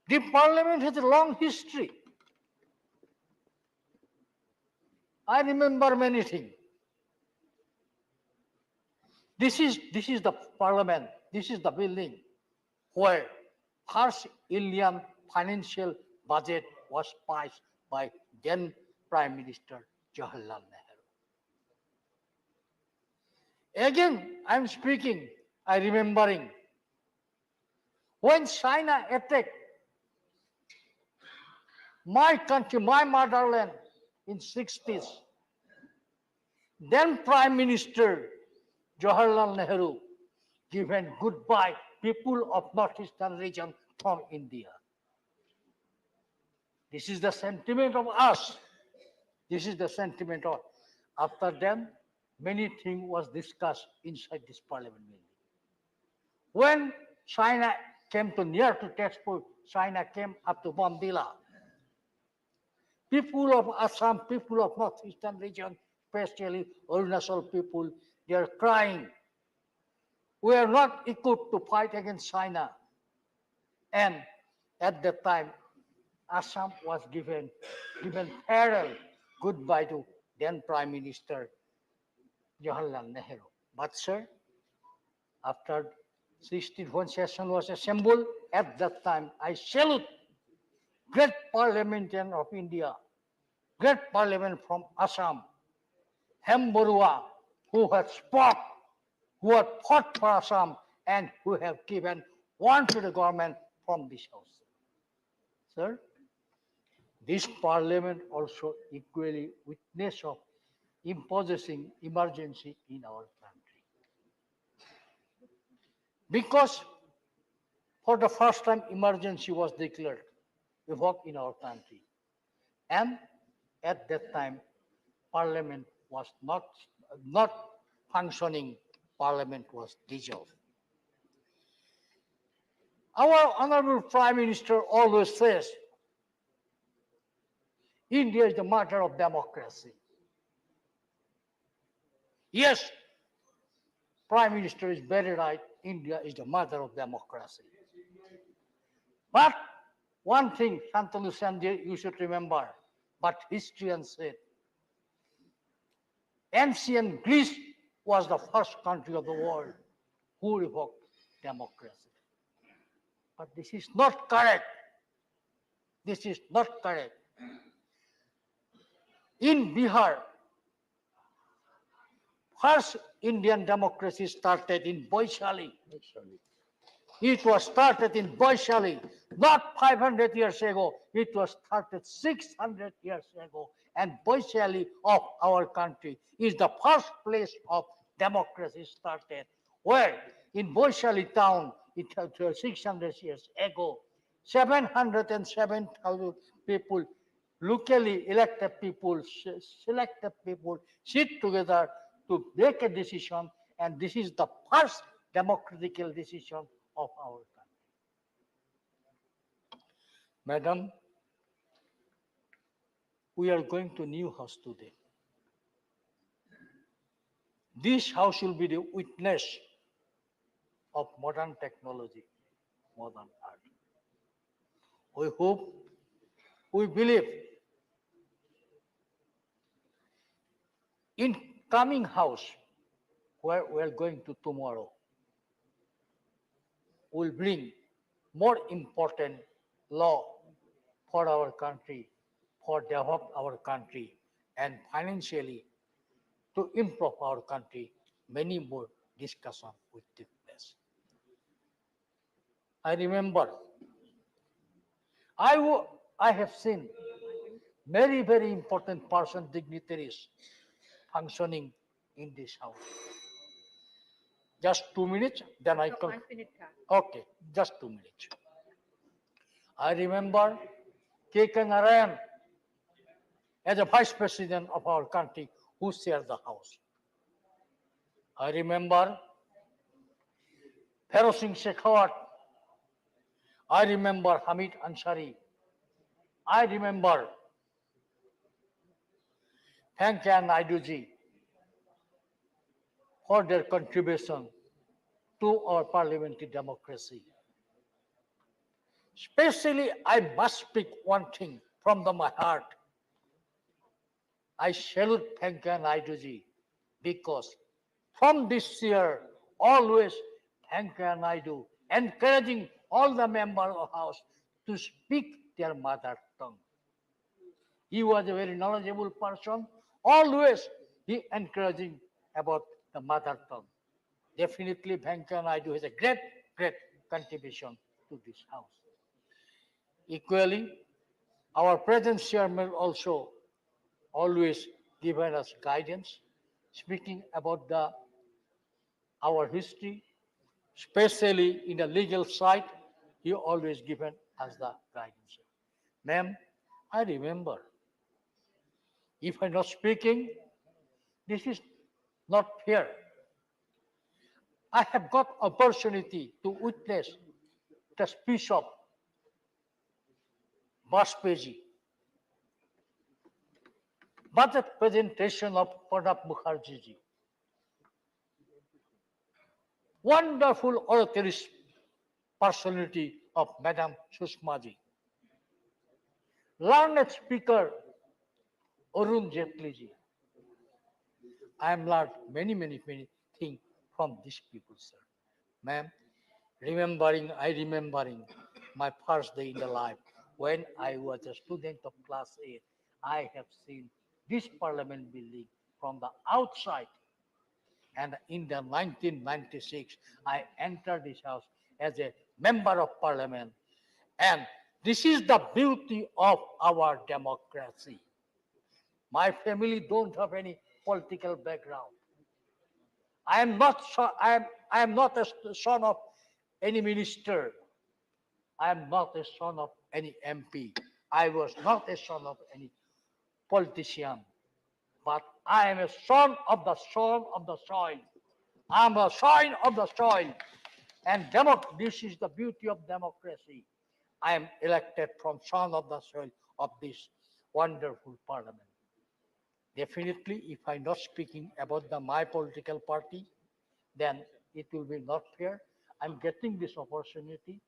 The parliament has a long history. I remember many things. This is the parliament, this is the building where first Indian financial budget was passed by then Prime Minister Jawaharlal Nehru. Again, I'm speaking, I'm remembering when China attacked my country, my motherland in 60s, then Prime Minister Jawaharlal Nehru given goodbye people of northeastern region from India. This is the sentiment of us. This is the sentiment of. After them, many things was discussed inside this parliament building. When China came to near to Tezpur, China came up to Bombila. People of Assam, people of northeastern region, especially Arunachal people, they are crying. We are not equipped to fight against China. And at that time, Assam was given farewell goodbye to then Prime Minister Jawaharlal Nehru. But sir, after 61 session was assembled, at that time I salute great parliamentarian of India, great parliament from Assam, Hem Borua, who had who had fought for Assam and who have given one to the government from this house. Sir, this parliament also equally witness of imposing emergency in our country. Because for the first time emergency was declared, evoked in our country. And at that time, parliament was not functioning, parliament was dissolved. Our honorable Prime Minister always says, India is the mother of democracy. Yes, Prime Minister is very right, India is the mother of democracy. But one thing, Shantanu Sandhi, you should remember, but historians said, ancient Greece was the first country of the world who revoked democracy. But this is not correct. This is not correct. In Bihar, first Indian democracy started in Vaishali. It was started in Vaishali, not 500 years ago. It was started 600 years ago. And Vaishali of our country is the first place of democracy started, where in Vaishali town, it was 600 years ago, 707,000 people, locally elected people, selected people, sit together to make a decision, and this is the first democratical decision of our country. Madam, we are going to new house today. This house will be the witness of modern technology, modern art. We hope, we believe in coming house where we are going to tomorrow will bring more important law for our country, for develop our country, and financially to improve our country. Many more discussion will take place. I remember, I have seen very, very important person, dignitaries functioning in this house. Just 2 minutes, then I come. Okay, just 2 minutes. I remember K.K. Narayan as a vice president of our country who shared the house. I remember Pharaoh Singh Shekhawat. I remember Hamid Ansari. I remember Venkaiah Naidu ji for their contribution to our parliamentary democracy. Especially, I must speak one thing from my heart. I salute Venkaiah Naidu ji because from this year, always Venkaiah Naidu encouraging all the members of the House to speak their mother tongue. He was a very knowledgeable person. Always he encouraging about the mother tongue. Definitely, Venkaiah Naidu has a great, great contribution to this house. Equally, our present chairman also always given us guidance, speaking about our history, especially in the legal side. He always given us the guidance. Ma'am, I remember, if I'm not speaking, this is not fair. I have got opportunity to witness the speech of Bajpayee, budget presentation of Pranab Mukherjee ji. Wonderful oratory personality of Madam Sushma ji. Learned speaker Arun Jaitley ji. I am learned many things from these people, sir. Ma'am, I remembering my first day in the life when I was a student of class 8. I have seen this parliament building from the outside. And in the 1996, I entered this house as a member of parliament. And this is the beauty of our democracy. My family don't have any political background. I am not a son of any minister. I am not a son of any MP. I was not a son of any politician. But I am a son of the soil. I am a son of the soil. And this is the beauty of democracy. I am elected from son of the soil of this wonderful parliament. Definitely, if I'm not speaking about my political party, then it will be not fair. I'm getting this opportunity.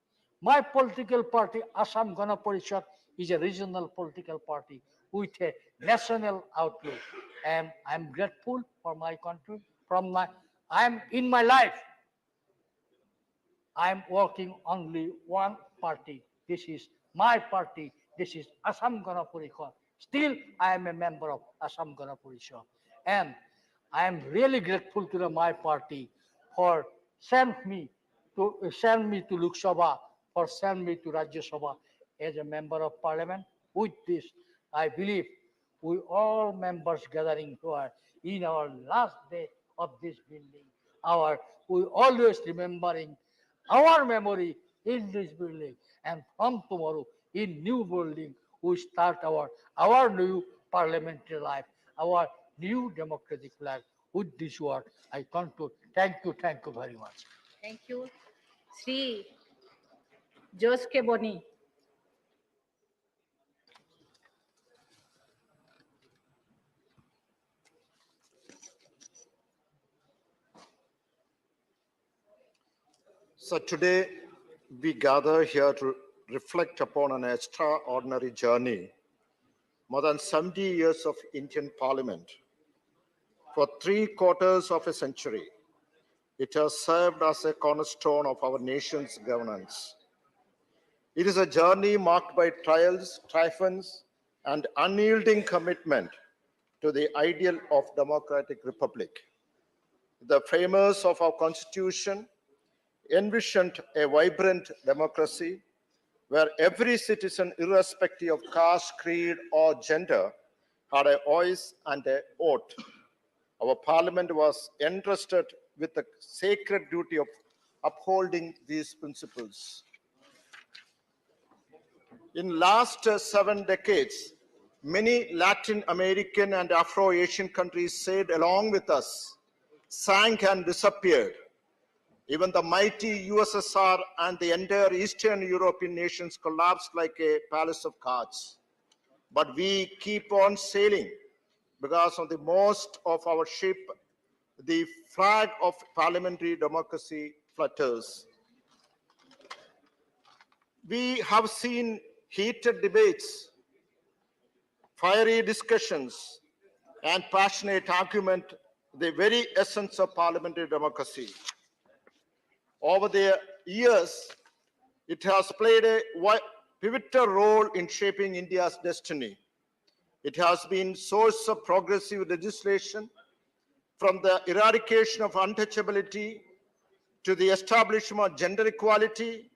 My political party, Assam Gana Parishad, is a regional political party with a national outlook. And I'm grateful for my country. I'm in my life, I'm working only one party. This is my party. This is Assam Gana Parishad. Still, I am a member of Assam Gana Parishad. And I am really grateful to my party for send me to Loksabha, for send me to Rajya Sabha as a member of parliament. With this, I believe we all members gathering here in our last day of this building, we always remembering our memory in this building, and from tomorrow in new building we start our new parliamentary life, our new democratic life. With this word, I conclude. Thank you very much. Thank you. Sri Jose K. Boni. So today we gather here to reflect upon an extraordinary journey, more than 70 years of Indian Parliament. For 3/4 of a century, it has served as a cornerstone of our nation's governance. It is a journey marked by trials, triumphs, and unyielding commitment to the ideal of democratic republic. The framers of our constitution envisioned a vibrant democracy where every citizen, irrespective of caste, creed, or gender, had a voice and a vote. Our parliament was entrusted with the sacred duty of upholding these principles. In last 7 decades, many Latin American and Afro-Asian countries sailed along with us, sank and disappeared. Even the mighty USSR and the entire Eastern European nations collapsed like a palace of cards. But we keep on sailing because on the most of our ship, the flag of parliamentary democracy flutters. We have seen heated debates, fiery discussions, and passionate argument, the very essence of parliamentary democracy. Over the years, it has played a pivotal role in shaping India's destiny. It has been source of progressive legislation, from the eradication of untouchability to the establishment of gender equality,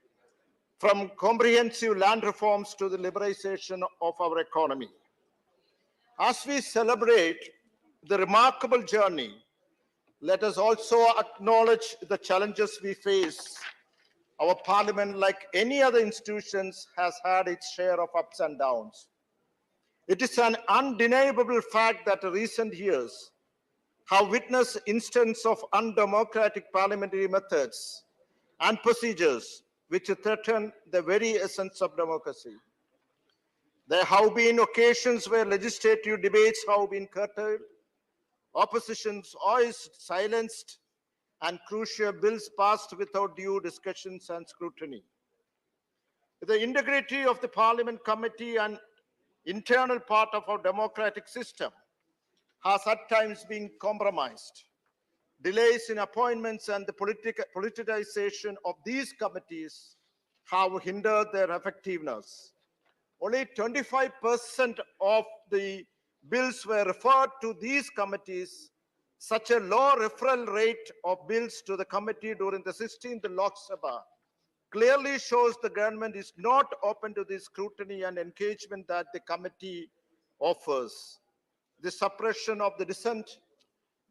from comprehensive land reforms to the liberalization of our economy. As we celebrate the remarkable journey, let us also acknowledge the challenges we face. Our parliament, like any other institutions, has had its share of ups and downs. It is an undeniable fact that recent years have witnessed instances of undemocratic parliamentary methods and procedures which threaten the very essence of democracy. There have been occasions where legislative debates have been curtailed, opposition's voice silenced, and crucial bills passed without due discussions and scrutiny. The integrity of the Parliament committee and internal part of our democratic system has at times been compromised. Delays in appointments and the politicization of these committees have hindered their effectiveness. only 25% of the bills were referred to these committees. Such a low referral rate of bills to the committee during the 16th Loksabha clearly shows the government is not open to the scrutiny and engagement that the committee offers. The suppression of the dissent,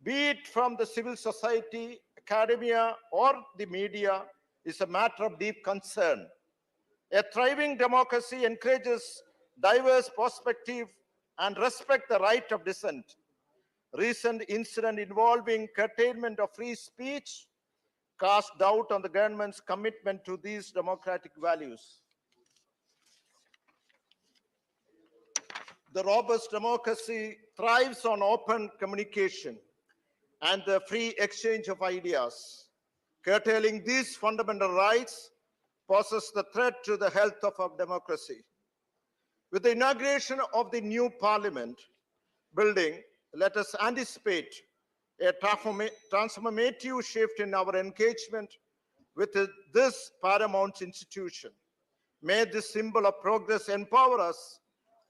be it from the civil society, academia, or the media, is a matter of deep concern. A thriving democracy encourages diverse perspective and respect the right of dissent. Recent incident involving curtailment of free speech cast doubt on the government's commitment to these democratic values. The robust democracy thrives on open communication and the free exchange of ideas. Curtailing these fundamental rights poses the threat to the health of our democracy. With the inauguration of the new parliament building, let us anticipate a transformative shift in our engagement with this paramount institution. May this symbol of progress empower us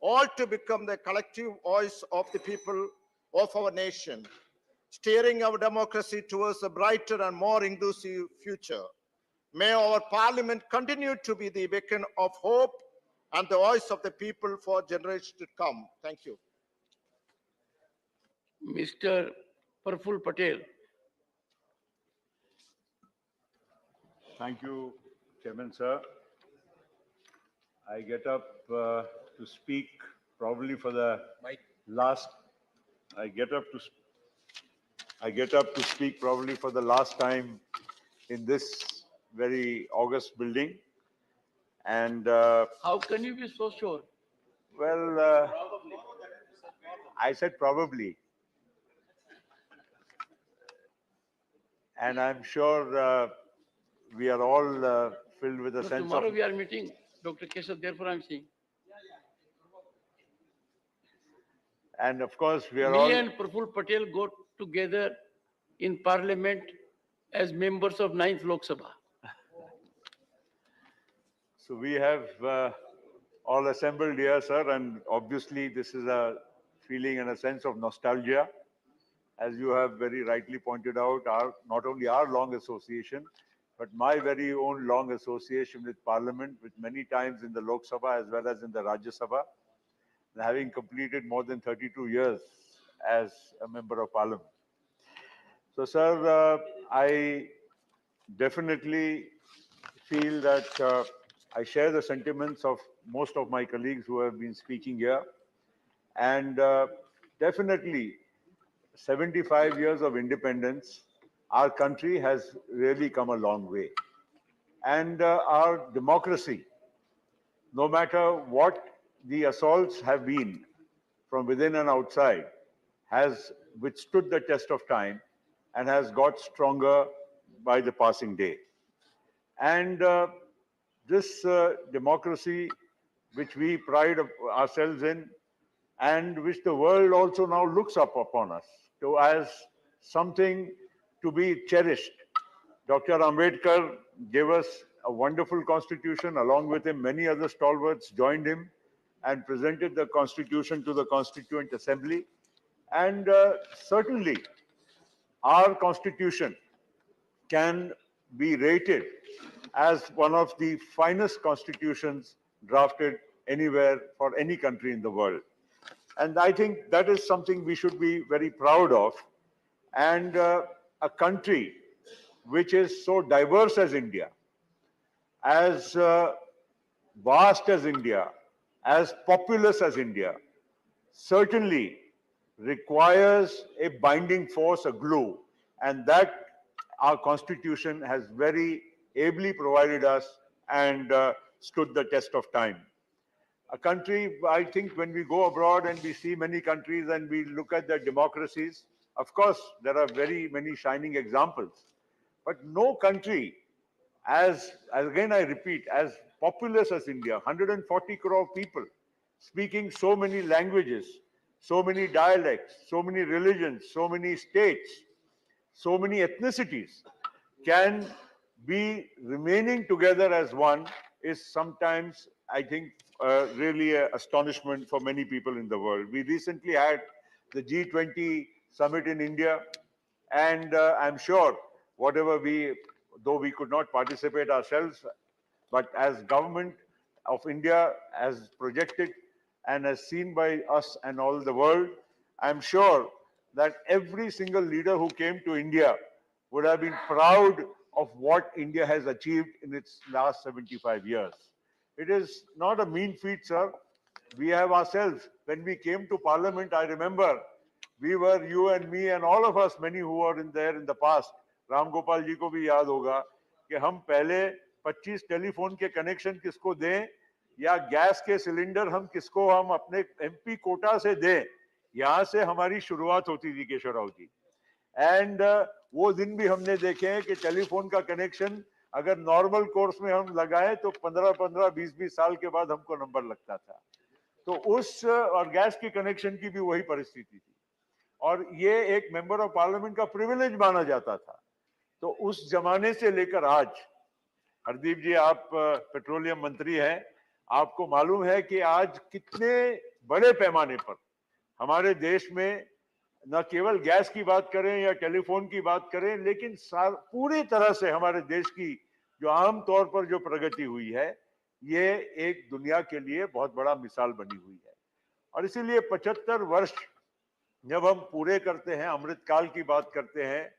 all to become the collective voice of the people of our nation, steering our democracy towards a brighter and more inclusive future. May our parliament continue to be the beacon of hope and the voice of the people for generations to come. Thank you. Mr. Praful Patel. Thank you, Chairman, sir. I get up to speak probably for the last. I get up to speak probably for the last time in this very august building. And How can you be so sure? well, I said probably, and I'm sure we are all filled with a No, sense tomorrow of. we are meeting Dr. Keshav, therefore I'm saying. And of course, we are Me all. and Praful Patel got together in Parliament as members of 9th Lok Sabha. So we have all assembled here, sir, and obviously this is a feeling and a sense of nostalgia. As you have very rightly pointed out, not only our long association, but my very own long association with Parliament, with many times in the Lok Sabha as well as in the Rajya Sabha, and having completed more than 32 years as a member of Parliament. So, sir, I definitely feel that I share the sentiments of most of my colleagues who have been speaking here. And definitely, 75 years of independence, our country has really come a long way. And our democracy, no matter what the assaults have been from within and outside, has withstood the test of time and has got stronger by the passing day. And this democracy, which we pride ourselves in, and which the world also now looks up upon us as something to be cherished. Dr. Ambedkar gave us a wonderful constitution. Along with him, many other stalwarts joined him and presented the constitution to the Constituent Assembly. And certainly, our constitution can be rated as one of the finest constitutions drafted anywhere for any country in the world. And I think that is something we should be very proud of. And a country which is so diverse as India, as vast as India, as populous as India, certainly requires a binding force, a glue, and that our constitution has very ably provided us and stood the test of time. A country, I think when we go abroad and we see many countries and we look at their democracies, of course, there are very many shining examples, but no country, as again I repeat, as populous as India, 140 crore people, speaking so many languages, so many dialects, so many religions, so many states, so many ethnicities, can be remaining together as one is sometimes, I think, really an astonishment for many people in the world. We recently had the G20 summit in India, and I'm sure whatever though we could not participate ourselves, but as government of India, as projected and as seen by us and all the world, I'm sure that every single leader who came to India would have been proud of what India has achieved in its last 75 years. It is not a mean feat, sir. We have ourselves, when we came to Parliament, I remember, we were, you and me and all of us, many who were there in the past, Ram Gopal ji को भी याद होगा कि हम पहले 25 telephone के connection किसको दें या गैस के सिलेंडर हम किसको हम अपने एमपी कोटा से दें, यहाँ से हमारी शुरुआत होती थी केशव राव जी। एंड वो दिन भी हमने देखे हैं कि टेलीफोन का कनेक्शन अगर नॉर्मल कोर्स में हम लगाएं तो 15-15, 20-20 साल के बाद हमको नंबर लगता था। तो उस और गैस की कनेक्शन की भी वही परिस्थिति थी और ये एक मेंबर ऑफ पार्लियामेंट का प्रिविलेज माना जाता था। तो उस जमाने से लेकर आज, हरदीप जी आप पेट्रोलियम मंत्री हैं, आपको मालूम है कि आज कितने बड़े पैमाने पर हमारे देश में न केवल गैस की बात करें या टेलीफोन की बात करें, लेकिन पूरी तरह से हमारे देश की जो आम तौर पर जो प्रगति हुई है, ये एक दुनिया के लिए बहुत बड़ा मिसाल बनी हुई है। और इसीलिए 75 वर्ष जब हम पूरे करते हैं, अमृतकाल की बात करते हैं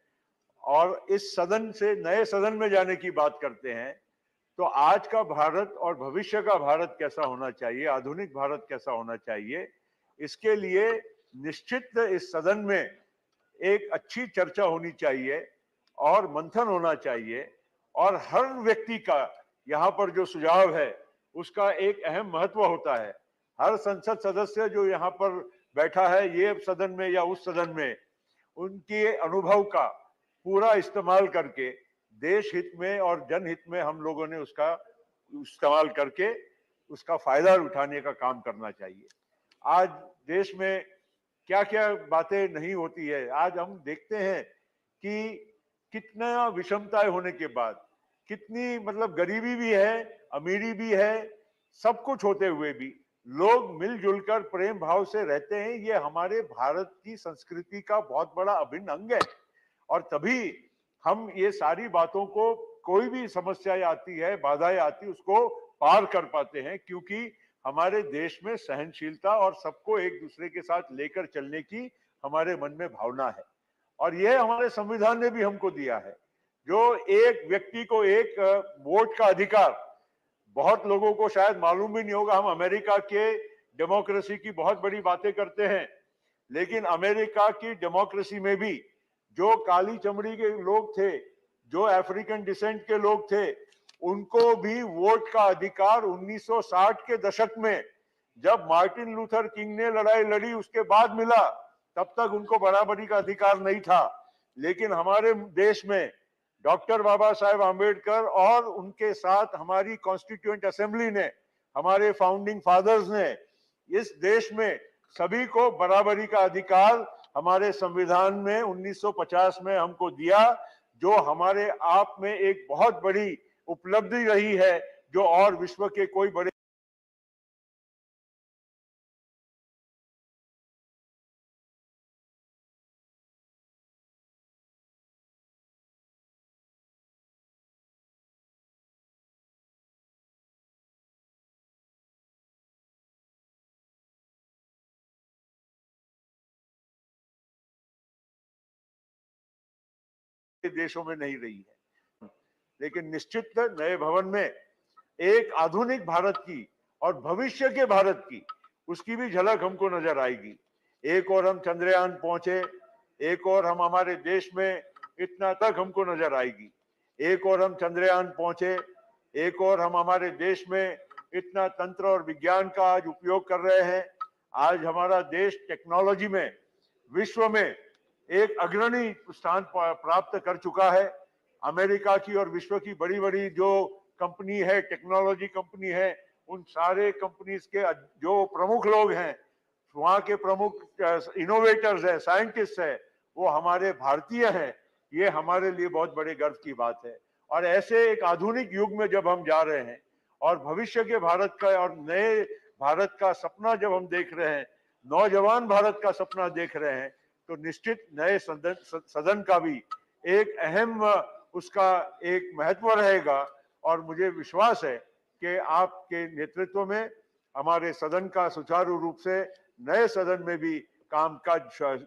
और इस सदन से नए सदन में जाने की बात करते हैं, तो आज का भारत और भविष्य का भारत कैसा होना चाहिए, आधुनिक भारत कैसा होना चाहिए, इसके लिए निश्चित इस सदन में एक अच्छी चर्चा होनी चाहिए और मंथन होना चाहिए और हर व्यक्ति का यहाँ पर जो सुझाव है उसका एक अहम महत्व होता है। हर संसद सदस्य जो यहाँ पर बैठा है ये सदन में या उस सदन में, उनके अनुभव का पूरा इस्तेमाल करके देश हित में और जनहित में हम लोगों ने उसका इस्तेमाल करके उसका फायदा उठाने का काम करना चाहिए। आज देश में क्या क्या बातें नहीं होती है, आज हम देखते हैं कि कितना विषमताएं होने के बाद, कितनी मतलब गरीबी भी है, अमीरी भी है, सब कुछ होते हुए भी लोग मिलजुल कर प्रेम भाव से रहते हैं। ये हमारे भारत की संस्कृति का बहुत बड़ा अभिन्न अंग है और तभी हम ये सारी बातों को, कोई भी समस्या आती है, बाधाएं आती, उसको पार कर पाते हैं क्योंकि हमारे देश में सहनशीलता और सबको एक दूसरे के साथ लेकर चलने की हमारे मन में भावना है। और यह हमारे संविधान ने भी हमको दिया है, जो एक व्यक्ति को एक वोट का अधिकार। बहुत लोगों को शायद मालूम भी नहीं होगा, हम अमेरिका के डेमोक्रेसी की बहुत बड़ी बातें करते हैं, लेकिन अमेरिका की डेमोक्रेसी में भी जो काली चमड़ी के लोग थे, जो अफ्रीकन डिसेंट के लोग थे, उनको भी वोट का अधिकार 1960 के दशक में जब मार्टिन लूथर किंग ने लड़ाई लड़ी उसके बाद मिला। तब तक उनको बराबरी का अधिकार नहीं था, लेकिन हमारे देश में डॉक्टर बाबा साहेब आम्बेडकर और उनके साथ हमारी कॉन्स्टिट्यूएंट असेंबली ने, हमारे फाउंडिंग फादर्स ने इस देश में सभी को बराबरी का अधिकार हमारे संविधान में 1950 में हमको दिया, जो हमारे आप में एक बहुत बड़ी उपलब्धि रही है, जो और विश्व के कोई बड़े देशों में नहीं रही है। लेकिन निश्चित नए भवन में एक आधुनिक भारत की और भविष्य के भारत की, उसकी भी झलक हमको नजर आएगी। एक और हम चंद्रयान पहुंचे, एक और हम हमारे देश में इतना तक हमको नजर आएगी। एक और हम चंद्रयान पहुंचे, एक और हम हमारे देश में इतना तंत्र और विज्ञान का आज उपयोग कर रहे हैं। आज हमारा देश टेक्नोलॉजी में विश्व में एक अग्रणी स्थान प्राप्त कर चुका है। अमेरिका की और विश्व की बड़ी बड़ी जो कंपनी है, टेक्नोलॉजी कंपनी है, उन सारे कंपनीज के जो प्रमुख लोग हैं, वहाँ के प्रमुख इनोवेटर्स हैं, साइंटिस्ट हैं, वो हमारे भारतीय हैं। ये हमारे लिए बहुत बड़े गर्व की बात है। और ऐसे एक आधुनिक युग में जब हम जा रहे हैं और भविष्य के भारत का और नए भारत का सपना जब हम देख रहे हैं, नौजवान भारत का सपना देख रहे हैं, तो निश्चित नए सदन का भी एक अहम उसका एक महत्व रहेगा। और मुझे विश्वास है कि आपके नेतृत्व में हमारे सदन का सुचारू रूप से नए सदन में भी कामकाज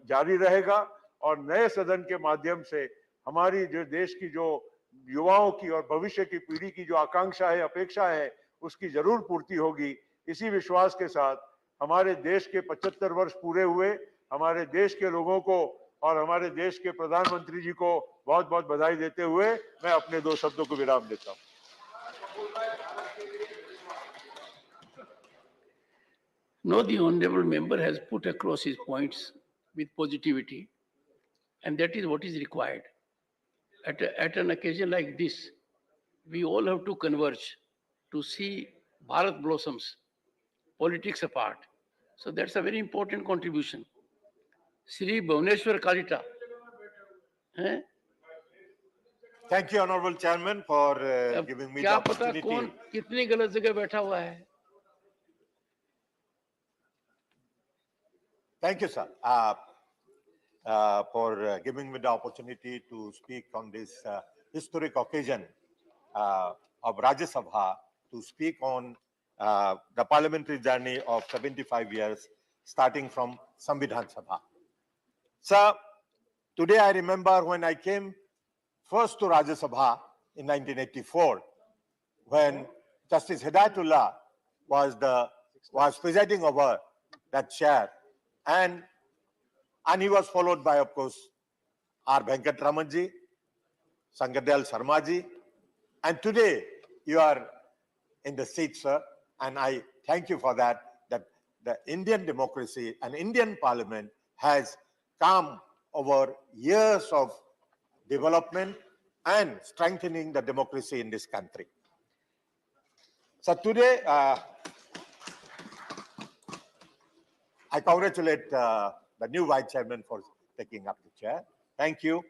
जारी रहेगा और नए सदन के माध्यम से हमारी जो देश की जो युवाओं की और भविष्य की पीढ़ी की जो आकांक्षा है, अपेक्षा है, उसकी जरूर पूर्ति होगी। इसी विश्वास के साथ हमारे देश के 75 वर्ष पूरे हुए, हमारे देश के लोगों को और हमारे देश के प्रधानमंत्री जी को बहुत बहुत बधाई देते हुए मैं अपने 2 शब्दों को विराम देता हूं। No, the honorable member has put across his points with positivity, and that is what is required. At an occasion like this, we all have to converge to see Bharat blossoms, politics apart. So that's a very important contribution. Sri Bhuvaneshwar Kalita. Eh? Thank you, Honorable Chairman, for giving me the क्या पता opportunity. कौन कितनी गलत जगह बैठा हुआ है? Thank you, sir, for giving me the opportunity to speak on this historic occasion of Rajya Sabha, to speak on the parliamentary journey of 75 years, starting from Samvidhan Sabha. Sir, today I remember when I came first to Rajya Sabha in 1984, when Justice Hidayatullah was presiding over that chair, and he was followed by, of course, R. Venkat Ramanji, Sangadel Sarmaji, and today you are in the seat, sir, and I thank you for that, that the Indian democracy and Indian parliament has come over years of development and strengthening the democracy in this country. So today, I congratulate the new Vice Chairman for taking up the chair. Thank you.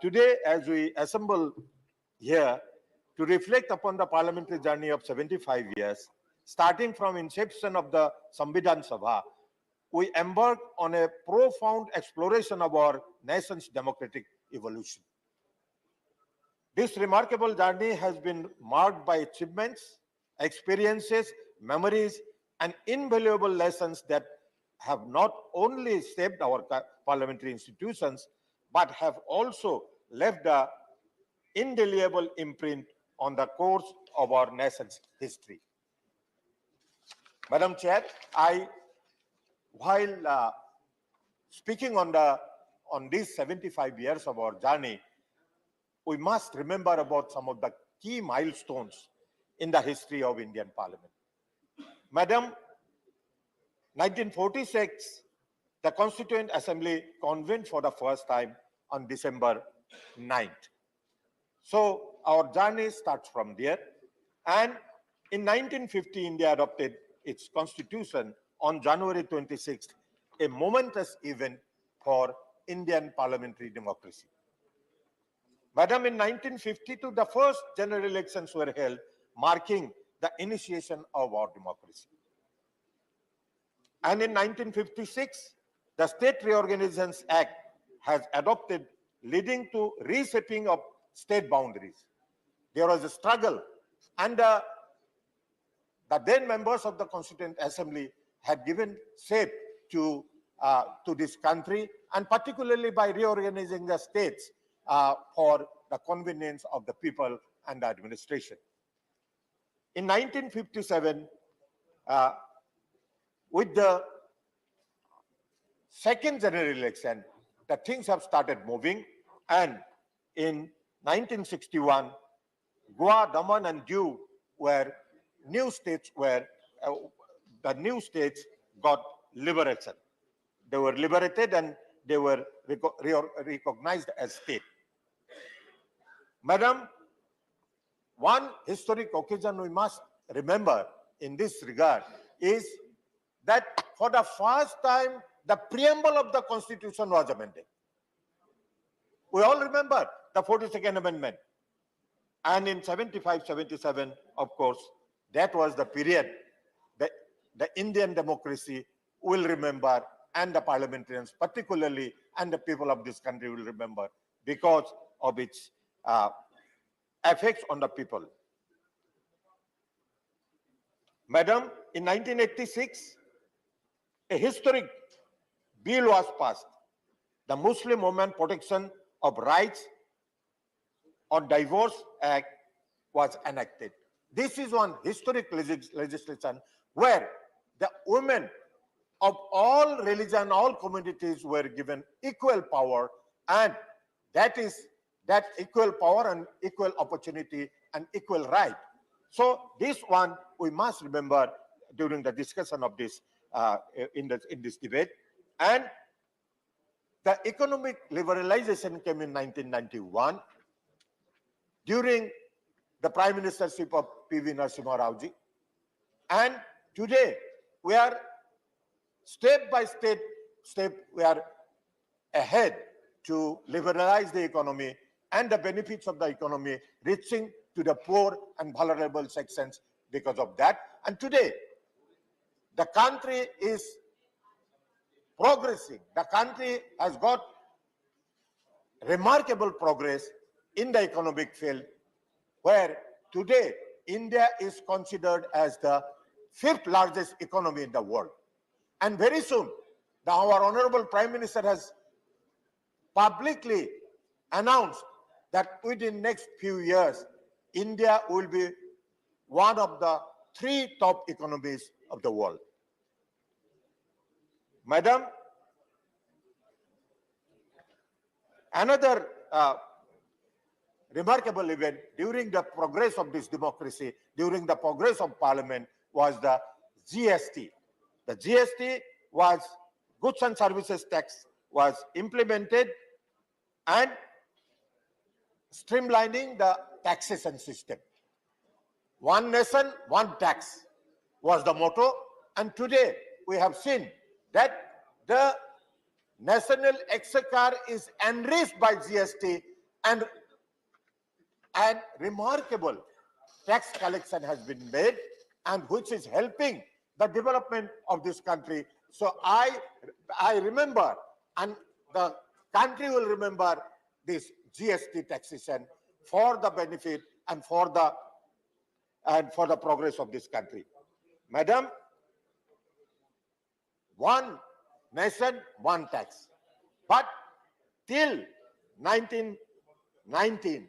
Today, as we assemble here to reflect upon the parliamentary journey of 75 years, starting from inception of the Samvidhan Sabha, we embark on a profound exploration of our nation's democratic evolution. This remarkable journey has been marked by achievements, experiences, memories, and invaluable lessons that have not only shaped our parliamentary institutions, but have also left an indelible imprint on the course of our nation's history. Madam Chair, while speaking on these 75 years of our journey, we must remember about some of the key milestones in the history of Indian Parliament. Madam, 1946, the Constituent Assembly convened for the first time on December 9th. So our journey starts from there. And in 1950, India adopted its constitution on January 26th, a momentous event for Indian parliamentary democracy. Madam, in 1952, the first general elections were held, marking the initiation of our democracy. And in 1956, the State Reorganizations Act has adopted, leading to reshaping of state boundaries. There was a struggle, and the then members of the Constituent Assembly had given shape to this country, and particularly by reorganizing the states for the convenience of the people and the administration. In 1957, with the second general election, the things have started moving, and in 1961, Goa, Daman, and Diu were new states where the new states got liberation. They were liberated and they were recognized as state. Madam, one historic occasion we must remember in this regard is that for the first time, the preamble of the Constitution was amended. We all remember the 42nd Amendment. And in 75, 77, of course, that was the period that the Indian democracy will remember, and the parliamentarians particularly, and the people of this country will remember because of its effects on the people. Madam, in 1986, a historic bill was passed, the Muslim Women Protection of Rights on Divorce Act was enacted. This is one historic legislation where the women of all religion, all communities were given equal power, and that equal power and equal opportunity and equal right. So this one we must remember during the discussion of this in this debate. And the economic liberalization came in 1991 during the Prime Ministership of P.V. Narasimha Rao ji. And today we are step by step, we are ahead to liberalize the economy and the benefits of the economy reaching to the poor and vulnerable sections because of that. And today, the country is progressing. The country has got remarkable progress in the economic field, where today India is considered as the 5th largest economy in the world. And very soon, our Honorable Prime Minister has publicly announced that within next few years, India will be one of the 3 top economies of the world. Madam, another remarkable event during the progress of this democracy, during the progress of Parliament, was the GST. The GST was Goods and Services Tax was implemented, and streamlining the taxation system. One nation, one tax was the motto, and today we have seen that the national exchequer is enriched by GST, and remarkable tax collection has been made, and which is helping the development of this country. So I remember, and the country will remember this GST taxation for the benefit and for the progress of this country. Madam, one nation, one tax. But till 2019,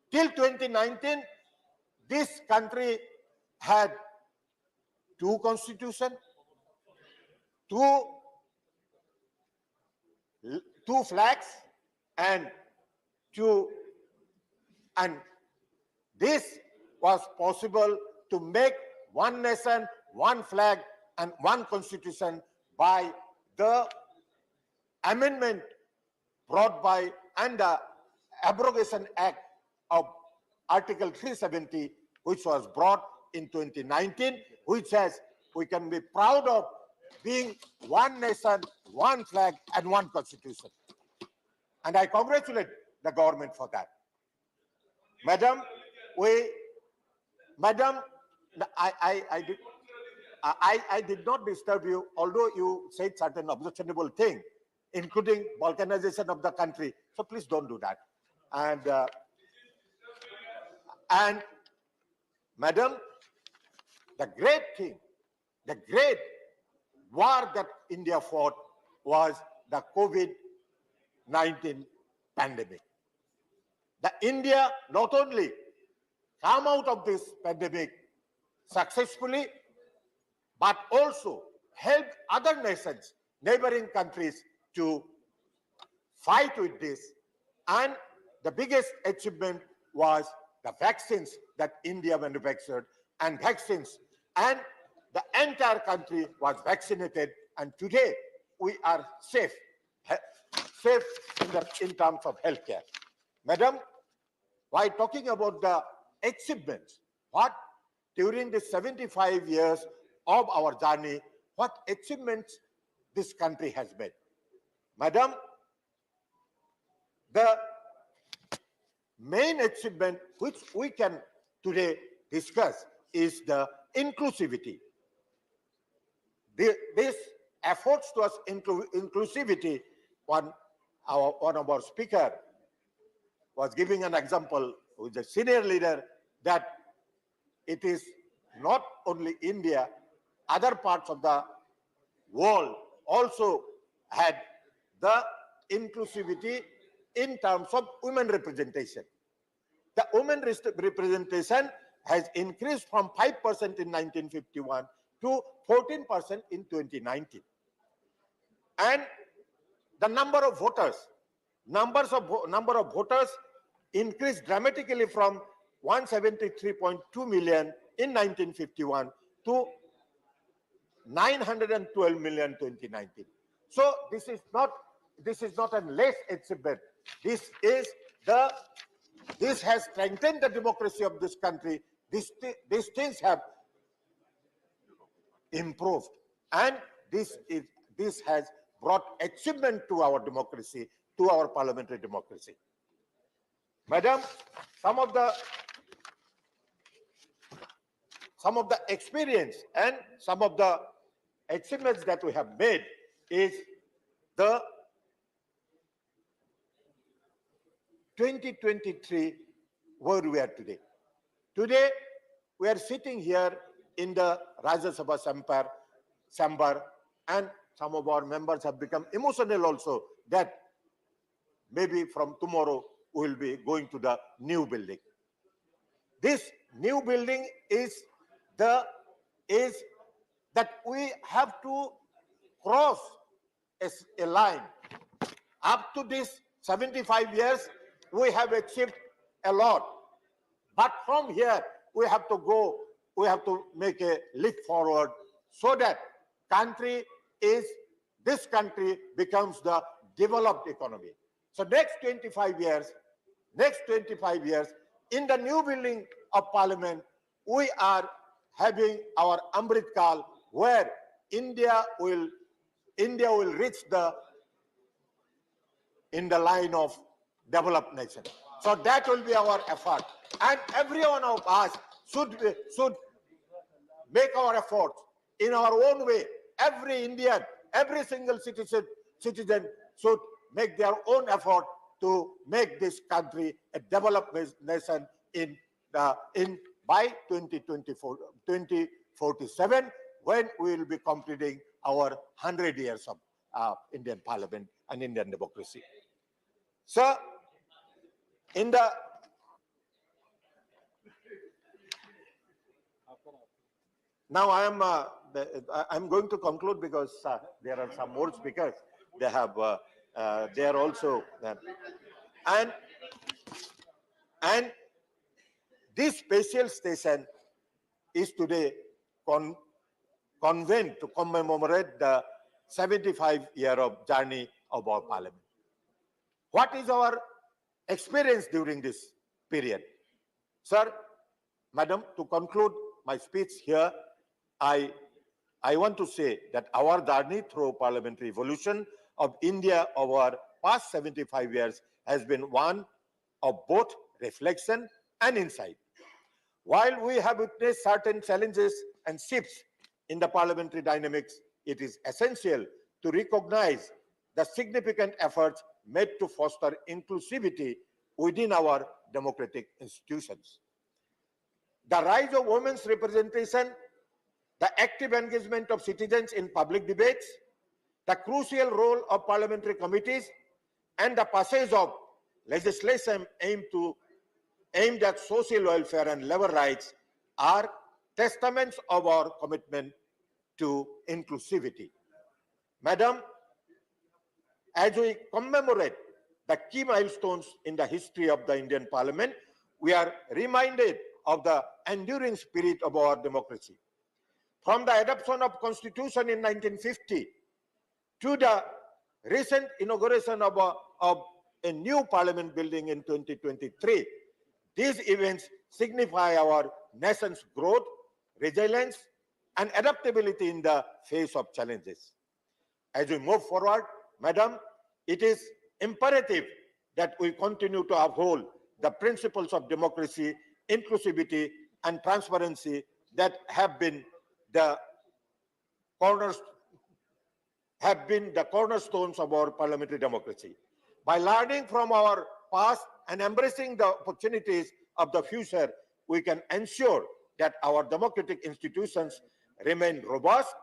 till 2019, this country had 2 constitutions, 2 flags, and this was possible to make one nation, one flag, and one constitution by the amendment brought by and the abrogation act of Article 370, which was brought in 2019, which says we can be proud of being one nation, one flag, and one constitution. And I congratulate the government for that. Madam, I did not disturb you, although you said certain objectionable things, including balkanization of the country. So please don't do that. And Madam, the great thing, the great war that India fought was the COVID-19 pandemic. The India not only come out of this pandemic successfully, but also help other nations, neighboring countries, to fight with this. And the biggest achievement was the vaccines that India manufactured, and vaccines, and the entire country was vaccinated, and today we are safe in terms of healthcare. Madam, while talking about the achievements, what during the 75 years of our journey, what achievements this country has made? Madam, the main achievement which we can today discuss is the inclusivity. This efforts towards inclusivity, one of our speaker was giving an example with a senior leader that it is not only India, other parts of the world also had the inclusivity in terms of women representation. The women representation has increased from 5% in 1951 to 14% in 2019. And the number of voters increased dramatically from 173.2 million in 1951 to 912 million in 2019. So this is not a less achievement. This has strengthened the democracy of this country. These things have improved, and this has brought achievement to our democracy, to our parliamentary democracy. Madam, some of the experience and some of the achievements that we have made is the 2023 where we are today. Today, we are sitting here in the Rajya Sabha chamber, and some of our members have become emotional also that maybe from tomorrow we will be going to the new building. This new building is that we have to cross a line. Up to this 75 years, we have achieved a lot. But from here, we have to make a leap forward so that this country becomes the developed economy. So next 25 years, in the new building of parliament, we are having our Amrit Kal, where India will reach in the line of developed nation. So that will be our effort, and every one of us should make our efforts in our own way. Every Indian, every single citizen should make their own effort to make this country a developed nation by 2047, when we will be completing our 100 years of Indian Parliament and Indian democracy. So, now I'm going to conclude because there are some more speakers. They are also and this special station is today convened to commemorate the 75-year of journey of our parliament. What is our experience during this period? Sir, madam, to conclude my speech here, I want to say that our journey through parliamentary evolution of India over past 75 years has been one of both reflection and insight. While we have witnessed certain challenges and shifts in the parliamentary dynamics, it is essential to recognize the significant efforts made to foster inclusivity within our democratic institutions. The rise of women's representation, the active engagement of citizens in public debates, the crucial role of parliamentary committees, and the passage of legislation aimed at social welfare and labor rights are testaments of our commitment to inclusivity. Madam, as we commemorate the key milestones in the history of the Indian Parliament, we are reminded of the enduring spirit of our democracy. From the adoption of Constitution in 1950 to the recent inauguration of a new Parliament building in 2023, these events signify our nation's growth, resilience, and adaptability in the face of challenges. As we move forward, Madam, it is imperative that we continue to uphold the principles of democracy inclusivity, and transparency that have been the cornerstones of our parliamentary democracy. By learning from our past and embracing the opportunities of the future, we can ensure that our democratic institutions remain robust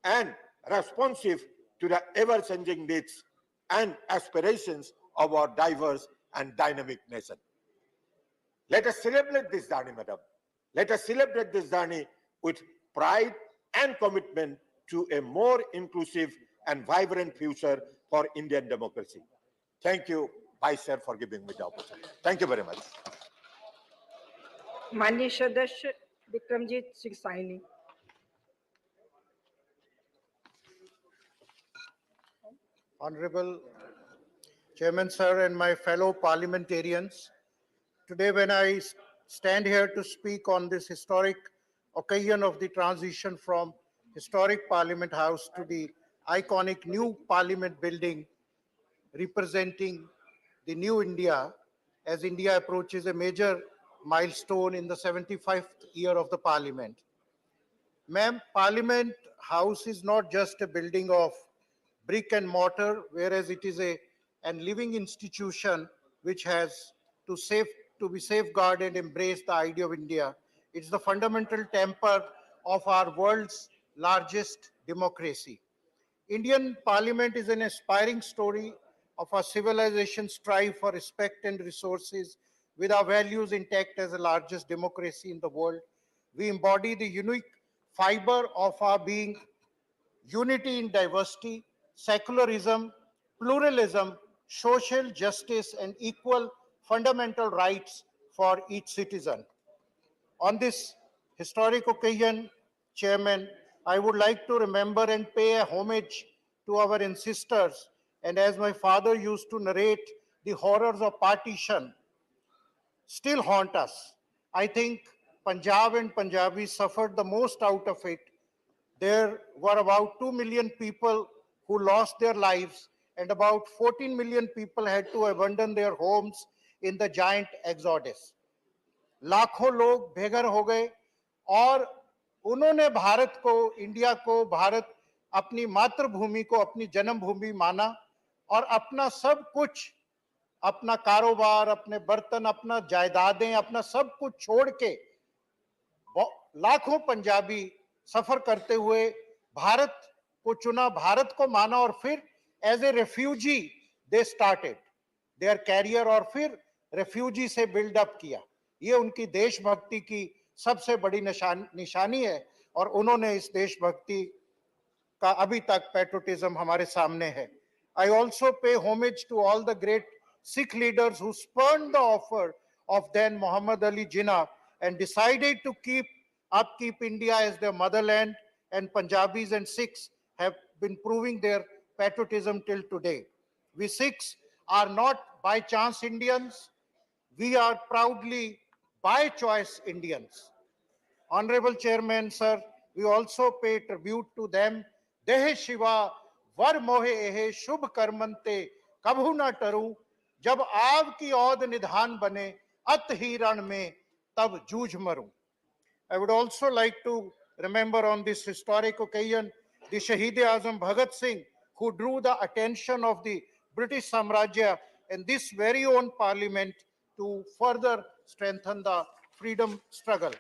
and responsive to the ever-changing needs and aspirations of our diverse and dynamic nation. Let us celebrate this journey, madam. Let us celebrate this journey with pride and commitment to a more inclusive and vibrant future for Indian democracy. Thank you, Vice Chair, for giving me the opportunity. Thank you very much. माननीय सदस्य Vikramjit Singh Saini. Honorable Chairman, sir, and my fellow parliamentarians, today when I stand here to speak on this historic occasion of the transition from historic Parliament House to the iconic new Parliament building representing the new India, as India approaches a major milestone in the 75th year of the Parliament. Ma'am, Parliament House is not just a building of brick and mortar, whereas it is a living institution which has to be safeguarded and embrace the idea of India. It's the fundamental temper of our world's largest democracy. Indian Parliament is an aspiring story of our civilization's strive for respect and resources. With our values intact as the largest democracy in the world, we embody the unique fiber of our being: unity in diversity, secularism, pluralism, social justice, and equal fundamental rights for each citizen. On this historic occasion, Chairman, I would like to remember and pay a homage to our ancestors. And as my father used to narrate, the horrors of partition still haunt us. I think Punjab and Punjabis suffered the most out of it. There were about 2 million people who lost their lives, and about 14 million people had to abandon their homes in the giant exodus. लाखों लोग बेघर हो गए और उन्होंने भारत को, India को, भारत अपनी मातृभूमि को अपनी जन्मभूमि माना और अपना सब कुछ, अपना कारोबार, अपने बर्तन, अपना जायदादें, अपना सब कुछ छोड़ के लाखों पंजाबी सफर करते हुए भारत को चुना, भारत को माना और फिर as a refugee they started their career और फिर रेफ्यूजी से बिल्डअप किया। ये उनकी देशभक्ति की सबसे बड़ी निशानी है और उन्होंने इस देशभक्ति का अभी तक पैट्रियटिज्म हमारे सामने है। I also pay homage to all the great Sikh leaders who spurned the offer of then Muhammad Ali Jinnah and decided to upkeep India as their motherland, and Punjabis and Sikhs have been proving their patriotism till today. We Sikhs are not by chance Indians, we are proudly by choice Indians. Honorable Chairman, sir, we also pay tribute to them. Dehe Shiva, Var Mohe Ehe, Shubh Karmante, Kabhu na Taru, Jab Aав ki Aud Nidhan Bane, At hi Ran Mein, Tab Jooj Maru. I would also like to remember on this historic occasion the Shahid-e-Azam Bhagat Singh, who drew the attention of the British Samrajya and this very own parliament to further strengthen the freedom struggle.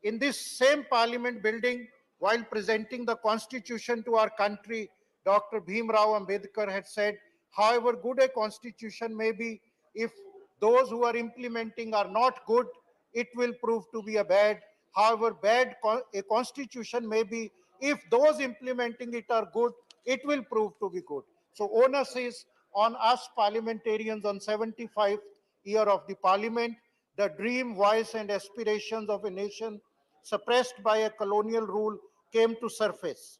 In this same parliament building, while presenting the constitution to our country, Dr. Bhim Rao Ambedkar had said, however good a constitution may be, if those who are implementing are not good, it will prove to be a bad. However bad a constitution may be, if those implementing it are good, it will prove to be good. So onus is on us parliamentarians on 75th year of the parliament. The dream, voice and aspirations of a nation suppressed by a colonial rule came to surface.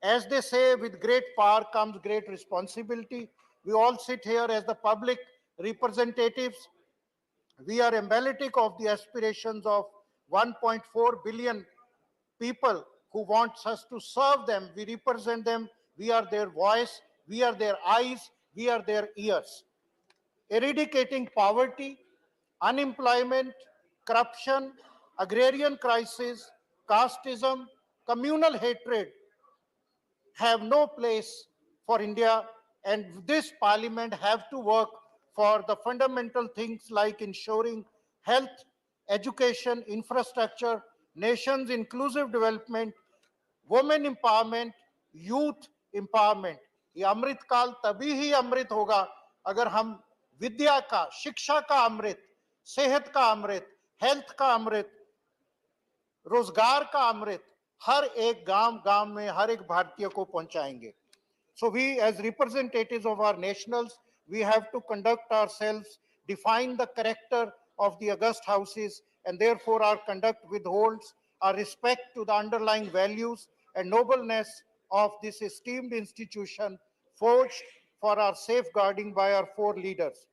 As they say, with great power comes great responsibility. We all sit here as the public representatives. We are emblematic of the aspirations of 1.4 billion people who want us to serve them. We represent them. We are their voice. We are their eyes. We are their ears. Eradicating poverty, unemployment, corruption, agrarian crisis, casteism, communal hatred have no place for India, and this parliament have to work for the fundamental things like ensuring health, education, infrastructure, nation's inclusive development, women empowerment, youth empowerment. ये अमृत काल तभी ही अमृत होगा अगर हम विद्या का, शिक्षा का अमृत, सेहत का अमृत, हेल्थ का अमृत, रोजगार का अमृत हर एक गांव में हर एक भारतीय को पहुंचाएंगे. So we, as representatives of our nationals, we have to conduct ourselves, define the character of the august houses, and therefore our conduct withholds our respect to the underlying values and nobleness of this esteemed institution forged for our safeguarding by our four leaders.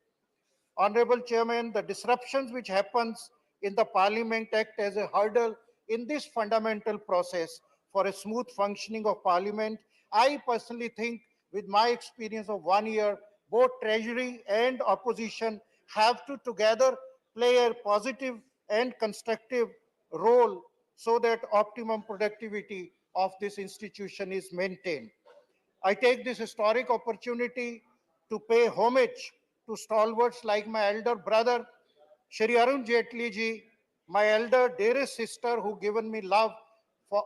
Honorable Chairman, the disruptions which happens in the Parliament act as a hurdle in this fundamental process for a smooth functioning of Parliament. I personally think, with my experience of 1 year, both Treasury and opposition have to together play a positive and constructive role so that optimum productivity of this institution is maintained. I take this historic opportunity to pay homage to stalwarts like my elder brother, Shri Arun Jaitley ji, my elder dearest sister who given me love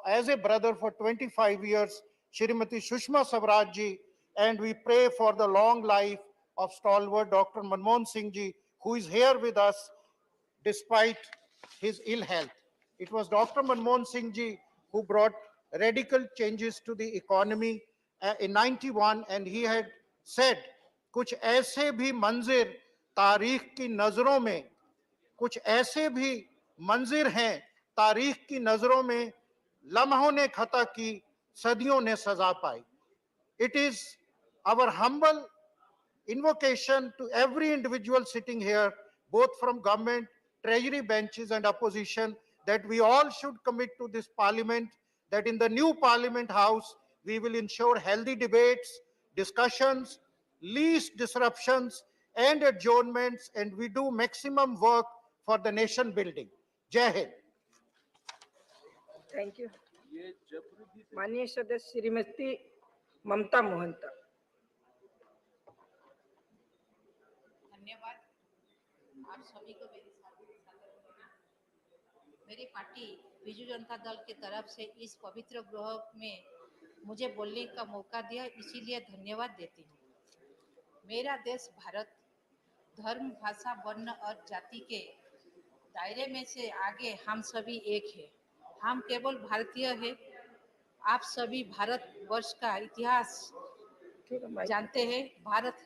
as a brother for 25 years, Shrimati Sushma Swaraj ji, and we pray for the long life of stalwart Dr. Manmohan Singh ji, who is here with us despite his ill health. It was Dr. Manmohan Singh ji who brought radical changes to the economy in 91, and he had said, कुछ ऐसे भी मंजिर तारीख की नजरों में, कुछ ऐसे भी मंजिर हैं तारीख की नजरों में, लम्हों ने खता की, सदियों ने सजा पाई. It is our humble invocation to every individual sitting here, both from government, treasury benches and opposition, that we all should commit to this parliament, that in the new parliament house, we will ensure healthy debates, discussions, least disruptions and adjournments, and we do maximum work for the nation building. Jai Hind. Thank you. माननीय सदस्य श्रीमती ममता मोहंता. धन्यवाद आप सभी को मेरी मेरी party Biju Janata Dal की तरफ से इस पवित्र गृह में मुझे बोलने का मौका दिया, इसीलिए धन्यवाद देती हूँ. मेरा देश भारत धर्म, भाषा, वर्ण और जाति के दायरे में से आगे हम सभी एक हैं. हम केवल भारतीय हैं. आप सभी भारत वर्ष का इतिहास जानते हैं. भारत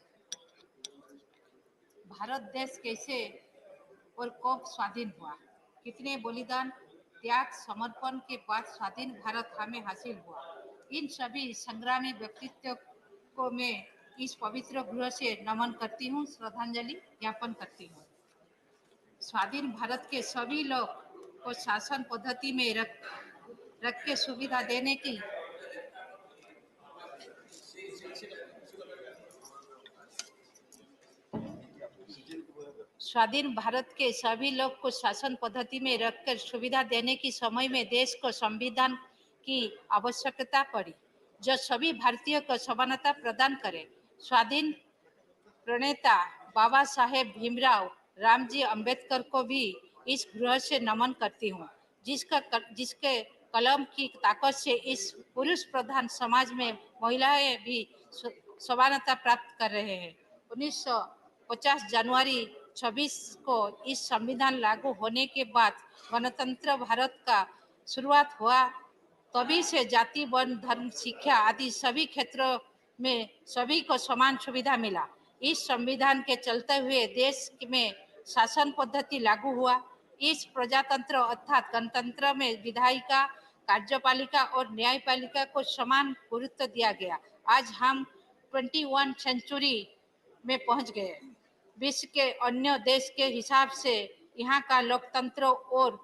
देश कैसे और कब स्वाधीन हुआ, कितने बलिदान, त्याग, समर्पण के बाद स्वाधीन भारत हमें हासिल हुआ. इन सभी संग्रामी व्यक्तित्व को मैं इस पवित्र गृह से नमन करती हूँ, श्रद्धांजलि ज्ञापन करती हूँ. स्वाधीन भारत के सभी लोग को शासन पद्धति में रख के सुविधा देने की स्वाधीन भारत के सभी लोग को शासन पद्धति में रखकर सुविधा देने की समय में देश को संविधान की आवश्यकता पड़ी, जो सभी भारतीयों को समानता प्रदान करे. स्वाधीन प्रणेता बाबा साहेब भीमराव रामजी अंबेडकर को भी इस गृह से नमन करती हूँ, जिसके कलम की ताकत से इस पुरुष प्रधान समाज में महिलाएं भी समानता प्राप्त कर रहे हैं. 1950 जनवरी 26 को इस संविधान लागू होने के बाद गणतंत्र भारत का शुरुआत हुआ. तभी से जाति, वर्ण, धर्म, शिक्षा आदि सभी क्षेत्रों में सभी को समान सुविधा मिला. इस संविधान के चलते हुए देश में शासन पद्धति लागू हुआ. इस प्रजातंत्र अर्थात गणतंत्र में विधायिका, कार्यपालिका और न्यायपालिका को समान गुरुत्व दिया गया. आज हम 21 सेंचुरी में पहुंच गए. विश्व के अन्य देश के हिसाब से यहाँ का लोकतंत्र और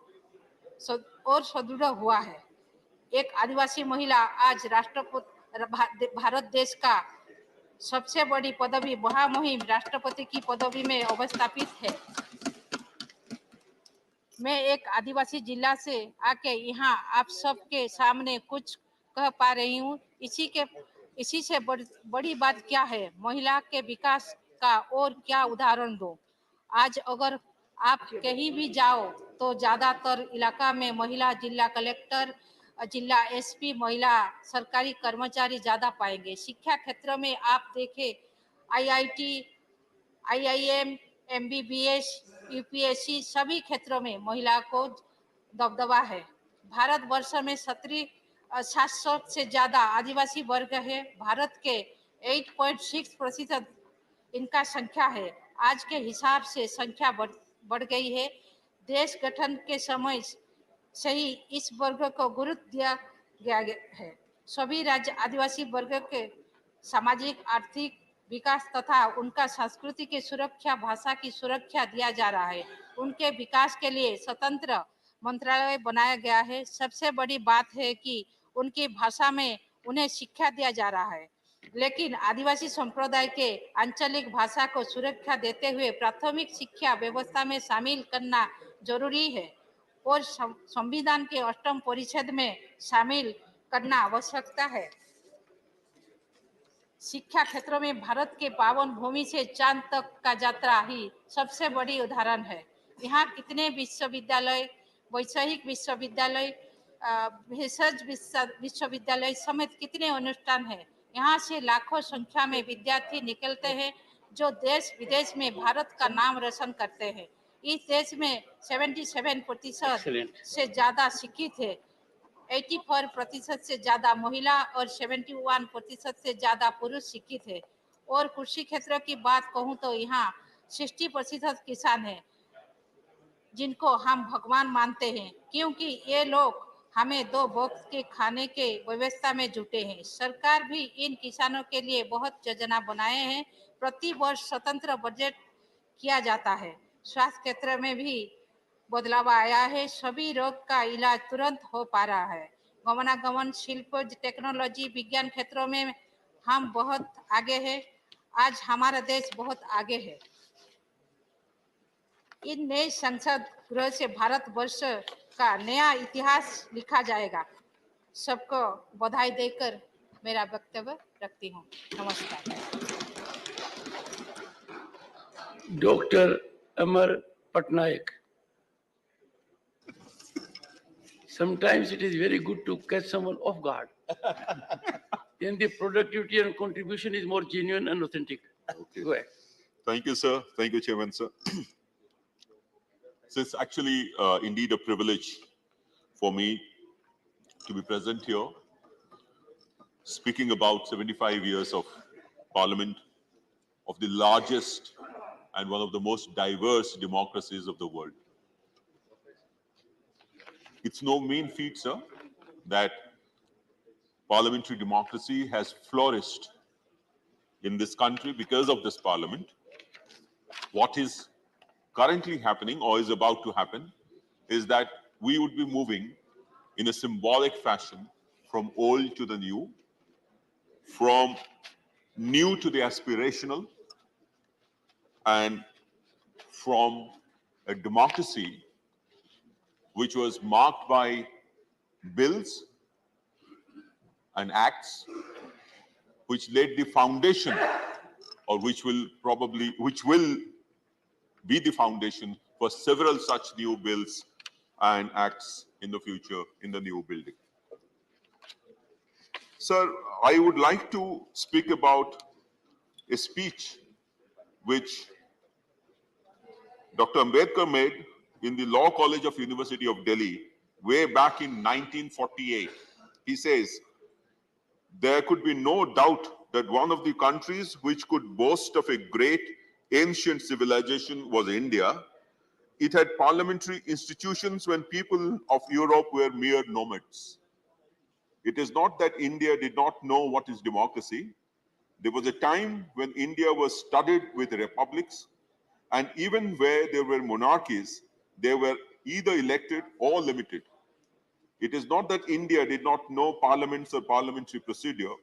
सुदृढ़ हुआ है. एक आदिवासी महिला आज राष्ट्रपति भारत देश का सबसे बड़ी पदवी महामहिम राष्ट्रपति की पदवी में अवस्थापित है. मैं एक आदिवासी जिला से आके यहाँ आप सबके सामने कुछ कह पा रही हूँ। इसी से बड़ी बात क्या है, महिला के विकास का और क्या उदाहरण दो। आज अगर आप कहीं भी जाओ तो ज्यादातर इलाका में महिला जिला कलेक्टर, जिला एसपी, महिला सरकारी कर्मचारी ज्यादा पाएंगे। शिक्षा क्षेत्र में आप देखें, आईआईटी, आईआईएम, एमबीबीएस, यूपीएससी सभी क्षेत्रों में महिला को दबदबा है। भारत वर्ष में 700 से ज्यादा आदिवासी वर्ग है। भारत के 8.6% इनका संख्या है। आज के हिसाब से संख्या बढ़ गई है। देश गठन के समय से ही इस वर्ग को गुरुत्व दिया गया है। सभी राज्य आदिवासी वर्ग के सामाजिक आर्थिक विकास तथा उनका संस्कृति की सुरक्षा, भाषा की सुरक्षा दिया जा रहा है। उनके विकास के लिए स्वतंत्र मंत्रालय बनाया गया है। सबसे बड़ी बात है कि उनकी भाषा में उन्हें शिक्षा दिया जा रहा है। लेकिन आदिवासी संप्रदाय के आंचलिक भाषा को सुरक्षा देते हुए प्राथमिक शिक्षा व्यवस्था में शामिल करना जरूरी है और संविधान के 8वें परिच्छेद में शामिल करना आवश्यकता है। शिक्षा क्षेत्र में भारत के पावन भूमि से चांद तक का यात्रा ही सबसे बड़ी उदाहरण है। यहाँ कितने विश्वविद्यालय, वैश्विक विश्वविद्यालय, भेषज विश्वविद्यालय समेत कितने अनुष्ठान हैं। यहाँ से लाखों संख्या में विद्यार्थी निकलते हैं जो देश विदेश में भारत का नाम रोशन करते हैं। इस देश में 77% से ज्यादा शिक्षित है, 84% से ज्यादा महिला और 71% से ज्यादा पुरुष शिक्षित है। और कृषि क्षेत्र की बात कहूँ तो यहाँ 60% किसान है जिनको हम भगवान मानते हैं, क्योंकि ये लोग हमें 2 वक्त के खाने के व्यवस्था में जुटे हैं। सरकार भी इन किसानों के लिए बहुत योजना बनाए हैं। प्रति वर्ष स्वतंत्र बजट किया जाता है। स्वास्थ्य क्षेत्र में भी बदलाव आया है। सभी रोग का इलाज तुरंत हो पा रहा है। गमनागमन, शिल्प, टेक्नोलॉजी, विज्ञान क्षेत्रों में हम बहुत आगे हैं। आज हमारा देश बहुत आगे है। इन नए संसद गृह से भारत वर्ष का नया इतिहास लिखा जाएगा। सबको बधाई देकर मेरा वक्तव्य रखती हूँ। नमस्कार। Dr. Amar Patnaik. Sometimes it is very good to catch someone off guard. Then the productivity and contribution is more genuine and authentic. Okay. Go ahead. Thank you, sir. Thank you, Chairman, sir. So it's actually indeed a privilege for me to be present here, speaking about 75 years of Parliament of the largest and one of the most diverse democracies of the world. It's no mean feat, sir, that parliamentary democracy has flourished in this country because of this Parliament. What is currently happening or is about to happen is that we would be moving in a symbolic fashion from old to the new, from new to the aspirational, and from a democracy which was marked by bills and acts which laid the foundation, or which will be the foundation for several such new bills and acts in the future in the new building. Sir, I would like to speak about a speech which Dr. Ambedkar made in the Law College of University of Delhi way back in 1948. He says, there could be no doubt that one of the countries which could boast of a great ancient civilization was India. It had parliamentary institutions when people of Europe were mere nomads. It is not that India did not know what is democracy. There was a time when India was studded with republics, and even where there were monarchies, they were either elected or limited. It is not that India did not know parliaments or parliamentary procedure.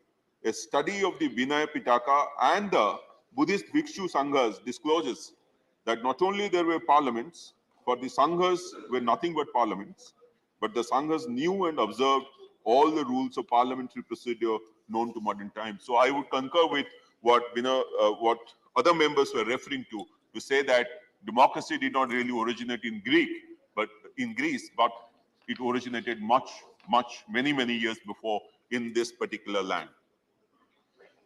A study of the Vinaya Pitaka and the Buddhist Bhikshu Sanghas discloses that not only there were parliaments, For the Sanghas were nothing but parliaments, but the Sanghas knew and observed all the rules of parliamentary procedure known to modern times. So I would concur with what what other members were referring to say that democracy did not really originate in Greece, but it originated many years before in this particular land.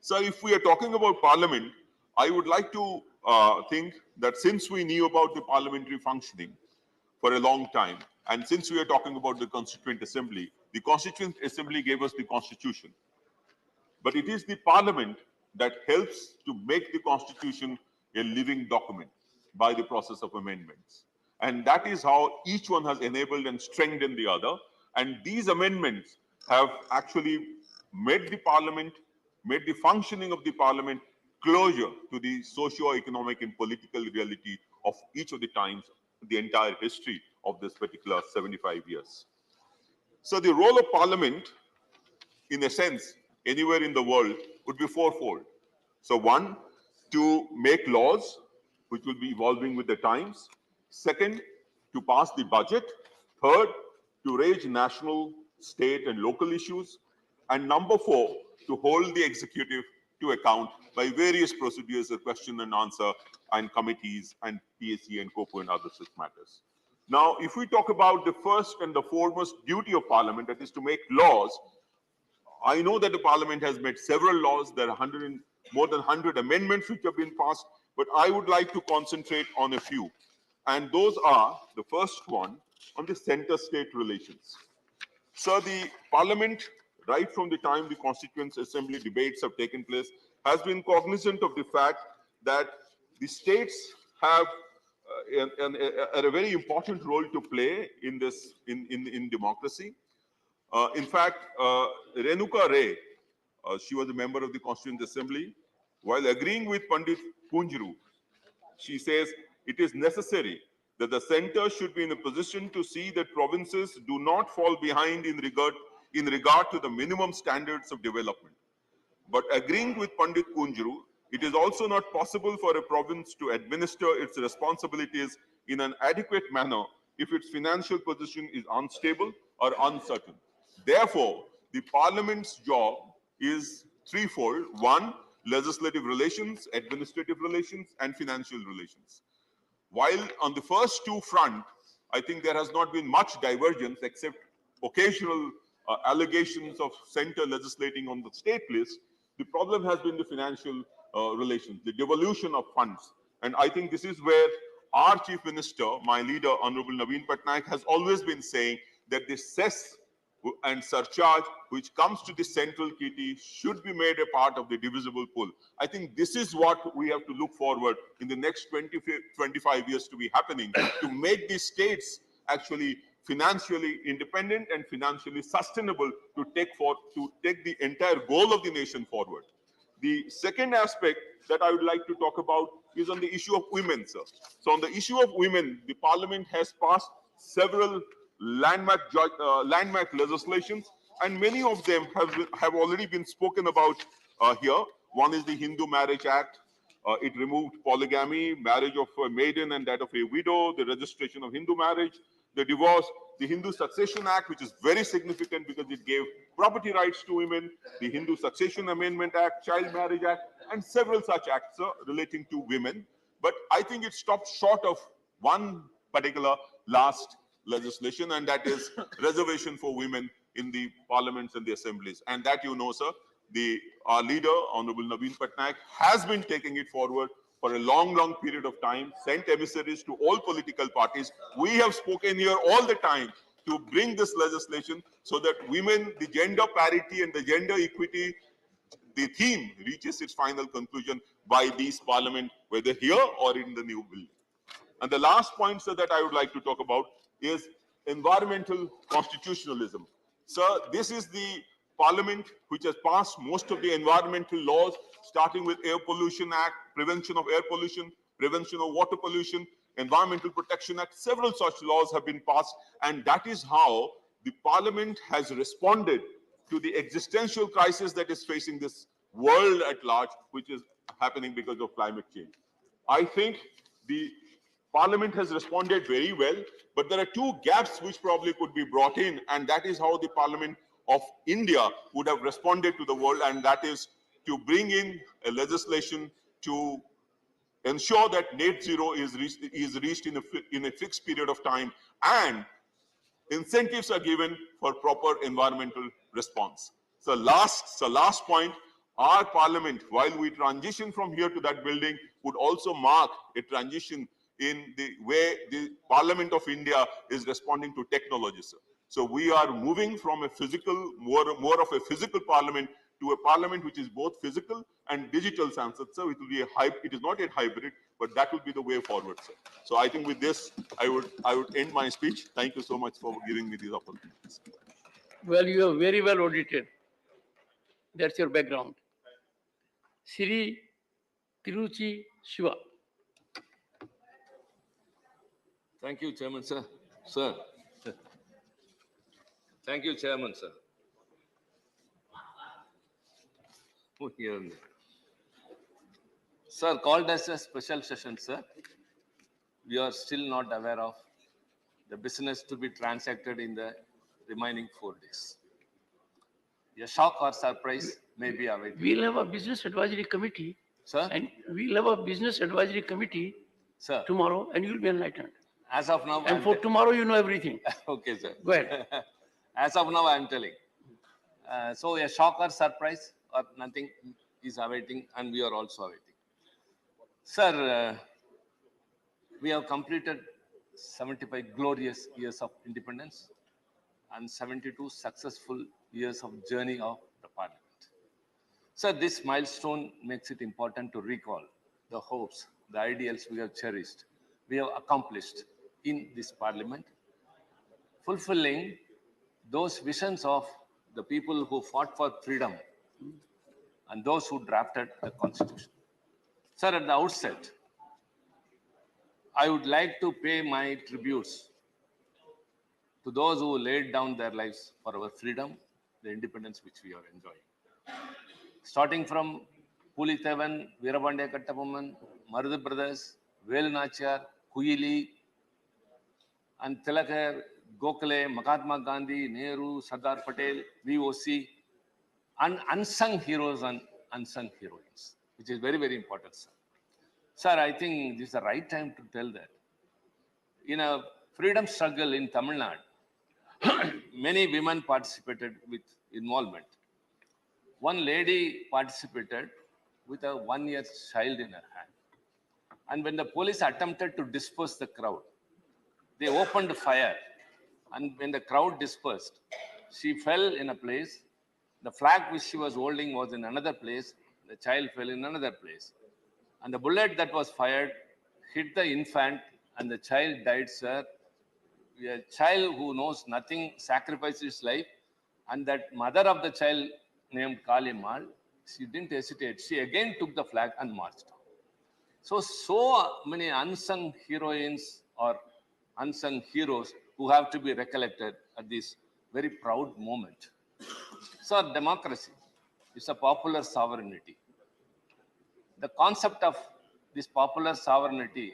So if we are talking about parliament, I would like to think that since we knew about the parliamentary functioning for a long time, and since we are talking about the Constituent Assembly gave us the Constitution. But it is the parliament that helps to make the Constitution a living document by the process of amendments. And that is how each one has enabled and strengthened the other. And these amendments have actually made the parliament, made the functioning of the parliament closer to the socio-economic and political reality of each of the times, the entire history of this particular 75 years. So the role of parliament, in a sense, anywhere in the world would be fourfold. So one, to make laws, which will be evolving with the times. Second, to pass the budget. Third, to raise national, state and local issues. And number four, to hold the executive to account by various procedures of question and answer and committees and PSC and COPO and other such matters. Now, if we talk about the first and the foremost duty of parliament, that is to make laws, I know that the parliament has made several laws. There are more than 100 amendments which have been passed, but I would like to concentrate on a few. And those are, the first one, on the center-state relations. So the parliament, right from the time the Constituent Assembly debates have taken place, has been cognizant of the fact that the states have a very important role to play in this in democracy. In fact, Renuka Ray, she was a member of the Constituent Assembly, while agreeing with Pandit Kunjru, she says it is necessary that the center should be in a position to see that provinces do not fall behind in regard to the minimum standards of development. But agreeing with Pandit Kunjru, it is also not possible for a province to administer its responsibilities in an adequate manner if its financial position is unstable or uncertain. Therefore, the parliament's job is threefold. One, legislative relations, administrative relations, and financial relations. While on the first two front, I think there has not been much divergence except occasional allegations of center legislating on the state list. The problem has been the financial relations, the devolution of funds. And I think this is where our Chief Minister, my leader, Honorable Naveen Patnaik, has always been saying that the cess and surcharge which comes to the central kitty should be made a part of the divisible pool. I think this is what we have to look forward in the next 25 years to be happening, to make the states actually financially independent and financially sustainable to take the entire goal of the nation forward. The second aspect that I would like to talk about is on the issue of women, sir. So on the issue of women, the parliament has passed several landmark legislations, and many of them have already been spoken about here. One is the Hindu Marriage Act. It removed polygamy, marriage of a maiden and that of a widow, the registration of Hindu marriage, the divorce, the Hindu Succession Act, which is very significant because it gave property rights to women, the Hindu Succession Amendment Act, Child Marriage Act, and several such acts relating to women. But I think it stopped short of one particular last legislation, and that is reservation for women in the parliaments and the assemblies. And that, you know, sir, our leader, Honorable Naveen Patnaik, has been taking it forward for a long period of time, sent emissaries to all political parties. We have spoken here all the time to bring this legislation so that women, the gender parity and the gender equity, the theme reaches its final conclusion by this parliament, whether here or in the new building. And the last point, sir, that I would like to talk about is environmental constitutionalism. Sir, this is the parliament which has passed most of the environmental laws, starting with Air Pollution Act, Prevention of Air Pollution, Prevention of Water Pollution, Environmental Protection Act. Several such laws have been passed, and that is how the parliament has responded to the existential crisis that is facing this world at large, which is happening because of climate change. I think the Parliament has responded very well, but there are two gaps which probably could be brought in, and that is how the Parliament of India would have responded to the world, and that is to bring in a legislation to ensure that net zero is reached in a fixed period of time, and incentives are given for proper environmental response. So last point, our parliament, while we transition from here to that building, would also mark a transition in the way the Parliament of India is responding to technology, sir. So we are moving from a physical, more of a physical parliament to a parliament which is both physical and digital, Sansad, sir. It will be it is not a hybrid, but that will be the way forward, sir. So I think with this, I would end my speech. Thank you so much for giving me these opportunities. Well, you are very well audited. That's your background. Sri Tiruchi Shiva. Thank you, Chairman, sir. Sir. Thank you, Chairman, sir. Oh, here. Sir, called as a special session, sir. We are still not aware of the business to be transacted in the remaining 4 days. A shock or surprise may be awaited. We'll have a business advisory committee. Sir? And we'll have a business advisory committee, sir, tomorrow, and you'll be enlightened. As of now, And for tomorrow, you know everything. Okay, sir. Go ahead. As of now, I'm telling. So a shock or surprise or nothing is awaiting, and we are also awaiting. Sir, we have completed 75 glorious years of independence and 72 successful years of journey of the parliament. Sir, this milestone makes it important to recall the hopes, the ideals we have cherished, we have accomplished in this parliament, fulfilling those visions of the people who fought for freedom and those who drafted the constitution. Sir, at the outset, I would like to pay my tributes to those who laid down their lives for our freedom, the independence which we are enjoying. Starting from Pulitevan, Veerabandya Kattapomman, Marudhu Brothers, Velu Nachiyar, Kuyili, and Tilakar, Gokhale, Mahatma Gandhi, Nehru, Sardar Patel, VOC, and unsung heroes and unsung heroines, which is very, very important, sir. Sir, I think this is the right time to tell that. In a freedom struggle in Tamil Nadu, many women participated with involvement. One lady participated with a 1-year child in her hand. And when the police attempted to disperse the crowd, they opened fire. And when the crowd dispersed, she fell in a place. The flag which she was holding was in another place. The child fell in another place. And the bullet that was fired hit the infant, and the child died, sir. A child who knows nothing sacrificed his life, and that mother of the child named Kalimal, she didn't hesitate. She again took the flag and marched. So many unsung heroines or unsung heroes who have to be recollected at this very proud moment. Sir, democracy is a popular sovereignty. The concept of this popular sovereignty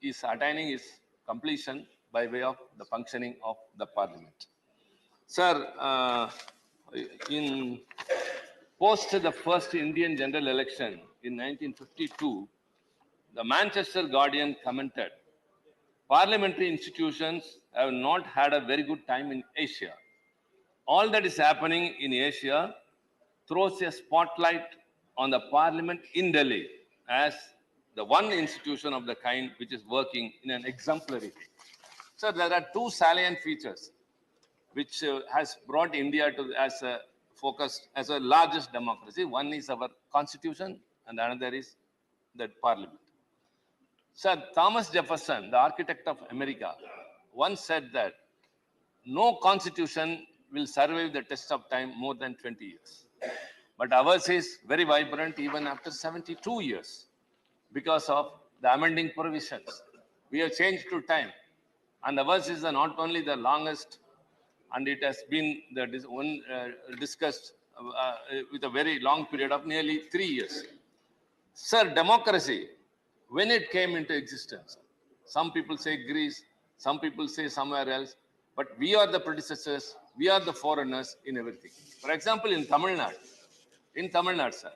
is attaining its completion by way of the functioning of the parliament. Sir, in post the first Indian general election in 1952, the Manchester Guardian commented, parliamentary institutions have not had a very good time in Asia. All that is happening in Asia throws a spotlight on the parliament in Delhi as the one institution of the kind which is working in an exemplary way. So there are two salient features which has brought India to as a focus as a largest democracy. One is our constitution and another is the parliament. Sir, Thomas Jefferson, the architect of America, once said that no constitution will survive the test of time more than 20 years. But ours is very vibrant even after 72 years because of the amending provisions. We have changed to time. And ours is not only the longest, and it has been discussed with a very long period of nearly 3 years. Sir, democracy, when it came into existence, Some people say Greece, some people say somewhere else, but we are the predecessors, we are the foreigners in everything. For example, in Tamil Nadu, sir,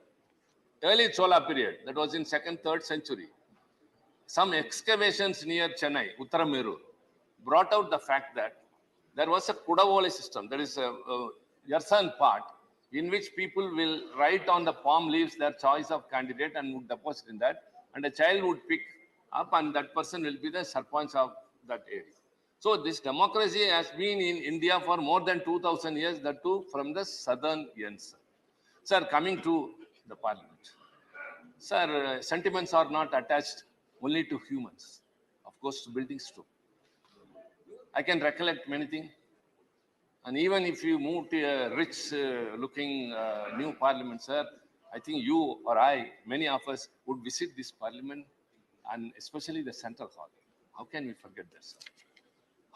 early Chola period, that was in 2nd, 3rd century, some excavations near Chennai, Uttaramerur, brought out the fact that there was a Kudavole system, that is a Yarsan part, in which people will write on the palm leaves their choice of candidate and would deposit in that, and a child would pick up and that person will be the Sarpanch of that area. So this democracy has been in India for more than 2000 years, that too from the southern ends. Sir, coming to the parliament. Sir, sentiments are not attached only to humans, of course to buildings too. I can recollect many things. And even if you move to a rich looking new parliament, sir, I think you or I, many of us would visit this parliament and especially the central hall. How can we forget this?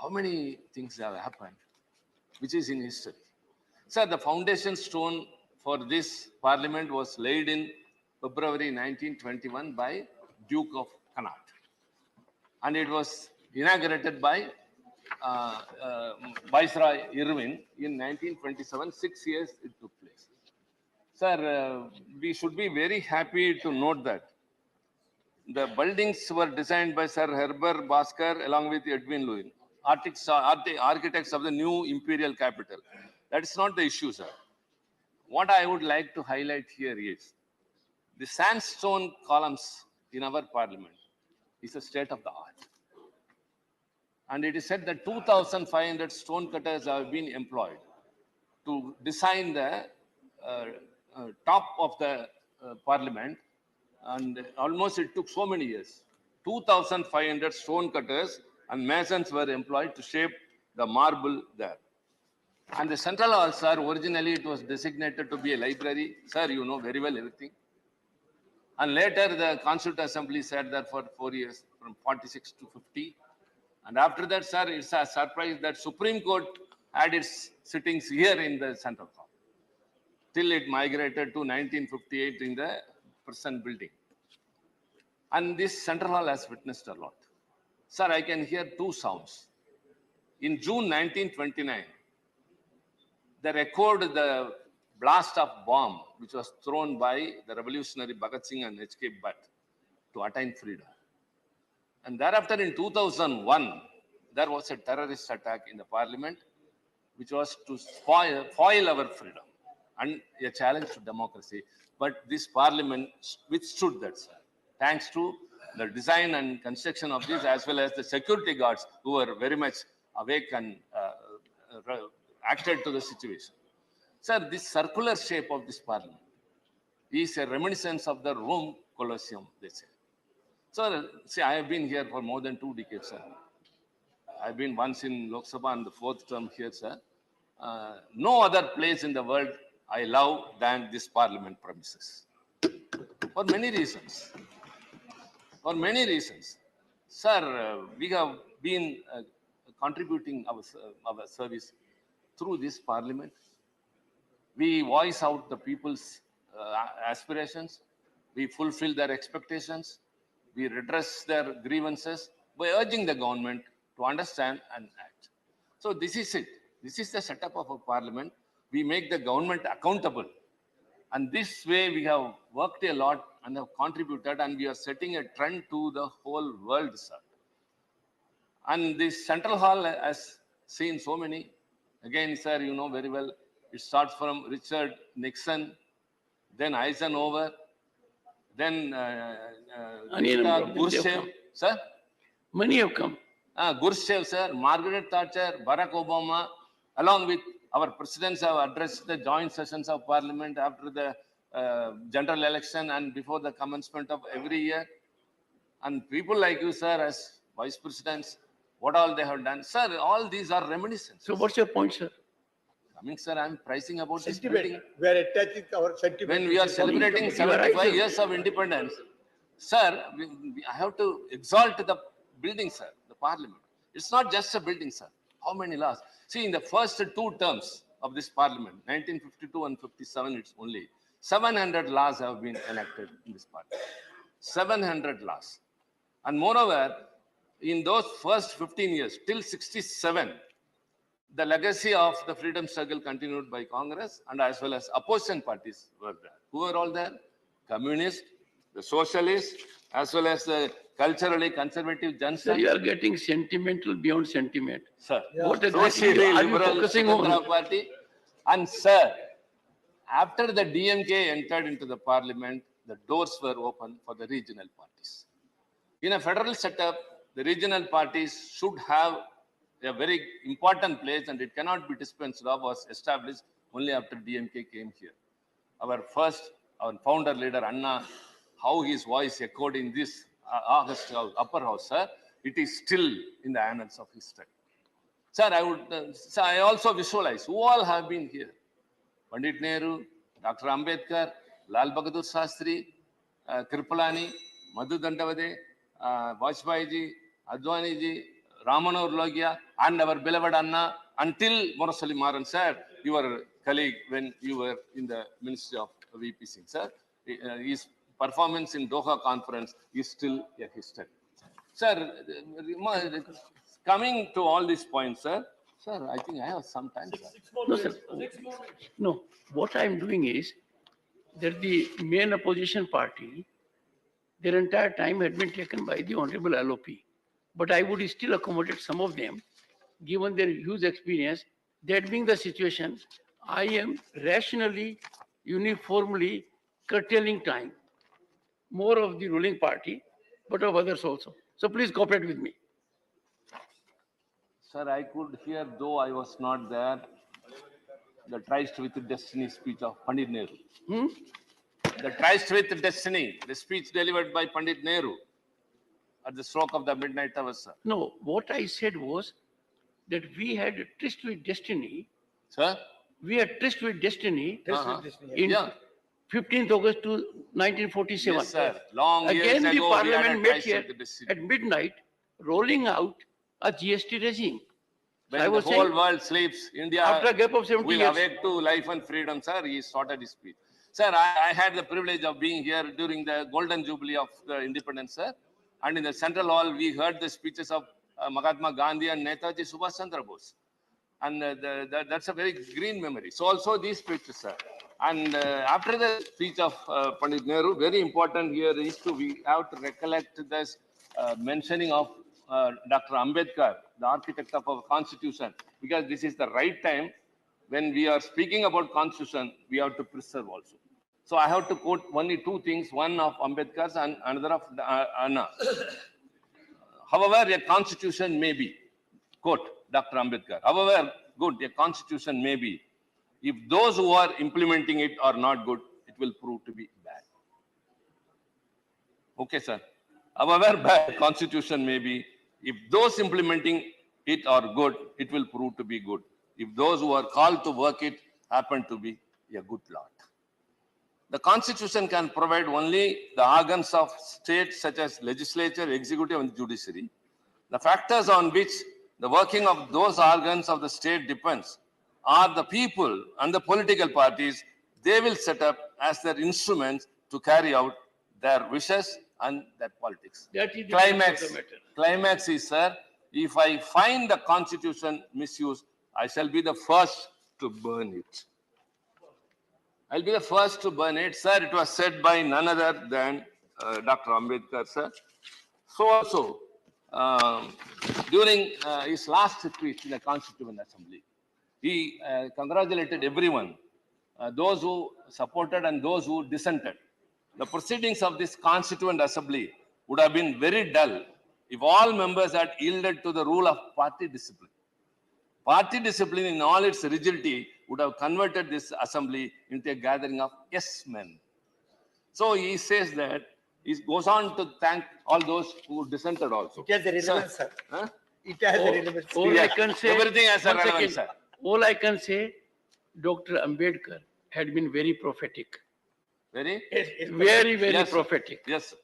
How many things have happened, which is in history? Sir, the foundation stone for this parliament was laid in February 1921 by Duke of Connaught. And it was inaugurated by Viceroy Irwin in 1927. 6 years it took place. Sir, we should be very happy to note that the buildings were designed by Sir Herbert Bhaskar along with Edwin Lewin, architects of the new imperial capital. That is not the issue, sir. What I would like to highlight here is the sandstone columns in our parliament is a state of the art. And it is said that 2,500 stone cutters have been employed to design the top of the parliament. And almost it took so many years. 2,500 stone cutters and masons were employed to shape the marble there. And the central hall, sir, originally it was designated to be a library. Sir, you know very well everything. And later the Constituent Assembly sat there for 4 years, from 46 to 50. And after that, sir, it's a surprise that Supreme Court had its sittings here in the Central Hall, till it migrated to 1958 in the present building. And this Central Hall has witnessed a lot. Sir, I can hear two sounds. In June 1929, they recorded the blast of bomb which was thrown by the revolutionary Bhagat Singh and H.K. Bhatt to attain freedom. And thereafter in 2001, there was a terrorist attack in the parliament, which was to foil our freedom and a challenge to democracy. But this parliament withstood that, sir, thanks to the design and construction of this, as well as the security guards who were very much awake and acted to the situation. Sir, this circular shape of this parliament is a reminiscence of the Rome Colosseum, they say. So, see, I have been here for more than 2 decades, sir. I've been once in Loksabha and the 4th term here, sir. No other place in the world I love than this parliament premises. For many reasons. For many reasons. Sir, we have been contributing our service through this parliament. We voice out the people's aspirations. We fulfill their expectations. We redress their grievances by urging the government to understand and act. So this is it. This is the setup of a parliament. We make the government accountable. And this way we have worked a lot and have contributed, and we are setting a trend to the whole world, sir. And this Central Hall has seen so many. Again, sir, you know very well, it starts from Richard Nixon, then Eisenhower, then Khrushchev, sir? Many have come. Khrushchev, sir, Margaret Thatcher, Barack Obama, along with our presidents have addressed the joint sessions of parliament after the general election and before the commencement of every year. And people like you, sir, as vice presidents, what all they have done. Sir, all these are reminiscences. So what's your point, sir? Coming, sir, I'm pricing about Sentiment. this building. We are attaching our sentiment. When we are celebrating 75 years of independence, sir, I have to exalt the building, sir, the parliament. It's not just a building, sir. How many laws? See, in the first 2 terms of this parliament, 1952 and 57, it's only 700 laws have been enacted in this parliament. 700 laws. And moreover, in those first 15 years, till 67, the legacy of the freedom struggle continued by Congress and as well as opposition parties were there. Who were all there? Communists, the socialists, as well as the culturally conservative Sir, Jansan. you are getting sentimental beyond sentiment. Sir, What exactly socially are you liberal focusing on? Swatantara Party. And sir, after the DMK entered into the parliament, the doors were open for the regional parties. In a federal setup, the regional parties should have a very important place and it cannot be dispensed of, was established only after DMK came here. Our founder leader, Anna, how his voice echoed in this August House, upper house, sir, it is still in the annals of history. Sir, I also visualize who all have been here. Pandit Nehru, Dr. Ambedkar, Lal Bahadur Shastri, Kripalani, Madhu Dandavade, Vajpayee ji, Advani ji, Ramanohar Logia, and our beloved Anna, until Murasali Maran, sir, your colleague when you were in the Ministry of VP Singh, sir. His performance in Doha conference is still a history. Sir, coming to all these points, sir, I think I have some time, sir. No, sir. No, what I am doing is that the main opposition party, their entire time had been taken by the Honorable LOP. But I would still accommodate some of them, given their huge experience. That being the situation, I am rationally, uniformly curtailing time, more of the ruling party, but of others also. So please cooperate with me. Sir, I could hear, though I was not there, the Tryst with Destiny speech of Pandit Nehru. The Tryst with Destiny, the speech delivered by Pandit Nehru at the stroke of the midnight hour, sir. No, what I said was that we had a tryst with destiny. Sir? We had tryst with destiny. In Yeah. 15th August to 1947. Yes, sir. Long years Again, the ago, we had a parliament met tryst here with destiny. at midnight, rolling out a GST regime. When I the was whole saying, world sleeps, India after a gap of 70 will years. awake to life and freedom, sir. He started his speech. Sir, I had the privilege of being here during the golden jubilee of the independence, sir. And in the central hall, we heard the speeches of Mahatma Gandhi and Netaji Subhash Chandra Bose. And that's a very green memory. So also these speeches, sir. And after the speech of Pandit Nehru, very important here is we have to recollect this mentioning of Dr. Ambedkar, the architect of our constitution, because this is the right time when we are speaking about constitution, we have to preserve also. So I have to quote only two things, one of Ambedkar's and another of Anna. However, a constitution may be, quote Dr. Ambedkar, however good a constitution may be, if those who are implementing it are not good, it will prove to be bad. Okay, sir. However bad constitution may be, if those implementing it are good, it will prove to be good. If those who are called to work it happen to be a good lot. The constitution can provide only the organs of state such as legislature, executive and judiciary. The factors on which the working of those organs of the state depends are the people and the political parties they will set up as their instruments to carry out their wishes and their politics. That is the crux of the matter. Climax is, sir, if I find the constitution misused, I shall be the first to burn it. I'll be the first to burn it, sir. It was said by none other than Dr. Ambedkar, sir. So also, during his last speech in the Constituent Assembly, he congratulated everyone, those who supported and those who dissented. The proceedings of this Constituent Assembly would have been very dull if all members had yielded to the rule of party discipline. Party discipline in all its rigidity would have converted this assembly into a gathering of yes men. So he says that, he goes on to thank all those who dissented also. It has a relevance, sir. Huh? It has a relevance. All I can say, Everything has a one relevance, second. sir. All I can say, Dr. Ambedkar had been very prophetic. Very? Very, very Yes, sir. prophetic. Yes.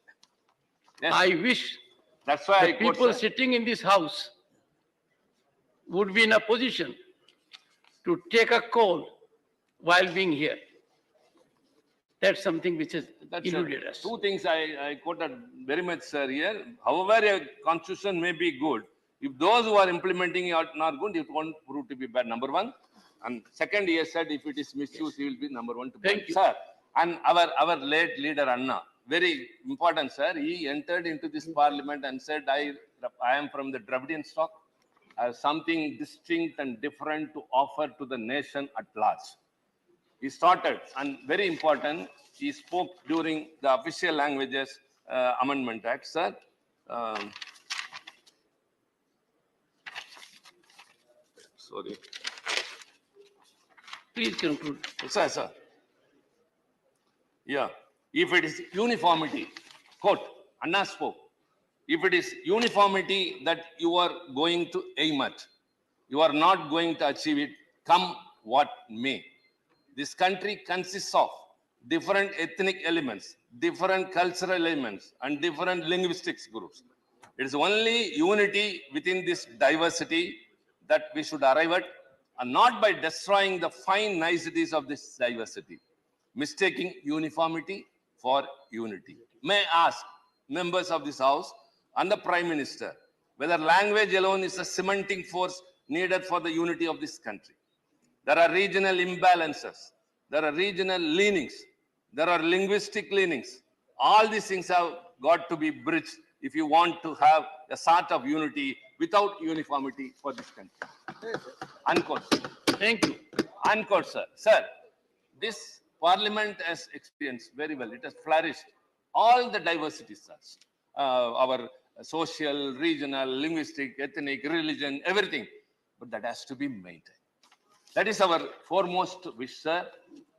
Yes. I wish That's why the I quote, people sir. sitting in this house would be in a position to take a call while being here. That's something which has That's eluded us. two things I quoted very much, sir, here. However, a constitution may be good. If those who are implementing it are not good, it won't prove to be bad, number one. And second, he has said if it is misused, he will be number one to blame. Thank you. Sir, and our late leader, Anna, very important, sir. He entered into this parliament and said, I am from the Dravidian stock. I have something distinct and different to offer to the nation at large. He started, and very important, he spoke during the official languages amendment act, sir. Sorry. Please conclude. Sir. Yeah. If it is uniformity, quote, Anna spoke. If it is uniformity that you are going to aim at, you are not going to achieve it, come what may. This country consists of different ethnic elements, different cultural elements, and different linguistics groups. It is only unity within this diversity that we should arrive at, and not by destroying the fine niceties of this diversity, mistaking uniformity for unity. May I ask members of this House and the Prime Minister whether language alone is a cementing force needed for the unity of this country. There are regional imbalances. There are regional leanings. There are linguistic leanings. All these things have got to be bridged if you want to have a sort of unity without uniformity for this country. Unquote. Thank you. Unquote, sir. Sir, this parliament has experienced very well. It has flourished all the diversities, sir. Our social, regional, linguistic, ethnic, religion, everything. But that has to be maintained. That is our foremost wish, sir.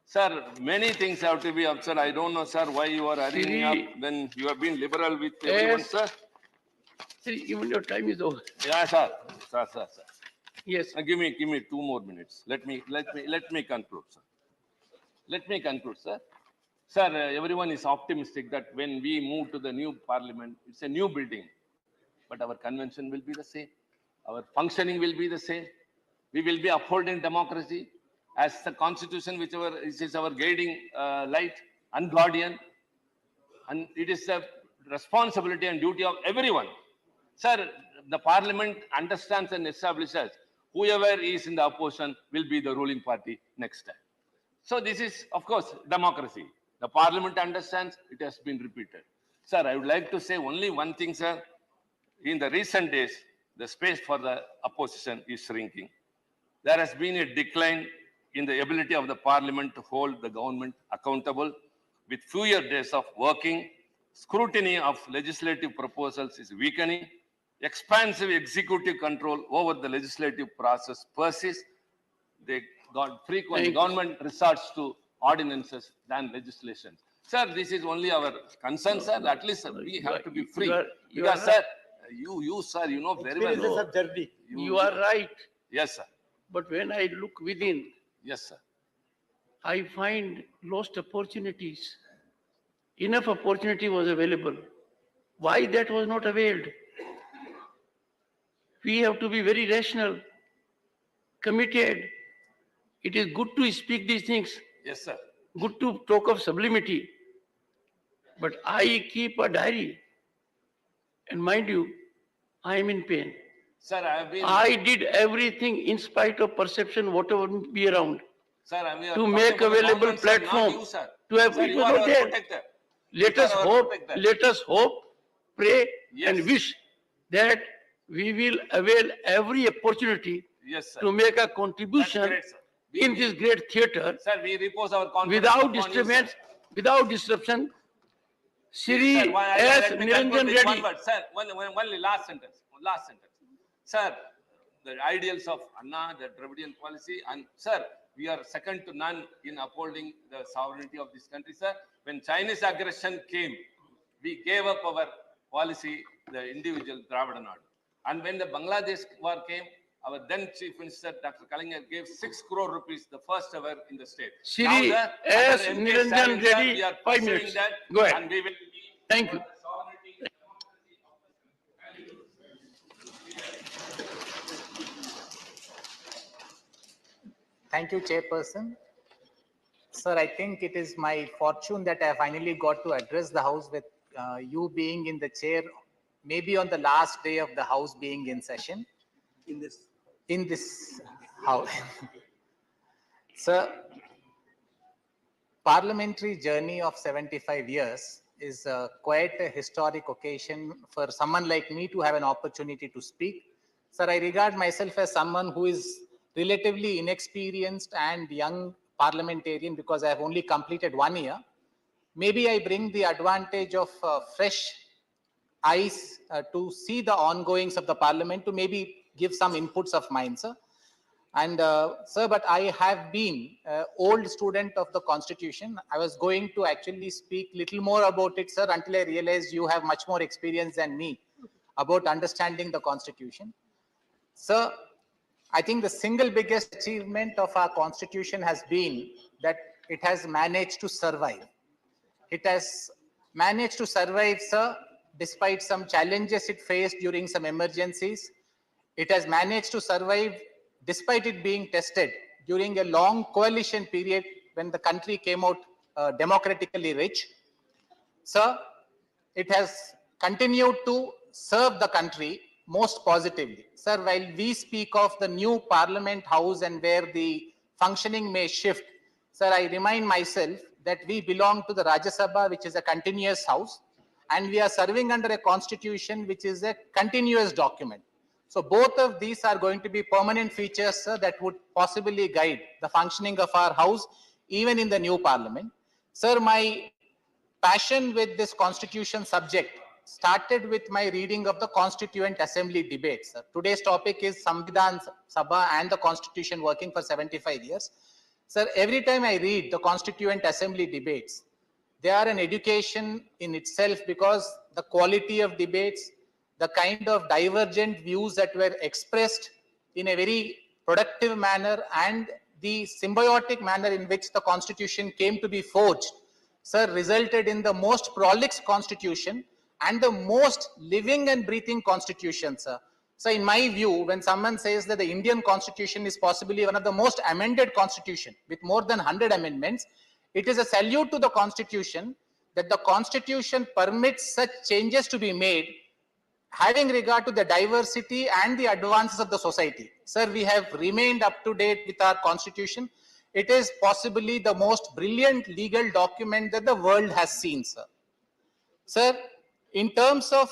Sir, many things have to be observed. I don't know, sir, why you are hurrying up when you have been liberal with everyone, sir. See, even your time is over. Yeah, sir. Sir. Yes. Now give me 2 more minutes. Let me conclude, sir. Let me conclude, sir. Sir, everyone is optimistic that when we move to the new parliament, it's a new building, but our convention will be the same. Our functioning will be the same. We will be upholding democracy as the constitution, which is our guiding light and guardian. And it is the responsibility and duty of everyone. Sir, the parliament understands and establishes whoever is in the opposition will be the ruling party next time. So this is, of course, democracy. The parliament understands, it has been repeated. Sir, I would like to say only one thing, sir. In the recent days, the space for the opposition is shrinking. There has been a decline in the ability of the parliament to hold the government accountable with fewer days of working. Scrutiny of legislative proposals is weakening. Expansive executive control over the legislative process persists. They got frequent government resorts to ordinances than legislation. Sir, this is only our concern, sir. At least sir, we have to be free. Because, sir, you, sir, you know very well. You are right. Yes, sir. But when I look within, yes, sir, I find lost opportunities. Enough opportunity was available. Why that was not availed? We have to be very rational, committed. It is good to speak these things. Yes, sir. Good to talk of sublimity. But I keep a diary. And mind you, I am in pain. Sir, I did everything in spite of perception, whatever be around, sir, to make available platform. To have it was not there. Let us hope, pray, and wish that we will avail every opportunity to make a contribution in this great theatre. Sir, we repose our confidence Without upon you, disturbance, sir. without disruption. Shri Sir, S. let me conclude Niranjan with one Reddy. word. Sir, only last sentence. Sir, the ideals of Anna, the Dravidian policy, and sir, we are second to none in upholding the sovereignty of this country, sir. When Chinese aggression came, we gave up our policy, the individual Dravida Nadu. And when the Bangladesh war came, our then Chief Minister, Dr. Kalinger, gave 6 crore rupees, the first ever in the state. Shri Now, sir, S. under MK Niranjan Stalin, sir, Reddy, we are 5 pursuing minutes. that, Go ahead. and we will Thank you. Thank you, Chairperson. Sir, I think it is my fortune that I finally got to address the House with you being in the chair, maybe on the last day of the House being in session. In this House. Sir, parliamentary journey of 75 years is quite a historic occasion for someone like me to have an opportunity to speak. Sir, I regard myself as someone who is relatively inexperienced and young parliamentarian because I have only completed 1 year. Maybe I bring the advantage of fresh eyes to see the ongoings of the parliament to maybe give some inputs of mine, sir. And sir, but I have been an old student of the Constitution. I was going to actually speak little more about it, sir, until I realized you have much more experience than me about understanding the Constitution. Sir, I think the single biggest achievement of our Constitution has been that it has managed to survive. It has managed to survive, sir, despite some challenges it faced during some emergencies. It has managed to survive despite it being tested during a long coalition period when the country came out democratically rich. Sir, it has continued to serve the country most positively. Sir, while we speak of the new Parliament House and where the functioning may shift, sir, I remind myself that we belong to the Rajya Sabha, which is a continuous house, and we are serving under a constitution which is a continuous document. So both of these are going to be permanent features, sir, that would possibly guide the functioning of our house, even in the new parliament. Sir, my passion with this constitution subject started with my reading of the Constituent Assembly debates. Sir. Today's topic is Samvidhan Sabha and the Constitution working for 75 years. Sir, every time I read the Constituent Assembly debates, they are an education in itself because the quality of debates, the kind of divergent views that were expressed in a very productive manner and the symbiotic manner in which the Constitution came to be forged, sir, resulted in the most prolix Constitution and the most living and breathing Constitution, sir. So in my view, when someone says that the Indian Constitution is possibly one of the most amended Constitution with more than 100 amendments, it is a salute to the Constitution that the Constitution permits such changes to be made having regard to the diversity and the advances of the society. Sir, we have remained up to date with our Constitution. It is possibly the most brilliant legal document that the world has seen, sir. Sir, in terms of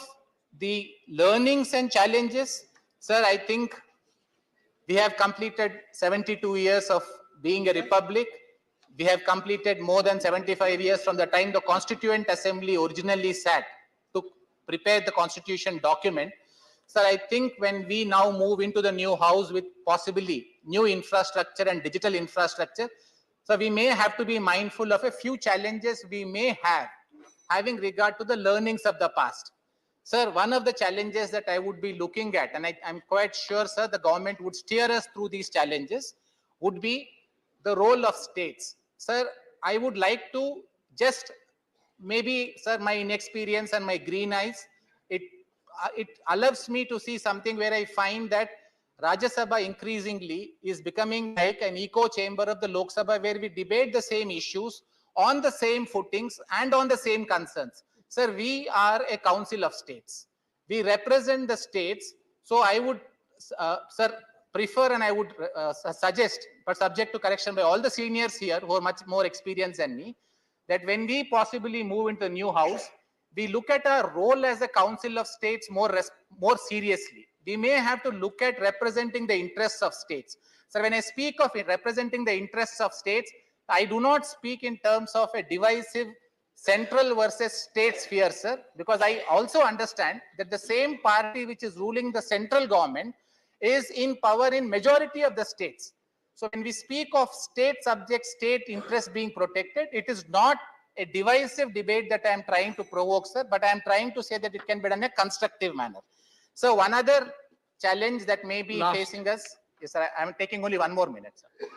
the learnings and challenges, sir, I think we have completed 72 years of being a republic. We have completed more than 75 years from the time the Constituent Assembly originally sat to prepare the Constitution document. Sir, I think when we now move into the new house with possibly new infrastructure and digital infrastructure, so we may have to be mindful of a few challenges we may have having regard to the learnings of the past. Sir, one of the challenges that I would be looking at, and I'm quite sure, sir, the government would steer us through these challenges, would be the role of states. Sir, I would like to just maybe, sir, my inexperience and my green eyes, it allows me to see something where I find that Rajya Sabha increasingly is becoming like an echo chamber of the Loksabha where we debate the same issues on the same footings and on the same concerns. Sir, we are a council of states. We represent the states. So I would, sir, prefer and I would suggest, but subject to correction by all the seniors here who are much more experienced than me, that when we possibly move into a new house, we look at our role as a council of states more seriously. We may have to look at representing the interests of states. So when I speak of representing the interests of states, I do not speak in terms of a divisive central versus state sphere, sir, because I also understand that the same party which is ruling the central government is in power in majority of the states. So when we speak of state subject, state interests being protected, it is not a divisive debate that I am trying to provoke, sir, but I am trying to say that it can be done in a constructive manner. So one other challenge that may be facing us, yes, sir, I am taking only 1 more minute, sir.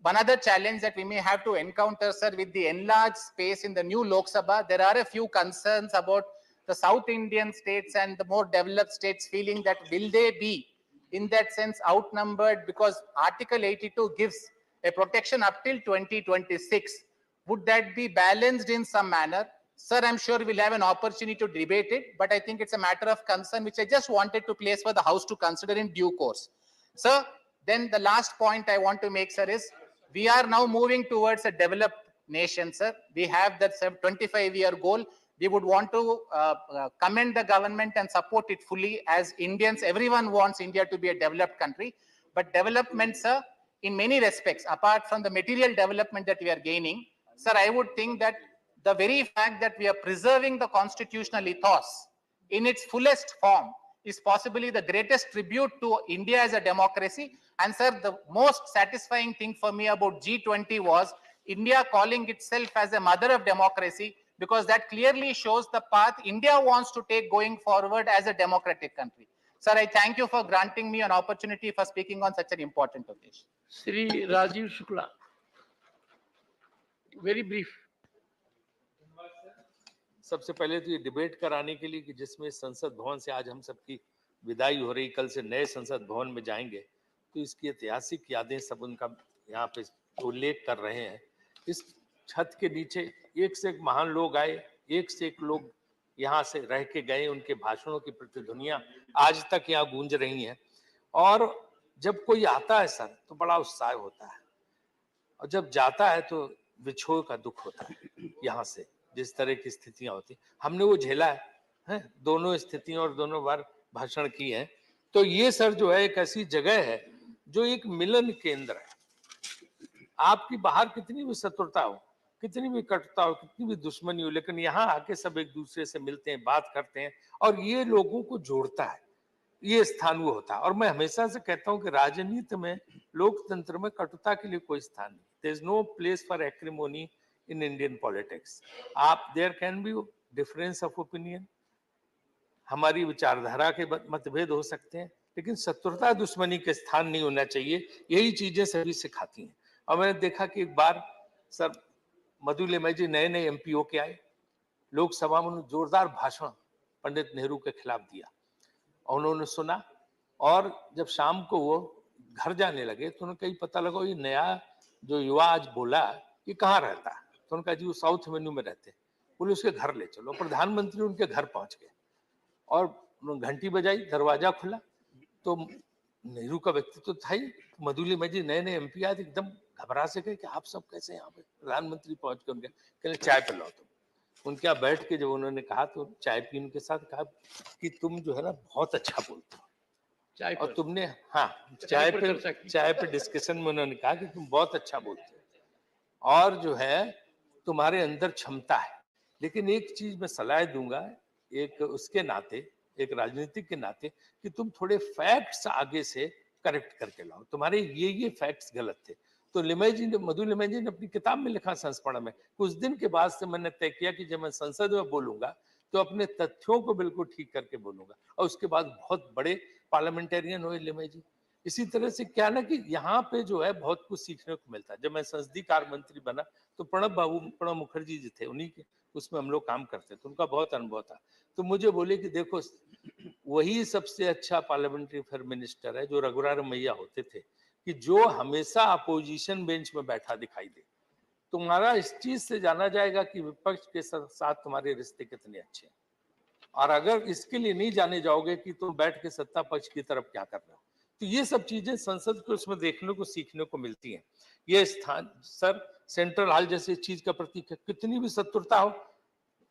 One other challenge that we may have to encounter, sir, with the enlarged space in the new Lok Sabha, there are a few concerns about the South Indian states and the more developed states feeling that will they be, in that sense, outnumbered because Article 82 gives a protection up till 2026. Would that be balanced in some manner? Sir, I'm sure we'll have an opportunity to debate it, but I think it's a matter of concern which I just wanted to place for the House to consider in due course. Sir, then the last point I want to make, sir, is we are now moving towards a developed nation, sir. We have that 25-year goal. We would want to commend the government and support it fully. As Indians, everyone wants India to be a developed country. But development, sir, in many respects, apart from the material development that we are gaining, sir, I would think that the very fact that we are preserving the constitutional ethos in its fullest form is possibly the greatest tribute to India as a democracy. And sir, the most satisfying thing for me about G20 was India calling itself as a mother of democracy, because that clearly shows the path India wants to take going forward as a democratic country. Sir, I thank you for granting me an opportunity for speaking on such an important occasion. Sri Rajiv Shukla, very brief. सबसे पहले तो ये debate कराने के लिए कि जिसमें संसद भवन से आज हम सबकी विदाई हो रही, कल से नए संसद भवन में जाएंगे, तो इसकी ऐतिहासिक यादें सब उनका यहाँ पे उल्लेख कर रहे हैं। इस छत के नीचे एक से एक महान लोग आए, एक से एक लोग यहाँ से रह के गए, उनके भाषणों की प्रतिध्वनियां आज तक यहाँ गूंज रही हैं। और जब कोई आता है सर तो बड़ा उत्साह होता है, और जब जाता है तो विछोह का दुख होता है। यहाँ से जिस तरह की स्थितियां होती, हमने वो झेला है, दोनों स्थितियों और दोनों बार भाषण किए हैं। तो ये सर जो है एक ऐसी जगह है जो एक मिलन केंद्र है। आपकी बाहर कितनी भी शत्रुता हो, कितनी भी कटुता हो, कितनी भी दुश्मनी हो, लेकिन यहाँ आके सब एक दूसरे से मिलते हैं, बात करते हैं, और ये लोगों को जोड़ता है। ये स्थान वो होता है। और मैं हमेशा से कहता हूँ कि राजनीति में, लोकतंत्र में कटुता के लिए कोई स्थान नहीं। There is no place for acrimony in Indian politics. आप there can be difference of opinion, हमारी विचारधारा के मतभेद हो सकते हैं, लेकिन शत्रुता दुश्मनी के स्थान नहीं होना चाहिए। यही चीजें सभी सिखाती हैं। और मैंने देखा कि एक बार सर मधु लिमय जी नए नए एमपी होके आए, लोकसभा में उन्होंने जोरदार भाषण पंडित नेहरू के खिलाफ दिया, और उन्होंने सुना। और जब शाम को वो घर जाने लगे तो उन्हें कहीं पता लगा ये नया जो युवा आज बोला ये कहाँ रहता है। तो उन्होंने कहा जी वो साउथ मेन्यू में रहते। बोले उसके घर ले चलो। प्रधानमंत्री उनके घर पहुंच गए और उन्होंने घंटी बजाई, दरवाजा खुला तो नेहरू का व्यक्तित्व था ही। मधु लिमय जी नए नए एमपी आए, एकदम घबरा से गए कि आप सब कैसे यहाँ पे। प्रधानमंत्री पहुंच के उनके कहले चाय पिलाओ तुम। उनके यहाँ बैठ के जब उन्होंने कहा तो चाय पी, उनके साथ कहा कि तुम जो है ना बहुत अच्छा बोलते हो, और तुमने चाय पे डिस्कशन में उन्होंने कहा कि तुम बहुत अच्छा बोलते हो और जो है तुम्हारे अंदर क्षमता है। लेकिन एक चीज मैं सलाह दूंगा एक उसके नाते, एक राजनीतिक के नाते, कि तुम थोड़े फैक्ट्स आगे से करेक्ट करके लाओ। तुम्हारे ये फैक्ट्स गलत थे। तो लिमय जी ने, मधु लिमय जी ने अपनी किताब में लिखा संस्मरण में, कुछ दिन के बाद से मैंने तय किया कि जब मैं संसद में बोलूंगा तो अपने तथ्यों को बिल्कुल ठीक करके बोलूंगा। और उसके बाद बहुत बड़े पार्लियामेंटेरियन हुए लिमय जी। इसी तरह से क्या ना कि यहाँ पे जो है बहुत कुछ सीखने को मिलता है। जब मैं संसदीय कार्य मंत्री बना तो प्रणब मुखर्जी जी थे, उन्हीं के उसमें हम लोग काम करते थे, उनका बहुत अनुभव था। तो मुझे बोले कि देखो वही सबसे अच्छा पार्लियामेंट्री अफेयर मिनिस्टर है जो रघुराम मैया होते थे, कि जो हमेशा अपोजिशन बेंच में बैठा दिखाई दे। तुम्हारा इस चीज से जाना जाएगा कि विपक्ष के साथ तुम्हारे रिश्ते कितने अच्छे हैं। और अगर इसके लिए नहीं जाने जाओगे कि तुम बैठ के सत्ता पक्ष की तरफ क्या कर रहे हो। तो ये सब चीजें संसद को उसमें देखने को, सीखने को मिलती हैं। ये स्थान सर सेंट्रल हॉल जैसे चीज का प्रतीक है। कितनी भी शत्रुता हो,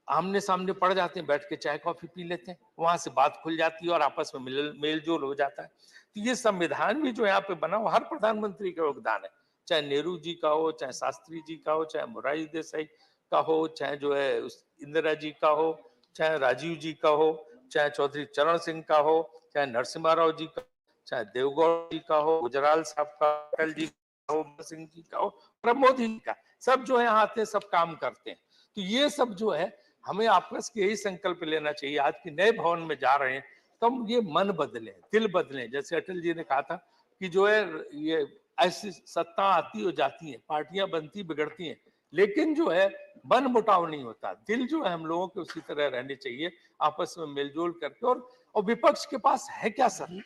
आमने सामने पड़ जाते हैं, बैठ के चाय कॉफी पी लेते हैं, वहां से बात खुल जाती है और आपस में मेल जोल हो जाता है। तो ये संविधान भी जो यहाँ पे बना, हर प्रधानमंत्री का योगदान है, चाहे नेहरू जी का हो, चाहे शास्त्री जी का हो, चाहे मोरारजी देसाई का हो, चाहे जो है इंदिरा जी का हो, चाहे राजीव जी का हो, चाहे चौधरी चरण सिंह का हो, चाहे नरसिम्हा राव जी का, चाहे देवगौड़ा जी का हो, गुजराल साहब का, अटल जी का हो, सिंह जी का हो, मोदी जी का, सब जो है यहाँ आते हैं, सब काम करते हैं। तो ये सब जो है हमें आपस के यही संकल्प लेना चाहिए। आज के नए भवन में जा रहे हैं तो हम ये मन बदलें, दिल बदलें। जैसे अटल जी ने कहा था कि जो है ये ऐसी सत्ता आती हो जाती है, पार्टियां बनती बिगड़ती हैं, लेकिन जो है मन मुटाव नहीं होता। दिल जो है हम लोगों के उसी तरह रहने चाहिए, आपस में मिलजुल करके। और विपक्ष के पास है क्या सर,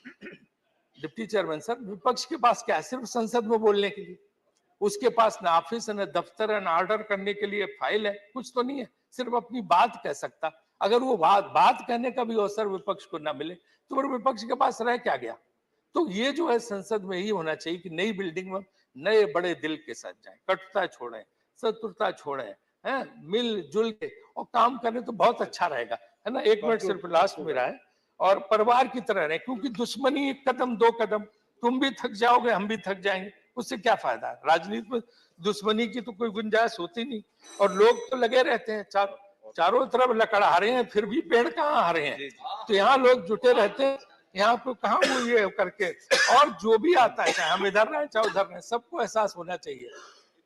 डिप्टी चेयरमैन सर, विपक्ष के पास क्या है? सिर्फ संसद में बोलने के लिए। उसके पास ना ऑफिस है, ना दफ्तर है, ना ऑर्डर करने के लिए फाइल है, कुछ तो नहीं है, सिर्फ अपनी बात कह सकता। अगर वो बात कहने का भी अवसर विपक्ष को ना मिले तो फिर विपक्ष के पास रह क्या गया? तो ये जो है संसद में ही होना चाहिए कि नई बिल्डिंग में नए बड़े दिल के साथ जाए, कटुता छोड़ें, शत्रुता छोड़ें, हैं, मिलजुल के और काम करें तो बहुत अच्छा रहेगा, है ना। 1 मिनट सिर्फ लास्ट मेरा है। और परिवार की तरह रहे, क्योंकि दुश्मनी 1 कदम 2 कदम, तुम भी थक जाओगे, हम भी थक जाएंगे, उससे क्या फायदा है? राजनीति में दुश्मनी की तो कोई गुंजाइश होती नहीं। और लोग तो लगे रहते हैं चारों तरफ लकड़ा रहे हैं, फिर भी पेड़ कहाँ हरे हैं। तो यहाँ लोग जुटे रहते हैं, यहाँ पे कहाँ वो ये करके, और जो भी आता है, चाहे हम इधर रहे चाहे उधर रहे, सबको एहसास होना चाहिए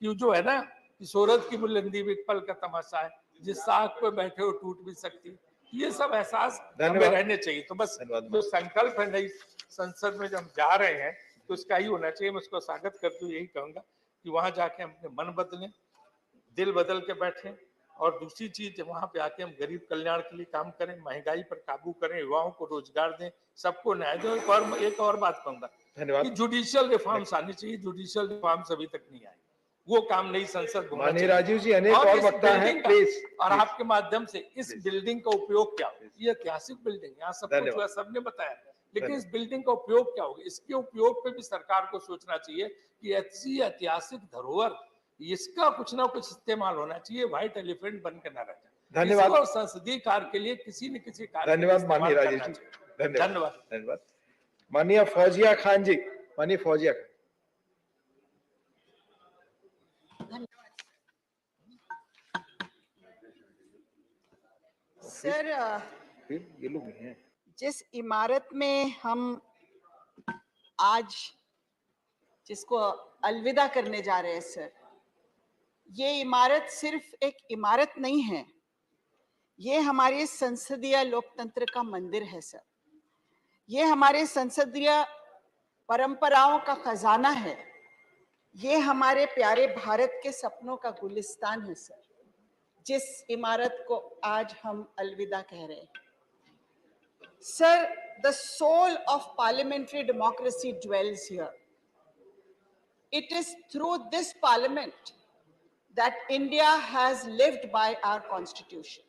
कि जो है ना, कि शोहरत की बुलंदी भी एक पल का तमाशा है, जिस साख पे बैठे हो टूट भी सकती है। ये सब एहसास हमें रहने चाहिए। तो बस जो संकल्प है नई संसद में जब हम जा रहे हैं तो इसका ही होना चाहिए। मैं उसको स्वागत करते हुए यही कहूंगा कि वहां जाके हम अपने मन बदलें, दिल बदल के बैठें, और दूसरी चीज वहां पे आके हम गरीब कल्याण के लिए काम करें, महंगाई पर काबू करें, युवाओं को रोजगार दें, सबको न्याय दें। एक और बात कहूंगा कि जुडिशियल रिफॉर्म्स आनी चाहिए। जुडिशियल रिफॉर्म्स अभी तक नहीं आए, वो काम नई संसद होना चाहिए। राजीव जी, अनेक और वक्ता हैं, प्लीज। और आपके माध्यम से इस बिल्डिंग का उपयोग क्या हो? ये ऐतिहासिक बिल्डिंग, यहाँ सब कुछ हुआ, सबने बताया, लेकिन इस बिल्डिंग का उपयोग क्या होगा? इसके उपयोग पे भी सरकार को सोचना चाहिए कि ऐसी ऐतिहासिक धरोहर, इसका कुछ ना कुछ इस्तेमाल होना चाहिए, व्हाइट एलिफेंट बन के ना रह जाए। धन्यवाद। इसको संसदीय कार्य के लिए किसी न किसी कार्य धन्यवाद माननीय राजीव जी, धन्यवाद। धन्यवाद। माननीय फौजिया खान जी, माननीय फौजिया खान। सर, ये लोग हैं। जिस इमारत में हम आज जिसको अलविदा करने जा रहे हैं सर, ये इमारत सिर्फ एक इमारत नहीं है, ये हमारे संसदीय लोकतंत्र का मंदिर है सर। ये हमारे संसदीय परंपराओं का खजाना है, ये हमारे प्यारे भारत के सपनों का गुलिस्तान है सर, जिस इमारत को आज हम अलविदा कह रहे हैं। Sir, the soul of parliamentary democracy dwells here. It is through this parliament that India has lived by our constitution.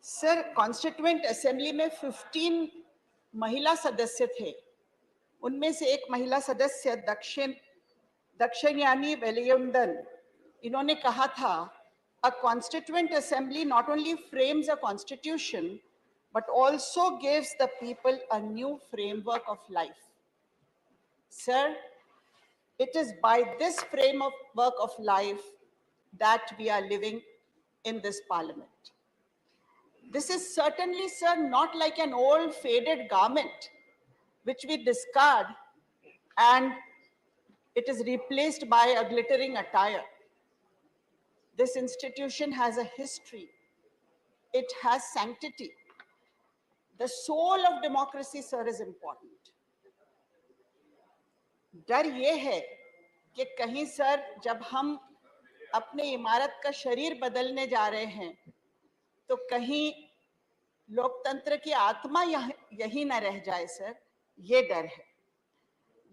Sir, Constituent Assembly में 15 महिला सदस्य थे, उनमें से एक महिला सदस्य दक्षिणयानी वेलियंदन, इन्होंने कहा था, a Constituent Assembly not only frames a constitution but also gives the people a new framework of life. Sir, it is by this framework of life that we are living in this parliament. This is certainly, sir, not like an old faded garment which we discard and it is replaced by a glittering attire. This institution has a history. It has sanctity. The soul of democracy, sir, is important. डर ये है कि कहीं sir जब हम अपने इमारत का शरीर बदलने जा रहे हैं तो कहीं लोकतंत्र की आत्मा यही न रह जाए सर, ये डर है।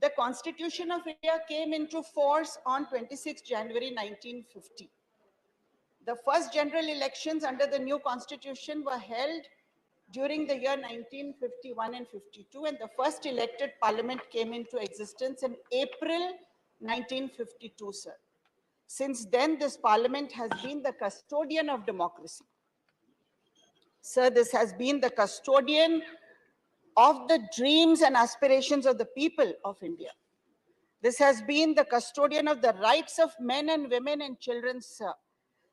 The Constitution of India came into force on 26 January 1950. The first general elections under the new constitution were held during the year 1951 and 52, and the first elected parliament came into existence in April 1952, sir. Since then, this parliament has been the custodian of democracy. Sir, this has been the custodian of the dreams and aspirations of the people of India. This has been the custodian of the rights of men and women and children, sir.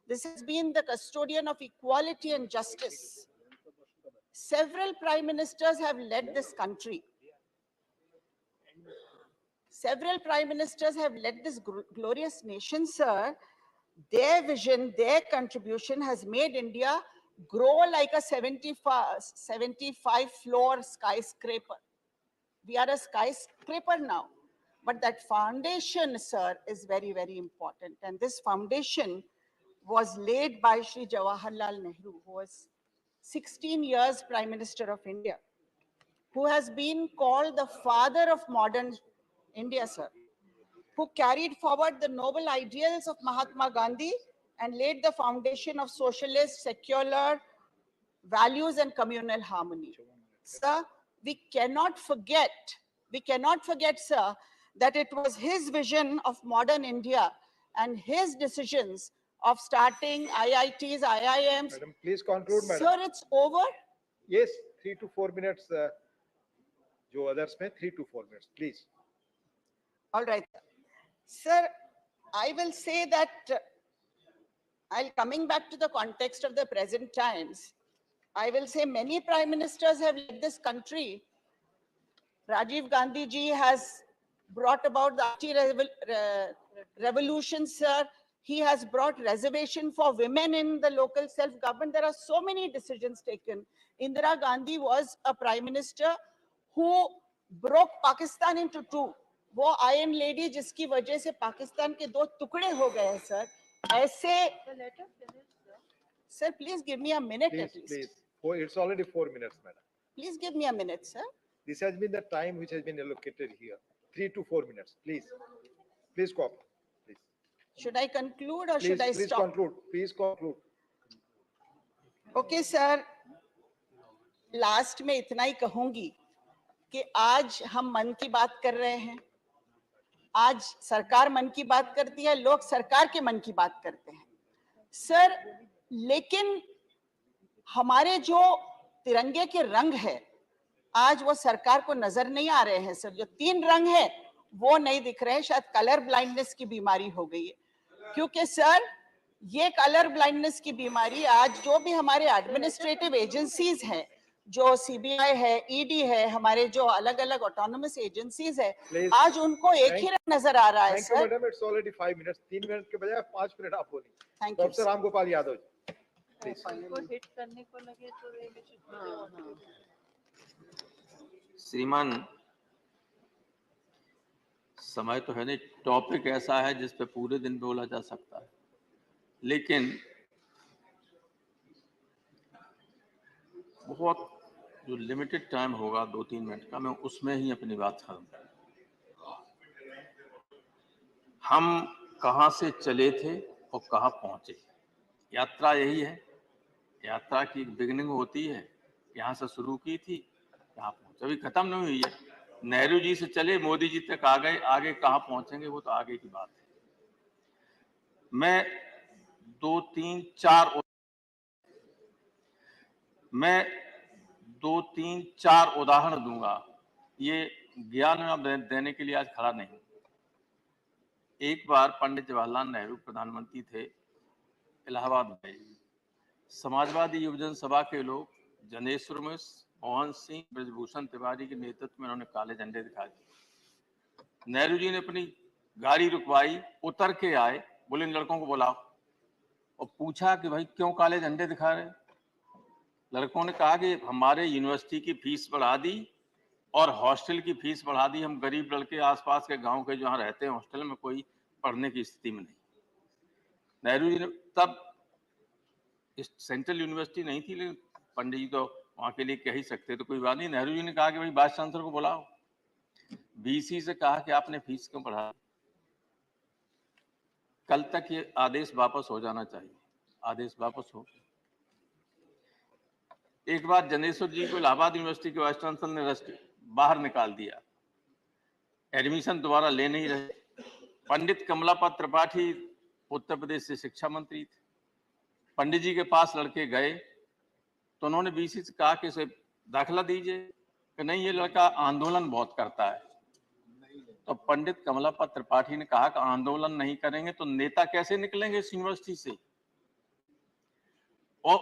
This has been the custodian of equality and justice. Several prime ministers have led this country. Several prime ministers have led this glorious nation, sir. Their vision, their contribution has made India grow like a 75-floor skyscraper. We are a skyscraper now. But that foundation, sir, is very, very important. And this foundation was laid by Shri Jawaharlal Nehru, who was 16 years Prime Minister of India, who has been called the father of modern India, sir. who carried forward the noble ideals of Mahatma Gandhi and laid the foundation of socialist, secular values and communal harmony. Sir, we cannot forget, sir, that it was his vision of modern India and his decisions of starting IITs, IIMs. Madam, please conclude, madam. Sir, it's over. Yes, 3 to 4 minutes. जो others में 3 to 4 minutes, please. All right. Sir, I will say that coming back to the context of the present times, I will say many prime ministers have led this country. Rajiv Gandhi ji has brought about the revolution, sir. He has brought reservation for women in the local self-government. There are so many decisions taken. Indira Gandhi was a prime minister who broke Pakistan into two. वो iron lady जिसकी वजह से पाकिस्तान के दो टुकड़े हो गए हैं, सर. ऐसे sir, please give me a minute at least. Please. Oh, it's already 4 minutes, madam. Please give me a minute, sir. This has been the time which has been allocated here. 3 to 4 minutes, please. Please cooperate. Please. Should I conclude or should I Please stop? conclude. Please conclude. Okay, sir. Last में इतना ही कहूंगी कि आज हम मन की बात कर रहे हैं. आज सरकार मन की बात करती है, लोग सरकार के मन की बात करते हैं. सर, लेकिन हमारे जो तिरंगे के रंग है, आज वो सरकार को नजर नहीं आ रहे हैं. सर, जो 3 रंग है वो नहीं दिख रहे हैं. शायद कलर ब्लाइंडनेस की बीमारी हो गई है, क्योंकि सर ये कलर ब्लाइंडनेस की बीमारी आज जो भी हमारे एडमिनिस्ट्रेटिव एजेंसीज हैं, जो सीबीआई है, ईडी है, हमारे जो अलग अलग ऑटोनोमस एजेंसीज है, आज उनको एक ही रंग नजर आ रहा है. Thank you, madam. It's already 5 minutes. 3 minute के बजाय 5 मिनट आप बोली. Thank you. Dr. Ram Gopal Yadav ji. Please. श्रीमान, समय तो है नहीं, टॉपिक ऐसा है जिस पे पूरे दिन बोला जा सकता है, लेकिन बहुत जो लिमिटेड टाइम होगा 2-3 मिनट का, मैं उसमें ही अपनी बात करूंगा. हम कहाँ से चले थे और कहाँ पहुंचे. यात्रा यही है. यात्रा की बिगिनिंग होती है, यहाँ से शुरू की थी, यहाँ पहुंचे, अभी खत्म नहीं हुई है. नेहरू जी से चले, मोदी जी तक आ गए, आगे कहाँ पहुंचेंगे वो तो आगे की बात है. मैं 2-3-4 उदाहरण दूंगा. ये ज्ञान देने के लिए आज खड़ा नहीं. एक बार पंडित जवाहरलाल नेहरू प्रधानमंत्री थे, इलाहाबाद में समाजवादी युवजन सभा के लोग जनेश्वर मिश्र, मोहन सिंह, ब्रजभूषण तिवारी के नेतृत्व में उन्होंने काले झंडे दिखाए. नेहरू जी ने अपनी गाड़ी रुकवाई, उतर के आए, बोले इन लड़कों को बुलाओ, और पूछा कि भाई क्यों काले झंडे दिखा रहे. लड़कों ने कहा कि हमारे यूनिवर्सिटी की फीस बढ़ा दी और हॉस्टल की फीस बढ़ा दी. हम गरीब लड़के आसपास के गांव के जहाँ रहते हैं, हॉस्टल में कोई पढ़ने की स्थिति में नहीं. नेहरू जी ने तब सेंट्रल यूनिवर्सिटी नहीं थी, लेकिन पंडित जी तो वहाँ के लिए कह ही सकते, तो कोई बात नहीं. नेहरू जी ने कहा कि भाई वाइस चांसलर को बुलाओ. बीसी से कहा कि आपने फीस क्यों बढ़ाई. कल तक ये आदेश वापस हो जाना चाहिए. आदेश वापस हो. एक बार जनेश्वर जी को इलाहाबाद यूनिवर्सिटी के वाइस चांसलर ने बाहर निकाल दिया, एडमिशन दोबारा ले नहीं रहे. पंडित कमलापत त्रिपाठी उत्तर प्रदेश से शिक्षा मंत्री थे. पंडित जी के पास लड़के गए तो उन्होंने बीसी से कहा कि इसे दाखिला दीजिए, कि नहीं ये लड़का आंदोलन बहुत करता है. तो पंडित कमलापत त्रिपाठी ने कहा कि आंदोलन नहीं करेंगे तो नेता कैसे निकलेंगे इस यूनिवर्सिटी से, और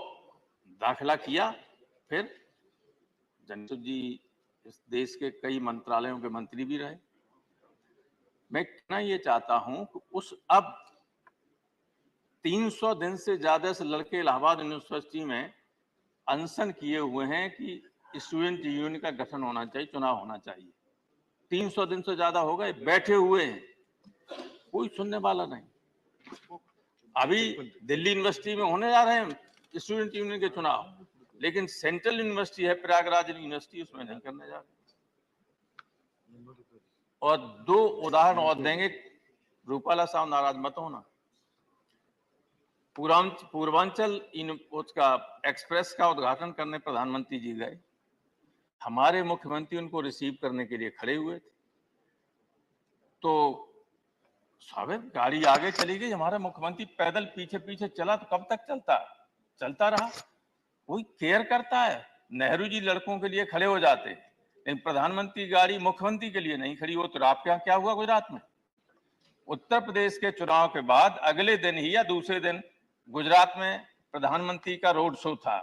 दाखिला किया. फिर जनेश्वर जी इस देश के कई मंत्रालयों के मंत्री भी रहे. मैं कहना ये चाहता हूं कि उस अब 300 दिन से ज्यादा से लड़के इलाहाबाद यूनिवर्सिटी में अनशन किए हुए हैं कि स्टूडेंट यूनियन का गठन होना चाहिए, चुनाव होना चाहिए. 300 दिन से ज्यादा हो गए, बैठे हुए हैं, कोई सुनने वाला नहीं. अभी दिल्ली यूनिवर्सिटी में होने जा रहे हैं स्टूडेंट यूनियन के चुनाव, लेकिन सेंट्रल यूनिवर्सिटी है प्रयागराज यूनिवर्सिटी, उसमें नहीं करने जा रहे. और 2 उदाहरण और देंगे रूपाला साहब नाराज मत होना। पूर्वांचल उसका एक्सप्रेस का उद्घाटन करने प्रधानमंत्री जी गए, हमारे मुख्यमंत्री उनको रिसीव करने के लिए खड़े हुए थे, तो स्वाभाविक गाड़ी आगे चली गई, हमारा मुख्यमंत्री पैदल पीछे पीछे चला, तो कब तक चलता रहा। कोई केयर करता है? नेहरू जी लड़कों के लिए खड़े हो जाते, लेकिन प्रधानमंत्री गाड़ी मुख्यमंत्री के लिए नहीं खड़ी हो। तो आपके यहाँ क्या हुआ गुजरात में? उत्तर प्रदेश के चुनाव के बाद अगले दिन ही या दूसरे दिन गुजरात में प्रधानमंत्री का रोड शो था।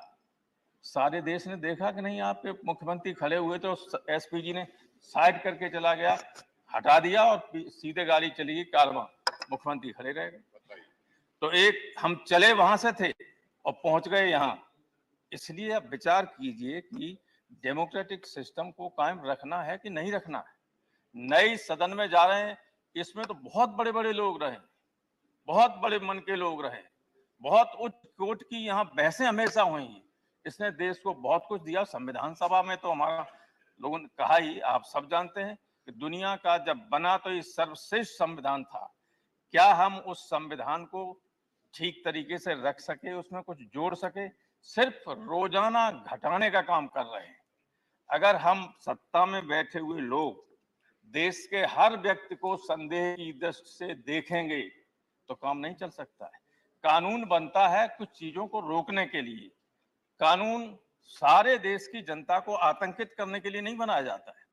सारे देश ने देखा कि नहीं, आपके मुख्यमंत्री खड़े हुए, तो एसपीजी ने साइड करके चला गया, हटा दिया और सीधे गाड़ी चली गई कारवां, मुख्यमंत्री खड़े रह गए। तो एक हम चले वहां से थे और पहुंच गए यहाँ। इसलिए आप विचार कीजिए कि डेमोक्रेटिक सिस्टम को कायम रखना है कि नहीं रखना है। नई सदन में जा रहे हैं, इसमें तो बहुत बड़े बड़े लोग रहे, बहुत बड़े मन के लोग रहे, बहुत उच्च कोट की यहाँ बहसें हमेशा हुई हैं। इसने देश को बहुत कुछ दिया। संविधान सभा में तो हमारा लोगों ने कहा ही, आप सब जानते हैं कि दुनिया का जब बना तो ये सर्वश्रेष्ठ संविधान था। क्या हम उस संविधान को ठीक तरीके से रख सके, उसमें कुछ जोड़ सके? सिर्फ रोजाना घटाने का काम कर रहे हैं। अगर हम सत्ता में बैठे हुए लोग देश के हर व्यक्ति को संदेह की दृष्टि से देखेंगे तो काम नहीं चल सकता है। कानून बनता है कुछ चीजों को रोकने के लिए। कानून सारे देश की जनता को आतंकित करने के लिए नहीं बनाया जाता है।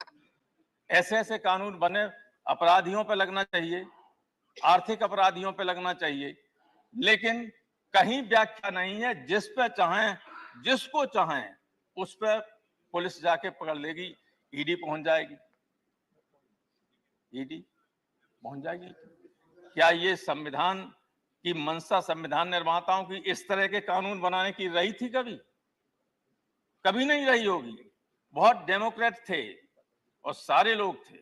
ऐसे ऐसे कानून बने, अपराधियों पर लगना चाहिए, आर्थिक अपराधियों पर लगना चाहिए, लेकिन कहीं व्याख्या नहीं है जिस पे चाहें, जिसको चाहें उस पर पुलिस जाके पकड़ लेगी, ईडी पहुंच जाएगी, ईडी पहुंच जाएगी। क्या ये संविधान की मंशा संविधान निर्माताओं की इस तरह के कानून बनाने की रही थी? कभी नहीं रही होगी। बहुत डेमोक्रेट थे और सारे लोग थे,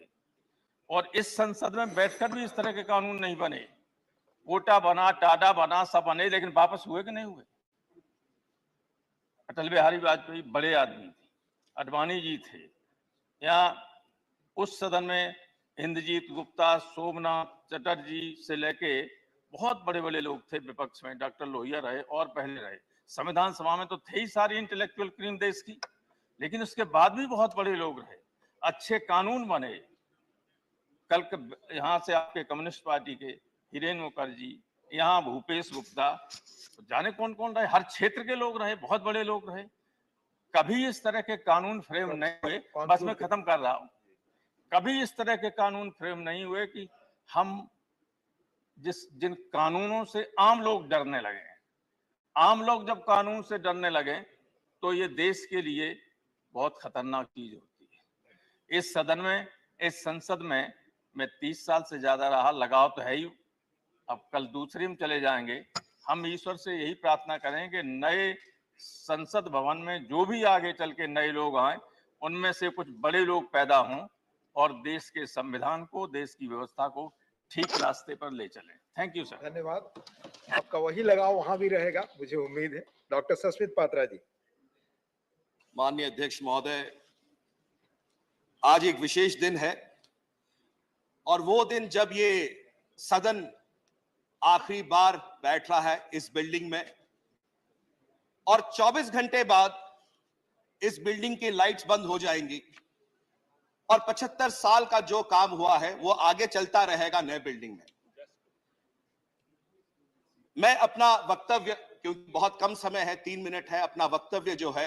और इस संसद में बैठकर भी इस तरह के कानून नहीं बने। कोटा बना, टाडा बना, सब बने, लेकिन वापस हुए कि नहीं हुए? अटल बिहारी वाजपेयी बड़े आदमी थे, अडवाणी जी थे, यहाँ उस सदन में इंद्रजीत गुप्ता, सोमनाथ चटर्जी से लेके बहुत बड़े बड़े लोग थे विपक्ष में, डॉक्टर लोहिया रहे और पहले रहे। संविधान सभा में तो थे ही सारी इंटेलेक्चुअल क्रीम देश की, लेकिन उसके बाद भी बहुत बड़े लोग रहे, अच्छे कानून बने। कल यहाँ से आपके कम्युनिस्ट पार्टी के हिरेन मुखर्जी, यहाँ भूपेश गुप्ता, तो जाने कौन कौन रहे, हर क्षेत्र के लोग रहे, बहुत बड़े लोग रहे। कभी इस तरह के कानून फ्रेम नहीं हुए, बस मैं खत्म कर रहा हूं, कभी इस तरह के कानून फ्रेम नहीं हुए कि हम जिन कानूनों से आम लोग डरने लगे। आम लोग जब कानून से डरने लगे तो ये देश के लिए बहुत खतरनाक चीज होती है। इस सदन में, इस संसद में मैं 30 साल से ज्यादा रहा, लगाव तो है ही। अब कल दूसरे में चले जाएंगे। हम ईश्वर से यही प्रार्थना करें कि नए संसद भवन में जो भी आगे चल के नए लोग आए, उनमें से कुछ बड़े लोग पैदा हों और देश के संविधान को, देश की व्यवस्था को ठीक रास्ते पर ले चलें। Thank you sir. धन्यवाद। आपका वही लगाव वहां भी रहेगा, मुझे उम्मीद है। डॉक्टर सस्मित पात्रा जी। माननीय अध्यक्ष महोदय, आज एक विशेष दिन है, और वो दिन जब ये सदन आखिरी बार बैठ रहा है इस बिल्डिंग में, और 24 घंटे बाद इस बिल्डिंग की लाइट्स बंद हो जाएंगी, और 75 साल का जो काम हुआ है वो आगे चलता रहेगा नए बिल्डिंग में। मैं अपना वक्तव्य, क्योंकि बहुत कम समय है, 3 मिनट है, अपना वक्तव्य जो है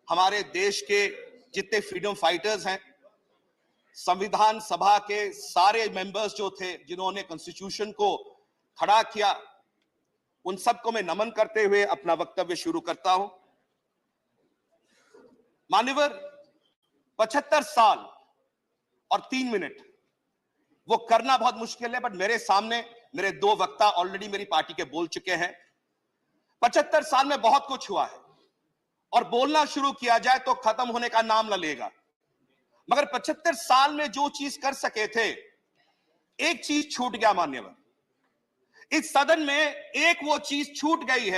हमारे देश के जितने फ्रीडम फाइटर्स हैं, संविधान सभा के सारे मेंबर्स जो थे जिन्होंने कॉन्स्टिट्यूशन को खड़ा किया, उन सबको मैं नमन करते हुए अपना वक्तव्य शुरू करता हूं। मान्यवर, 75 साल और 3 मिनट वो करना बहुत मुश्किल है, बट मेरे सामने मेरे 2 वक्ता ऑलरेडी मेरी पार्टी के बोल चुके हैं। 75 साल में बहुत कुछ हुआ है, और बोलना शुरू किया जाए तो खत्म होने का नाम न लेगा। मगर 75 साल में जो चीज कर सके थे, एक चीज छूट गया मान्यवर। इस सदन में एक वो चीज छूट गई है